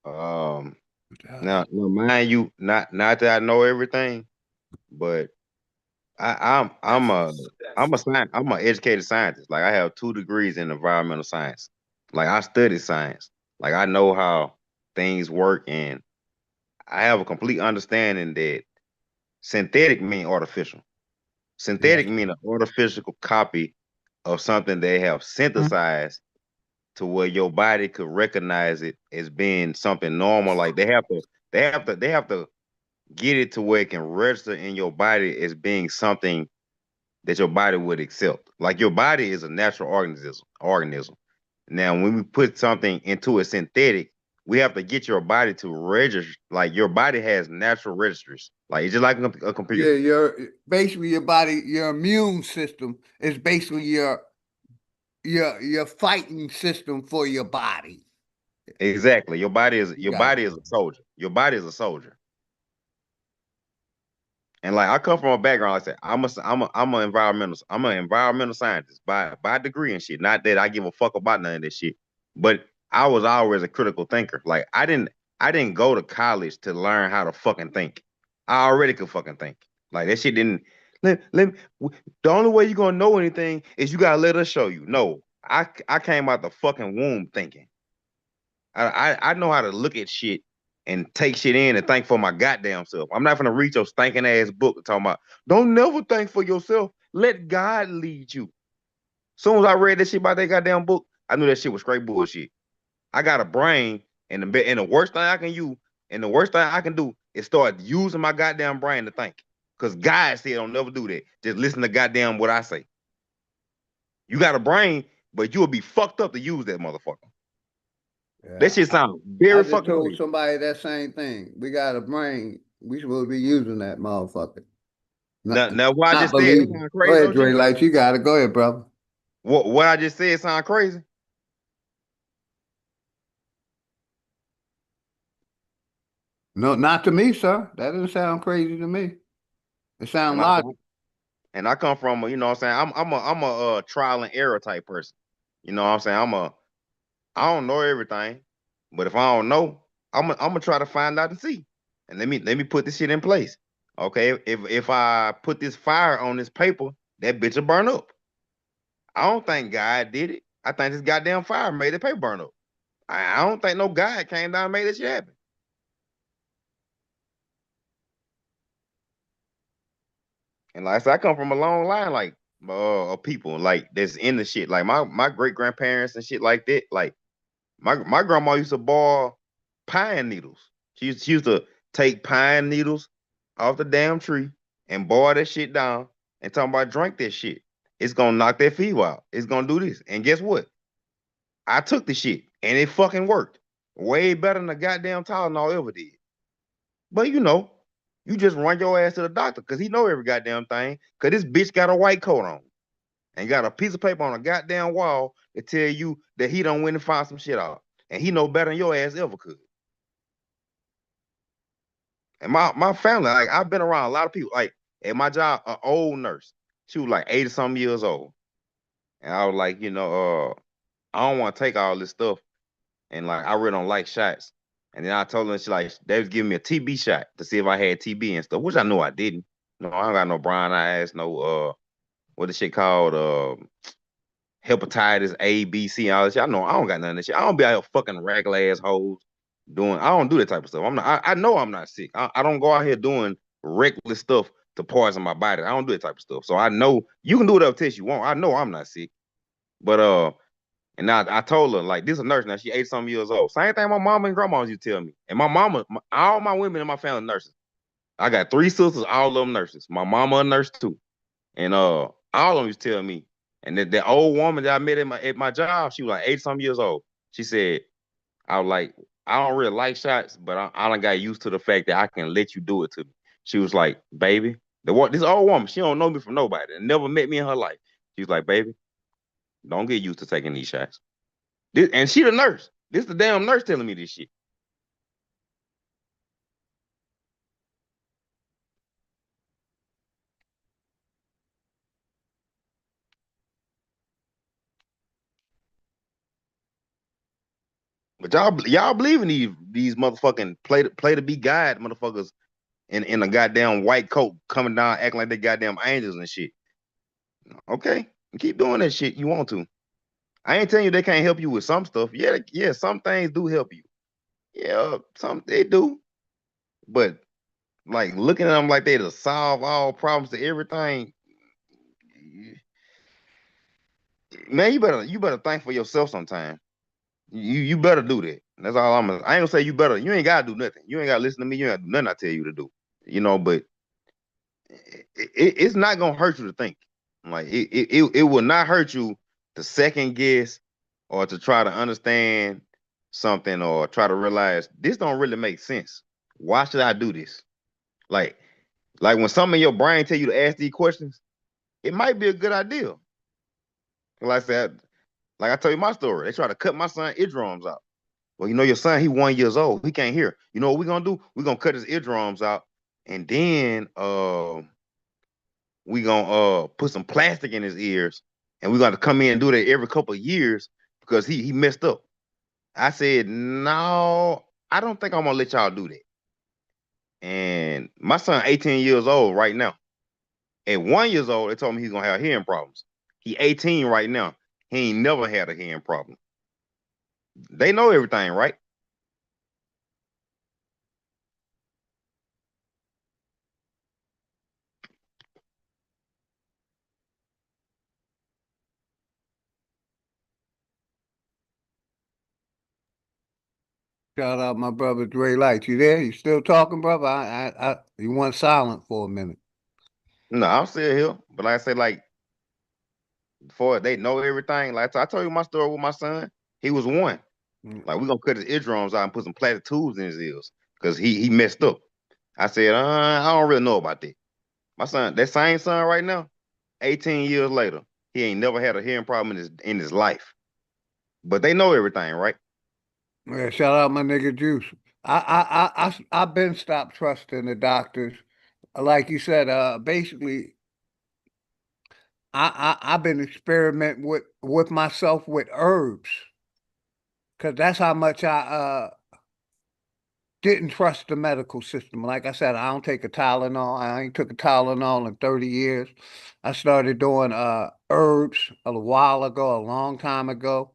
now mind you, not that I know everything, but I'm an educated scientist. Like I have 2 degrees in environmental science. Like I study science. Like I know how things work, and I have a complete understanding that synthetic mean artificial. Synthetic mean an artificial copy of something they have synthesized to where your body could recognize it as being something normal. Like they have to get it to where it can register in your body as being something that your body would accept. Like your body is a natural organism. Now, when we put something into a synthetic, we have to get your body to register. Like your body has natural registers. Like it's just like a computer. Yeah, basically your body, your immune system is basically your fighting system for your body. Exactly. Your body is a soldier. Your body is a soldier. And like I come from a background, like I said, I'm an environmental scientist by degree and shit. Not that I give a fuck about none of this shit, but I was always a critical thinker. Like I didn't go to college to learn how to fucking think. I already could fucking think. Like that shit didn't. The only way you're gonna know anything is you gotta let us show you. No, I came out the fucking womb thinking. I know how to look at shit and take shit in and think for my goddamn self. I'm not gonna read your stinking ass book talking about don't never think for yourself. Let God lead you. Soon as I read that shit about that goddamn book, I knew that shit was straight bullshit. I got a brain, and the worst thing I can use, and the worst thing I can do is start using my goddamn brain to think. Cause God said don't never do that. Just listen to goddamn what I say. You got a brain, but you'll be fucked up to use that motherfucker. Yeah. That shit sounds very fucking. I just told somebody that same thing. We got a brain. We supposed to be using that motherfucker. Now what I Not just said, it believe it. sound Go crazy, ahead, OG. Dre. Like you got it. Go ahead, brother. What I just said sound crazy. No, not to me, sir. That doesn't sound crazy to me. It sounds And I logical. and I come from a, you know what I'm saying, I'm a trial and error type person. You know what I'm saying? I don't know everything, but if I don't know, I'm gonna try to find out and see. And let me put this shit in place. Okay, if I put this fire on this paper, that bitch will burn up. I don't think God did it. I think this goddamn fire made the paper burn up. I don't think no God came down and made this shit happen. And like I said, I come from a long line like of people like that's in the shit. Like my great grandparents and shit like that. Like my grandma used to boil pine needles. She used to take pine needles off the damn tree and boil that shit down and talking about drink that shit. It's gonna knock that fever out. It's gonna do this. And guess what? I took the shit and it fucking worked. Way better than the goddamn Tylenol ever did. But you just run your ass to the doctor because he know every goddamn thing. Cause this bitch got a white coat on and got a piece of paper on a goddamn wall that tell you that he done went and found some shit out. And he know better than your ass ever could. And my family, like I've been around a lot of people. Like at my job, an old nurse. She was like 80 some years old. And I was like, I don't want to take all this stuff. And like I really don't like shots. And then I told her, they was giving me a TB shot to see if I had TB and stuff, which I know I didn't. No, I don't got no brown eyes, no what is shit called? Hepatitis A, B, C, and all that shit. I know I don't got none of that shit. I don't be out here fucking regular assholes doing. I don't do that type of stuff. I'm not. I know I'm not sick. I don't go out here doing reckless stuff to poison my body. I don't do that type of stuff. So I know you can do whatever test you want. I know I'm not sick. But and now I told her like this is a nurse now. She 80 some years old. Same thing my mama and grandma used to tell me. And my mama, all my women in my family nurses. I got 3 sisters, all of them nurses. My mama a nurse too. And all of them used to tell me. And that old woman that I met at my job, she was like 80 some years old. She said, I was like, I don't really like shots, but I done got used to the fact that I can let you do it to me. She was like, baby, this old woman, she don't know me from nobody and never met me in her life. She was like, baby, don't get used to taking these shots. And she the nurse. This the damn nurse telling me this shit. But y'all believe in these motherfucking play to be God motherfuckers in a goddamn white coat coming down acting like they goddamn angels and shit. Okay, keep doing that shit you want to. I ain't telling you they can't help you with some stuff. Yeah, some things do help you. Yeah, some they do. But like looking at them like they to solve all problems to everything, man, you better think for yourself sometime. You better do that. That's all I ain't gonna say you better. You ain't gotta do nothing. You ain't gotta listen to me. You ain't gotta do nothing I tell you to do. But it's not gonna hurt you to think. Like it will not hurt you to second guess or to try to understand something or try to realize this don't really make sense. Why should I do this? Like when some in your brain tell you to ask these questions, it might be a good idea. Like I said, like I told you my story. They try to cut my son eardrums out. Well, your son, he 1 year old. He can't hear. You know what we're gonna do? We're gonna cut his eardrums out, and then we gonna put some plastic in his ears, and we're gonna come in and do that every couple of years because he messed up. I said, no, I don't think I'm gonna let y'all do that. And my son, 18 years old right now. At 1 year old, they told me he's gonna have hearing problems. He 18 right now. He ain't never had a hearing problem. They know everything, right? Shout out my brother Dre Light. You there? You still talking, brother? You went silent for a minute. No, I'm still here. But like I said, like before they know everything. Like I told you my story with my son. He was 1. Like we're gonna cut his eardrums out and put some plastic tubes in his ears because he messed up. I said, I don't really know about that. My son, that same son right now, 18 years later, he ain't never had a hearing problem in his life. But they know everything, right? Yeah, shout out my nigga Juice. I've been stopped trusting the doctors. Like you said, basically, I've been experimenting with myself with herbs, because that's how much I didn't trust the medical system. Like I said, I don't take a Tylenol. I ain't took a Tylenol in 30 years. I started doing herbs a while ago, a long time ago.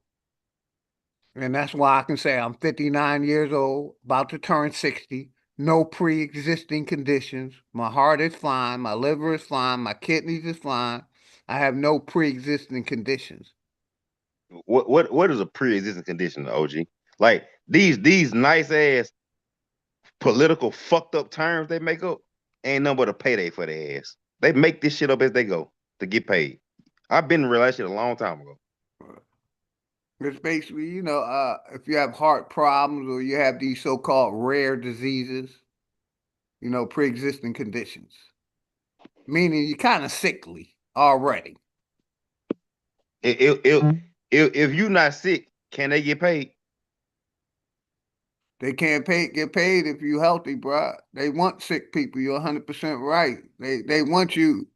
And that's why I can say I'm 59 years old, about to turn 60, no pre-existing conditions. My heart is fine, my liver is fine, my kidneys is fine. I have no pre-existing conditions. What is a pre-existing condition, OG? Like these nice ass political fucked up terms they make up ain't nothing but a payday for their ass. They make this shit up as they go to get paid. I've been in a relationship a long time ago. It's basically, if you have heart problems or you have these so-called rare diseases, pre-existing conditions, meaning you're kind of sickly already. If you're not sick, can they get paid? They can't get paid if you're healthy, bro. They want sick people. You're 100% right. They want you,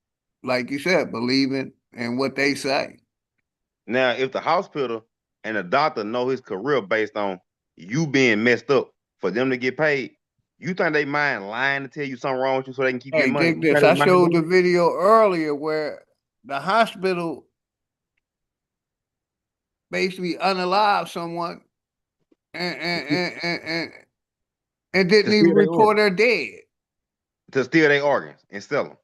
like you said, believing in what they say. Now, if the hospital and the doctor know his career based on you being messed up for them to get paid, you think they mind lying to tell you something wrong with you so they can keep Hey, getting money? dig You think this. they I mind showed doing the it? video earlier where the hospital basically unalived someone and To didn't even steal their report organs. her dead. To steal their organs and sell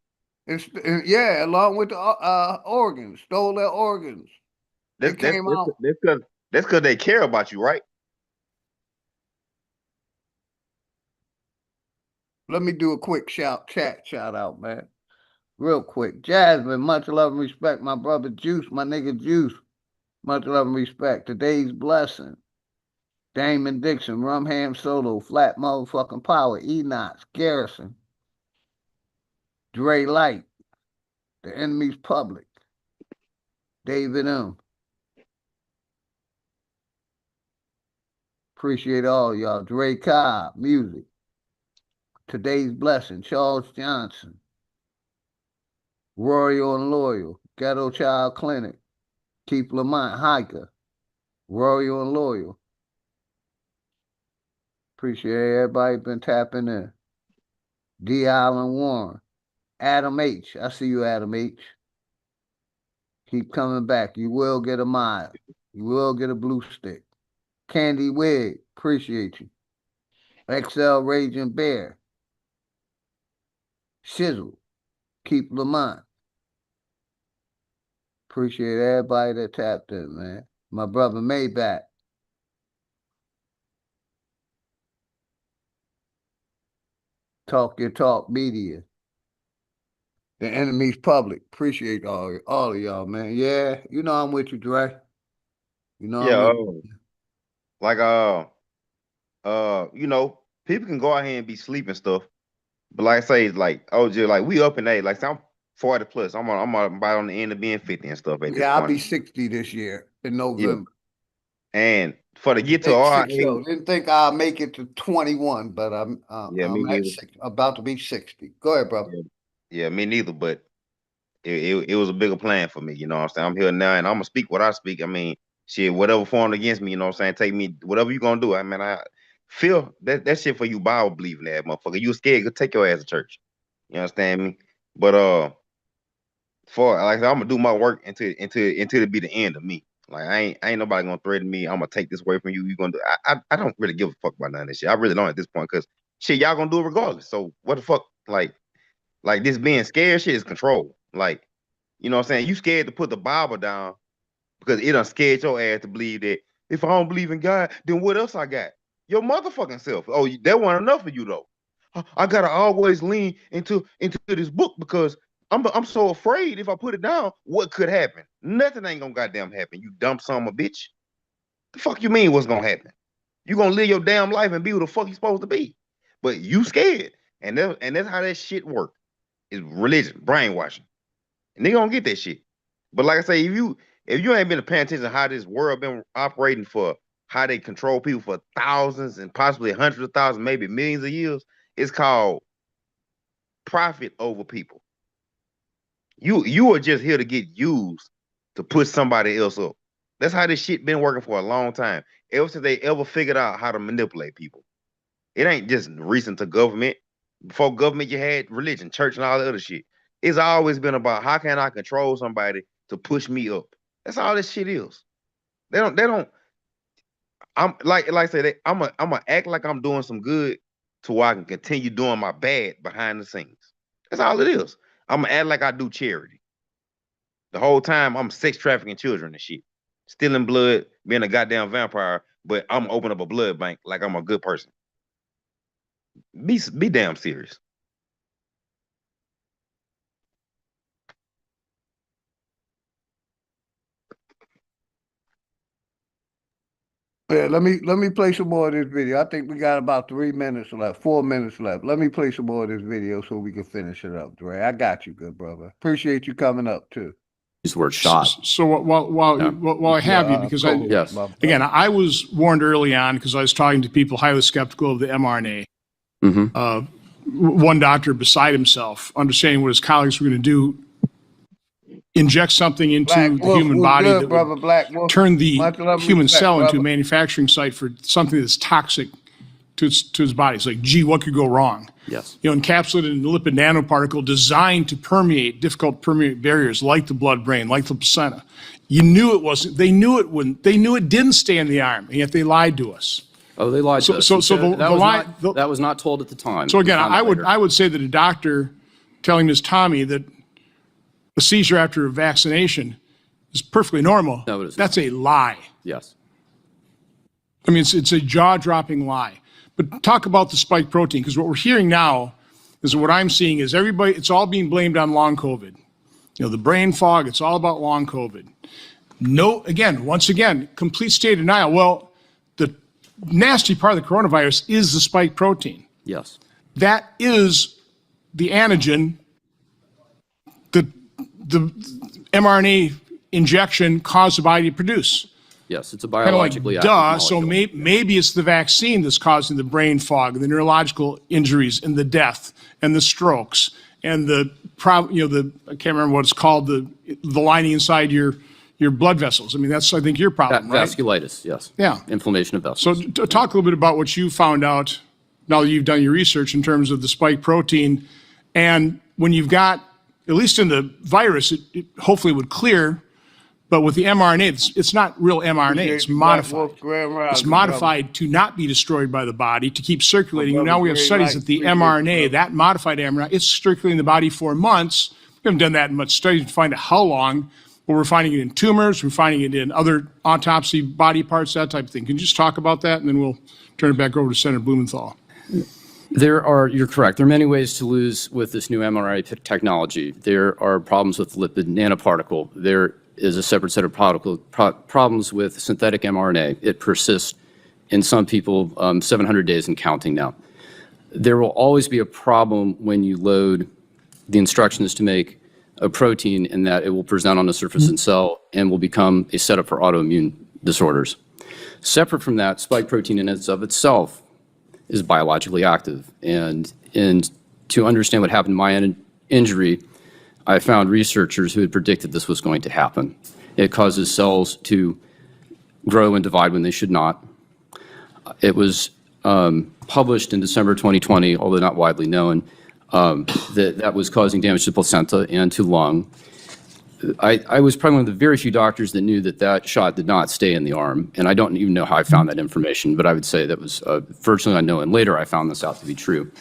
them. Yeah, along with the organs, stole their organs. That's It that's came that's out. that's because they care about you, right? Let me do a quick shout out, man. Real quick. Jasmine, much love and respect. My brother Juice, my nigga Juice. Much love and respect. Today's blessing. Damon Dixon, Rumham Solo, Flat Motherfucking Power, Enox, Garrison, Dre Light, The Enemy's Public, David M. Appreciate all y'all. Dre Cobb, Music. Today's Blessing, Charles Johnson, Royal and Loyal, Ghetto Child Clinic, Keith Lamont, Hiker, Royal and Loyal. Appreciate everybody been tapping in. D. Allen Warren, Adam H. I see you, Adam H. Keep coming back. You will get a mile. You will get a blue stick. Candy Wig, appreciate you. XL Raging Bear. Shizzle, Keep Lamont. Appreciate everybody that tapped in, man. My brother Maybach. Talk Your Talk Media. The Enemy's Public. Appreciate all of y'all, man. Yeah, I'm with you, Dre. I'm Yeah, with you. like people can go out here and be sleeping stuff, but like I say, like OJ, like we up in age. Like say I'm 40 plus. I'm about on the end of being 50 and stuff at this Yeah, I'll point. be 60 this year in Yeah, November. and for to get to Big our 60. age, Didn't think I'll make it to 21, but yeah, me I'm at neither. 60, about to be 60. Go ahead, brother. Yeah, me neither. But it was a bigger plan for me. You know what I'm saying? I'm here now, and I'm gonna speak what I speak. I mean, shit, whatever formed against me. You know what I'm saying? Take me, whatever you gonna do. I mean, I feel that shit for you Bible believing that motherfucker. You scared? Go take your ass to church. You understand me? But for like I'm gonna do my work until it be the end of me. Like I ain't nobody gonna threaten me. I'm gonna take this away from you. You gonna do? I don't really give a fuck about none of this shit. I really don't at this point because shit y'all gonna do it regardless. So what the fuck? Like this being scared shit is control. Like you know what I'm saying? You scared to put the Bible down because it done scared your ass to believe that if I don't believe in God, then what else I got? Your motherfucking self. Oh, that wasn't enough for you though. I gotta always lean into this book because I'm so afraid if I put it down, what could happen? Nothing ain't gonna goddamn happen. You dumb son of a bitch. The fuck you mean what's gonna happen? You gonna live your damn life and be who the fuck you supposed to be. But you scared. And that's how that shit work. is religion, brainwashing. And they gonna get that shit. But like I say, if you ain't been paying attention to how this world been operating for how they control people for thousands and possibly hundreds of thousands, maybe millions of years, it's called profit over people. You are just here to get used to put somebody else up. That's how this shit been working for a long time. Ever since they ever figured out how to manipulate people. It ain't just recent to government. Before government, you had religion, church, and all the other shit. It's always been about how can I control somebody to push me up. That's all this shit is. They don't. I'm like I said, I'm gonna act like I'm doing some good to where I can continue doing my bad behind the scenes. That's all it is. I'm gonna act like I do charity. The whole time I'm sex trafficking children and shit, stealing blood, being a goddamn vampire, but I'm gonna open up a blood bank like I'm a good person. Be damn serious. Yeah, let me play some more of this video. I think we got about 3 minutes left, 4 minutes left. Let me play some more of this video so we can finish it up, Dre. I got you, good brother. Appreciate you coming up too. Use the word shot. So while I have you, because I was warned early on because I was talking to people highly skeptical of the mRNA. One doctor beside himself, understanding what his colleagues were going to do, inject something into the human body that would turn the human cell into a manufacturing site for something that's toxic to its body. It's like, gee, what could go wrong? Yes. Encapsulated in a lipid nanoparticle designed to permeate difficult to permeate barriers like the blood-brain, like the placenta. You knew it wasn't. They knew it wouldn't. They knew it didn't stay in the arm, and yet they lied to us. Oh, they lied to us. That was not told at the time. So again, I would say that a doctor telling Ms. Tommy that a seizure after a vaccination is perfectly normal. No, it isn't. That's a lie. Yes. I mean, it's a jaw-dropping lie. But talk about the spike protein, because what we're hearing now is what I'm seeing is everybody, it's all being blamed on long COVID. The brain fog, it's all about long COVID. Once again, complete state of denial. Well, the nasty part of the coronavirus is the spike protein. Yes. That is the antigen the mRNA injection caused the body to produce. Yes, it's a biologically active molecule. molecule. So maybe it's the vaccine that's causing the brain fog, and the neurological injuries, and the death, and the strokes, and I can't remember what it's called, the lining inside your blood vessels. I mean, that's, I think, your problem, right? Vasculitis, yes. Yeah. Inflammation of vessels. So talk a little bit about what you found out now that you've done your research in terms of the spike protein, and when you've got, at least in the virus, it hopefully would clear, but with the mRNA, it's not real mRNA, it's modified. It's modified to not be destroyed by the body, to keep circulating. And now we have studies that the mRNA, that modified mRNA, it's circulating in the body for months. We haven't done that in much studies to find out how long, but we're finding it in tumors, we're finding it in other autopsy body parts, that type of thing. Can you just talk about that, and then we'll turn it back over to Senator Blumenthal. You're correct. There are many ways to lose with this new mRNA technology. There are problems with lipid nanoparticle. There is a separate set of problems with synthetic mRNA. It persists in some people 700 days and counting now. There will always be a problem when you load the instructions to make a protein, in that it will present on the surface of the cell and will become a setup for autoimmune disorders. Separate from that, spike protein in and of itself is biologically active. And to understand what happened to my injury, I found researchers who had predicted this was going to happen. It causes cells to grow and divide when they should not. It was published in December 2020, although not widely known, that was causing damage to placenta and to lung. I was probably one of the very few doctors that knew that shot did not stay in the arm, and I don't even know how I found that information, but I would say that was virtually unknown, and later I found this out to be true.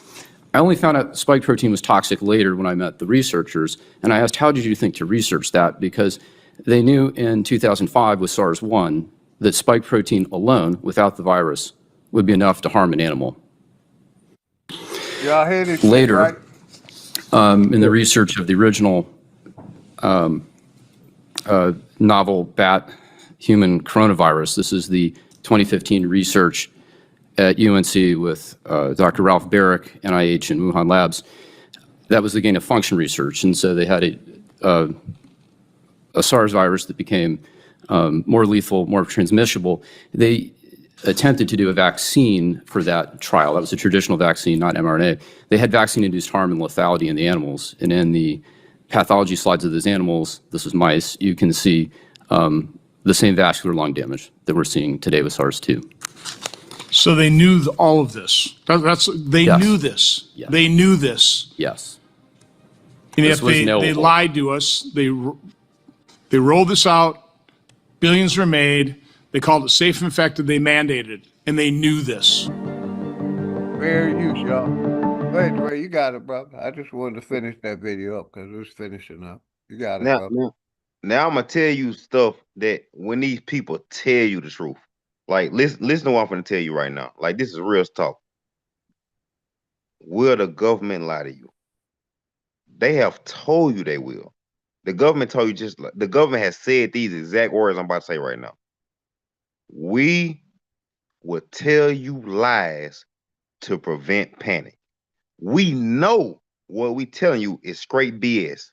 I only found out spike protein was toxic later when I met the researchers, and I asked, how did you think to research that? Because they knew in 2005 with SARS-1 that spike protein alone, without the virus, would be enough to harm an animal. Y'all hear this Later, shit, right? In the research of the original novel bat human coronavirus, this is the 2015 research at UNC with Dr. Ralph Barrick, NIH, and Wuhan Labs. that was the gain of function research. And so they had a SARS virus that became more lethal, more transmissible. They attempted to do a vaccine for that trial. That was a traditional vaccine, not mRNA. They had vaccine-induced harm and lethality in the animals. And in the pathology slides of those animals, this was mice, you can see the same vascular lung damage that we're seeing today with SARS-2. So they knew all of this. They Yes. knew this. Yes. They knew this. Yes. And This yet was they knowable. lied to us. They rolled this out. Billions were made. They called it safe and effective. They mandated, and they knew this. Fair use, y'all. Go ahead, Dre. You got it, brother. I just wanted to finish that video up because it was finishing up. You got it, Now, brother. now I'm gonna tell you stuff that when these people tell you the truth, like listen to what I'm gonna tell you right now. Like this is real talk. Will the government lie to you? They have told you they will. The government told you the government has said these exact words I'm about to say right now. We will tell you lies to prevent panic. We know what we telling you is straight BS,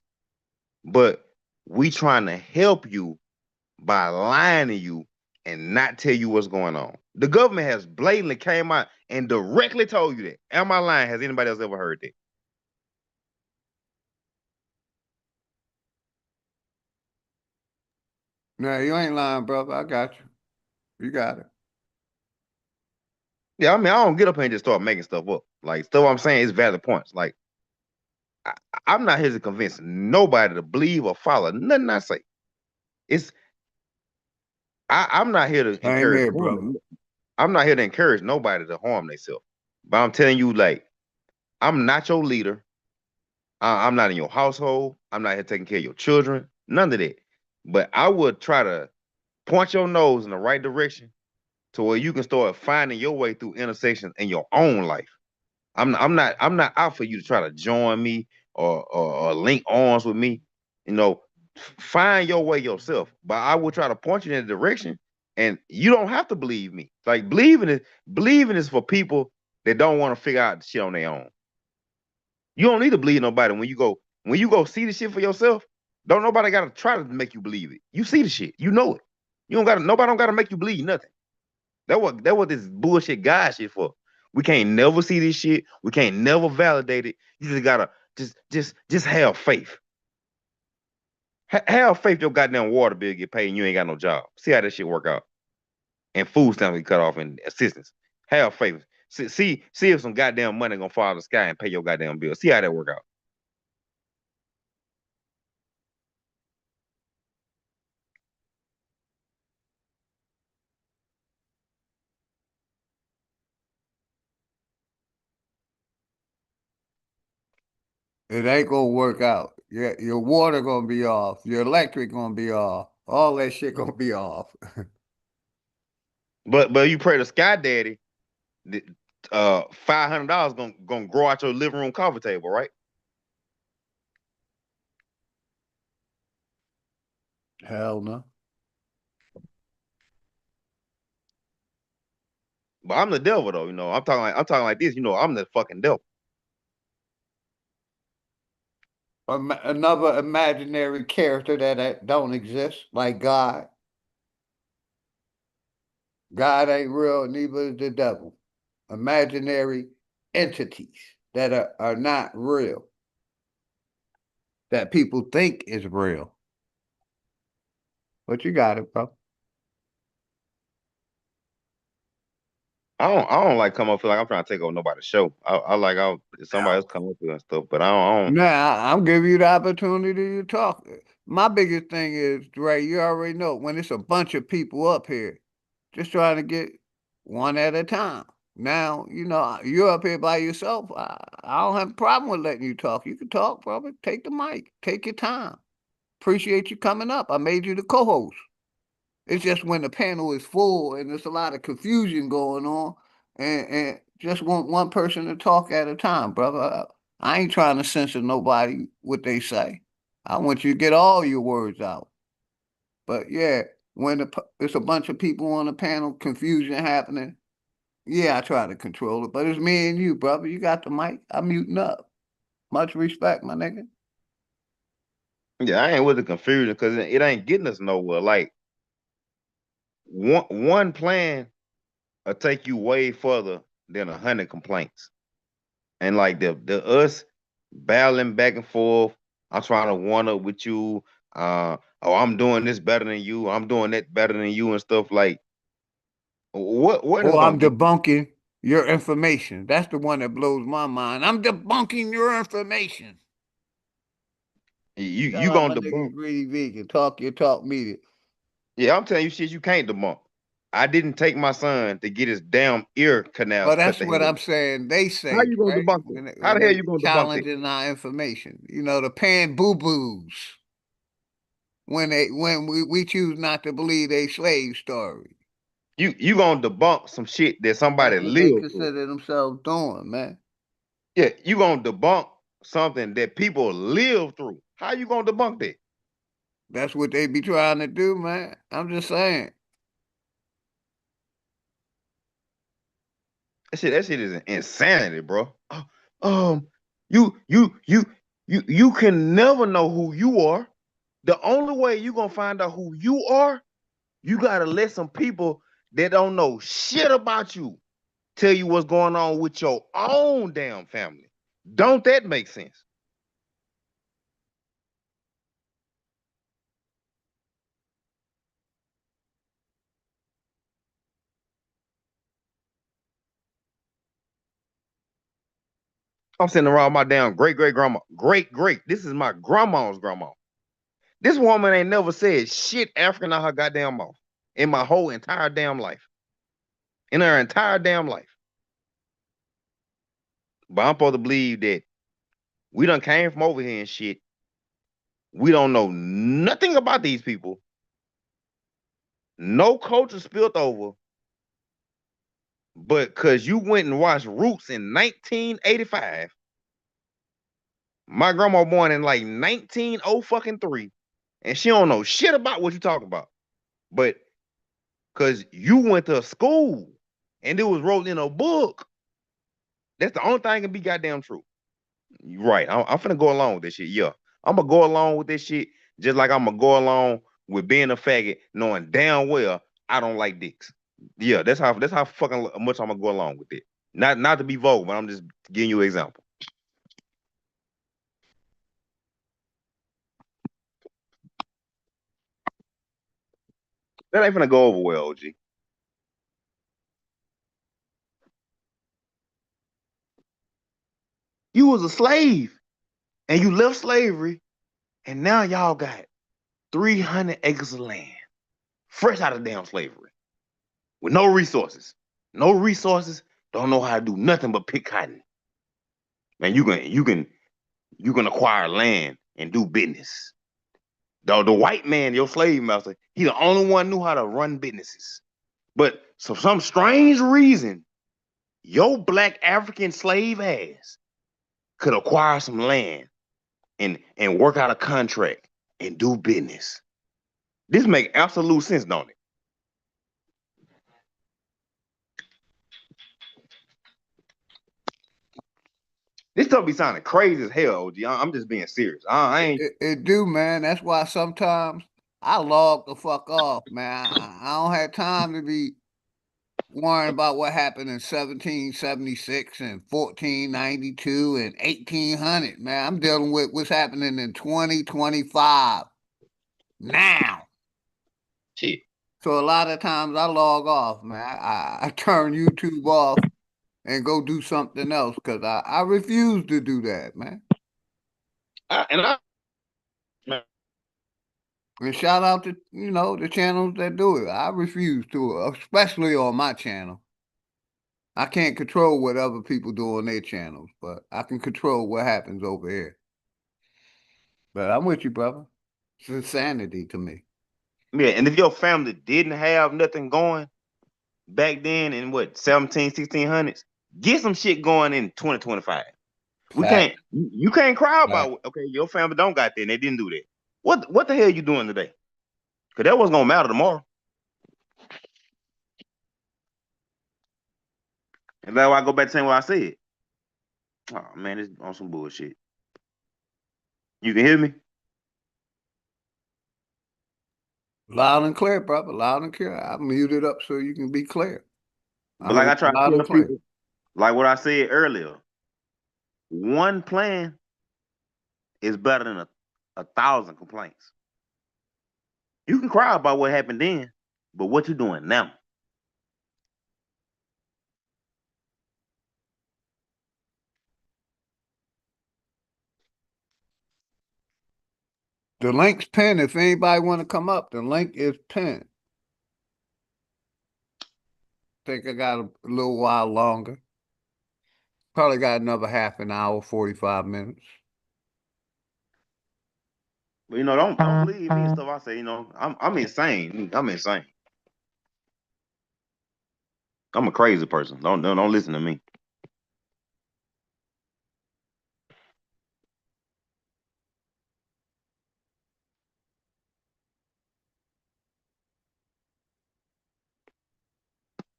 but we trying to help you by lying to you and not tell you what's going on. The government has blatantly came out and directly told you that. Am I lying? Has anybody else ever heard that? No, you ain't lying, brother. I got you. You got it. Yeah, I mean, I don't get up here and just start making stuff up. Like, stuff I'm saying is valid points. Like, I'm not here to convince nobody to believe or follow nothing I say. I'm not here to Same encourage. here, brother. I'm not here to encourage nobody to harm themselves. But I'm telling you, like, I'm not your leader. I'm not in your household. I'm not here taking care of your children. None of that. But I would try to point your nose in the right direction to where you can start finding your way through intersections in your own life. I'm not out for you to try to join me or link arms with me. You know, find your way yourself. But I will try to point you in a direction, and you don't have to believe me. Like believing is for people that don't want to figure out the shit on their own. You don't need to believe nobody when you go see the shit for yourself. Don't nobody gotta try to make you believe it. You see the shit, you know it. Nobody don't gotta make you believe nothing. That what this bullshit God shit for. We can't never see this shit. We can't never validate it. You just gotta just have faith. Have faith your goddamn water bill get paid and you ain't got no job. See how that shit work out. And food stamps get cut off and assistance. Have faith. See if some goddamn money gonna fall out of the sky and pay your goddamn bill. See how that work out. It ain't gonna work out. Your water gonna be off. Your electric gonna be off. All that shit gonna be off. But you pray to Sky Daddy, $500 gonna grow out your living room coffee table, right? Hell no. But I'm the devil though, you know. I'm talking like this, you know. I'm the fucking devil. Another imaginary character that don't exist, like God. God ain't real, neither is the devil. Imaginary entities that are not real, that people think is real. But you got it, bro. I don't like come up feel like I'm trying to take over nobody's show. I like if somebody else come up here and stuff, but I don't. Nah, I'm giving you the opportunity to talk. My biggest thing is, Dre, you already know, when it's a bunch of people up here, just trying to get one at a time. Now, you know, you're up here by yourself. I don't have a problem with letting you talk. You can talk, brother. Take the mic. Take your time. Appreciate you coming up. I made you the co-host. It's just when the panel is full and there's a lot of confusion going on, and just want one person to talk at a time, brother. I ain't trying to censor nobody what they say. I want you to get all your words out. But yeah, when it's a bunch of people on the panel, confusion happening, yeah, I try to control it. But it's me and you, brother. You got the mic. I'm muting up. Much respect, my nigga. Yeah, I ain't with the confusion because it ain't getting us nowhere. Like one plan will take you way further than 100 complaints. And like the us battling back and forth. I'm trying to one up with you. Oh, I'm doing this better than you. I'm doing that better than you and stuff like. What is Or gonna I'm get you? debunking your information. That's the one that blows my mind. I'm debunking your information. You Shout you out gonna my debunk? nigga Greedy Vegan. Talk your talk media. Yeah, I'm telling you shit you can't debunk. I didn't take my son to get his damn ear canals Well, cut that's the what hell. I'm saying. They How say, you gonna right? debunk that? How When the hell they you gonna debunk that? challenging our information. You know, the pan boo boos. When we choose not to believe a slave story. You gonna debunk some shit that somebody That's what they lived through. consider themselves doing, man. Yeah, you gonna debunk something that people live through. How you gonna debunk that? That's what they be trying to do, man. I'm just saying. That shit is insanity, bro. Um, you can never know who you are. The only way you gonna find out who you are, you gotta let some people that don't know shit about you tell you what's going on with your own damn family. Don't that make sense? I'm sitting around my damn great grandma. Great. This is my grandma's grandma. This woman ain't never said shit African out her goddamn mouth in my whole entire damn life. In her entire damn life. But I'm supposed to believe that we done came from over here and shit. We don't know nothing about these people. No culture spilled over. But cause you went and watched Roots in 1985, my grandma born in like 1903, and she don't know shit about what you talking about. But cause you went to school and it was wrote in a book, that's the only thing that can be goddamn true. Right. I'm finna go along with this shit. Yeah. I'm gonna go along with this shit just like I'm gonna go along with being a faggot, knowing damn well I don't like dicks. Yeah, that's how fucking much I'm gonna go along with it. Not to be vulgar, but I'm just giving you an example. That ain't finna go over well, OG. You was a slave and you left slavery, and now y'all got 300 acres of land, fresh out of damn slavery, with no resources. No resources, don't know how to do nothing but pick cotton. Man, you can acquire land and do business. The white man, your slave master, he the only one knew how to run businesses. But for some strange reason, your black African slave ass could acquire some land and work out a contract and do business. This make absolute sense, don't it? This stuff be sounding crazy as hell, OG. I'm just being serious. I ain't. It do, man. That's why sometimes I log the fuck off, man. I don't have time to be worrying about what happened in 1776 and 1492 and 1800, man. I'm dealing with what's happening in 2025 now. Shit. So a lot of times I log off, man. I turn YouTube off and go do something else because I refuse to do that, man. And And shout out to, the channels that do it. I refuse to, especially on my channel. I can't control what other people do on their channels, but I can control what happens over here. But I'm with you, brother. It's insanity to me. Yeah, and if your family didn't have nothing going back then in what 17, 1600s, get some shit going in 2025. We Fact. can't. You can't cry Fact. about okay, your family don't got that and they didn't do that. What the hell you doing today? Cause that wasn't gonna matter tomorrow. And that's why I go back to saying what I said. Oh man, it's on some bullshit. You can hear me? Loud and clear, brother. Loud and clear. I muted up so you can be clear. I But like heard I you try to loud and tell clear. people, like what I said earlier, one plan is better than a thousand complaints. You can cry about what happened then, but what you doing now? The link's pinned. If anybody want to come up, the link is pinned. Think I got a little while longer. Probably got another half an hour, 45 minutes. But don't believe me and stuff I say. I'm insane. I'm insane. I'm a crazy person. Don't listen to me.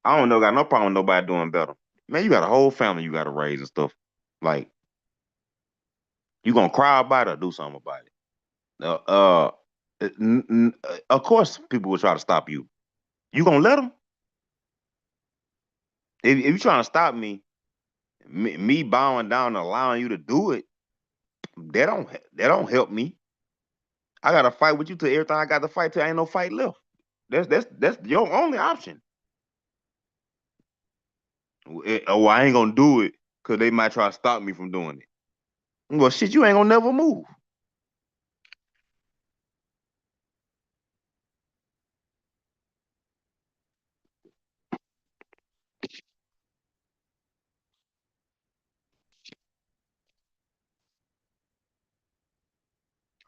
I don't know. Got no problem with nobody doing better. Man, you got a whole family you got to raise and stuff. Like you gonna cry about it or do something about it. Of course, people will try to stop you. You gonna let them? If you trying to stop me bowing down and allowing you to do it, that don't help me. I gotta fight with you till everything I got to fight till ain't no fight left. That's your only option. Oh, I ain't gonna do it because they might try to stop me from doing it. Well, shit, you ain't gonna never move.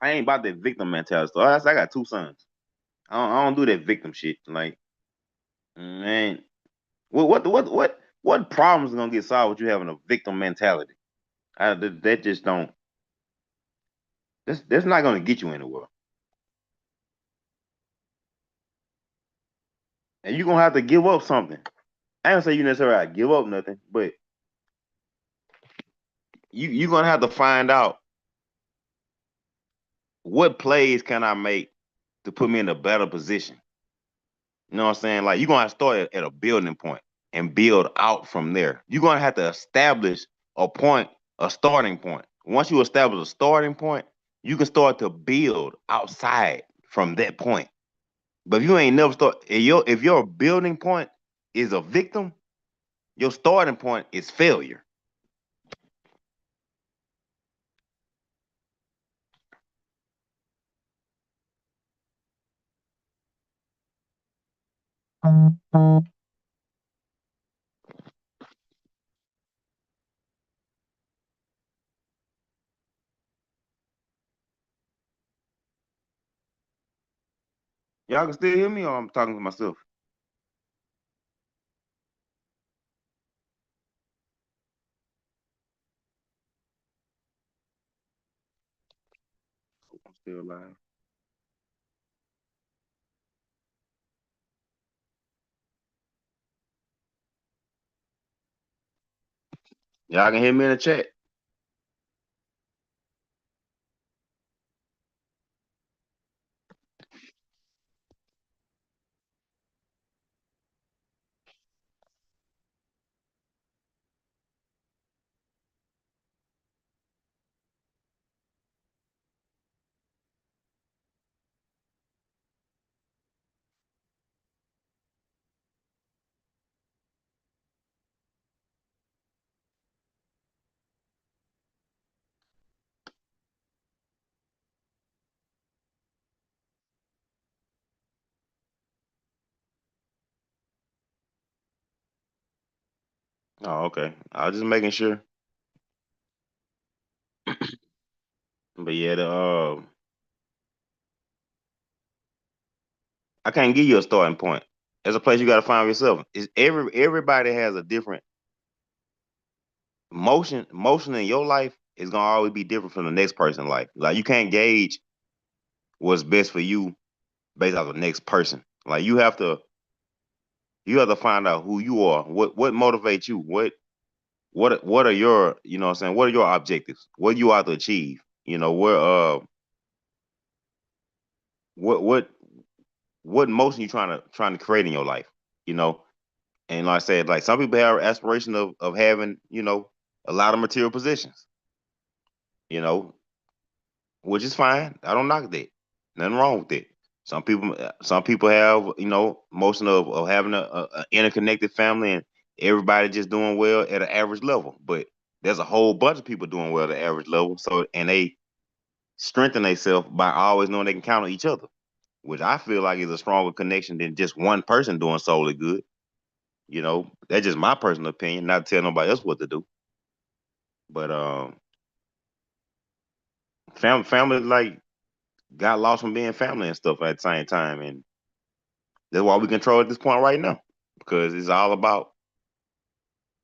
I ain't about that victim mentality. So I got two sons. I don't do that victim shit. Like, man, what problems are gonna get solved with you having a victim mentality? That just don't. That's not gonna get you anywhere. And you're gonna have to give up something. I don't say you necessarily have to give up nothing, but you're gonna have to find out what plays can I make to put me in a better position. You know what I'm saying? Like you're gonna have to start at a building point and build out from there. You're gonna have to establish a point, a starting point. Once you establish a starting point, you can start to build outside from that point. But if you ain't never start, if your building point is a victim, your starting point is failure. Y'all can still hear me, or I'm talking to myself. I'm still alive. Y'all can hear me in the chat. Oh, okay. I was just making sure. But yeah, I can't give you a starting point. There's a place you got to find yourself. Is everybody has a different motion in your life is gonna always be different from the next person's life. Like you can't gauge what's best for you based off the next person. Like you have to find out who you are. What motivates you? What are your, what are your objectives? What you out to achieve? You know, what emotion you trying to create in your life, you know? And like I said, like some people have aspiration of having, you know, a lot of material possessions, you know, which is fine. I don't knock that. Nothing wrong with it. Some people have, you know, emotion of having a interconnected family and everybody just doing well at an average level. But there's a whole bunch of people doing well at an average level. So and they strengthen themselves by always knowing they can count on each other, which I feel like is a stronger connection than just one person doing solely good. You know, that's just my personal opinion, not to tell nobody else what to do. But family like got lost from being family and stuff at the same time, and that's why we control at this point right now because it's all about.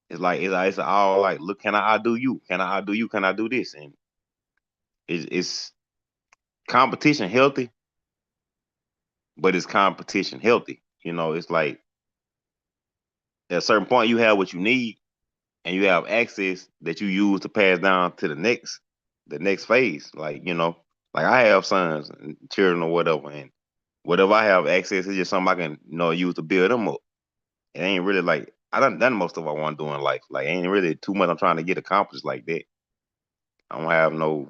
It's all like, look, can I outdo you? Can I outdo you? Can I do this? And it's competition healthy, but it's competition healthy. You know, it's like at a certain point you have what you need and you have access that you use to pass down to the next phase. Like, you know, like I have sons and children or whatever, and whatever I have access is just something I can, you know, use to build them up. It ain't really like I done most of what I want to do in life. Like ain't really too much I'm trying to get accomplished like that. I don't have no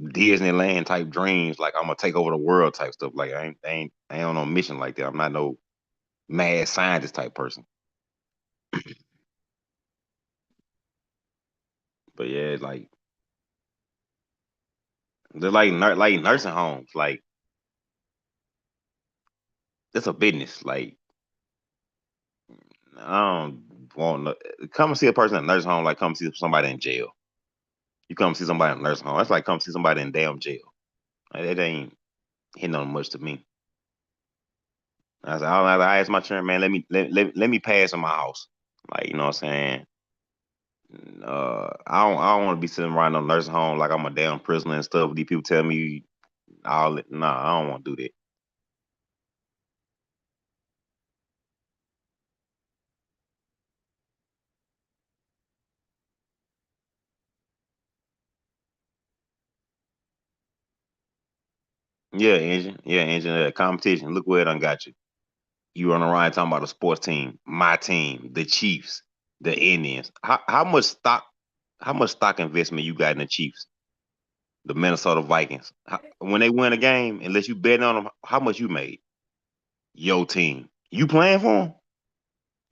Disneyland type dreams like I'm gonna take over the world type stuff. Like I ain't on no mission like that. I'm not no mad scientist type person. But yeah, like they're like nursing homes. Like it's a business. Like I don't want to come and see a person in a nursing home like come see somebody in jail. You come see somebody in a nursing home. That's like come see somebody in damn jail. Like, that ain't hitting on much to me. I asked my children, man, let me pass in my house. Like, you know what I'm saying? I don't want to be sitting around no nursing home like I'm a damn prisoner and stuff. These people tell me all that. Nah, I don't want to do that. Yeah, engine. Yeah, engine. Competition. Look where it done got you. You run around talking about a sports team, my team, the Chiefs, the Indians. How much stock investment you got in the Chiefs, the Minnesota Vikings? When they win a game, unless you bet on them, how much you made? Your team. You playing for them?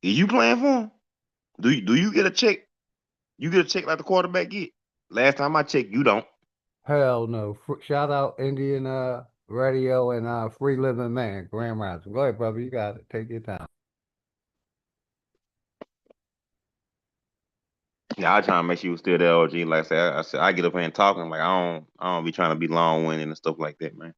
Is you playing for them? Do you get a check? You get a check like the quarterback get. Last time I checked, you don't. Hell no. Shout out Indian radio and Free Living Man, Grand Rising. Go ahead, brother. You got it. Take your time. Yeah, I try to make sure you still there, OG. Like I said, I get up here and talking. Like I don't be trying to be long winded and stuff like that, man.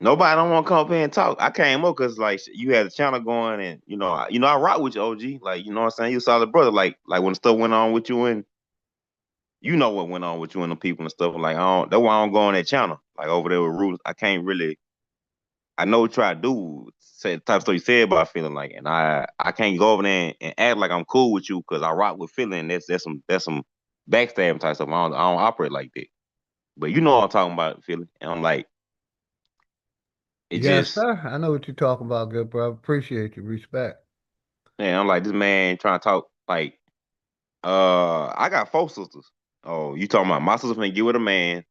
Nobody don't want to come up here and talk. I came up because like you had the channel going, and I rock with you, OG. Like you know what I'm saying. You a solid brother. Like when stuff went on with you, and you know what went on with you and the people and stuff. Like that's why I don't go on that channel. Like over there with Roots, I can't really. I know what you try to do, say the type of stuff you said about feeling like, and I can't go over there and act like I'm cool with you because I rock with feeling. That's some backstabbing type stuff. I don't operate like that. But you know what I'm talking about, feeling. And I'm like, it Yes, just, sir. I know what you're talking about, good brother. Appreciate you. Respect. man, I'm like this man trying to talk like, I got four sisters. Oh, you talking about my sister finna get with a man?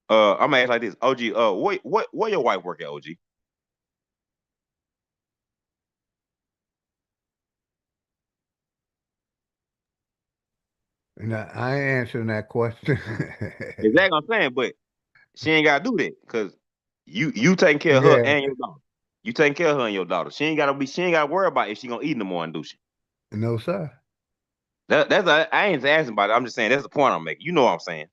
I'm gonna ask like this, OG. Where your wife work at, OG? And I ain't answering that question. Exactly what I'm saying, but she ain't gotta do that because you taking care of her Yeah. and your daughter. You taking care of her and your daughter. She ain't gotta worry about if she gonna eat in the morning, do she? No, sir. I ain't asking about it. I'm just saying that's the point I'm making. You know what I'm saying?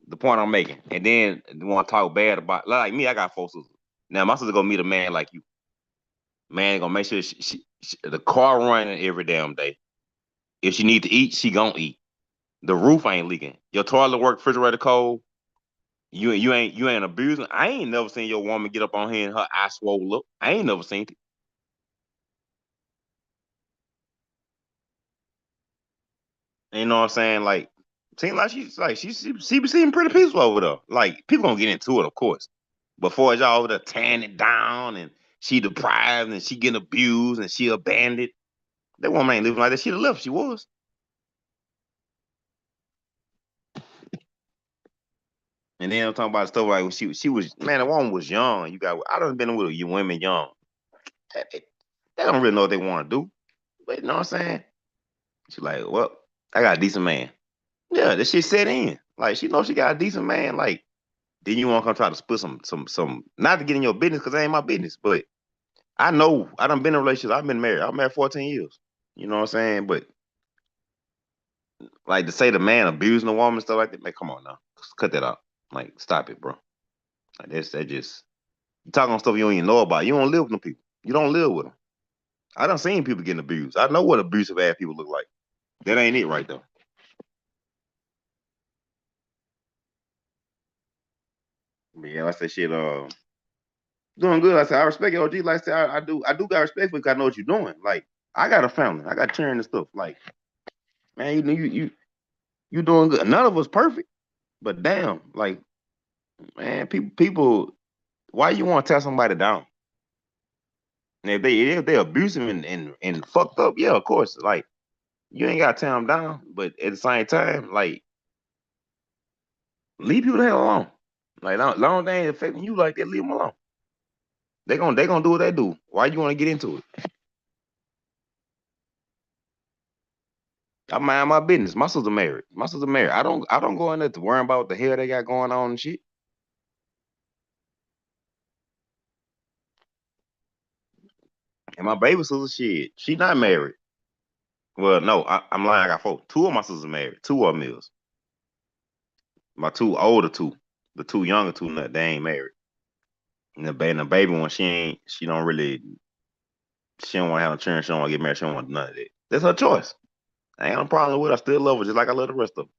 The point I'm making. And then you want to talk bad about like me, I got four sisters. Now my sister gonna meet a man like you. Man gonna make sure the car running every damn day. If she need to eat, she gonna eat. The roof ain't leaking. Your toilet work, refrigerator cold. You ain't abusing. I ain't never seen your woman get up on here and her eye swole up. I ain't never seen it. You know what I'm saying? Like, seems like she be seeming pretty peaceful over there. Like, people gonna get into it, of course. Before y'all over there tearing it down and she deprived and she getting abused and she abandoned. That woman ain't living like that. She'd have left. She was. And then I'm talking about stuff like when she was, man, the woman was young. I done been with you women young. They don't really know what they want to do. But you know what I'm saying? She like, well, I got a decent man. Yeah, this shit set in. Like, she knows she got a decent man. Like, then you want to come try to split some, not to get in your business because it ain't my business. But I know I done been in a relationship. I've been married. I'm married 14 years. You know what I'm saying? But like to say the man abusing the woman and stuff like that, man, come on now. Cut that out. Like, stop it, bro. Like that just you talking on stuff you don't even know about. You don't live with them people. You don't live with them. I done seen people getting abused. I know what abusive ass people look like. That ain't it right there. But yeah, like I said, shit, doing good. Like I said, I respect you, OG. Like I said, I do got respect for you 'cause I know what you're doing. Like, I got a family. I got children and stuff. Like, man, you doing good. None of us perfect, but damn, like, man, people, why you want to tear somebody down? And if they abusive and fucked up, yeah, of course. Like, you ain't gotta tear them down, but at the same time, like, leave people the hell alone. Like, long they ain't affecting you like that, leave them alone. They gonna do what they do. Why you want to get into it? I mind my business. My sister married. My sister married. I don't go in there to worry about what the hell they got going on and shit. And my baby sister, shit, she not married. Well, no, I'm lying. I got four. Two of my sisters married. Two of them is. My two older two. The two younger two, they ain't married. And the baby one, she don't really, she don't want to have a children. She don't want to get married. She don't want none of that. That's her choice. I ain't got no problem with it. I still love her just like I love the rest of them.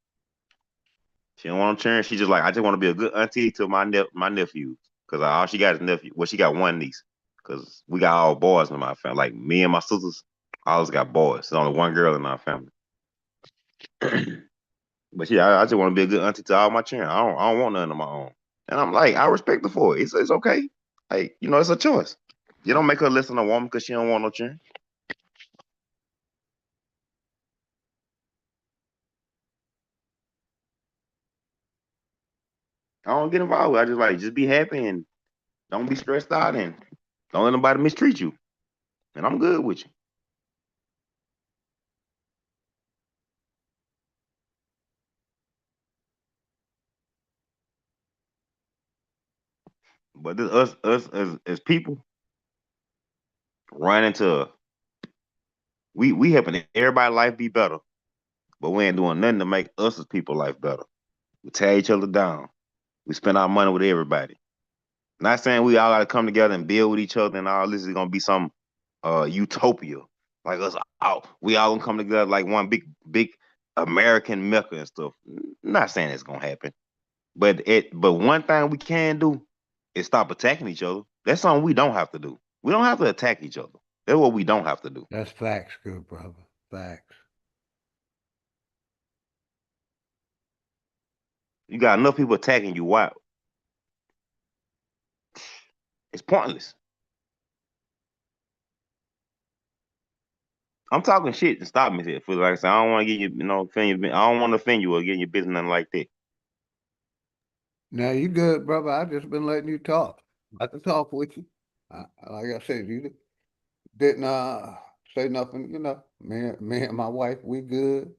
She don't want no children. She just like, I just want to be a good auntie to my nephews. Because all she got is nephew. Well, she got one niece. Because we got all boys in my family. Like, me and my sisters, always got boys. There's only one girl in our family. But yeah, I just want to be a good auntie to all my children. I don't want none of my own. And I'm like, I respect her for it. It's okay. Like, it's a choice. You don't make her listen to a woman because she don't want no children. I don't get involved. I just like, just be happy and don't be stressed out and don't let nobody mistreat you. And I'm good with you. But this, us as people run into, we helping everybody's life be better, but we ain't doing nothing to make us as people life better. We tear each other down. We spend our money with everybody. Not saying we all got to come together and build with each other and all this is gonna be some utopia. Like us all, we all gonna come together like one big American mecca and stuff. Not saying it's gonna happen, but one thing we can do is stop attacking each other. That's something we don't have to do. We don't have to attack each other. That's what we don't have to do. That's facts, good brother. Facts. You got enough people attacking you. Why? It's pointless. I'm talking shit to stop me here. For like I said, I don't want to get you, offend you. I don't want to offend you or get in your business nothing like that. Now you good, brother. I just been letting you talk. I can talk with you. Like I said, you didn't say nothing. Me and my wife, we good.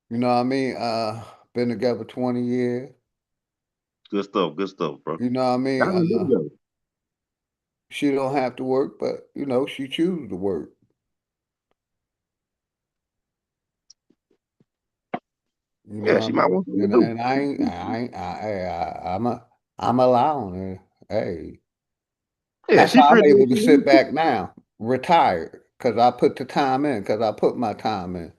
You know what I mean? Been together 20 years. Good stuff, bro. You know what I mean? Y'all gonna do together. She don't have to work, but she chooses to work. You know Yeah, what I she might mean? want something And to do. and I'm allowing her. Hey, Yeah, that's she how I'm free to do able what to she sit wants to. back now, retired, because I put the time in, because I put my time in.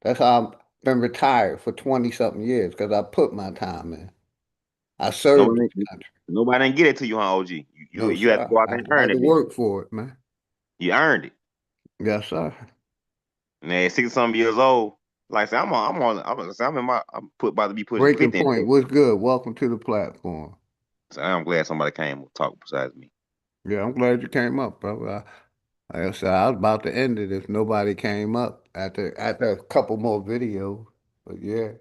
That's how I've been retired for 20 something years, because I put my time in. I served Nobody, this country. nobody didn't get it to you, huh, OG? You No, you had to sir. go out I there and earn had to it, bitch. work for it, man. You earned it. Yes, sir. And at 60-something years old, like I said, I'm about to be pushing Breaking 50. point. What's good? Welcome to the platform. So I'm glad somebody came and talked besides me. Yeah, I'm glad you came up, brother. Like I said, I was about to end it if nobody came up after a couple more videos. But yeah,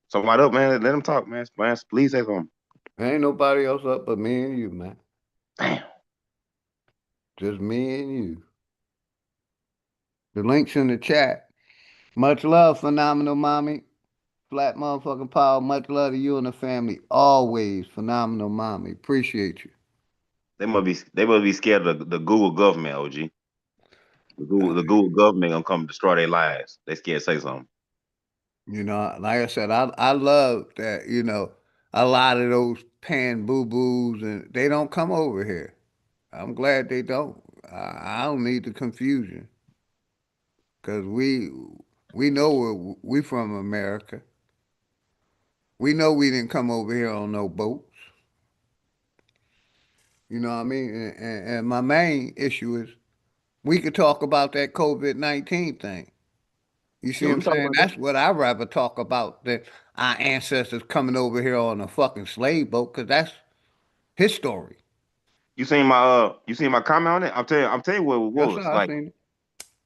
Somebody up, man. Let them talk, man. Man, please say something. there ain't nobody else up but me and you, man. Damn. Just me and you. The link's in the chat. Much love, phenomenal mommy. Flat motherfucking power. Much love to you and the family. Always phenomenal mommy. Appreciate you. They must be scared of the Google government, OG. The Google government gonna come destroy their lives. They scared to say something. You know, like I said, I love that, a lot of those pan boo boos and they don't come over here. I'm glad they don't. I don't need the confusion because we know we from America. We know we didn't come over here on no boats. You know what I mean? And my main issue is we could talk about that COVID-19 thing. You see Yeah, what we I'm can talk saying? about that. That's what I'd rather talk about than our ancestors coming over here on a fucking slave boat because that's his story. You seen my comment on it? I'm telling you what it Yes, sir. was. I Like, seen it.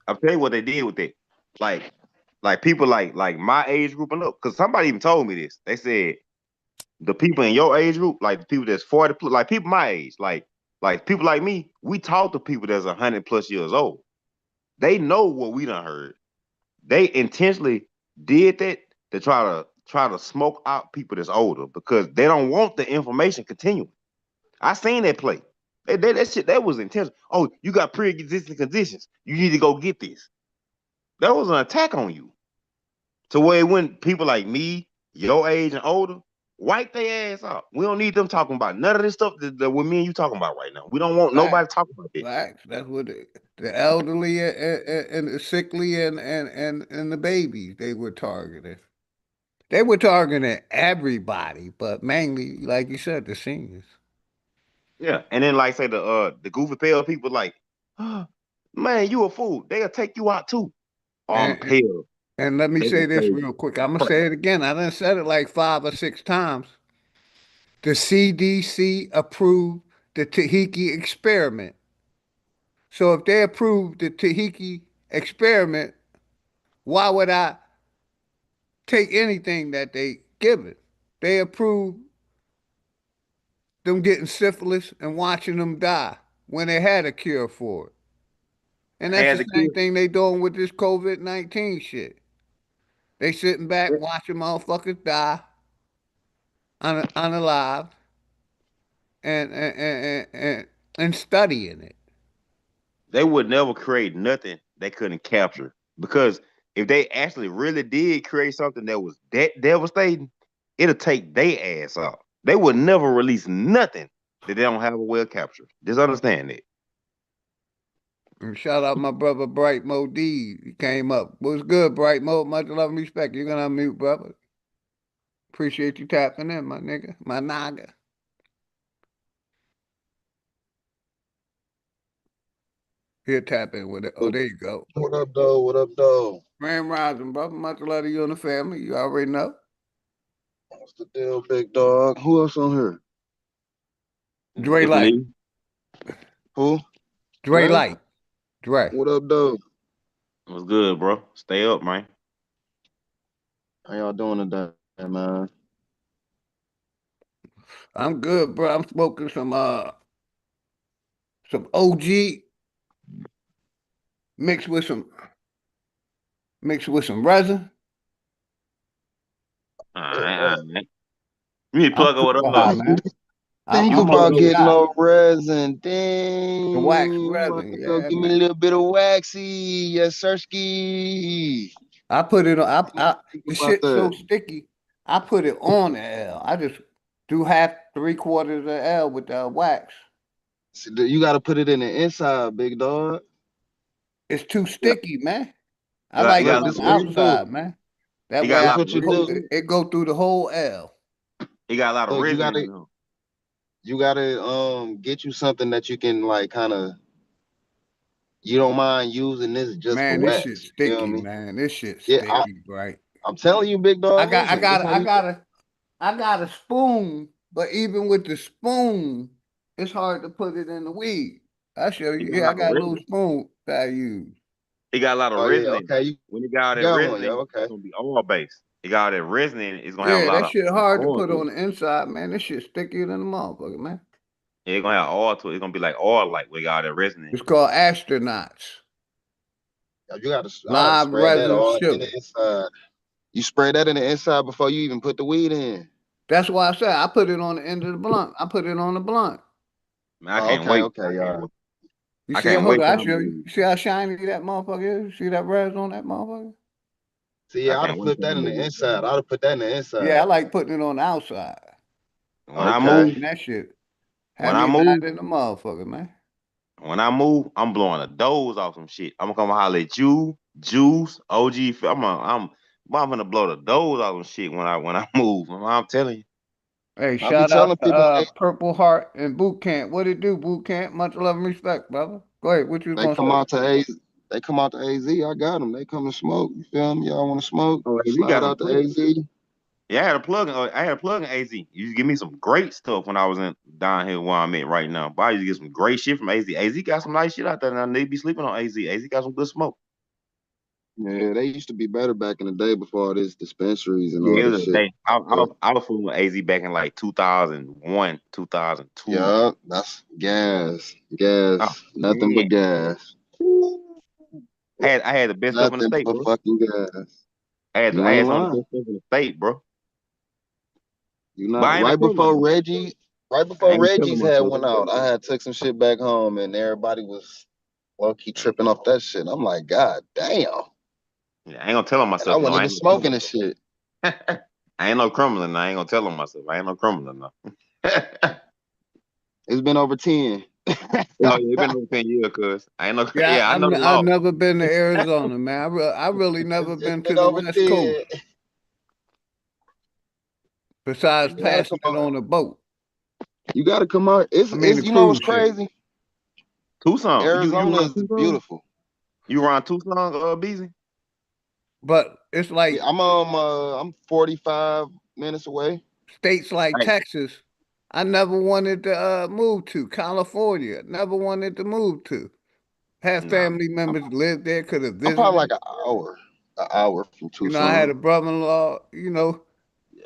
I'll tell you what they did with it. Like people like my age group and up. Cause somebody even told me this. They said the people in your age group, like the people that's 40 plus, like people my age, like people like me, we talk to people that's 100+ years old. They know what we done heard. They intentionally did that to try to smoke out people that's older because they don't want the information continuing. I seen that play. That shit that was intentional. Oh, you got pre-existing conditions. You need to go get this. That was an attack on you. To where when people like me, your age and older, wipe their ass out. We don't need them talking about none of this stuff that what me and you talking about right now. We don't want nobody Facts. talking about it. Facts. That's what the elderly and the sickly and the babies they were targeting. They were targeting everybody, but mainly, like you said, the seniors. Yeah. And then like say the goofy pale people like, oh, man, you a fool. They'll take you out too. Oh, I'm And, pale. and let me They say gonna this say real quick. I'm gonna crack. say it again. I done said it like 5 or 6 times. The CDC approved the Tahiki experiment. So if they approved the Tahiki experiment, why would I take anything that they give it? They approved them getting syphilis and watching them die when they had a cure for it. And that's Had the the same kid. thing they doing with this COVID-19 shit. They sitting back watching motherfuckers die unalive and studying it. They would never create nothing they couldn't capture. Because if they actually really did create something that was that devastating, it'll take their ass out. They would never release nothing that they don't have a well captured. Just understand it. And shout out my brother Bright Mo D. He came up. What's good, Bright Mo? Much love and respect. You're gonna unmute, brother. Appreciate you tapping in, my nigga. My naga. He'll tap in with it. Oh, there you go. What up, though? What up, though? Grand Rising, brother. Much love to you and the family. You already know. What's the deal, big dog? Who else on here? Dre Just Light. me. Who? Dre Dre? Light. Dre. What up, though? What's good, bro? Stay up, man. How y'all doing today, man? I'm good, bro. I'm smoking some OG mixed with some resin. All right, all right. You need to I'm plug up with super high, man. Think I'm on about no getting die. no resin. The wax Dang. I'm about resin, to go yeah, give me a man. little bit of waxy. Yes, sirski. I put it on. Think The about shit's so that. sticky. I put it on the L. I just do half, 3/4 of the L with the wax. See, you got to put it in the inside, big dog. It's too Yeah, sticky, man. I you like got it a Look, lot on this of the what resin. you do. outside, man. That You way got a This lot of what you resin do. too. it go through the whole L. He got a lot of Look, resin in him. you gotta get you something that you can like kind of you don't mind using this just for Man, this shit wax. You feel sticky, me? man. This shit Yeah, sticky, right? I'm telling you, big I dog. got, I Listen, got, this how I you. got I got a spoon, but even with the spoon, it's hard to put it in the weed. I show He you. got a Yeah, I lot of got a little resin. spoon that I use. He got a lot of Oh yeah, resin in him. okay. You When he got all that got resin one, yeah, in him, okay. it's gonna be oil based. He got all that resin in it, it's gonna have a Yeah, lot that of shit hard to oil put to on it. the inside, man. This shit stickier than a motherfucker, man. Yeah, it's gonna have oil to it. It's gonna be like oil like we got all that resin in It's it. called astronauts. You gotta, I gotta Live spread that resin all in the sugar. inside. You spray that in the inside before you even put the weed in. That's why I said I put it on the end of the blunt. I put it on the blunt. Man, I Oh, can't okay, wait. okay, y'all. You I see, can't hold wait on, till I I'm show you. ready. You see how shiny that motherfucker is? You see that res on that motherfucker? See, I yeah, I'd have can't wait flipped till that I'm in the ready. inside. I'd have put that in the Yeah, I inside. like putting it on the outside. When I Okay. move, And that shit had when I me move, mad in the motherfucker, man. when I move, I'm blowing a doze off some shit. I'm gonna come holler at you, Juice, OG. I'm gonna blow the doze off some shit when I move. I'm telling you. Hey, I be shout out telling to people Purple Heart and Boot Camp. What it do, Boot Camp? Much love and respect, brother. Go ahead. What you was they gonna come say? out to AZ. They come out to AZ. I got them. They come and smoke. You feel me? Y'all want to smoke? Oh, AZ got Slide some out to plug. AZ. Yeah, I had a plug in AZ. You used to give me some great stuff when I was in down here where I'm at right now. But I used to get some great shit from AZ. AZ got some nice shit out there, and they be sleeping on AZ. AZ got some good smoke. Yeah, they used to be better back in the day before all this dispensaries and Yeah, all it this was a shit. day. I, I Yeah, was I was fooling with AZ back in like 2001, 2002. yeah, that's gas, Oh gas, nothing man, but gas, I had the best stuff in the nothing state, but bro. fucking gas. I You had ain't some of the lying. best stuff in the state, bro. You But not I ain't a right criminal before though. Reggie. Right I before ain't killing Reggie's had myself. one out, I had took some shit back home, and everybody was low key tripping off that shit. I'm like, God damn! Yeah, I ain't gonna tell on And I myself. No, wasn't I even ain't no smoking criminal. this shit. I ain't no criminal. And I ain't gonna tell on myself. I ain't no criminal. No. It's been over 10. Oh, yeah, it been over 10 years, cuz I ain't no. Yeah, Yeah, I know the I've law. never been to Arizona, man. I really never It's been been to the over West 10. Coast besides You gotta passing come it out. on a boat. You gotta come out. I mean, the It's you know what's cruise ship. crazy? Tucson. You Arizona around is Tucson? beautiful. You around Tucson, BZ? But it's Yeah, like I'm 45 minutes away. states like Hey, Texas. I never wanted to move to California. Never wanted to move to. Had nah. family members live there, could have I'm probably visited. like an hour from You know, I had Tucson. a brother-in-law. You know,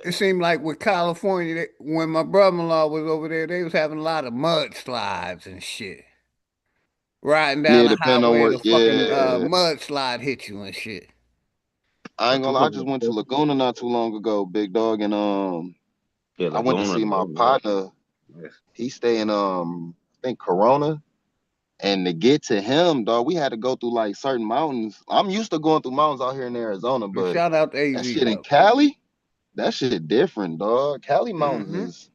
it seemed like with California, when my brother-in-law was over there, they was having a lot of mudslides and shit. Riding down Yeah, the depending on highway, where. the fucking Yeah, mudslide hit you and shit. I ain't gonna lie. I Tucson just was went to special. Laguna not too long ago, big dog, and Yeah, I went to Laguna. see my partner. Yes. He stay in I think Corona. And to get to him, dog, we had to go through like certain mountains. I'm used to going through mountains out here in Arizona, And but shout out to that AZ shit in though. Cali, that shit different, dog. Cali mountains Mm-hmm. is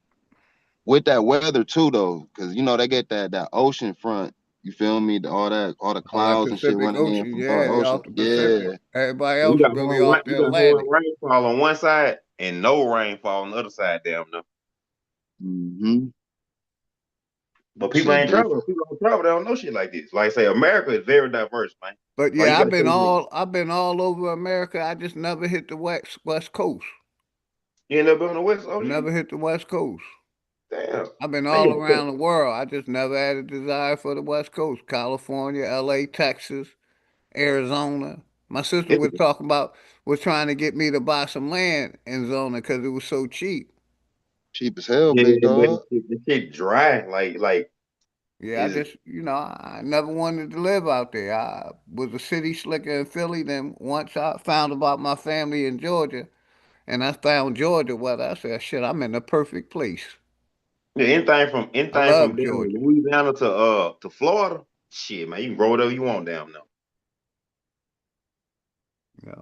with that weather too, though, because you know they get that ocean front. You feel me? All the All that clouds and shit Pacific running in Ocean, from yeah, North they Ocean. off the Pacific. Yeah, Everybody You else got really more rain, off the you got more Atlantic. rainfall on one side and no rainfall on the other side, damn no. mm-hmm. But people Shit ain't traveling. different. People don't travel. They don't know shit like this. Like I say, America is very diverse, man. But Like you yeah, got to say, you I've been all over America. I just never hit the West Coast. end up on the West I OG. never hit the West Coast. Damn. I've been Man, all you around the world. I just never had a desire for the West Coast. California, LA, Texas, Arizona. My sister was typical. talking about was trying to get me to buy some land in Zona because it was so cheap. Cheap as hell, Yeah, big but dog. the shit dry. Like Yeah, I is just, I never wanted to live out there. I was a city slicker in Philly. Then once I found about my family in Georgia, and I found Georgia weather, I said, shit, I'm in the perfect place. yeah, I anything from love down to Georgia. Louisiana to Florida. Shit, man, you can grow whatever you want down there. Yeah.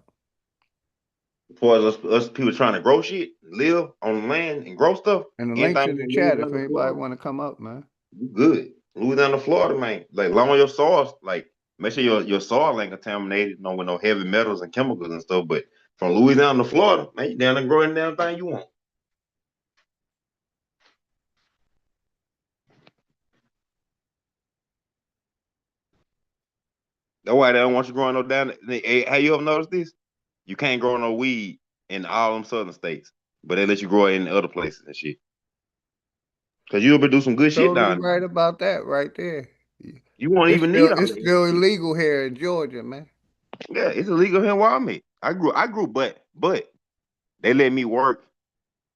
As far as us people trying to grow shit, live on land and grow stuff, And the links anything in the from chat if Louisiana to anybody Florida, want to come up, man. you good. Louisiana to Florida, man. Like long as your soil, like make sure your soil ain't contaminated, no with no heavy metals and chemicals and stuff. But from Louisiana to Florida, man, you down there growing damn thing you want. That's why they don't want you growing no down. Hey, have you ever noticed this? You can't grow no weed in all them southern states, but they let you grow it in other places and shit. Cause you'll be do some good shit Totally down there. right about that right there. You won't It's even need still all it's that still shit. illegal here in Georgia, man. Yeah, it's illegal here where I'm at. I grew, but they let me work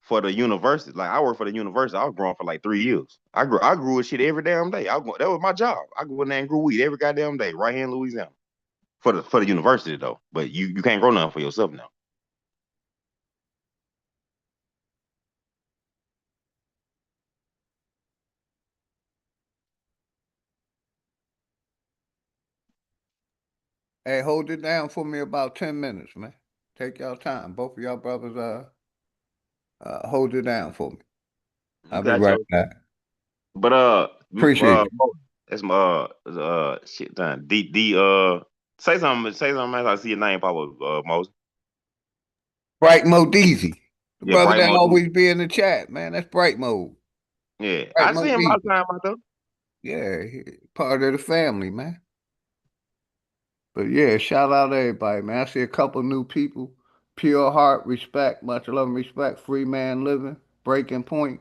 for the university. Like I worked for the university. I was growing for like 3 years. I grew with shit every damn day. That was my job. I go in there and grew weed every goddamn day, right here in Louisiana. For the university though. But you can't grow nothing for yourself now. Hey, hold it down for me about 10 minutes, man. Take y'all time. Both of y'all brothers hold it down for me. You I'll be got right your back. but Appreciate you. that's my shit done. Say something as I see your name pop up, Moses. Bright Mode Deezy. The Yeah, brother Bright that Mode. always be in the chat, man. That's Bright Mode. Yeah, Bright I see Mode him all the Deezy. time out there. Yeah, part of the family, man. But yeah, shout out to everybody, man. I see a couple new people. Pure heart, respect, much love and respect. Free man living, breaking point.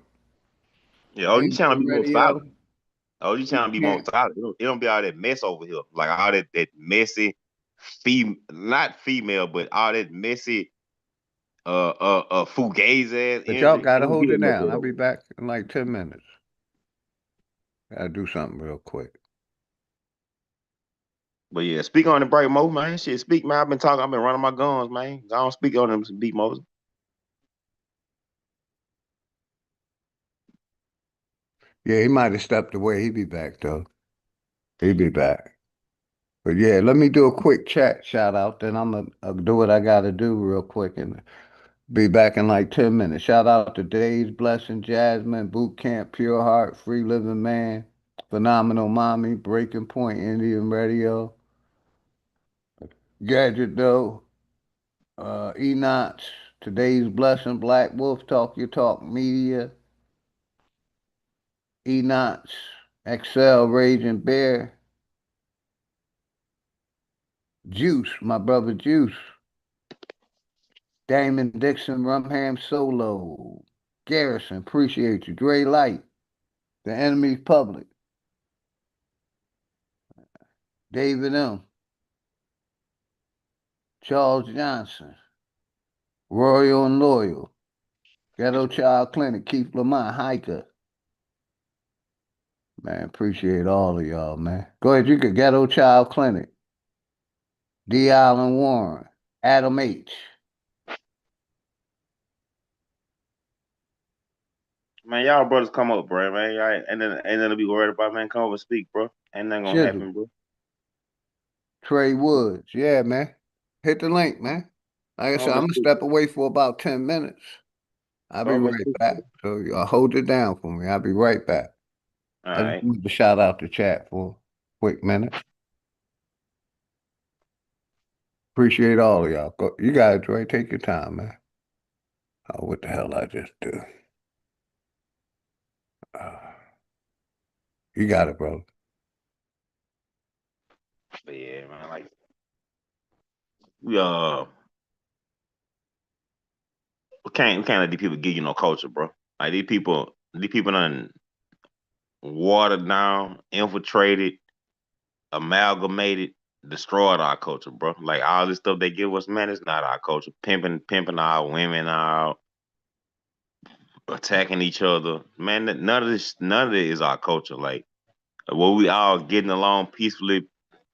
Yeah, OG channel Indian be more radio. solid. OG We channel be more can't. solid. It don't be all that mess over here. Like all that messy not female, but all that messy fugazi ass But y'all energy. It gotta don't be hold it that much down. of it I'll over be here. back in like 10 minutes. Gotta do something real quick. But yeah, speak on the break, Mo, man. Shit, speak, man. I've been running my guns, man. I don't speak on them beat Moses. Yeah, he might have stepped away. He be back though. He be back. But yeah, let me do a quick chat shout out. Then I'm gonna do what I gotta do real quick and be back in like 10 minutes. Shout out to Days, Blessing, Jasmine, Boot Camp, Pure Heart, Free Living Man, Phenomenal Mommy, Breaking Point, Indian Radio, Gadget Though, Enoch, Today's Blessing, Black Wolf, Talk Your Talk Media, Enoch, Excel, Raging Bear, Juice, my brother Juice, Damon Dixon, Rumham Solo, Garrison, appreciate you, Dre Light, The Enemy's Public, David M., Charles Johnson, Royal and Loyal, Ghetto Child Clinic, Keith Lamont, Hiker. Man, appreciate all of y'all, man. Go ahead, you could Ghetto Child Clinic, D. Allen Warren, Adam H. Man, y'all brothers come up, bro, man. Y'all ain't nothing to be worried about, man. Come over and speak, bro. Ain't nothing gonna Shizzle, happen, bro. Trey Woods. Yeah, man. Hit the link, man. Like I Come said, over I'm and gonna speak. step away for about 10 minutes. I'll Come be over and right speak, bro. back. So y'all hold it down for me. I'll be right back. All I just right. wanted to shout out the chat for a quick minute. Appreciate all of y'all. Go, you guys, Dre, take your time, man. Oh, what the hell I just do? Uh, you got it, bro. But yeah, man, like we can't let these people give you no culture, bro. Like these people done watered down, infiltrated, amalgamated, destroyed our culture, bro. Like all this stuff they give us, man, it's not our culture. Pimping our women out, attacking each other. Man, none of it is our culture. Like, were we all getting along peacefully?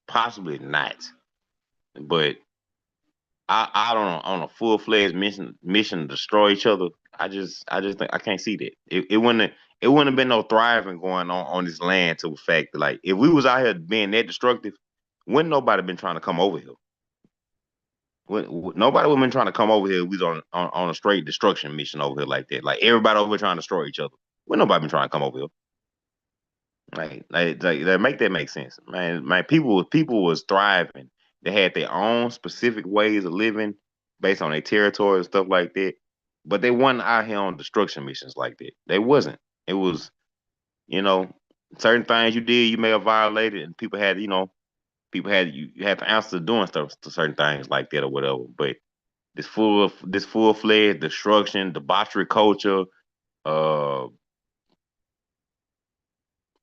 Possibly not. But I don't know, on a full fledged mission to destroy each other. I just think I can't see that. It wouldn't have been no thriving going on this land to the fact that, like, if we was out here being that destructive, wouldn't nobody been trying to come over here. Nobody would have been trying to come over here. We was on a straight destruction mission over here like that. Like everybody over here trying to destroy each other. Wouldn't nobody been trying to come over here. Like make that make sense, man. My people was thriving. They had their own specific ways of living based on their territory and stuff like that. But they wasn't out here on destruction missions like that. They wasn't. It was, you know, certain things you did you may have violated, and people had, People had you had to answer to doing stuff to certain things like that or whatever. But this full fledged destruction, debauchery culture, uh,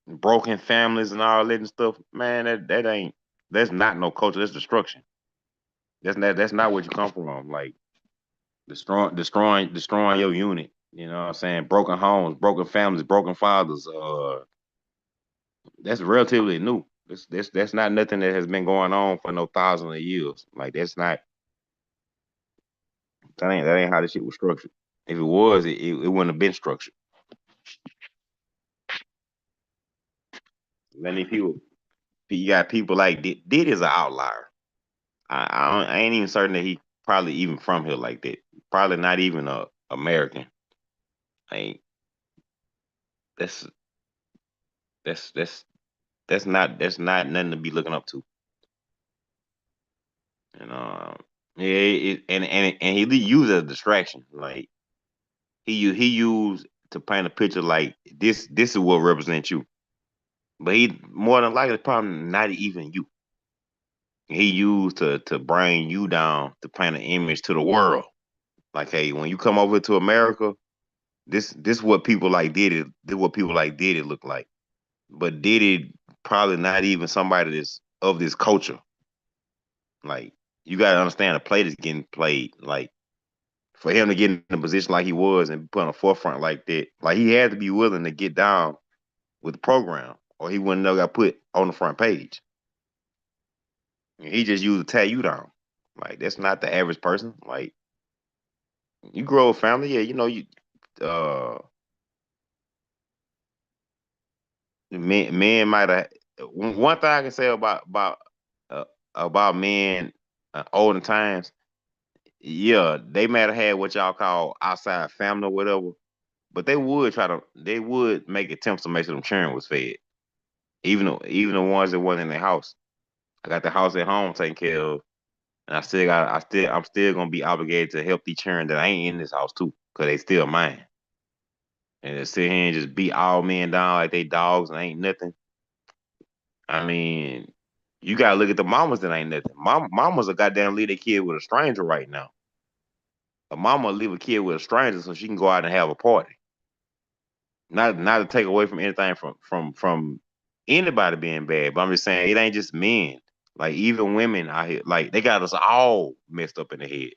broken families and all that and stuff, man, that's not no culture. That's destruction. That's not what you come from. Like destroying your unit. You know what I'm saying? Broken homes, broken families, broken fathers. That's relatively new. That's not nothing that has been going on for no thousands of years. Like that ain't how this shit was structured. If it was, it wouldn't have been structured. Many people, you got people like Diddy is an outlier. I ain't even certain that he probably even from here like that. Probably not even a American. I ain't. That's that's that's that's not nothing to be looking up to. And yeah, and he used as a distraction. Like he used to paint a picture like this is what represents you. But he more than likely probably not even you. He used to bring you down to paint an image to the world. Like, hey, when you come over to America, this what people like did it. This what people like did it look like. But did it probably not even somebody that's of this culture. Like you gotta understand the play that's getting played. Like for him to get in a position like he was and put on the forefront like that, like he had to be willing to get down with the program, or he wouldn't have got put on the front page. He just used to tear you down. Like that's not the average person. Like you grow a family, yeah, uh men might have one thing I can say uh, about men olden times, yeah, they might have had what y'all call outside family or whatever, but they would make attempts to make sure them children was fed. Even the ones that wasn't in their house. I got the house at home taken care of. And I'm still gonna be obligated to help these children that ain't in this house too, cause they still mine. And to sit here and just beat all men down like they dogs and ain't nothing. I mean, you gotta look at the mamas that ain't nothing. Mamas a goddamn leave their kid with a stranger right now. A mama leave a kid with a stranger so she can go out and have a party. Not to take away from anything from anybody being bad, but I'm just saying it ain't just men. Like even women out here, like they got us all messed up in the head.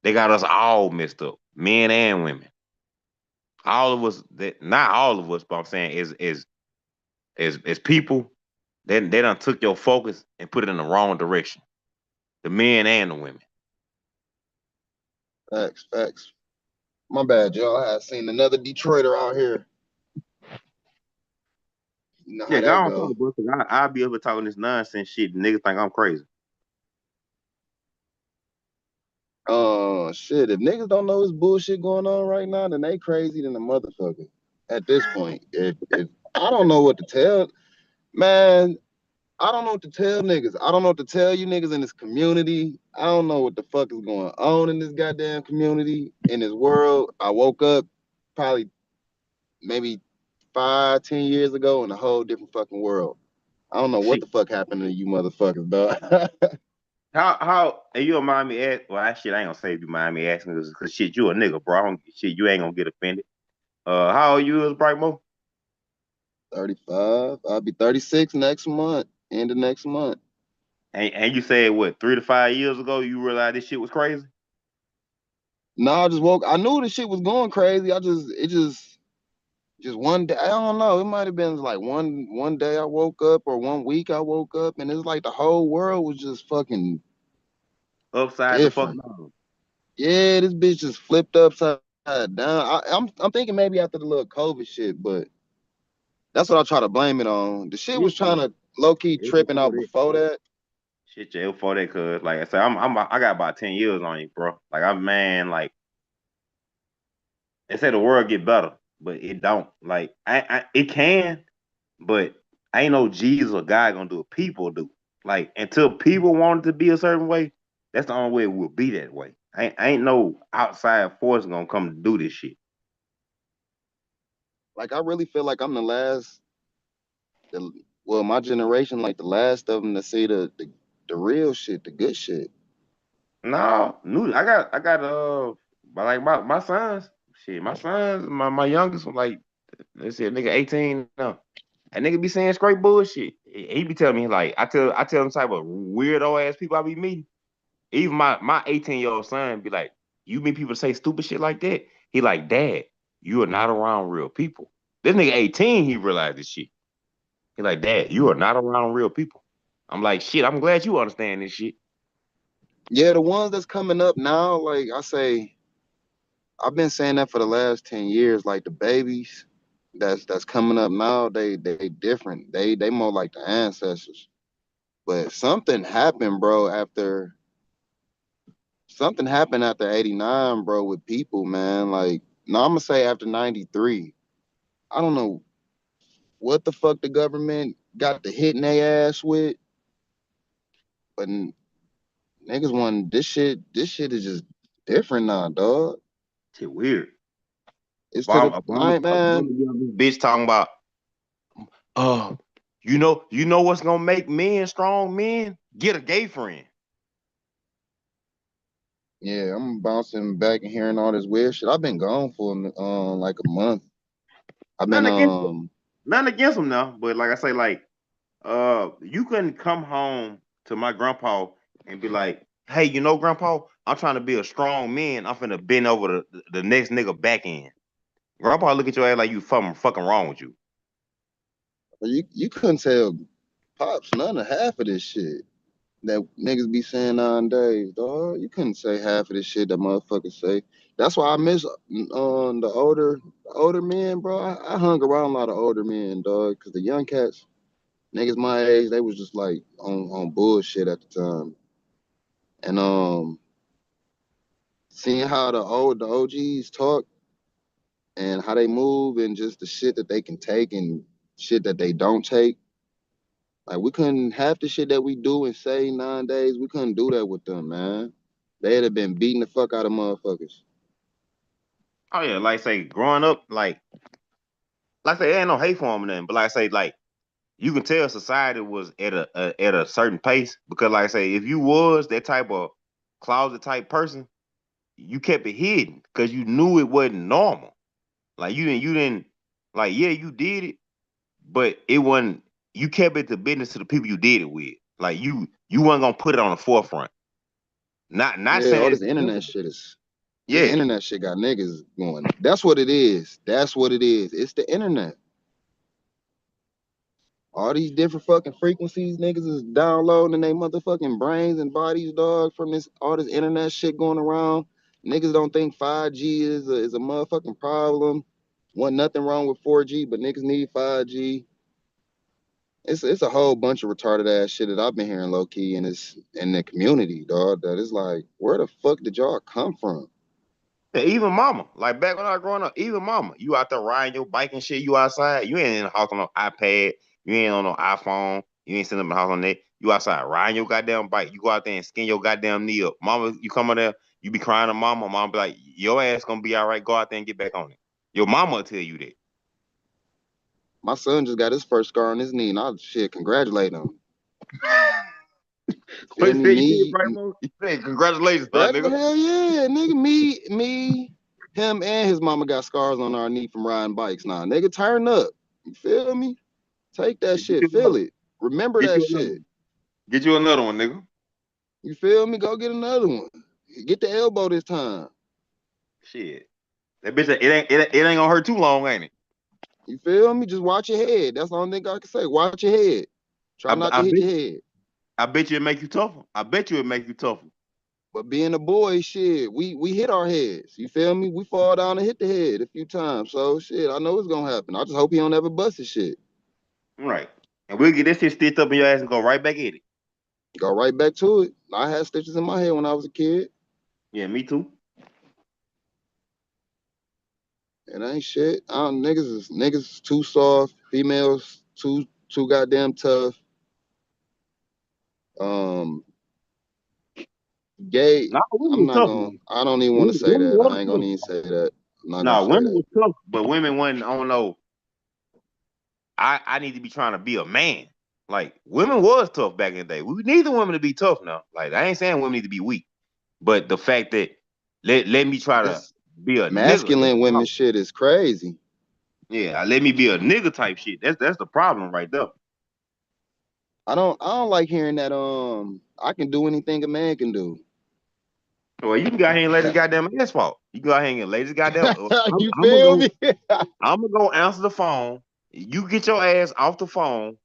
They got us all messed up, men and women. All of us, that not all of us, but I'm saying is people. They done took your focus and put it in the wrong direction. The men and the women. Facts. My bad, y'all. I had seen another Detroiter out here. You know Yeah, how go that on talk, go. bro. I'll be over talking this nonsense shit. Niggas think I'm crazy. Shit. If niggas don't know this bullshit going on right now, then they crazy than a motherfucker. At this point, if I don't know what to tell, man, I don't know what to tell niggas. I don't know what to tell you niggas in this community. I don't know what the fuck is going on in this goddamn community, in this world. I woke up probably maybe 5, 10 years ago in a whole different fucking world. I don't know what Shit. the fuck happened to you motherfuckers, dog. How and you don't mind me ask? Well, that shit I ain't gonna say if you mind me asking because shit you a nigga, bro. Shit you ain't gonna get offended. How old you is, Brightmo? 35. I'll be 36 next month. End of next month. And you said what 3 to 5 years ago you realized this shit was crazy? No, I just woke. I knew the shit was going crazy. Just one day. I don't know. It might have been like one day I woke up or one week I woke up, and it's like the whole world was just fucking Upside the fuck different. down. Yeah, this bitch just flipped upside down. I'm thinking maybe after the little COVID shit, but that's what I try to blame it on. The shit was trying to low key It's tripping before out that. before that. Shit, yeah, before that, cause like I said, I got about 10 years on you, bro. Like I'm man, like they say the world get better, but it don't. Like it can, but ain't no Jesus or God gonna do it. People do. Like until people want it to be a certain way, that's the only way it will be that way. Ain't no outside force gonna come to do this shit. Like I really feel like I'm the last. well, my generation like the last of them to see the real shit, the good shit. No, I got but like my sons, shit, my youngest one, like, let's see, a nigga 18 now. That nigga be saying straight bullshit. He be telling me, like, I tell him type of weirdo ass people I be meeting. Even my 18-year-old son be like, you meet people say stupid shit like that? He like, Dad, you are not around real people. This nigga 18, he realized this shit. He like, Dad, you are not around real people. I'm like, shit, I'm glad you understand this shit. Yeah, the ones that's coming up now, like I say, I've been saying that for the last 10 years. Like the babies that's coming up now, they different. They more like the ancestors. But something happened, bro, after 89, bro, with people, man. Like, no, I'm gonna say after 93. I don't know what the fuck the government got to hitting their ass with, but niggas want this shit is just different now, dog. Shit weird. It's to the point, man. Bitch talking about, uh, you know what's gonna make men strong men? Get a gay friend. Yeah, I'm bouncing back and hearing all this weird shit. I've been gone for like a month. I've been Nothing against them now, but like I say, like, you couldn't come home to my grandpa and be like, hey, you know, grandpa, I'm trying to be a strong man. I'm finna bend over the next nigga back end. Grandpa look at your ass like you fucking wrong with you. you couldn't tell pops none of half of this shit that niggas be saying nowadays, dog. You couldn't say half of this shit that motherfuckers say. That's why I miss the older men, bro. I hung around a lot of older men, dog, because the young cats, niggas my age, they was just like on bullshit at the time. And seeing how the OGs talk and how they move and just the shit that they can take and shit that they don't take. Like we couldn't half the shit that we do and say nowadays, we couldn't do that with them, man. They'd have been beating the fuck out of motherfuckers. Oh yeah, like I say, growing up, like I say, there ain't no hate for them or nothing, but like I say, like, you can tell society was at a certain pace because, like I say, if you was that type of closet type person, you kept it hidden because you knew it wasn't normal. Like you didn't like, yeah, you did it, but it wasn't. You kept it to business to the people you did it with. Like you weren't gonna put it on the forefront. Not Yeah, all saying, this internet shit is this yeah. internet shit got niggas going. That's what it is. That's what it is. It's the internet. All these different fucking frequencies niggas is downloading in their motherfucking brains and bodies, dog, from this all this internet shit going around. Niggas don't think 5G is a motherfucking problem. Wasn't nothing wrong with 4G, but niggas need 5G. It's a whole bunch of retarded ass shit that I've been hearing low key in the community, dog. That is like, where the fuck did y'all come from? Yeah, even mama, like back when I was growing up, even mama, you out there riding your bike and shit, you outside, you ain't in the house on no iPad, you ain't on no iPhone, you ain't sitting up in the house on that. You outside riding your goddamn bike. You go out there and skin your goddamn knee up. Mama, you come out there, you be crying to mama. Mama be like, your ass gonna be all right. Go out there and get back on it. Your mama will tell you that. My son just got his first scar on his knee, and I shit congratulate him. What Feel you me? say, you did, Primo? You said, congratulations, huh, nigga. Hell yeah, nigga. Him, and his mama got scars on our knee from riding bikes. Now, nigga, turn up. You feel me? Take that shit. Feel it. Remember Get that you another shit. one. Get you another one, nigga. You feel me? Go get another one. Get the elbow this time. Shit. That bitch, it ain't gonna hurt too long, ain't it? You feel me? Just watch your head. That's the only thing I can say. Watch your head. Try not I to hit bet your head. I bet you it make you tougher. I bet you it make you tougher. But being a boy, shit, we hit our heads. You feel me? We fall down and hit the head a few times. So shit, I know it's gonna happen. I just hope he don't ever bust his shit. Right. And we'll get this shit stitched up in your ass and go right back at it. Go right back to it. I had stitches in my head when I was a kid. Yeah, me too. It ain't shit. Niggas is too soft. Females too goddamn tough. Um, gay. Nah, women I'm was not tough, gonna. man. I don't even want to say Women that. was I ain't gonna tough. even say that. I'm not gonna Nah, say women that. was tough, but women wasn't, I don't know. I need to be trying to be a man. Like women was tough back in the day. We need the women to be tough now. Like I ain't saying women need to be weak, but the fact that let me try to This be a nigga. masculine women shit is crazy. Yeah, let me be a nigga type shit. That's the problem right there. I don't like hearing that I can do anything a man can do. Well, you can go ahead and lay this goddamn asphalt. You can go ahead and lay this goddamn. You I'm gonna feel go. me? I'm gonna go answer the phone. You get your ass off the phone,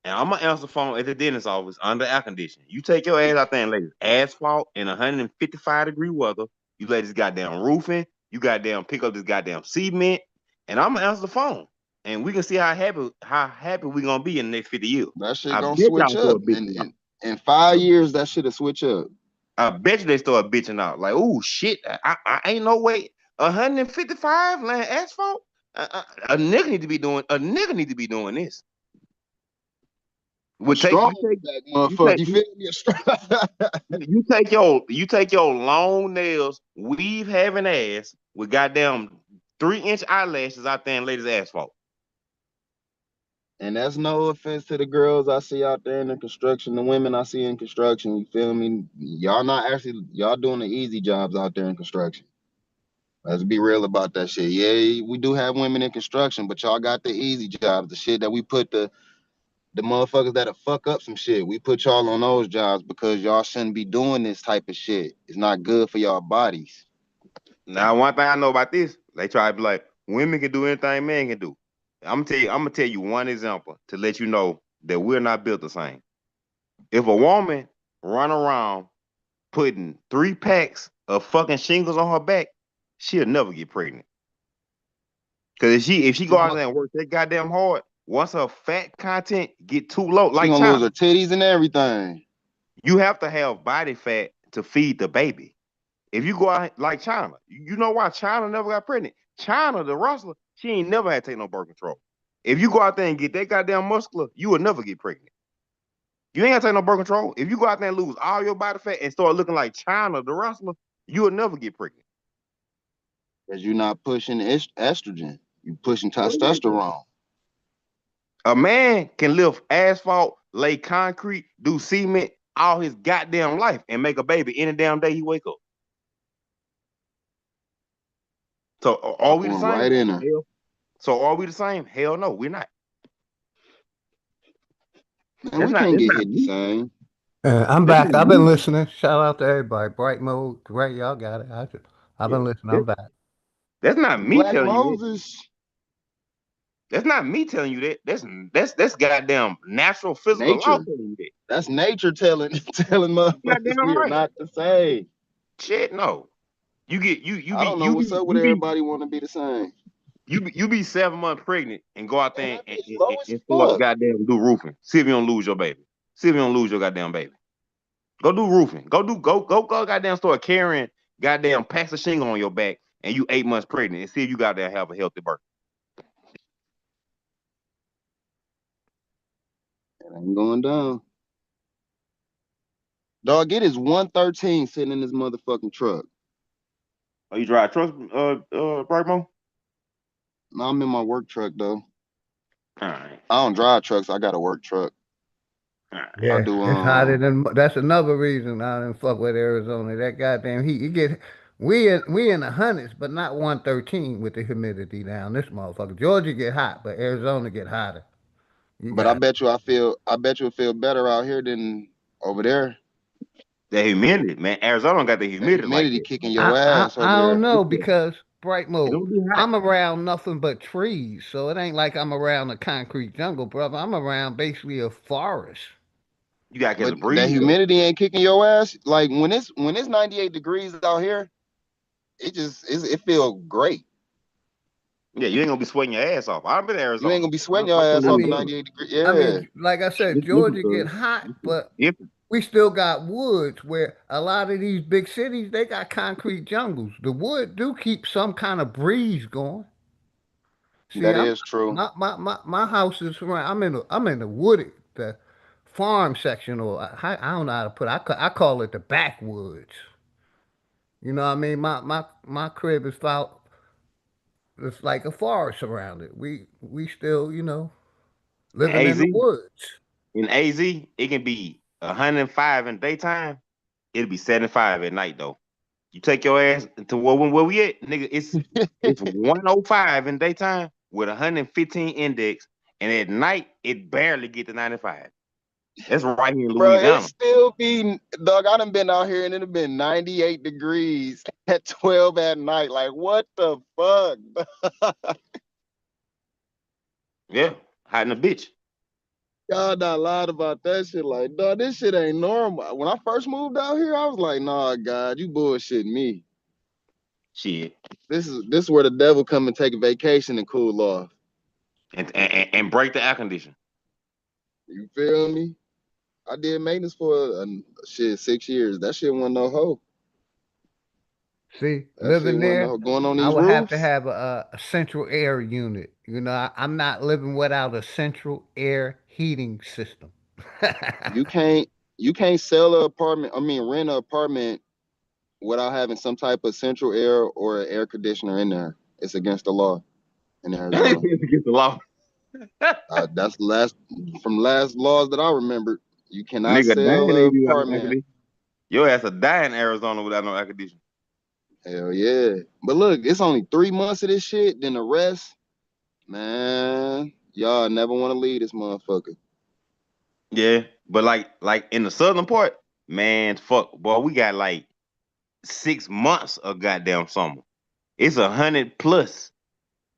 and I'm gonna answer the phone at the dentist office under air conditioning. You take your ass out there and lay this asphalt in 155-degree weather. You lay this goddamn roofing. You goddamn pick up this goddamn cement, and I'm gonna answer the phone, and we can see how happy we gonna be in the next 50 years. That shit I gonna bet switch y'all up. start bitching out. In 5 years, that shit'll switch up. I bet you they start bitching out. Like, oh shit, I ain't no way. 155 laying asphalt. A nigga need to be doing. A nigga need to be doing this. A Would take strong you take back you motherfucker. take You you, feel me? A strong. you take your long nails, weave having ass with goddamn 3-inch eyelashes out there and lay this asphalt. And that's no offense to the girls I see out there in the construction, the women I see in construction. You feel me? Y'all doing the easy jobs out there in construction. Let's be real about that shit. Yeah, we do have women in construction, but y'all got the easy jobs, the shit that we put the motherfuckers that'll fuck up some shit. We put y'all on those jobs because y'all shouldn't be doing this type of shit. It's not good for y'all bodies. Now, one thing I know about this, they try to be like, women can do anything man can do. I'm gonna tell you one example to let you know that we're not built the same. If a woman run around putting 3 packs of fucking shingles on her back, she'll never get pregnant. Cause if she go out there and work that goddamn hard, once her fat content get too low, She like gonna lose China, her titties and everything. you have to have body fat to feed the baby. If you go out like China, you know why China never got pregnant? China, the wrestler, she ain't never had to take no birth control. If you go out there and get that goddamn muscular, you will never get pregnant. You ain't gotta take no birth control. If you go out there and lose all your body fat and start looking like China, the wrestler, you will never get pregnant. Because you're not pushing estrogen. You pushing testosterone. A man can lift asphalt, lay concrete, do cement all his goddamn life and make a baby any damn day he wake up. So are we the Going same? right in her. Hell. So are we the same? Hell no, we're not. Man, we can't That's get not hit the me. same. I'm That's back. not I've been me. listening. Shout out to everybody. Bright mode, great. Y'all got it. I've Yeah. been listening. I'm That, back. that's not me Black telling you that. Moses, That's not me telling you that. That's goddamn natural physical law nature. telling you that. That's nature telling telling You motherfuckers goddamn we are right. not the same. Shit, no. You get I don't know what's up with everybody want to be the same. you be 7 months pregnant and go out Man, there that and, bitch and, low and as and start fuck. goddamn do roofing. See if you don't lose your baby. See if you don't lose your goddamn baby. Go do roofing. Go goddamn start carrying goddamn packs of shingle on your back and you 8 months pregnant and see if you goddamn have a healthy birth. It ain't going down. Dog, it is 113 sitting in this motherfucking truck. Oh, you drive trucks, Brightmo? No, I'm in my work truck though. All right. I don't drive trucks. I got a work truck. All right. I Yeah, do. it's hotter than. That's another reason I didn't fuck with Arizona. That goddamn heat. You get we in the hundreds, but not 113 with the humidity down this motherfucker. Georgia get hot, but Arizona get hotter. You But I got bet you I bet you it feel better out here than over there. The humidity, man. Arizona don't got the The humidity like humidity that. kicking I, your I ass I over don't there. know because bright It mode. don't be hot. I'm around nothing but trees, so it ain't like I'm around a concrete jungle, brother. I'm around basically a forest. You gotta catch But a that breeze though. humidity ain't kicking your ass. Like when it's 98 degrees out here, it feel great. Yeah, you ain't gonna be sweating your ass off. I've been to You ain't Arizona. gonna be sweating your I'm ass I off from in mean, Louisiana. 98 degrees. Yeah. like I said, Listen, Georgia get cuz, hot, this is but different. we still got woods where a lot of these big cities they got concrete jungles. The wood do keep some kind of breeze going. See, That I'm is true. my house is around. I'm in the wooded the farm section, or I don't know how to put it. I call it the backwoods. You know what I mean? My crib is out. It's like a forest around it. We still living in AZ, the woods. in AZ, it can be 105 in daytime. It'll be 75 at night though. You take your ass to where we at, nigga. It's 105 in daytime with 115 index, and at night it barely get to 95. That's right here in Bro, it Louisiana. still be, dog. I done been out here and it have been 98 degrees at 12 at night. Like, what the fuck? Yeah, hiding a bitch. Y'all not lied about that shit. Like, dog, this shit ain't normal. When I first moved out here, I was like, nah, God, you bullshitting me. Shit. This is where the devil come and take a vacation and cool off. And break the air conditioner. You feel me? I did maintenance for shit 6 years. That shit wasn't no hoe. See, That shit living wasn't no there, hoe. Going on I these would have to roofs. have a central air unit. You know, I'm not living without a central air heating system. You can't sell an apartment. I mean, rent an apartment without having some type of central air or an air conditioner in there. It's against the law in Arizona. It's against the law. That's from last laws that I remembered. You cannot Nigga sell dying an ain't even got no air apartment. conditioner. Your ass a die in Arizona without no air conditioner. Hell yeah. But look, it's only 3 months of this shit. Then the rest, man, y'all never want to leave this motherfucker. Yeah, but like in the southern part, man, fuck, boy, we got like 6 months of goddamn summer. It's 100 plus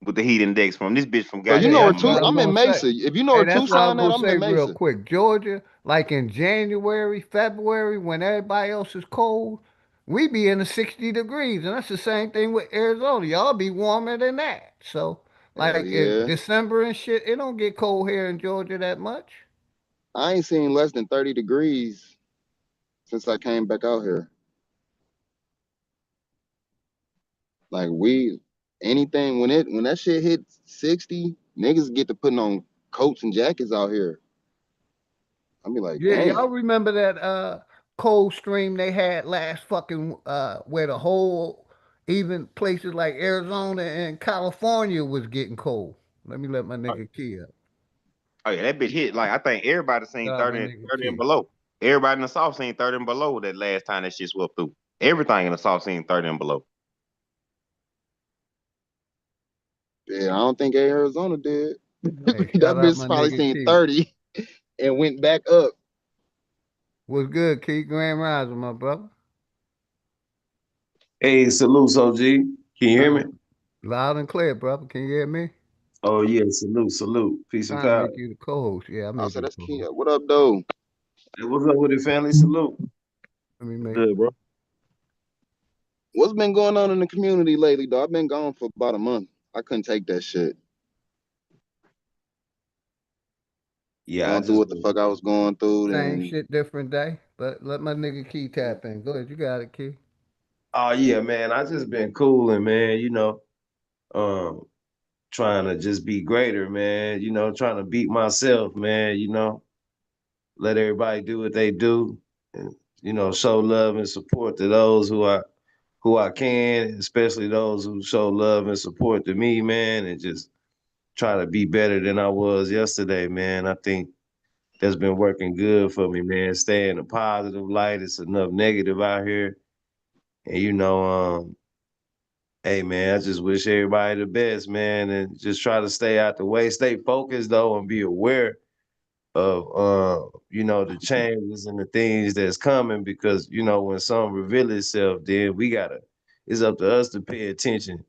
with the heat index from this bitch from Bro, you Yeah, know where that's goddamn. what I was I'm in gonna say. Mesa. If you know Hey, where that's what I was Tucson at, gonna I'm say in real Mesa. quick. Georgia, like in January, February, when everybody else is cold, we be in the 60 degrees, and that's the same thing with Arizona. Y'all be warmer than that. So, Hell like in yeah. December and shit, it don't get cold here in Georgia that much. I ain't seen less than 30 degrees since I came back out here. Like anything when that shit hit 60, niggas get to putting on coats and jackets out here. I be like, Yeah, y'all damn. remember that cold stream they had last fucking where the whole even places like Arizona and California was getting cold. Let me let my nigga Key up. Oh yeah, that bitch hit. Like I think everybody seen Shout out my nigga 30 and Key. below. Everybody in the south seen 30 and below that last time that shit swept through. Everything in the south seen 30 and below. Yeah, I don't think Arizona did. Hey, That shout out bitch my probably nigga seen Key. 30 and went back up. What's good, Key? Grand Rising, my brother. Hey, salute, OG. Can you hear me? Loud and clear, brother. Can you hear me? Oh yeah, salute, salute. Peace and Trying to power. make you the co-host. Yeah, I I made said, you the that's co-host. Kia. What up, though? Hey, what's up with it, family? Salute. Let me make Good, bro. What's been going on in the community lately, though? I've been gone for about a month. I couldn't take that shit. Yeah, I Going through just what the been fuck I was going through, same and shit, different day. But let my nigga Key tap in. Go ahead, you got it, Key. oh yeah, man. I just been cooling, man, um, trying to just be greater, man, trying to beat myself, man, let everybody do what they do and show love and support to those who I can, especially those who show love and support to me, man, and just try to be better than I was yesterday, man. I think that's been working good for me, man. Stay in a positive light. It's enough negative out here. And hey man, I just wish everybody the best, man. And just try to stay out the way. Stay focused though and be aware of the changes and the things that's coming because when something reveal itself, then it's up to us to pay attention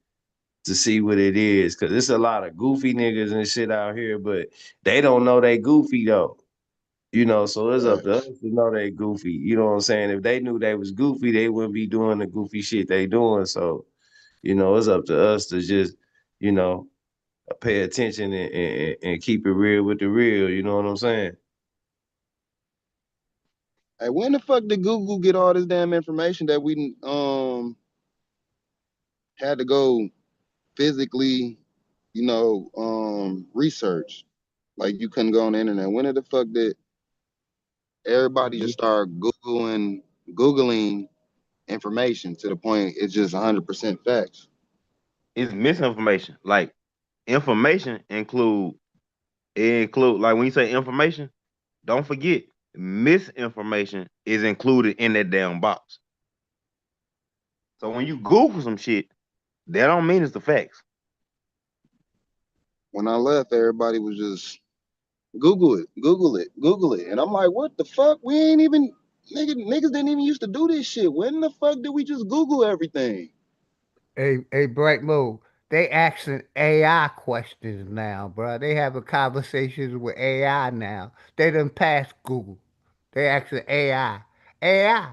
to see what it is. Cause it's a lot of goofy niggas and shit out here, but they don't know they goofy though. So it's up to us to know they goofy. You know what I'm saying? If they knew they was goofy, they wouldn't be doing the goofy shit they doing. So, it's up to us to just, you know, pay attention and keep it real with the real. You know what I'm saying? hey, when the fuck did Google get all this damn information that we had to go physically, research? Like you couldn't go on the internet. When the fuck did everybody just start Googling information to the point it's just 100% facts? It's misinformation. Like information include like when you say information, Don't forget, misinformation is included in that damn box. So when you Google some shit, that don't mean it's the facts. When I left, everybody was just Google it, Google it, Google it. And I'm like, what the fuck? We ain't even niggas didn't even used to do this shit. When the fuck did we just Google everything? Hey, Bright Mo, they asking AI questions now, bro. They having conversations with AI now. They done passed Google. They asking AI. AI,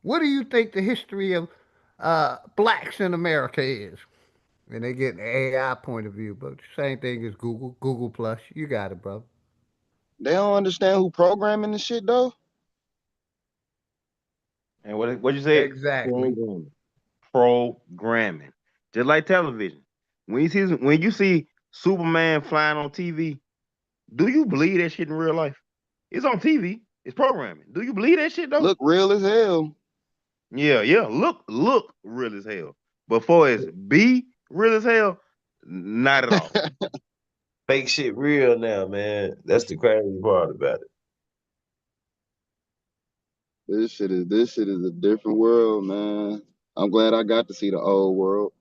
what do you think the history of blacks in America is? And they get an AI point of view, but the same thing as Google, Google Plus. You got it, bro. They don't understand who programming the shit though. And what you said? Exactly. Programming. Just like television. When you see Superman flying on TV, do you believe that shit in real life? It's on TV. It's programming. Do you believe that shit though? Look real as hell. Yeah. Look real as hell. Before it's be real as hell, not at all. Make shit real now, man. That's the crazy part about it. This shit is a different world, man. I'm glad I got to see the old world.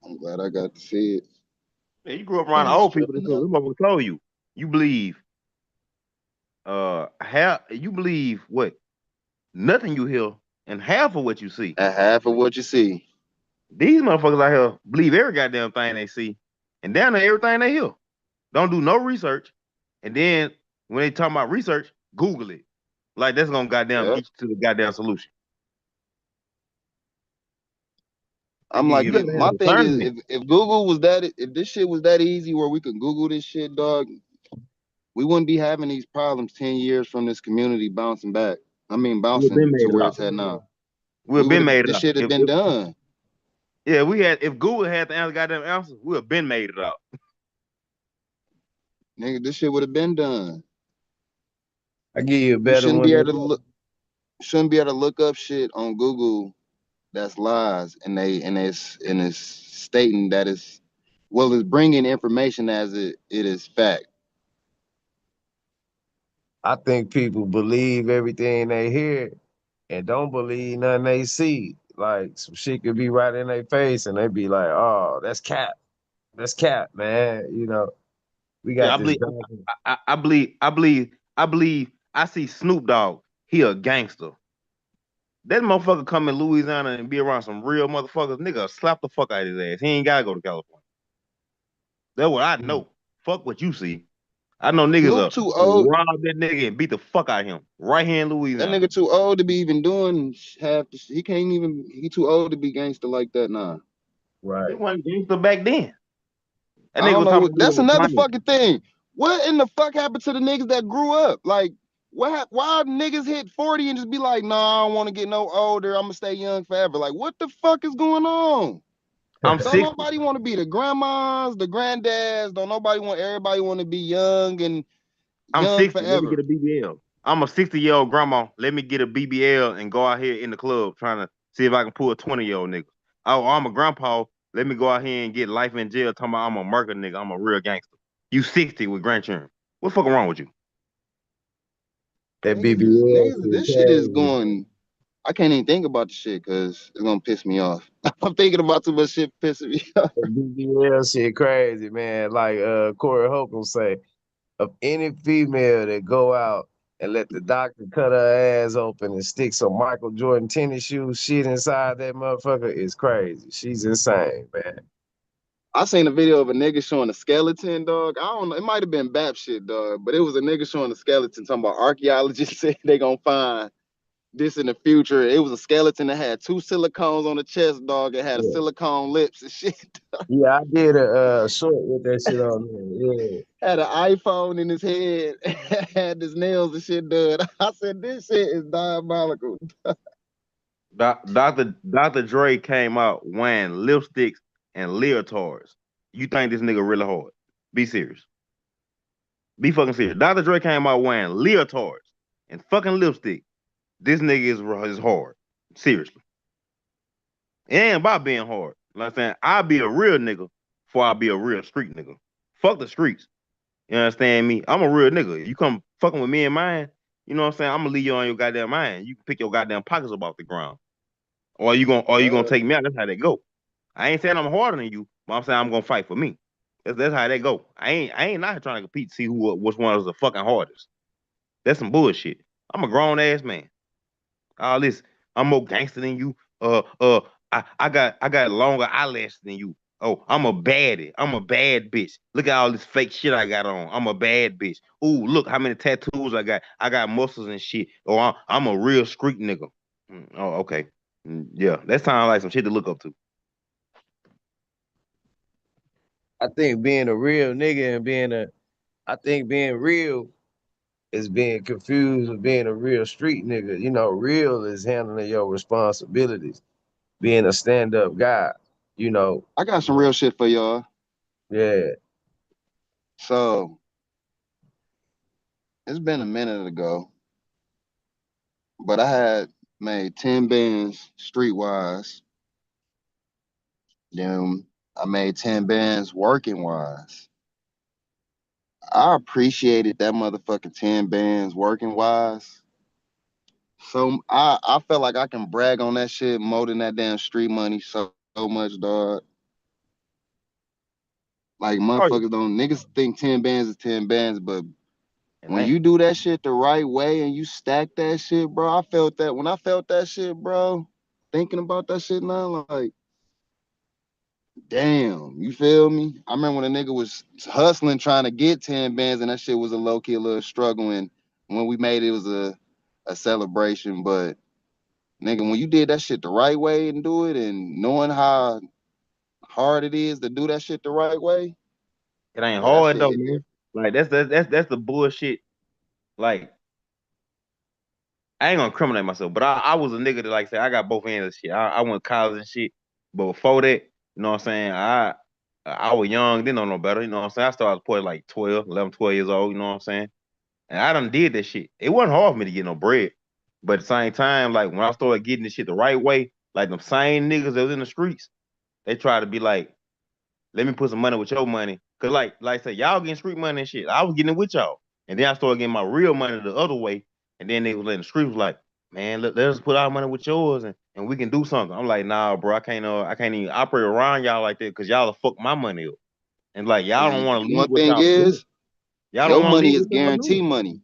I'm glad I got to see it. Yeah, you grew up around the old people. This motherfucker told you. You believe you believe what? Nothing you hear and half of what you see. And half of what you see. These motherfuckers out here believe every goddamn thing they see and down to everything they hear. Don't do no research. And then when they talk about research, Google it. Like that's gonna goddamn get you to the goddamn solution. I'm like, You gotta have my thing is, discernment. if Google was if this shit was that easy where we could Google this shit, dog, we wouldn't be having these problems 10 years from this community bouncing back. I mean, We've been bouncing to made it where out. it's at now. We've been made it This out. shit had been done. Yeah, if Google had the answer, goddamn answers, we have been made it out. Nigga, this shit would have been done. I give you a You better shouldn't one. be able to look up shit on Google that's lies, and it's stating that it's bringing information as it is fact. I think people believe everything they hear and don't believe nothing they see. Like some shit could be right in their face and they be like, oh, that's cap. That's cap, man. You know, we Yeah, got this guy. I believe I see Snoop Dogg. He a gangster. That motherfucker come in Louisiana and be around some real motherfuckers, nigga, slap the fuck out of his ass. He ain't gotta go to California. That's what I know. Fuck what you see. I know niggas Snoop too old. rob that nigga and beat the fuck out of him right here in That Louisiana. nigga too old to be even doing half the shit. He can't even. He too old to be gangster like that now. Right. He wasn't gangster back then. That I nigga don't was know. talking about That's doing another the fucking thing. What in the fuck happened to the niggas that grew up? Like, why niggas hit 40 and just be like, nah, I don't want to get no older. I'm gonna stay young forever. Like, what the fuck is going on? I'm Don't 60. nobody want to be the grandmas, the granddads. Don't nobody want. Everybody want to be young and I'm young 60. Let me get forever. a BBL. I'm a 60-year-old grandma. Let me get a BBL and go out here in the club trying to see if I can pull a 20-year-old nigga. Oh, I'm a grandpa. Let me go out here and get life in jail talking about I'm a murder nigga. I'm a real gangster. You 60 with grandchildren. What the fuck wrong with you? That BBL Niggas, shit this shit is crazy. going. I can't even think about the shit because it's gonna piss me off. I'm thinking about too much shit pissing me off. That BBL shit crazy, man. Like Corey Holcomb say, of any female that go out and let the doctor cut her ass open and stick some Michael Jordan tennis shoes shit inside that motherfucker is crazy. She's insane, man. I seen a video of a nigga showing a skeleton, dog. I don't know. It might have been Bap shit, dog, but it was a nigga showing a skeleton talking about archaeologists said they gonna find this in the future. It was a skeleton that had two silicones on the chest, dog. It had a Yeah, silicone lips and shit. yeah, I did a short with that shit on there. Had an iPhone in his head, had his nails and shit done. I said, this shit is diabolical. Dr. Dre came out wearing lipsticks and leotards. You think this nigga really hard? Be serious. Be fucking serious. Dr. Dre came out wearing leotards and fucking lipstick. This nigga is hard. Seriously. It ain't about being hard. Like I'm saying, I'll be a real nigga before I be a real street nigga. Fuck the streets. You understand me? I'm a real nigga. You come fucking with me and mine, you know what I'm saying? I'm gonna leave you on your goddamn mind. You can pick your goddamn pockets up off the ground. Or you gonna take me out. That's how they go. I ain't saying I'm harder than you, but I'm saying I'm gonna fight for me. That's how they go. I ain't out here trying to compete to see which one is the fucking hardest. That's some bullshit. I'm a grown ass man. All this, I'm more gangster than you. I got longer eyelashes than you. Oh, I'm a baddie. I'm a bad bitch. Look at all this fake shit I got on. I'm a bad bitch. Ooh, look how many tattoos I got. I got muscles and shit. Oh, I'm a real street nigga. Oh, okay. Yeah, that sounds like some shit to look up to. I think being a real nigga and I think being real is being confused with being a real street nigga. You know, real is handling your responsibilities, being a stand-up guy, you know. I got some real shit for y'all. Yeah. So it's been a minute ago, but I had made 10 bands streetwise. Then I made 10 bands working wise. I appreciated that motherfucking 10 bands working wise. So I felt like I can brag on that shit more than that damn street money so much, dog. Like Oh yeah. motherfuckers don't niggas think 10 bands is 10 bands, but And when man, you do that shit the right way and you stack that shit, bro, I felt that when I felt that shit, bro, thinking about that shit now, like, damn, you feel me? I remember when a nigga was hustling trying to get 10 bands and that shit was a low-key a little struggle, and when we made it, it was a celebration. But nigga, when you did that shit the right way and do it and knowing how hard it is to do that shit the right way, it ain't bro, that hard shit though, hit man. different. Like that's the bullshit. Like I ain't gonna criminate myself, but I was a nigga that like say I got both ends of shit. I went to college and shit, but before that, you know what I'm saying? I was young, didn't know no better. You know what I'm saying? I started playing like 12, 11, 12 years old. You know what I'm saying? And I done did that shit. It wasn't hard for me to get no bread, but at the same time, like when I started getting this shit the right way, like them same niggas that was in the streets, they try to be like, let me put some money with your money. Cause like I said, y'all getting street money and shit. I was getting it with y'all. And then I started getting my real money the other way. And then they was letting the streets was like, man, let us put our money with yours and we can do something. I'm like, nah, bro, I can't even operate around y'all like that because y'all will fuck my money up. And like y'all don't want to leave One what thing y'all been doing. is, Y'all don't your want to money leave is what y'all guarantee doing. money.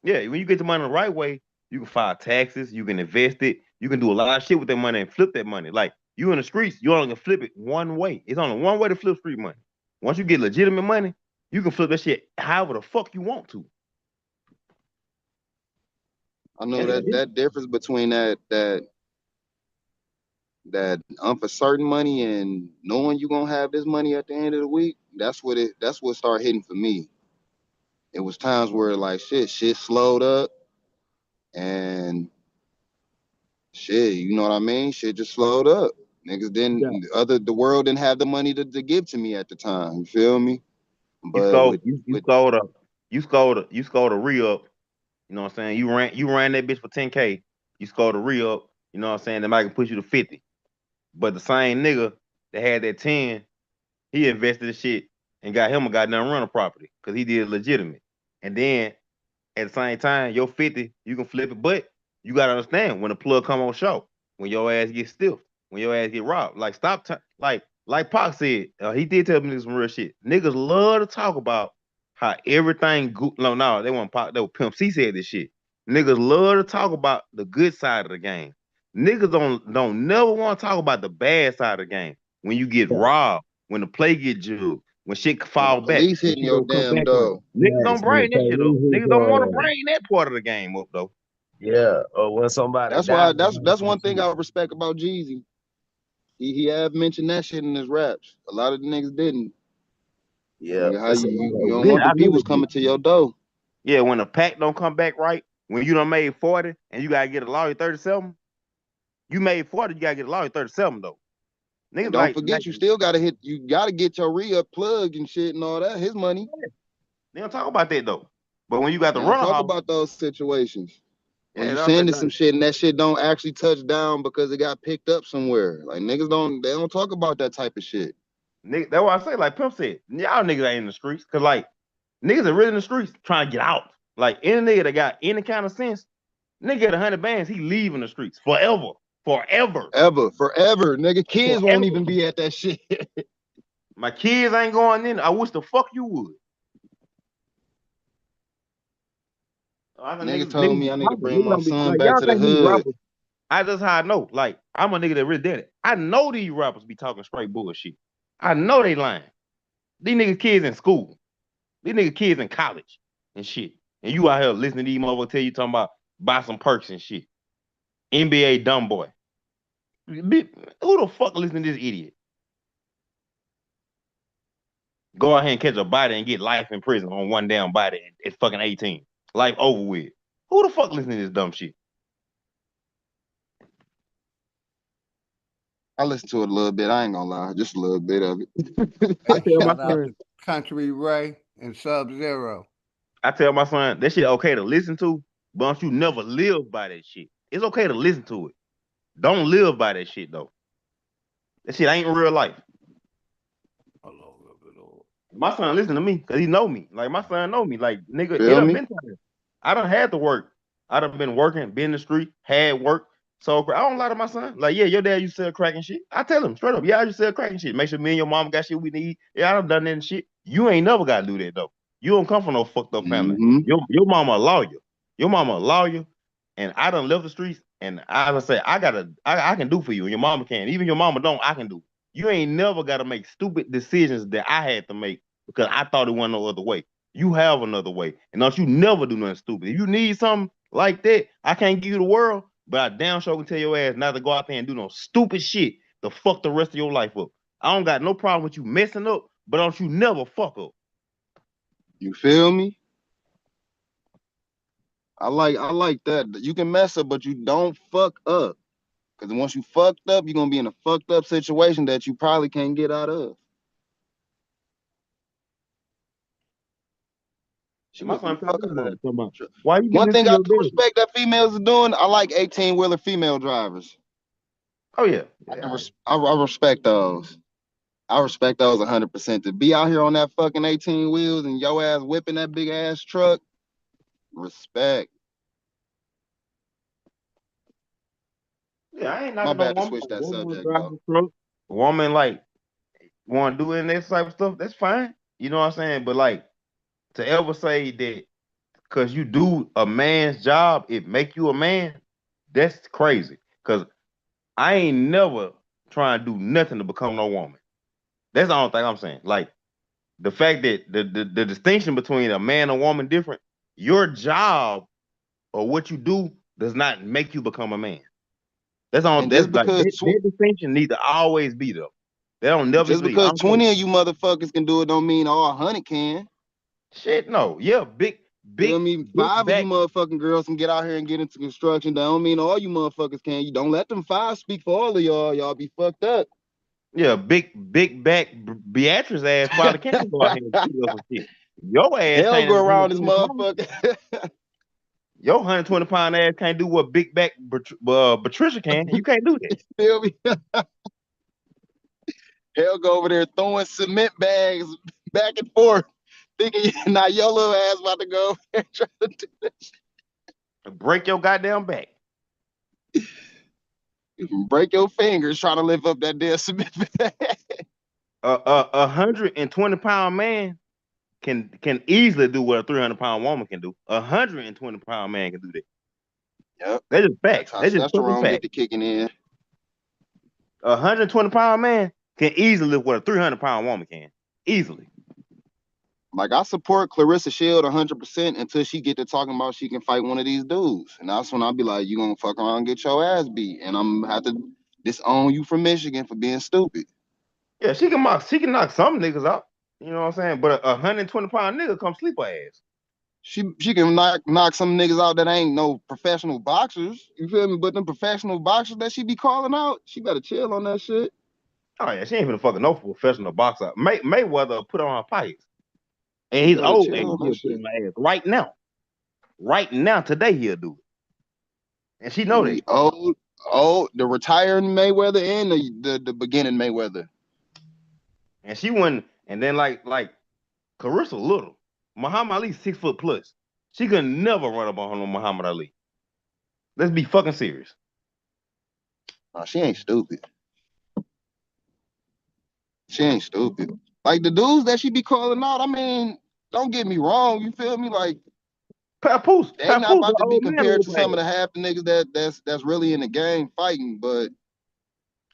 Yeah, when you get the money the right way, you can file taxes, you can invest it, you can do a lot of shit with that money and flip that money. Like you in the streets, you only can flip it one way. It's only one way to flip street money. Once you get legitimate money, you can flip that shit however the fuck you want to. I know That's the that difference. that difference between that uncertain money and knowing you're gonna have this money at the end of the week, that's what started hitting for me. It was times where like shit slowed up and shit, you know what I mean? Shit just slowed up. Niggas Yeah. the world didn't have the money to give to me at the time. You feel me? You But scored you scored a re-up, you know what I'm saying? You ran that bitch for 10K, you scored a re-up, you know what I'm saying? That might can push you to 50. But the same nigga that had that 10, he invested the shit and got him a goddamn rental property because he did it legitimate. And then at the same time, your 50, you can flip it, but you gotta understand when the plug come on show, when your ass get stiff, when your ass get robbed. Like stop like Pac said, he did tell me some real shit. Niggas love to talk about how everything no, they want Pac, they were Pimp C said this shit. Niggas love to talk about the good side of the game. Niggas don't never want to talk about the bad side of the game. When you get robbed, when the play get jugged, when shit when the fall back, police when hitting shit your don't come damn back right. door. Niggas don't Yes, when the bring that shit up. police is Niggas don't want to bring that part of the game up though. yeah, or when somebody That's why dies. that's one thing I respect about Jeezy. He have mentioned that shit in his raps. A lot of the niggas didn't. Yeah, Nigga, how it's a you lot of don't want Yeah, the I never peoples did. coming to your door. Yeah, when the pack don't come back right, when you done made 40 and you gotta get a lawyer 37, you made 40, you gotta get a lawyer 37 though. And Niggas don't like forget you gotta get your re-up plug and shit and all that, his money. they don't talk about that though. But when you got They the don't runner talk house, about those situations. When yeah, you that's sending some like shit and that shit don't actually touch down because it got picked up somewhere. Like they don't talk about that type of shit. nigga, that's why I say like Pimp said, y'all niggas ain't in the streets. Cause like Niggas are really in the streets trying to get out. Like any nigga that got any kind of sense, nigga get 100 bands, he leaving the streets forever. Forever. Forever. Nigga, kids Forever. won't even be at that shit. My kids ain't going in. I wish the fuck you would. Nigga told me I need to bring my son like, back y'all to the think these hood. rappers, that's how I know. Like, I'm a nigga that really did it. I know these rappers be talking straight bullshit. I know they lying. These niggas kids in school. These niggas kids in college and shit. And you out here listening to these motherfuckers tell you talking about buy some perks and shit. NBA dumb boy. Who the fuck listen to this idiot? Go out here and catch a body and get life in prison on one damn body at fucking 18. Life over with. Who the fuck listen to this dumb shit? I listened to it a little bit. I ain't gonna lie, just a little bit of it. I tell my Shout out son, to Country Ray and Sub-Zero. I tell my son that shit okay to listen to, but don't you never live by that shit. It's okay to listen to it. Don't live by that shit though. That shit ain't real life. My son listen to me because he know me. Like my son know me. Like nigga, it done been time. I done had to work. I done been working, been in the street, had work. So I don't lie to my son. Like, yeah, your dad used to sell crack and shit. I tell him straight up, yeah, I used to sell crack and shit. Make sure me and your mom got shit we need. Yeah, I done that and shit. You ain't never gotta do that though. You don't come from no fucked up family. Your mama a lawyer. Your mama a lawyer, and I done left the streets. And as I say, I can do for you, and your mama can. Even your mama don't, I can do. You ain't never gotta make stupid decisions that I had to make because I thought it wasn't no other way. You have another way, and don't you never do nothing stupid. If you need something like that, I can't give you the world, but I damn sure can tell your ass not to go out there and do no stupid shit to fuck the rest of your life up. I don't got no problem with you messing up, but don't you never fuck up. You feel me? I like that. You can mess up, but you don't fuck up. Because once you fucked up, you're gonna be in a fucked up situation that you probably can't get out of. My son why you One thing I your do respect that females are doing, I like 18-wheeler female drivers. Oh yeah. I respect those. I respect those 100%. To be out here on that fucking 18 wheels and your ass whipping that big ass truck, respect. Yeah, I ain't My knocking bad no to woman. switch that subject, Drive though. the truck. A woman like want to do any that type of stuff, that's fine. You know what I'm saying? But like to ever say that because you do a man's job, it make you a man, that's crazy. Because I ain't never trying to do nothing to become no woman. That's the only thing I'm saying. Like the fact that the distinction between a man and a woman different, your job or what you do does not make you become a man. That's all. That's like that distinction need to always be there. They don't never just because 20 of you motherfuckers can do it, don't mean all 100 can. Shit, no. Yeah, big. I mean, 5 of you motherfucking girls can get out here and get into construction. That don't mean all you motherfuckers can. You don't let them 5 speak for all of y'all. Y'all be fucked up. Yeah, big back Beatrice ass probably can't go out here and do some shit. Your ass Hell can't go around this motherfucker. Your 120-pound ass can't do what big back Patricia can. You can't do that. Feel me? Hell go over there throwing cement bags back and forth, thinking now your little ass about to go over there trying to do that shit. Break your goddamn back. Break your fingers trying to lift up that damn cement bag. 120-pound man can easily do what a 300-pound woman can do. 120-pound man can do that. Yep. That's just facts. That's just testosterone facts. get to kicking in. 120-pound man can easily lift what a 300-pound woman can. Easily. Like, I support Clarissa Shield 100% until she get to talking about she can fight one of these dudes. And that's when I'll be like, you gonna fuck around and get your ass beat. And I'm gonna have to disown you from Michigan for being stupid. Yeah, she can knock some niggas out. You know what I'm saying? But a 120-pound nigga come sleep her ass. She can knock some niggas out that ain't no professional boxers. You feel me? But them professional boxers that she be calling out, she better chill on that shit. Oh yeah, she ain't finna fucking no professional boxer. Mayweather put on her fights. And he's old age, he'll put on her ass right now. Right now, today he'll do it. And she know that. The retiring Mayweather and the beginning Mayweather. And she wouldn't, and then like Clarissa little. Muhammad Ali 6 foot plus. She could never run up on Muhammad Ali. Let's be fucking serious. Nah, she ain't stupid. She ain't stupid. Like the dudes that she be calling out, I mean, don't get me wrong, you feel me? Like Papoose, they not an about to be old man compared to whoop some of the ass. half the niggas that's really in the game fighting, but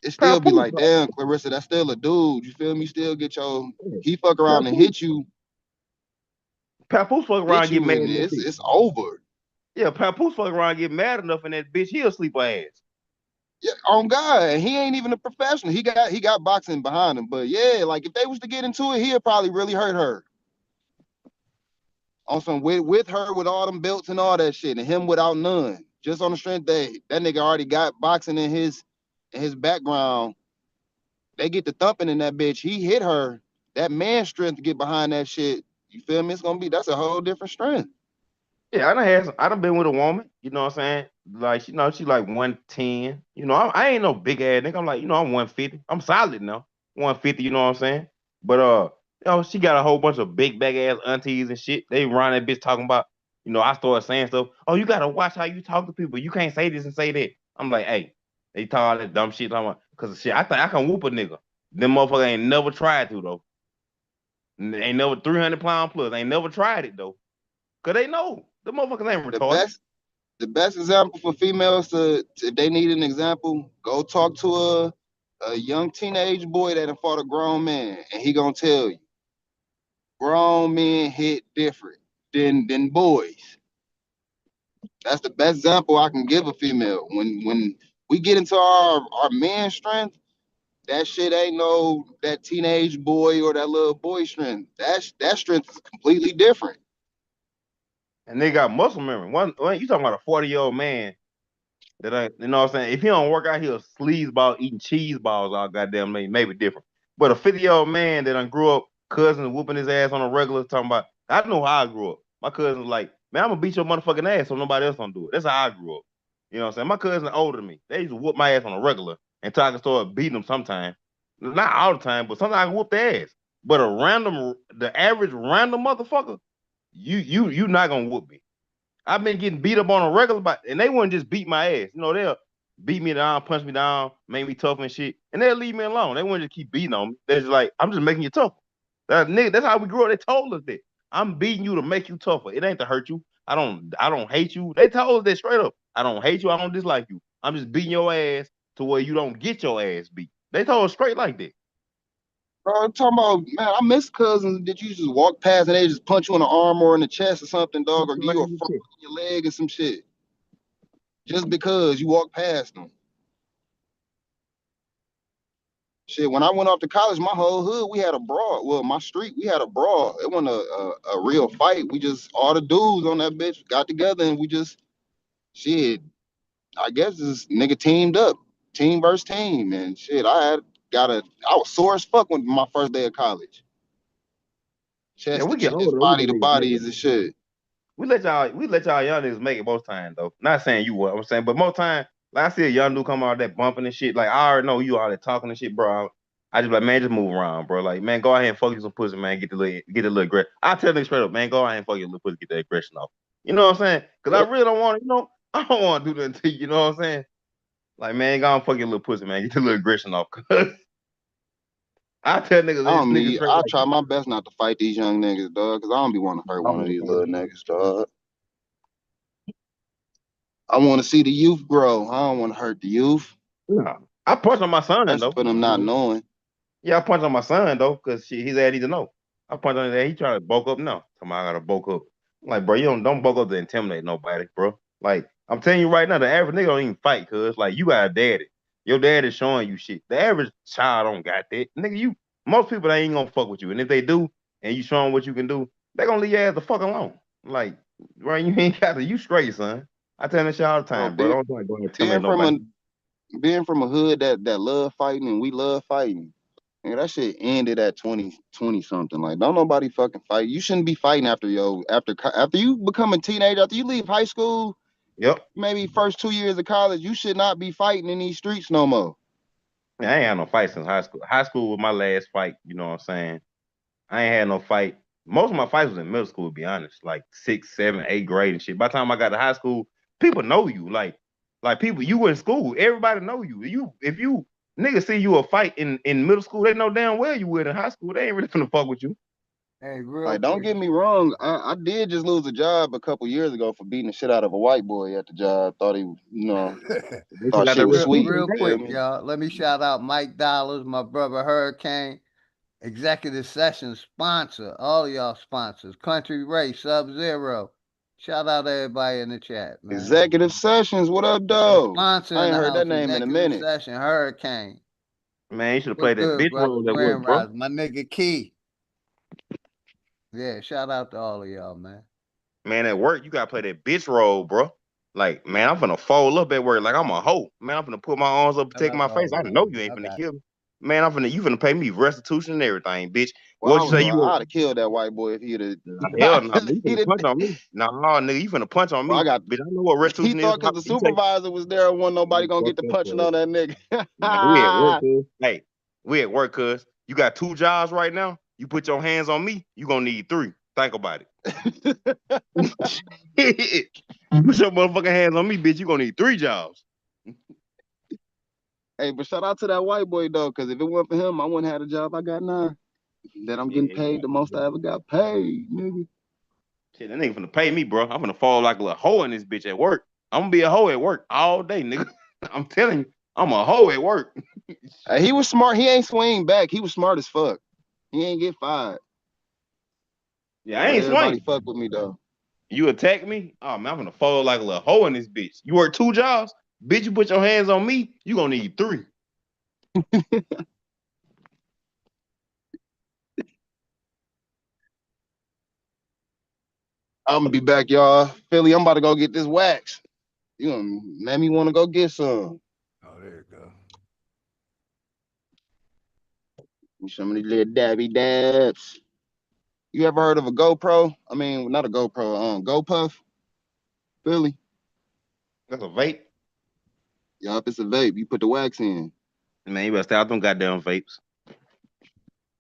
it still be Papoose, like, damn, Clarissa, that's still a dude. You feel me? Still get your he fuck around and Papoose, Papoose fuck around and get mad and in that bitch. it's over. Yeah, Papoose fuck around and get mad enough in that bitch, he'll sleep her ass. Yeah, on God, he ain't even a professional. He got boxing behind him, but yeah, like if they was to get into it, he'll probably really hurt her. On some with her with all them belts and all that shit, and him without none. Just on the strength that nigga already got boxing in his background. They get the thumping in that bitch. He hit her. That man strength to get behind that shit. You feel me? That's a whole different strength. Yeah, I done been with a woman, you know what I'm saying? Like, she like 110. You know, I ain't no big ass nigga. I'm like, I'm 150. I'm solid now. 150, you know what I'm saying? But she got a whole bunch of big bag ass aunties and shit. They run that bitch talking about, I started saying stuff. Oh, you gotta watch how you talk to people. You can't say this and say that. I'm like, hey, they talk all that dumb shit. Cause shit, I think I can whoop a nigga. Them motherfuckers ain't never tried to though. Ain't never 300 pound plus. Ain't never tried it though. Cause they know the motherfuckers ain't The retarded. best example for females to if they need an example, go talk to a young teenage boy that fought a grown man, and he gonna tell you, grown men hit different than boys. That's the best example I can give a female. When we get into our man strength, that shit ain't no that teenage boy or that little boy strength. That strength is completely different. And they got muscle memory. One you talking about a 40-year-old man that you know what I'm saying? If he don't work out, he'll sleazeball eating cheese balls all goddamn maybe different. But a 50-year-old man that done grew up cousins whooping his ass on a regular talking about, I know how I grew up. My cousin was like, man, I'm gonna beat your motherfucking ass so nobody else don't do it. That's how I grew up. You know what I'm saying? My cousin older than me. They used to whoop my ass on a regular until I could start beating them sometimes. Not all the time, but sometimes I can whoop their ass. But the average random motherfucker, you not gonna whoop me. I've been getting beat up on a regular, and they wouldn't just beat my ass. They'll beat me down, punch me down, make me tough and shit, and they'll leave me alone. They wouldn't just keep beating on me. They're just like, I'm just making you tougher. Nigga, that's how we grew up. They told us that. I'm beating you to make you tougher. It ain't to hurt you. I don't hate you. They told us that straight up. I don't hate you. I don't dislike you. I'm just beating your ass to where you don't get your ass beat. They told us straight like that. Bro, I'm talking about, man, I miss cousins that you just walk past and they just punch you in the arm or in the chest or something, dog, or give you a front in your leg or some shit. Just because you walk past them. Shit, when I went off to college, my whole hood, we had a brawl. Well, my street, we had a brawl. It wasn't a real fight. We just, all the dudes on that bitch got together and we just, shit, I guess this nigga teamed up. Team versus team. And shit, I was sore as fuck when my first day of college. Yeah, Chest to we get chest, older, we body let to niggas make bodies it. and shit. We let y'all young niggas make it most times though. Not saying you what I'm saying, but most time, like I see a young dude come out that bumping and shit. Like I already know you all that talking and shit, bro. I just like, man, just move around, bro. Like, man, go ahead and fuck you some pussy, man. Get the little aggression. I tell niggas straight up, man, go ahead and fuck your little pussy, get that aggression off. You know what I'm saying? Cause I really don't want to, I don't want to do that to you. You know what I'm saying? Like, man, go and fuck your little pussy, man. Get the little aggression off. Cause I tell niggas straight I like try my best not to fight these young niggas, dog, because I don't be want to hurt one of these little niggas, dog. I want to see the youth grow. I don't want to hurt the youth. No, I punch on my son Especially though. for them not knowing. Yeah, I punch on my son though, cause his ass need to know. I punch on his ass. He trying to bulk up now. Come on, I gotta bulk up. I'm like, bro, you don't bulk up to intimidate nobody, bro. Like, I'm telling you right now, the average nigga don't even fight, cause like you got a daddy. Your dad is showing you shit. The average child don't got that. Nigga, most people they ain't gonna fuck with you. And if they do, and you show them what you can do, they gonna leave your ass the fuck alone. Like, right, you ain't got to, you straight, son. I tell that shit all the Bro, time, bro. Don't go and being intimidate from nobody. being from a hood that love fighting and we love fighting. Man, that shit ended at 20 something. Like, don't nobody fucking fight. You shouldn't be fighting after you become a teenager, after you leave high school. Yep. Maybe first 2 years of college, you should not be fighting in these streets no more. I ain't had no fight since high school. High school was my last fight, you know what I'm saying? I ain't had no fight. most of my fights was in middle school, to be honest. Like 6th, 7th, 8th grade and shit. By the time I got to high school, people know you. Like people, you in school, everybody know you. If you niggas see you a fight in middle school, they know damn well you would. In high school, they ain't really finna fuck with you. Hey, real Like, don't quick. get me wrong. I did just lose a job a couple years ago for beating the shit out of a white boy at the job. Thought he, thought shit was sweet. Real You feel quick, me? y'all. Let me shout out Mike Dollars, my brother Hurricane, Executive Session sponsor, all of y'all sponsors, Country Ray, Sub-Zero. Shout out to everybody in the chat, man. Executive Sessions, what up, though? Sponsor I in ain't the heard that house, name in a Executive minute. Session, Hurricane. Man, you should have What's played that good, bitch brother? role at work, Grand bro. Rise, my nigga Key. Yeah, shout out to all of y'all, man. Man, at work, you gotta play that bitch role, bro. Like, man, I'm finna fold up at work like I'm a hoe. Man, I'm finna put my arms up, Shout protect out my to all face. I of know y'all. you ain't I finna got kill me. Man, you finna pay me restitution and everything, bitch. Well, What you say you I'd have killed that white boy if he'd have. hell no, you finna punch on me. Nah, nigga, you finna punch on Well, me. Bitch, I know what he restitution is. thought because the supervisor was there, wasn't nobody gonna get to punching on that nigga. Man, we at work, cuz. Hey, we at work, cuz. You got 2 jobs right now. You put your hands on me, you gonna need 3. Think about it. Put your motherfucking hands on me, bitch. You gonna need 3 jobs. Hey, but shout out to that white boy though, because if it weren't for him, I wouldn't have the job I got now. That I'm getting paid the most I ever got paid, nigga. Shit, that nigga finna pay me, bro. I'm finna fall like a little hoe in this bitch at work. I'm gonna be a hoe at work all day, nigga. I'm telling you, I'm a hoe at work. Hey, he was smart. He ain't swing back. He was smart as fuck. He ain't get fired. Yeah, I But ain't everybody swing. fuck with me though. You attack me? Oh man, I'm gonna fall like a little hoe in this bitch. You work 2 jobs, bitch. You put your hands on me, you gonna need 3. I'm gonna be back, y'all. Philly, I'm about to go get this wax. You gonna make me want to go get some. Oh, there you go. Some of these little dabby dabs. You ever heard of a GoPro? I mean, not a GoPro, GoPuff? Philly? That's a vape. Yup, it's a vape. You put the wax in. Man, you better stay out them goddamn vapes.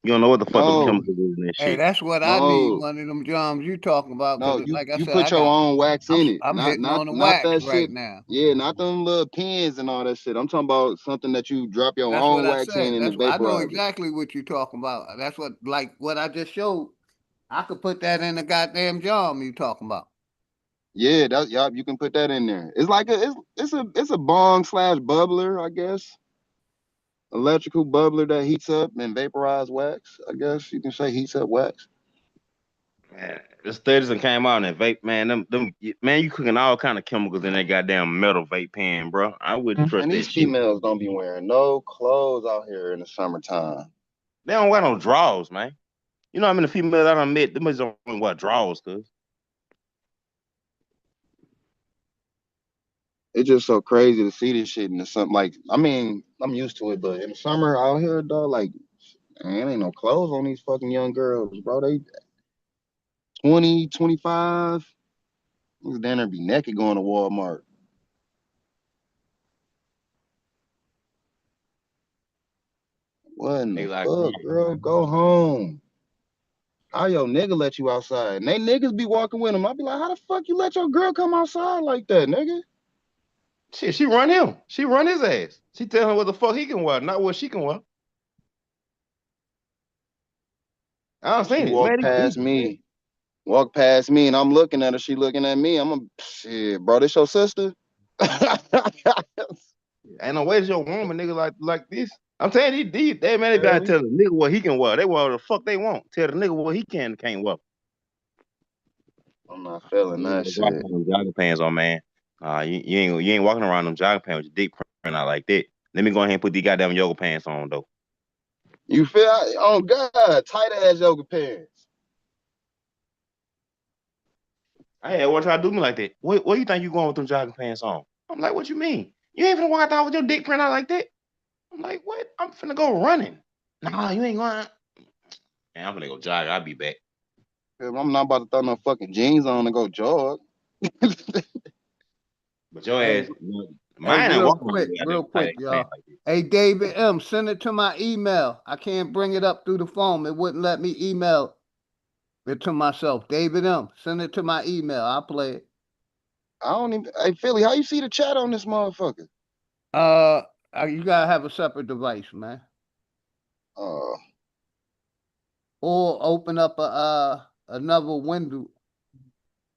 You don't know what the fuck them No, chemicals is in that Hey, shit. that's what I need, no, one of them jobs you talking about, no. because You like I you said, put your own wax in it. I'm Not hitting not on the not wax that right shit. now. Yeah, not them little pins and all that shit. I'm talking about something that you drop your That's what own I wax in said. and the I know vaporizer. exactly what you're talking about. That's what I just showed. I could put that in the goddamn jar you talking about. Yeah, yup, you can put that in there. It's like it's a bong slash bubbler, I guess. Electrical bubbler that heats up and vaporize wax. I guess you can say heats up wax. Man, the studies that came out in that vape, man. Man, you cooking all kind of chemicals in that goddamn metal vape pen, bro. I wouldn't trust And that these shit. females don't be wearing no clothes out here in the summertime. They don't wear no drawers, man. You know how many females I done met, them bitches don't wear drawers, cuz. It's just so crazy to see this shit in the summer. Like, I mean, I'm used to it, but in the summer out here, dog, like, man, ain't no clothes on these fucking young girls, bro. They 20, 25. Niggas down there be naked going to Walmart. What in They the like, fuck, girl? Go home. How your nigga let you outside? And they niggas be walking with him. I be like, how the fuck you let your girl come outside like that, nigga? shit, she run him. She run his ass. She tell him what the fuck he can wear, not what she can wear. I don't She seen it, walked man. past me. Walked past me, and I'm looking at her. She looking at me. I'm a shit, bro. This your sister? Ain't no way it's your woman, nigga, like this. I'm telling you, they man, they trying to Really? tell the nigga what he can wear. They wear the fuck they want. Tell the nigga what he can and can't wear. I'm not feeling You that ain't walking shit. around them jogging pants on, man. You ain't walking around them jogging pants with your dick print out like that. Let me go ahead and put these goddamn yoga pants on though. You feel? Oh God, tight ass yoga pants. I had one try to do me like that. What you think you going with them jogging pants on? I'm like, what you mean? You ain't finna walk out with your dick print out like that? I'm like, what? I'm finna go running. Nah, you ain't going. Man, I'm finna go jog. I'll be back. I'm not about to throw no fucking jeans on and go jog. But your Hey, ass, hey, mine ain't walking around with real goddamn tight quick, ass pants y'all. like this. Hey, David M, send it to my email. I can't bring it up through the phone. It wouldn't let me email it to myself. David M. Send it to my email. I'll play it. I don't even. Hey, Philly, how you see the chat on this motherfucker? You gotta have a separate device, man. Oh. Or open up a another window.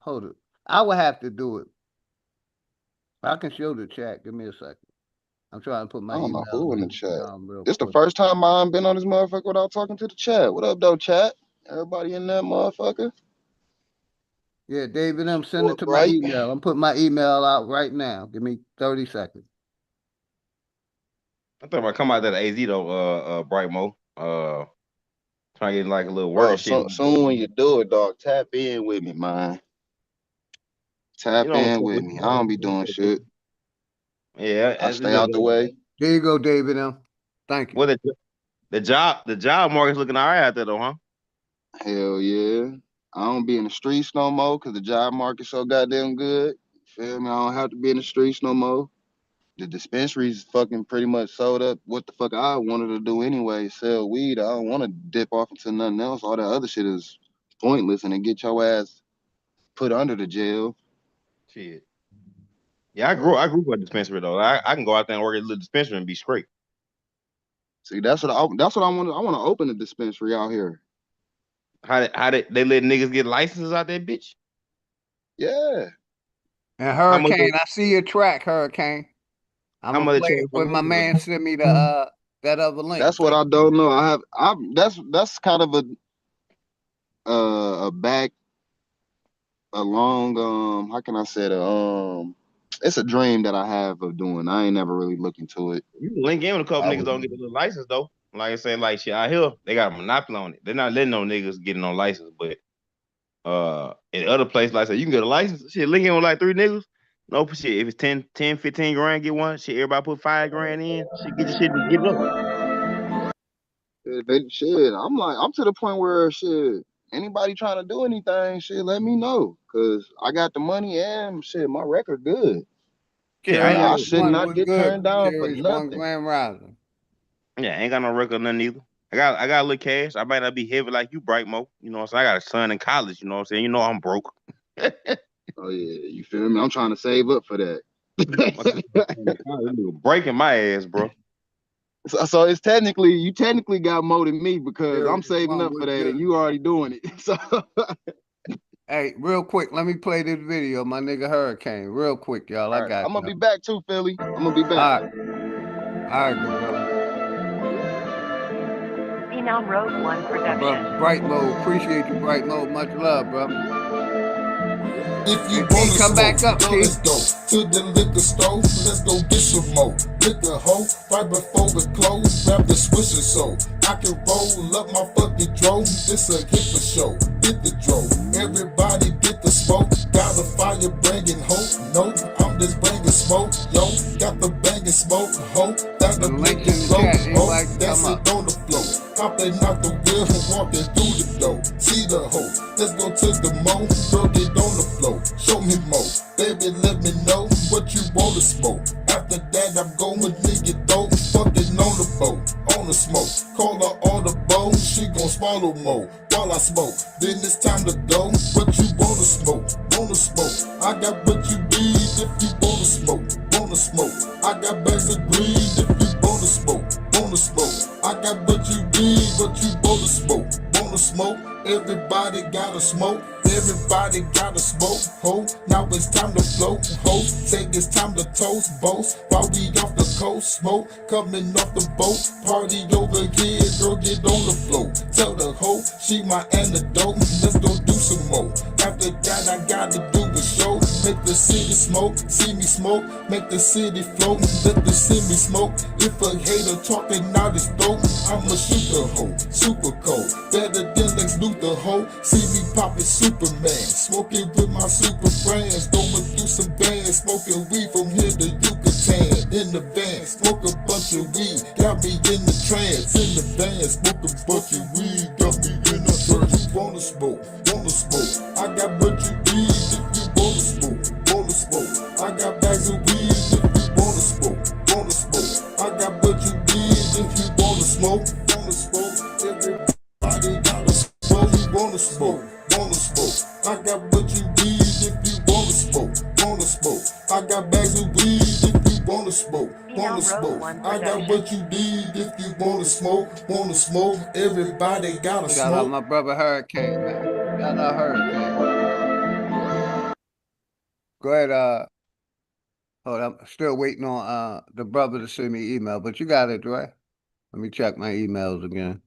Hold it. I would have to do it. I can show the chat. Give me a second. I'm trying to put my I don't know email who in the in chat. real This the quick. first time I've been on this motherfucker without talking to the chat. What up, though, chat? Everybody in that motherfucker? Yeah, David M. Send it to my Right? email. I'm putting my email out right now. Give me 30 seconds. I think I come out that AZ though, Bright Mo. Trying to get like a little Bro, work shit. soon when you do it, dog, tap in with me, man. Tap You know, in with me. I don't be doing shit. yeah, I stay out the way. There you go, David M. Thank you. Well, the job market's looking all right out there though, huh? Hell yeah. I don't be in the streets no more because the job market's so goddamn good. Feel me? I don't have to be in the streets no more. The dispensaries fucking pretty much sold up what the fuck I wanted to do anyway, sell weed. I don't want to dip off into nothing else. All that other shit is pointless and it get your ass put under the jail. Shit. Yeah, I grew up at a dispensary though. I can go out there and work at a little dispensary and be straight. See, that's what I want. I want to open a dispensary out here. How they let niggas get licenses out there, bitch? Yeah. And Hurricane, I see your track, Hurricane. I'm gonna play it when my man sent me the that other link. That's what I don't know. That's kind of a long how can I say it? It's a dream that I have of doing. I ain't never really looked into it. You can link in with a couple niggas don't get the license though. Like I said, like shit out here, they got a monopoly on it. They're not letting no niggas get no license, but in other places, like I said, you can get a license. Shit, link in with like 3 niggas. No shit. If it's 10, 15 grand, get one. Shit, everybody put 5 grand in. Shit, get your shit and get it up. Shit, I'm to the point where shit, anybody trying to do anything, shit, let me know. Cause I got the money and shit, my record good. Yeah, I should not get turned down for nothing. Grand Rising. Yeah, I ain't got no record nothing either. I got a little cash. I might not be heavy like you, Bright Mo. You know what I'm saying? I got a son in college, you know what I'm saying? You know I'm broke. Oh yeah, you feel me? I'm trying to save up for that. Breaking my ass, bro. So it's you technically got more than me because I'm saving up for that and you already doing it. So hey, real quick, let me play this video, my nigga Hurricane. Real quick, y'all. I got I'm gonna be back too, Philly. I'm gonna be back. All right, good brother. Phenom Road 1 production. Bright Mode, appreciate you, Bright Mode. Much love, bro. If you wanna come back up, go, let's go to the liquor store. Let's go get some more liquor, hoe. Right before we close, grab the swisher so I can roll up my fucking drove. This a hit for show. Hit the drove. Everybody get the smoke. Got a fire bringing hope. No, I'm just bringing smoke. Yo, got the banging smoke. Hope that the make it flow. Oh, that's it on the floor. Hopping out the wheel and walking through the door. See the hoe. Let's go to the mo. Girl, get on the floor. Show me more. Baby, let me know what you wanna smoke. After that, I'm going nigga dope. Fucking on the boat. On the smoke. Call her on the bone. She gon' swallow more while I smoke. Then it's time to go. What you wanna smoke? Wanna smoke. I got what you need if you wanna smoke. Wanna smoke. I got bags of green if you wanna smoke. Wanna smoke. I got what you need, what you wanna smoke. Wanna smoke. Everybody gotta smoke. Everybody gotta smoke, ho. Now it's time to float, ho. Say it's time to toast, boast. While we off the coast, smoke coming off the boat. Party over here, girl, get on the floor. Tell the hoe she my antidote. Let's go do some more. After that, I gotta do a show. Make the city smoke, see me smoke. Make the city float, let the city smoke. If a hater talking out his throat, I'ma shoot the hoe. Super cold, better than Lex Luthor, hoe. See me poppin' Superman, smoking with my super friends, going through some bands, smoking weed from here to Yucatan. In the van, smoke a bunch of weed, got me in the trance. In the van, smoke a bunch of weed, got me in the trance. You wanna smoke, wanna smoke. I got what you need if you wanna smoke, wanna smoke. I got bags of weed if you wanna smoke, wanna smoke. I got what you need if you wanna smoke, wanna smoke. Everybody gotta smoke, you wanna smoke. One I got what you need if you wanna smoke, everybody gotta Shout out smoke. my brother Hurricane, man. Shout out Hurricane. Go ahead, hold on. I'm still waiting on the brother to send me email, but you got it, right? Let me check my emails again.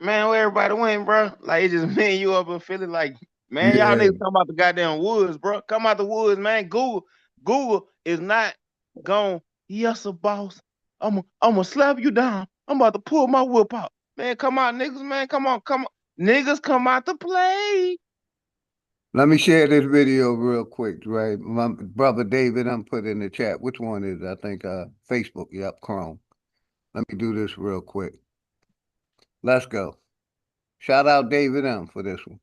Man, where everybody went, bro? Like it just me and you up in Philly. Like, man, y'all Yeah. niggas come out the goddamn woods, bro. Come out the woods, man. Google is not gone. Yes, sir, boss. I'ma slap you down. I'm about to pull my whip out. Man, come on, niggas, man. Come on. Niggas come out to play. Let me share this video real quick, right? My brother David, I'm put in the chat. Which one is it? I think Facebook. Yep, Chrome. Let me do this real quick. Let's go. Shout out David M for this one.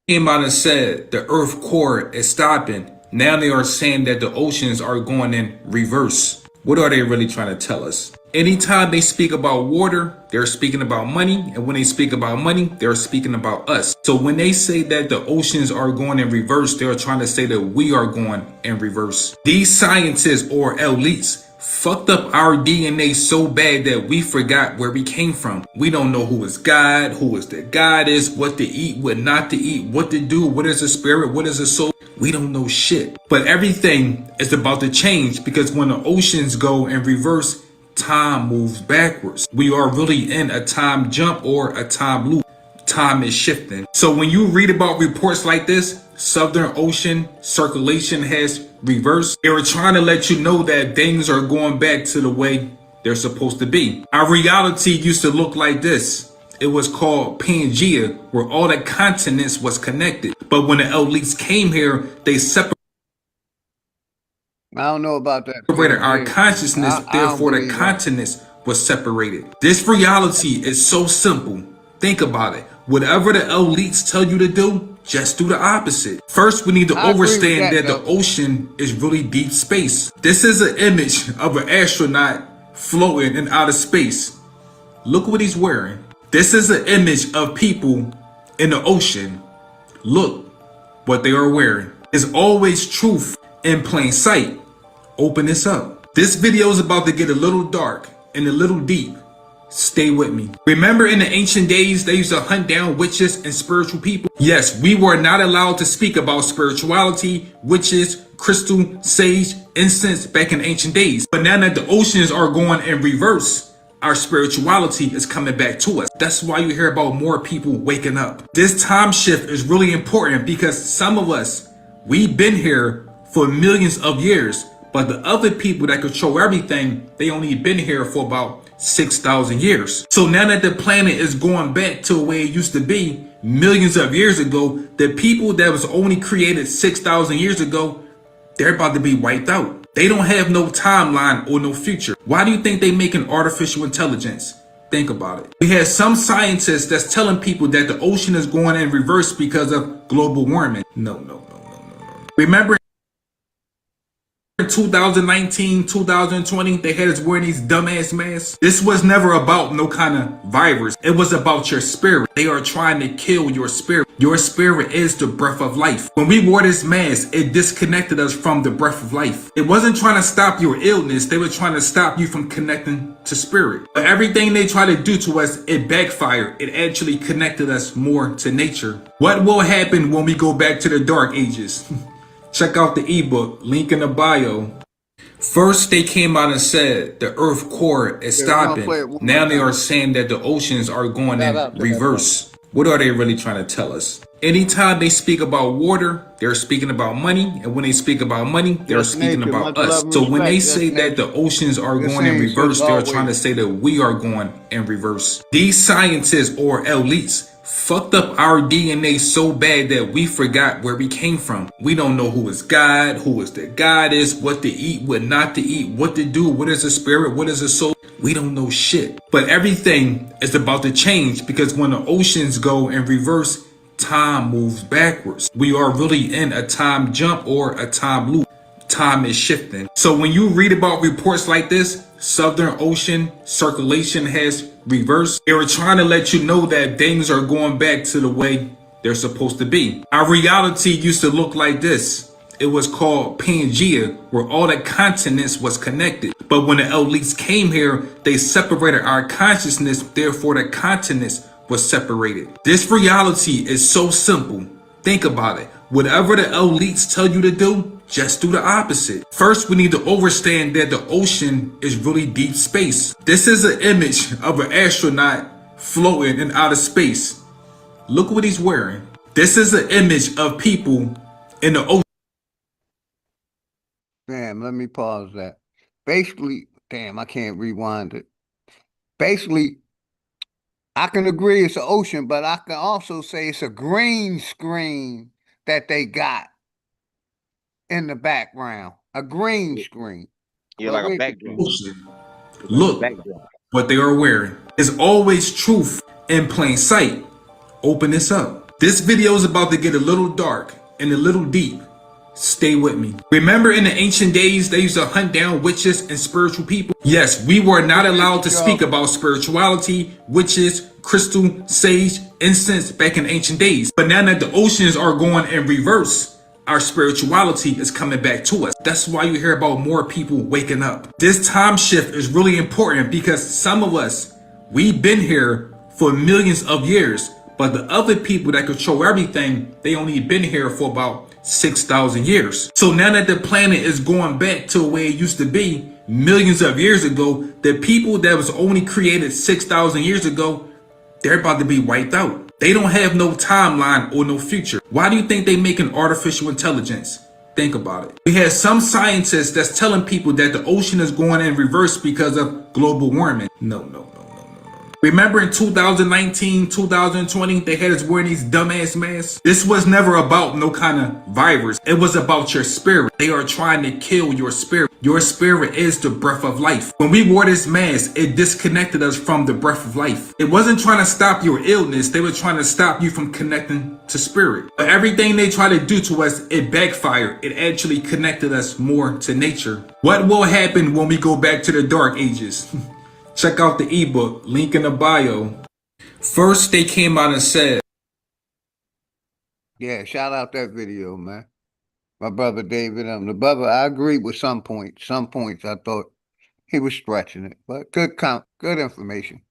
Came out and said the Earth core is stopping. Now they are saying that the oceans are going in reverse. What are they really trying to tell us? Anytime they speak about water, they're speaking about money. And when they speak about money, they're speaking about us. So when they say that the oceans are going in reverse, they're trying to say that we are going in reverse. These scientists or elites fucked up our DNA so bad that we forgot where we came from. We don't know who is God, who is the goddess, what to eat, what not to eat, what to do, what is a spirit, what is a soul. We don't know shit. But everything is about to change because when the oceans go in reverse, time moves backwards. We are really in a time jump or a time loop. Time is shifting. So when you read about reports like this, Southern Ocean circulation has reversed. They were trying to let you know that things are going back to the way they're supposed to be. Our reality used to look like this. It was called Pangea, where all the continents was connected. But when the elites came here, they separated I don't know about that. our consciousness, therefore the continents was separated. This reality is so simple. Think about it. Whatever the elites tell you to do, just do the opposite. First, we need to understand that the ocean is really deep space. This is an image of an astronaut floating in outer space. Look what he's wearing. This is an image of people in the ocean. Look what they are wearing. There's always truth in plain sight. Open this up. This video is about to get a little dark and a little deep. Stay with me. Remember in the ancient days, they used to hunt down witches and spiritual people? Yes, we were not allowed to speak about spirituality, witches, crystal, sage, incense back in ancient days. But now that the oceans are going in reverse, our spirituality is coming back to us. That's why you hear about more people waking up. This time shift is really important because some of us, we've been here for millions of years, but the other people that control everything, they only been here for about 6,000 years. So now that the planet is going back to the way it used to be millions of years ago, the people that was only created 6,000 years ago, they're about to be wiped out. They don't have no timeline or no future. Why do you think they making artificial intelligence? Think about it. We had some scientists that's telling people that the ocean is going in reverse because of global warming. No. Remember 2019, 2020, they had us wearing these dumbass masks. This was never about no kind of virus. It was about your spirit. They are trying to kill your spirit. Your spirit is the breath of life. When we wore this mask, it disconnected us from the breath of life. It wasn't trying to stop your illness. They were trying to stop you from connecting to spirit. But everything they try to do to us, it backfired. It actually connected us more to nature. What will happen when we go back to the dark ages? Check out the ebook, link in the bio. First, they came out and said the Earth core is stopping. Now they are saying that the oceans are going in reverse. What are they really trying to tell us? Anytime they speak about water, they're speaking about money. And when they speak about money, they're speaking about us. So when they say that the oceans are going in reverse, they're trying to say that we are going in reverse. These scientists or elites fucked up our DNA so bad that we forgot where we came from. We don't know who is God, who is the goddess, what to eat, what not to eat, what to do, what is a spirit, what is a soul. We don't know shit. But everything is about to change because when the oceans go in reverse, time moves backwards. We are really in a time jump or a time loop. Time is shifting. So when you read about reports like this, Southern Ocean circulation has reversed. They were trying to let you know that things are going back to the way they're supposed to be. Our reality used to look like this. it was called Pangea, where all the continents was connected. But when the elites came here, they separated our consciousness, therefore the continents was separated. This reality is so simple. Think about it. Whatever the elites tell you to do, just do the opposite. First, we need to understand that the ocean is really deep space. This is an image of an astronaut floating in outer space. Look what he's wearing. This is an image of people in the ocean. Damn, let me pause that. Basically, damn, I can't rewind it. Basically, I can agree it's an ocean, but I can also say it's a green screen that they got in the background. A green screen. Yeah, But like a we backdrop. continue. It's like a Look backdrop. what they are wearing. There's always truth in plain sight. Open this up. This video is about to get a little dark and a little deep. Stay with me. Remember in the ancient days, they used to hunt down witches and spiritual people? Yes, we were not allowed to speak about spirituality, witches, crystal, sage, incense back in ancient days. But now that the oceans are going in reverse, our spirituality is coming back to us. That's why you hear about more people waking up. This time shift is really important because some of us, we've been here for millions of years, but the other people that control everything, they only been here for about 6,000 years. So now that the planet is going back to the way it used to be millions of years ago, the people that was only created 6,000 years ago, they're about to be wiped out. They don't have no timeline or no future. Why do you think they making artificial intelligence? Think about it. We had some scientists that's telling people that the ocean is going in reverse because of global warming. No. Remember in 2019, 2020, they had us wearing these dumbass masks? This was never about no kind of virus. It was about your spirit. They are trying to kill your spirit. Your spirit is the breath of life. When we wore this mask, it disconnected us from the breath of life. It wasn't trying to stop your illness. They were trying to stop you from connecting to spirit. But everything they try to do to us, it backfired. It actually connected us more to nature. What will happen when we go back to the dark ages? Check out the ebook, link in the bio. First, they came out and said, Yeah, shout out that video, man. My brother David, the brother, I agree with some points. Some points I thought he was stretching it, but good information.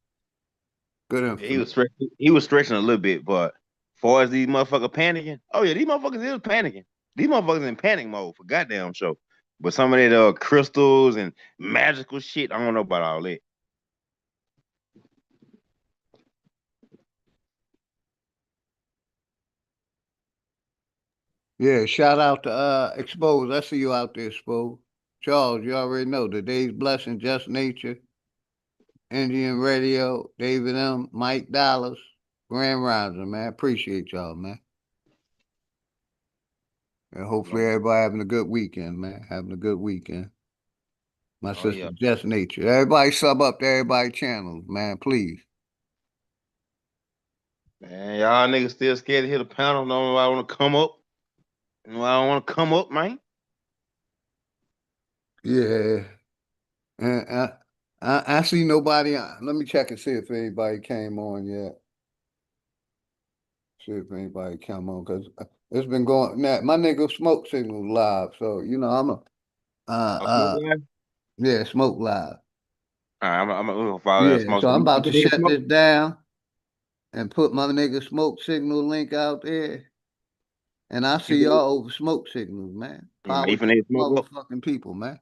Good information. He was stretching a little bit, but as far as these motherfuckers panicking, oh yeah, these motherfuckers is panicking. These motherfuckers in panic mode for goddamn sure. But some of that crystals and magical shit, I don't know about all that. Yeah, shout out to Expose. I see you out there, Expose. Charles, you already know today's blessing, Just Nature, Indian Radio, David M, Mike Dollars, Grand Rising, man. Appreciate y'all, man. And hopefully everybody having a good weekend, man. Having a good weekend. My sister, Just Nature. Everybody sub up to everybody channels, man, please. Man, y'all niggas still scared to hit a panel. Don't nobody want to come up. Nobody don't want to come up, man. Yeah. And I see nobody. Let me check and see if anybody came on yet. See if anybody come on, because it's been going. Now, my nigga Smoke Signal live, so you know I'm yeah, Smoke live. All right, I'm gonna follow that Yeah, Smoke. so I'm about to shut this down and put my nigga Smoke Signal link out there. And I see y'all over Smoke Signals, man. Power to the motherfucking people, man.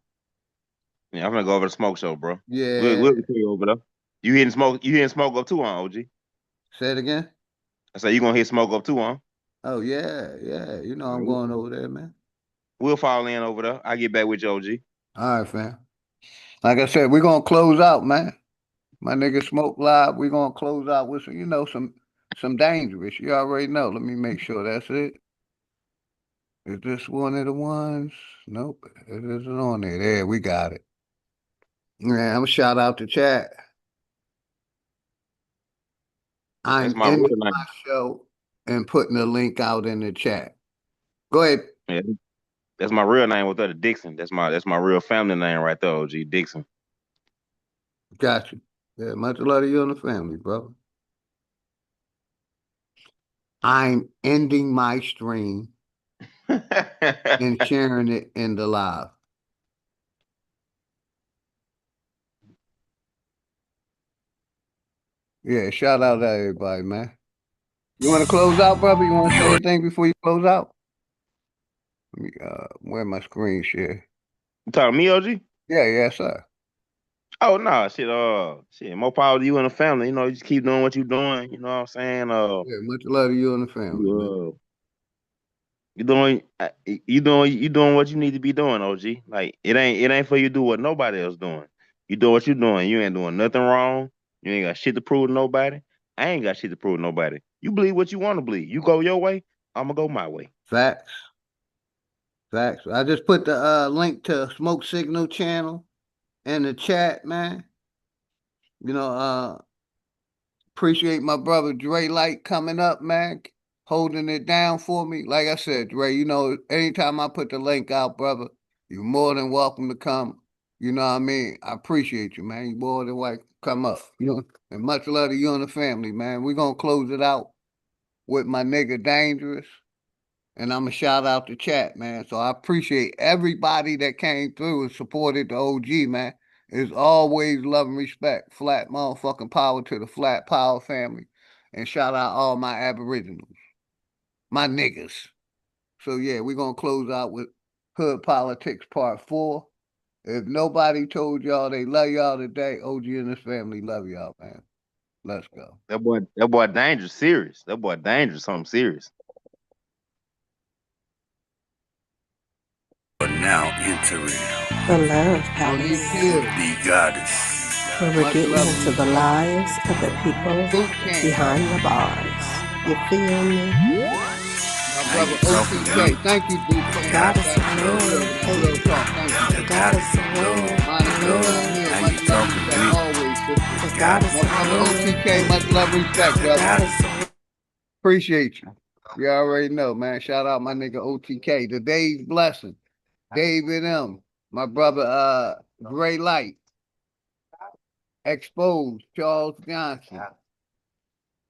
Yeah, I'm gonna go over to Smoke Show, bro. Yeah. We'll see you over there. You hitting Smoke up too, on OG? Say it again. I say you gonna hit Smoke up too, on? Oh yeah. You know I'm going over there, man. We'll fall in over there. I'll get back with you, OG. All right, fam. Like I said, we're gonna close out, man. My nigga Smoke Live, we're gonna close out with some dangerous. You already know. Let me make sure that's it. Is this one of the ones? Nope, it isn't on there. There, we got it. Yeah, I'm gonna shout out to chat. I'm ending my show and putting the link out in the chat. Go ahead. Yeah, that's my real name with that Dixon. That's my real family name right there, OG Dixon. Got you. Yeah, much love to you and the family, brother. I'm ending my stream and sharing it in the live. Yeah, shout out to everybody, man. You want to close out, brother? You want to say anything before you close out? Let me where my screen share? You talking to me, OG? Yeah, sir. Oh no, shit, more power to you and the family. You know, you just keep doing what you're doing. You know what I'm saying? Yeah, much love to you and the family, man. You doing what you need to be doing, OG. Like it ain't for you to do what nobody else doing. You do what you doing. You ain't doing nothing wrong. You ain't got shit to prove to nobody. I ain't got shit to prove to nobody. You believe what you want to believe. You go your way, I'ma go my way. Facts. Facts. I just put the link to Smoke Signal channel in the chat, man. You know, appreciate my brother Dre Light coming up, man, holding it down for me. Like I said, Dre, you know, anytime I put the link out, brother, you're more than welcome to come. You know what I mean? I appreciate you, man. You're more than welcome to come up. You know, and much love to you and the family, man. We're gonna close it out with my nigga Dangerous. And I'm going to shout out the chat, man. So I appreciate everybody that came through and supported the OG, man. It's always love and respect. Flat motherfucking power to the Flat Power family. And shout out all my Aboriginals, my niggas. So yeah, we're going to close out with Hood Politics Part 4. If nobody told y'all they love y'all today, OG and his family love y'all, man. Let's go. That boy dangerous, serious. That boy dangerous, something serious. But now entering The Love Palace, the goddess. where we're getting into the lives of the people behind the bars. You feel me? My brother OTK, thank you, Boot Camp. Goddess of Real talk, thank you. Goddess of love, Monica down here, much love and respect always, sister. the goddess My of brother love, OTK, much love and respect, the brother. goddess of Appreciate you. You already know, man. Shout out my nigga OTK. Today's blessing. David M. My brother Gray Light. Exposed, Charles Johnson.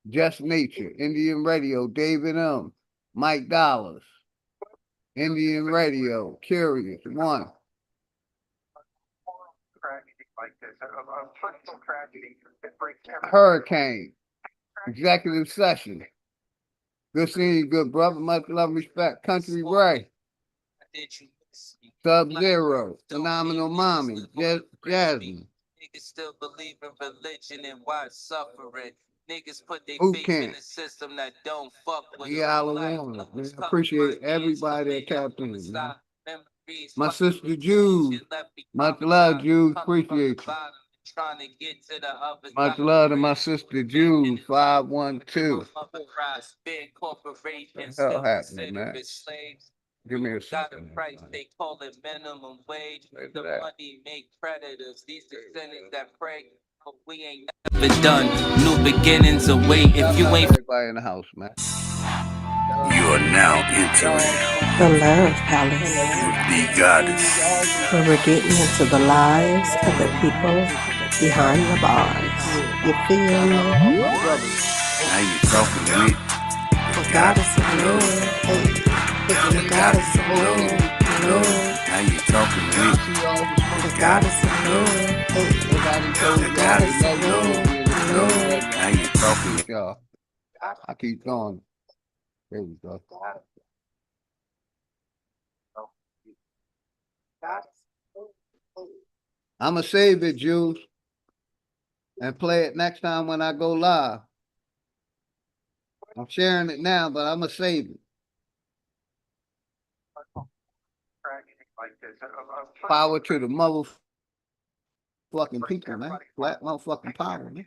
Just Nature, Indian Radio, David M. Mike Dollars. Indian Radio, Curious, One. Hurricane, Executive Session. Good seeing you, good brother. Much love, respect. Country Ray. Sub-Zero, Phenomenal Mommy, Jasmine. Niggas still believe in religion and why suffering. Niggas put their Boot faith camp. in a system that don't fuck with Yeah, I appreciate everybody that tapped in, man. My sister Jude. Much love, Jude. Appreciate you. Much love to my sister Jude, 512. What the hell happened, man? Give me a second. Price, they call it minimum wage. The money make predators. These descendants that pray, but we ain't never done. New beginnings await. If you ain't everybody in the house, man. You are now entering the Love Palace, the goddess. where we're getting into the lives of the people behind the bars. You feel me? Now you talking to me. The goddess of love, the goddess of love, Now you talking to me. the goddess of love, the goddess of love, Now you talking to y'all. I keep going. There we go. I'ma save it, Jules, and play it next time when I go live. I'm sharing it now, but I'ma save it. Power to the motherfucking people, man. Flat motherfucking power, man.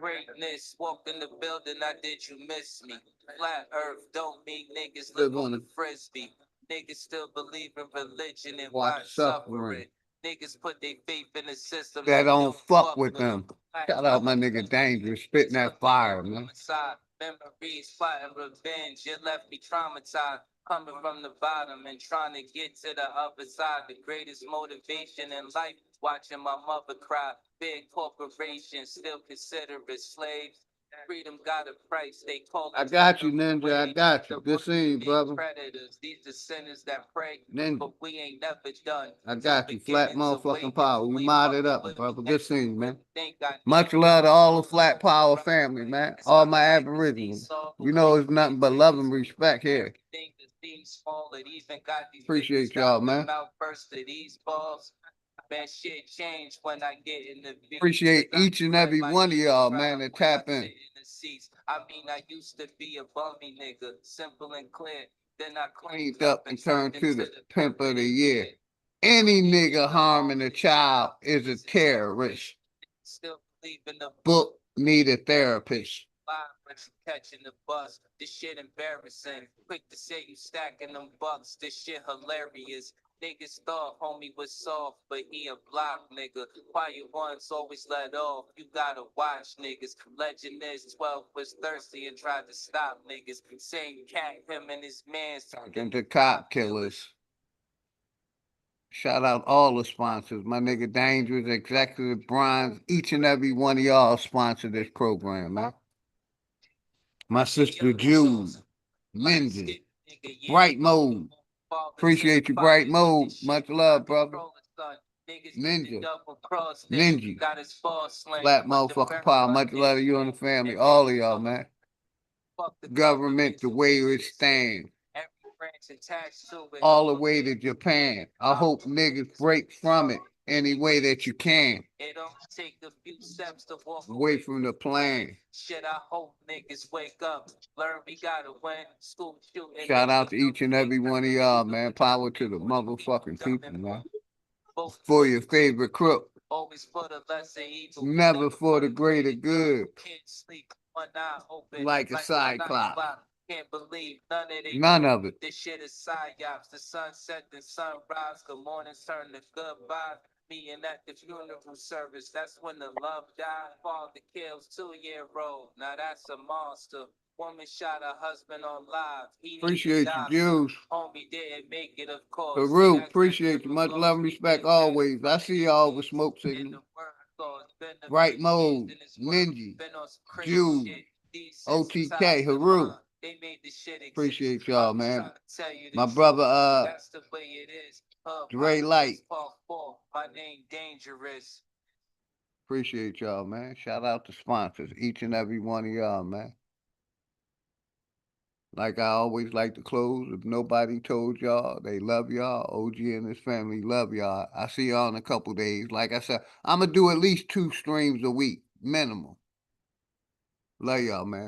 greatness walked in the building, I did you miss me? Flat earth don't mean niggas live on the frisbee. Niggas still believe in religion and watch suffering. Niggas put their faith in the system that don't fuck with them. Shout out my nigga Dangerous, spitting that fire, man. Memories, plotting revenge, you left me traumatized. Coming from the bottom and trying to get to the other side. The greatest motivation in life, watching my mother cry. Big corporations still consider us slaves. Freedom got a price. They call it. I got you, Ninja. I got you. Good seeing you, brother. Predators, these the sinners that pray, Ninja. but we ain't never done. I got you. Flat motherfucking power. You modded up, brother. Good seeing you, man. Much love to all the Flat Power family, man. All my Aboriginals. You know it's nothing but love and respect here. Appreciate y'all, man. Man, shit changed when I get in the beat. Appreciate each and every one of y'all, man, that tap in. I mean, I used to be a bummy nigga, simple and clear. Then I Cleaned up and turned to the pimp of the year. Any nigga harming a child is a terrorist. Still believe in the Book need a therapist. Catching the bus, this shit embarrassing. Quick to say you stacking them bucks, this shit hilarious. Niggas thought homie was soft, but he a block nigga. Quiet ones always let off. You gotta watch niggas. Legend is 12 was thirsty and tried to stop niggas. Same cat, him and his mans talking to cop killers. Shout out all the sponsors. My nigga Dangerous, Executive Bronze. Each and every one of y'all sponsor this program, man. My sister Jude, Lindsay, Bright Mode. Appreciate you, Bright Mode. Much love, brother. Ninja. Flat motherfucker power. Much love to you and the family. All of y'all, man. Government the way it stands. All the way to Japan. I hope niggas break from it any way that you can. It don't take a few steps to walk away from the plan. Shit, I hope niggas wake up. Learn we gotta win. School shooting. Shout out to each and every one of y'all, man. Power to the motherfucking people, man. For your favorite crook. Always for the lesser evil. Never for the greater good. Like a cyclops. Can't believe none of it. None of it. This shit is psyops. The sunset and sunrise. Good morning, turn to goodbye. Meeting at the funeral service. That's when the love died. Father kills 2-year-old. Now that's a monster. Woman shot her husband on live. Appreciate you, Jews. Homie didn't make it, of course. Peru, appreciate you. Much love and respect always. I see y'all with smoke signal. Right Mode, Ninja, Jews, OTK, Haru. Appreciate y'all, man. My brother, Dre Light. My name Dangerous. Appreciate y'all, man. Shout out to sponsors, each and every one of y'all, man. Like I always like to close, if nobody told y'all, they love y'all. OG and his family love y'all. I see y'all in a couple days. Like I said, I'm going to do at least 2 streams a week, minimum. Love y'all, man.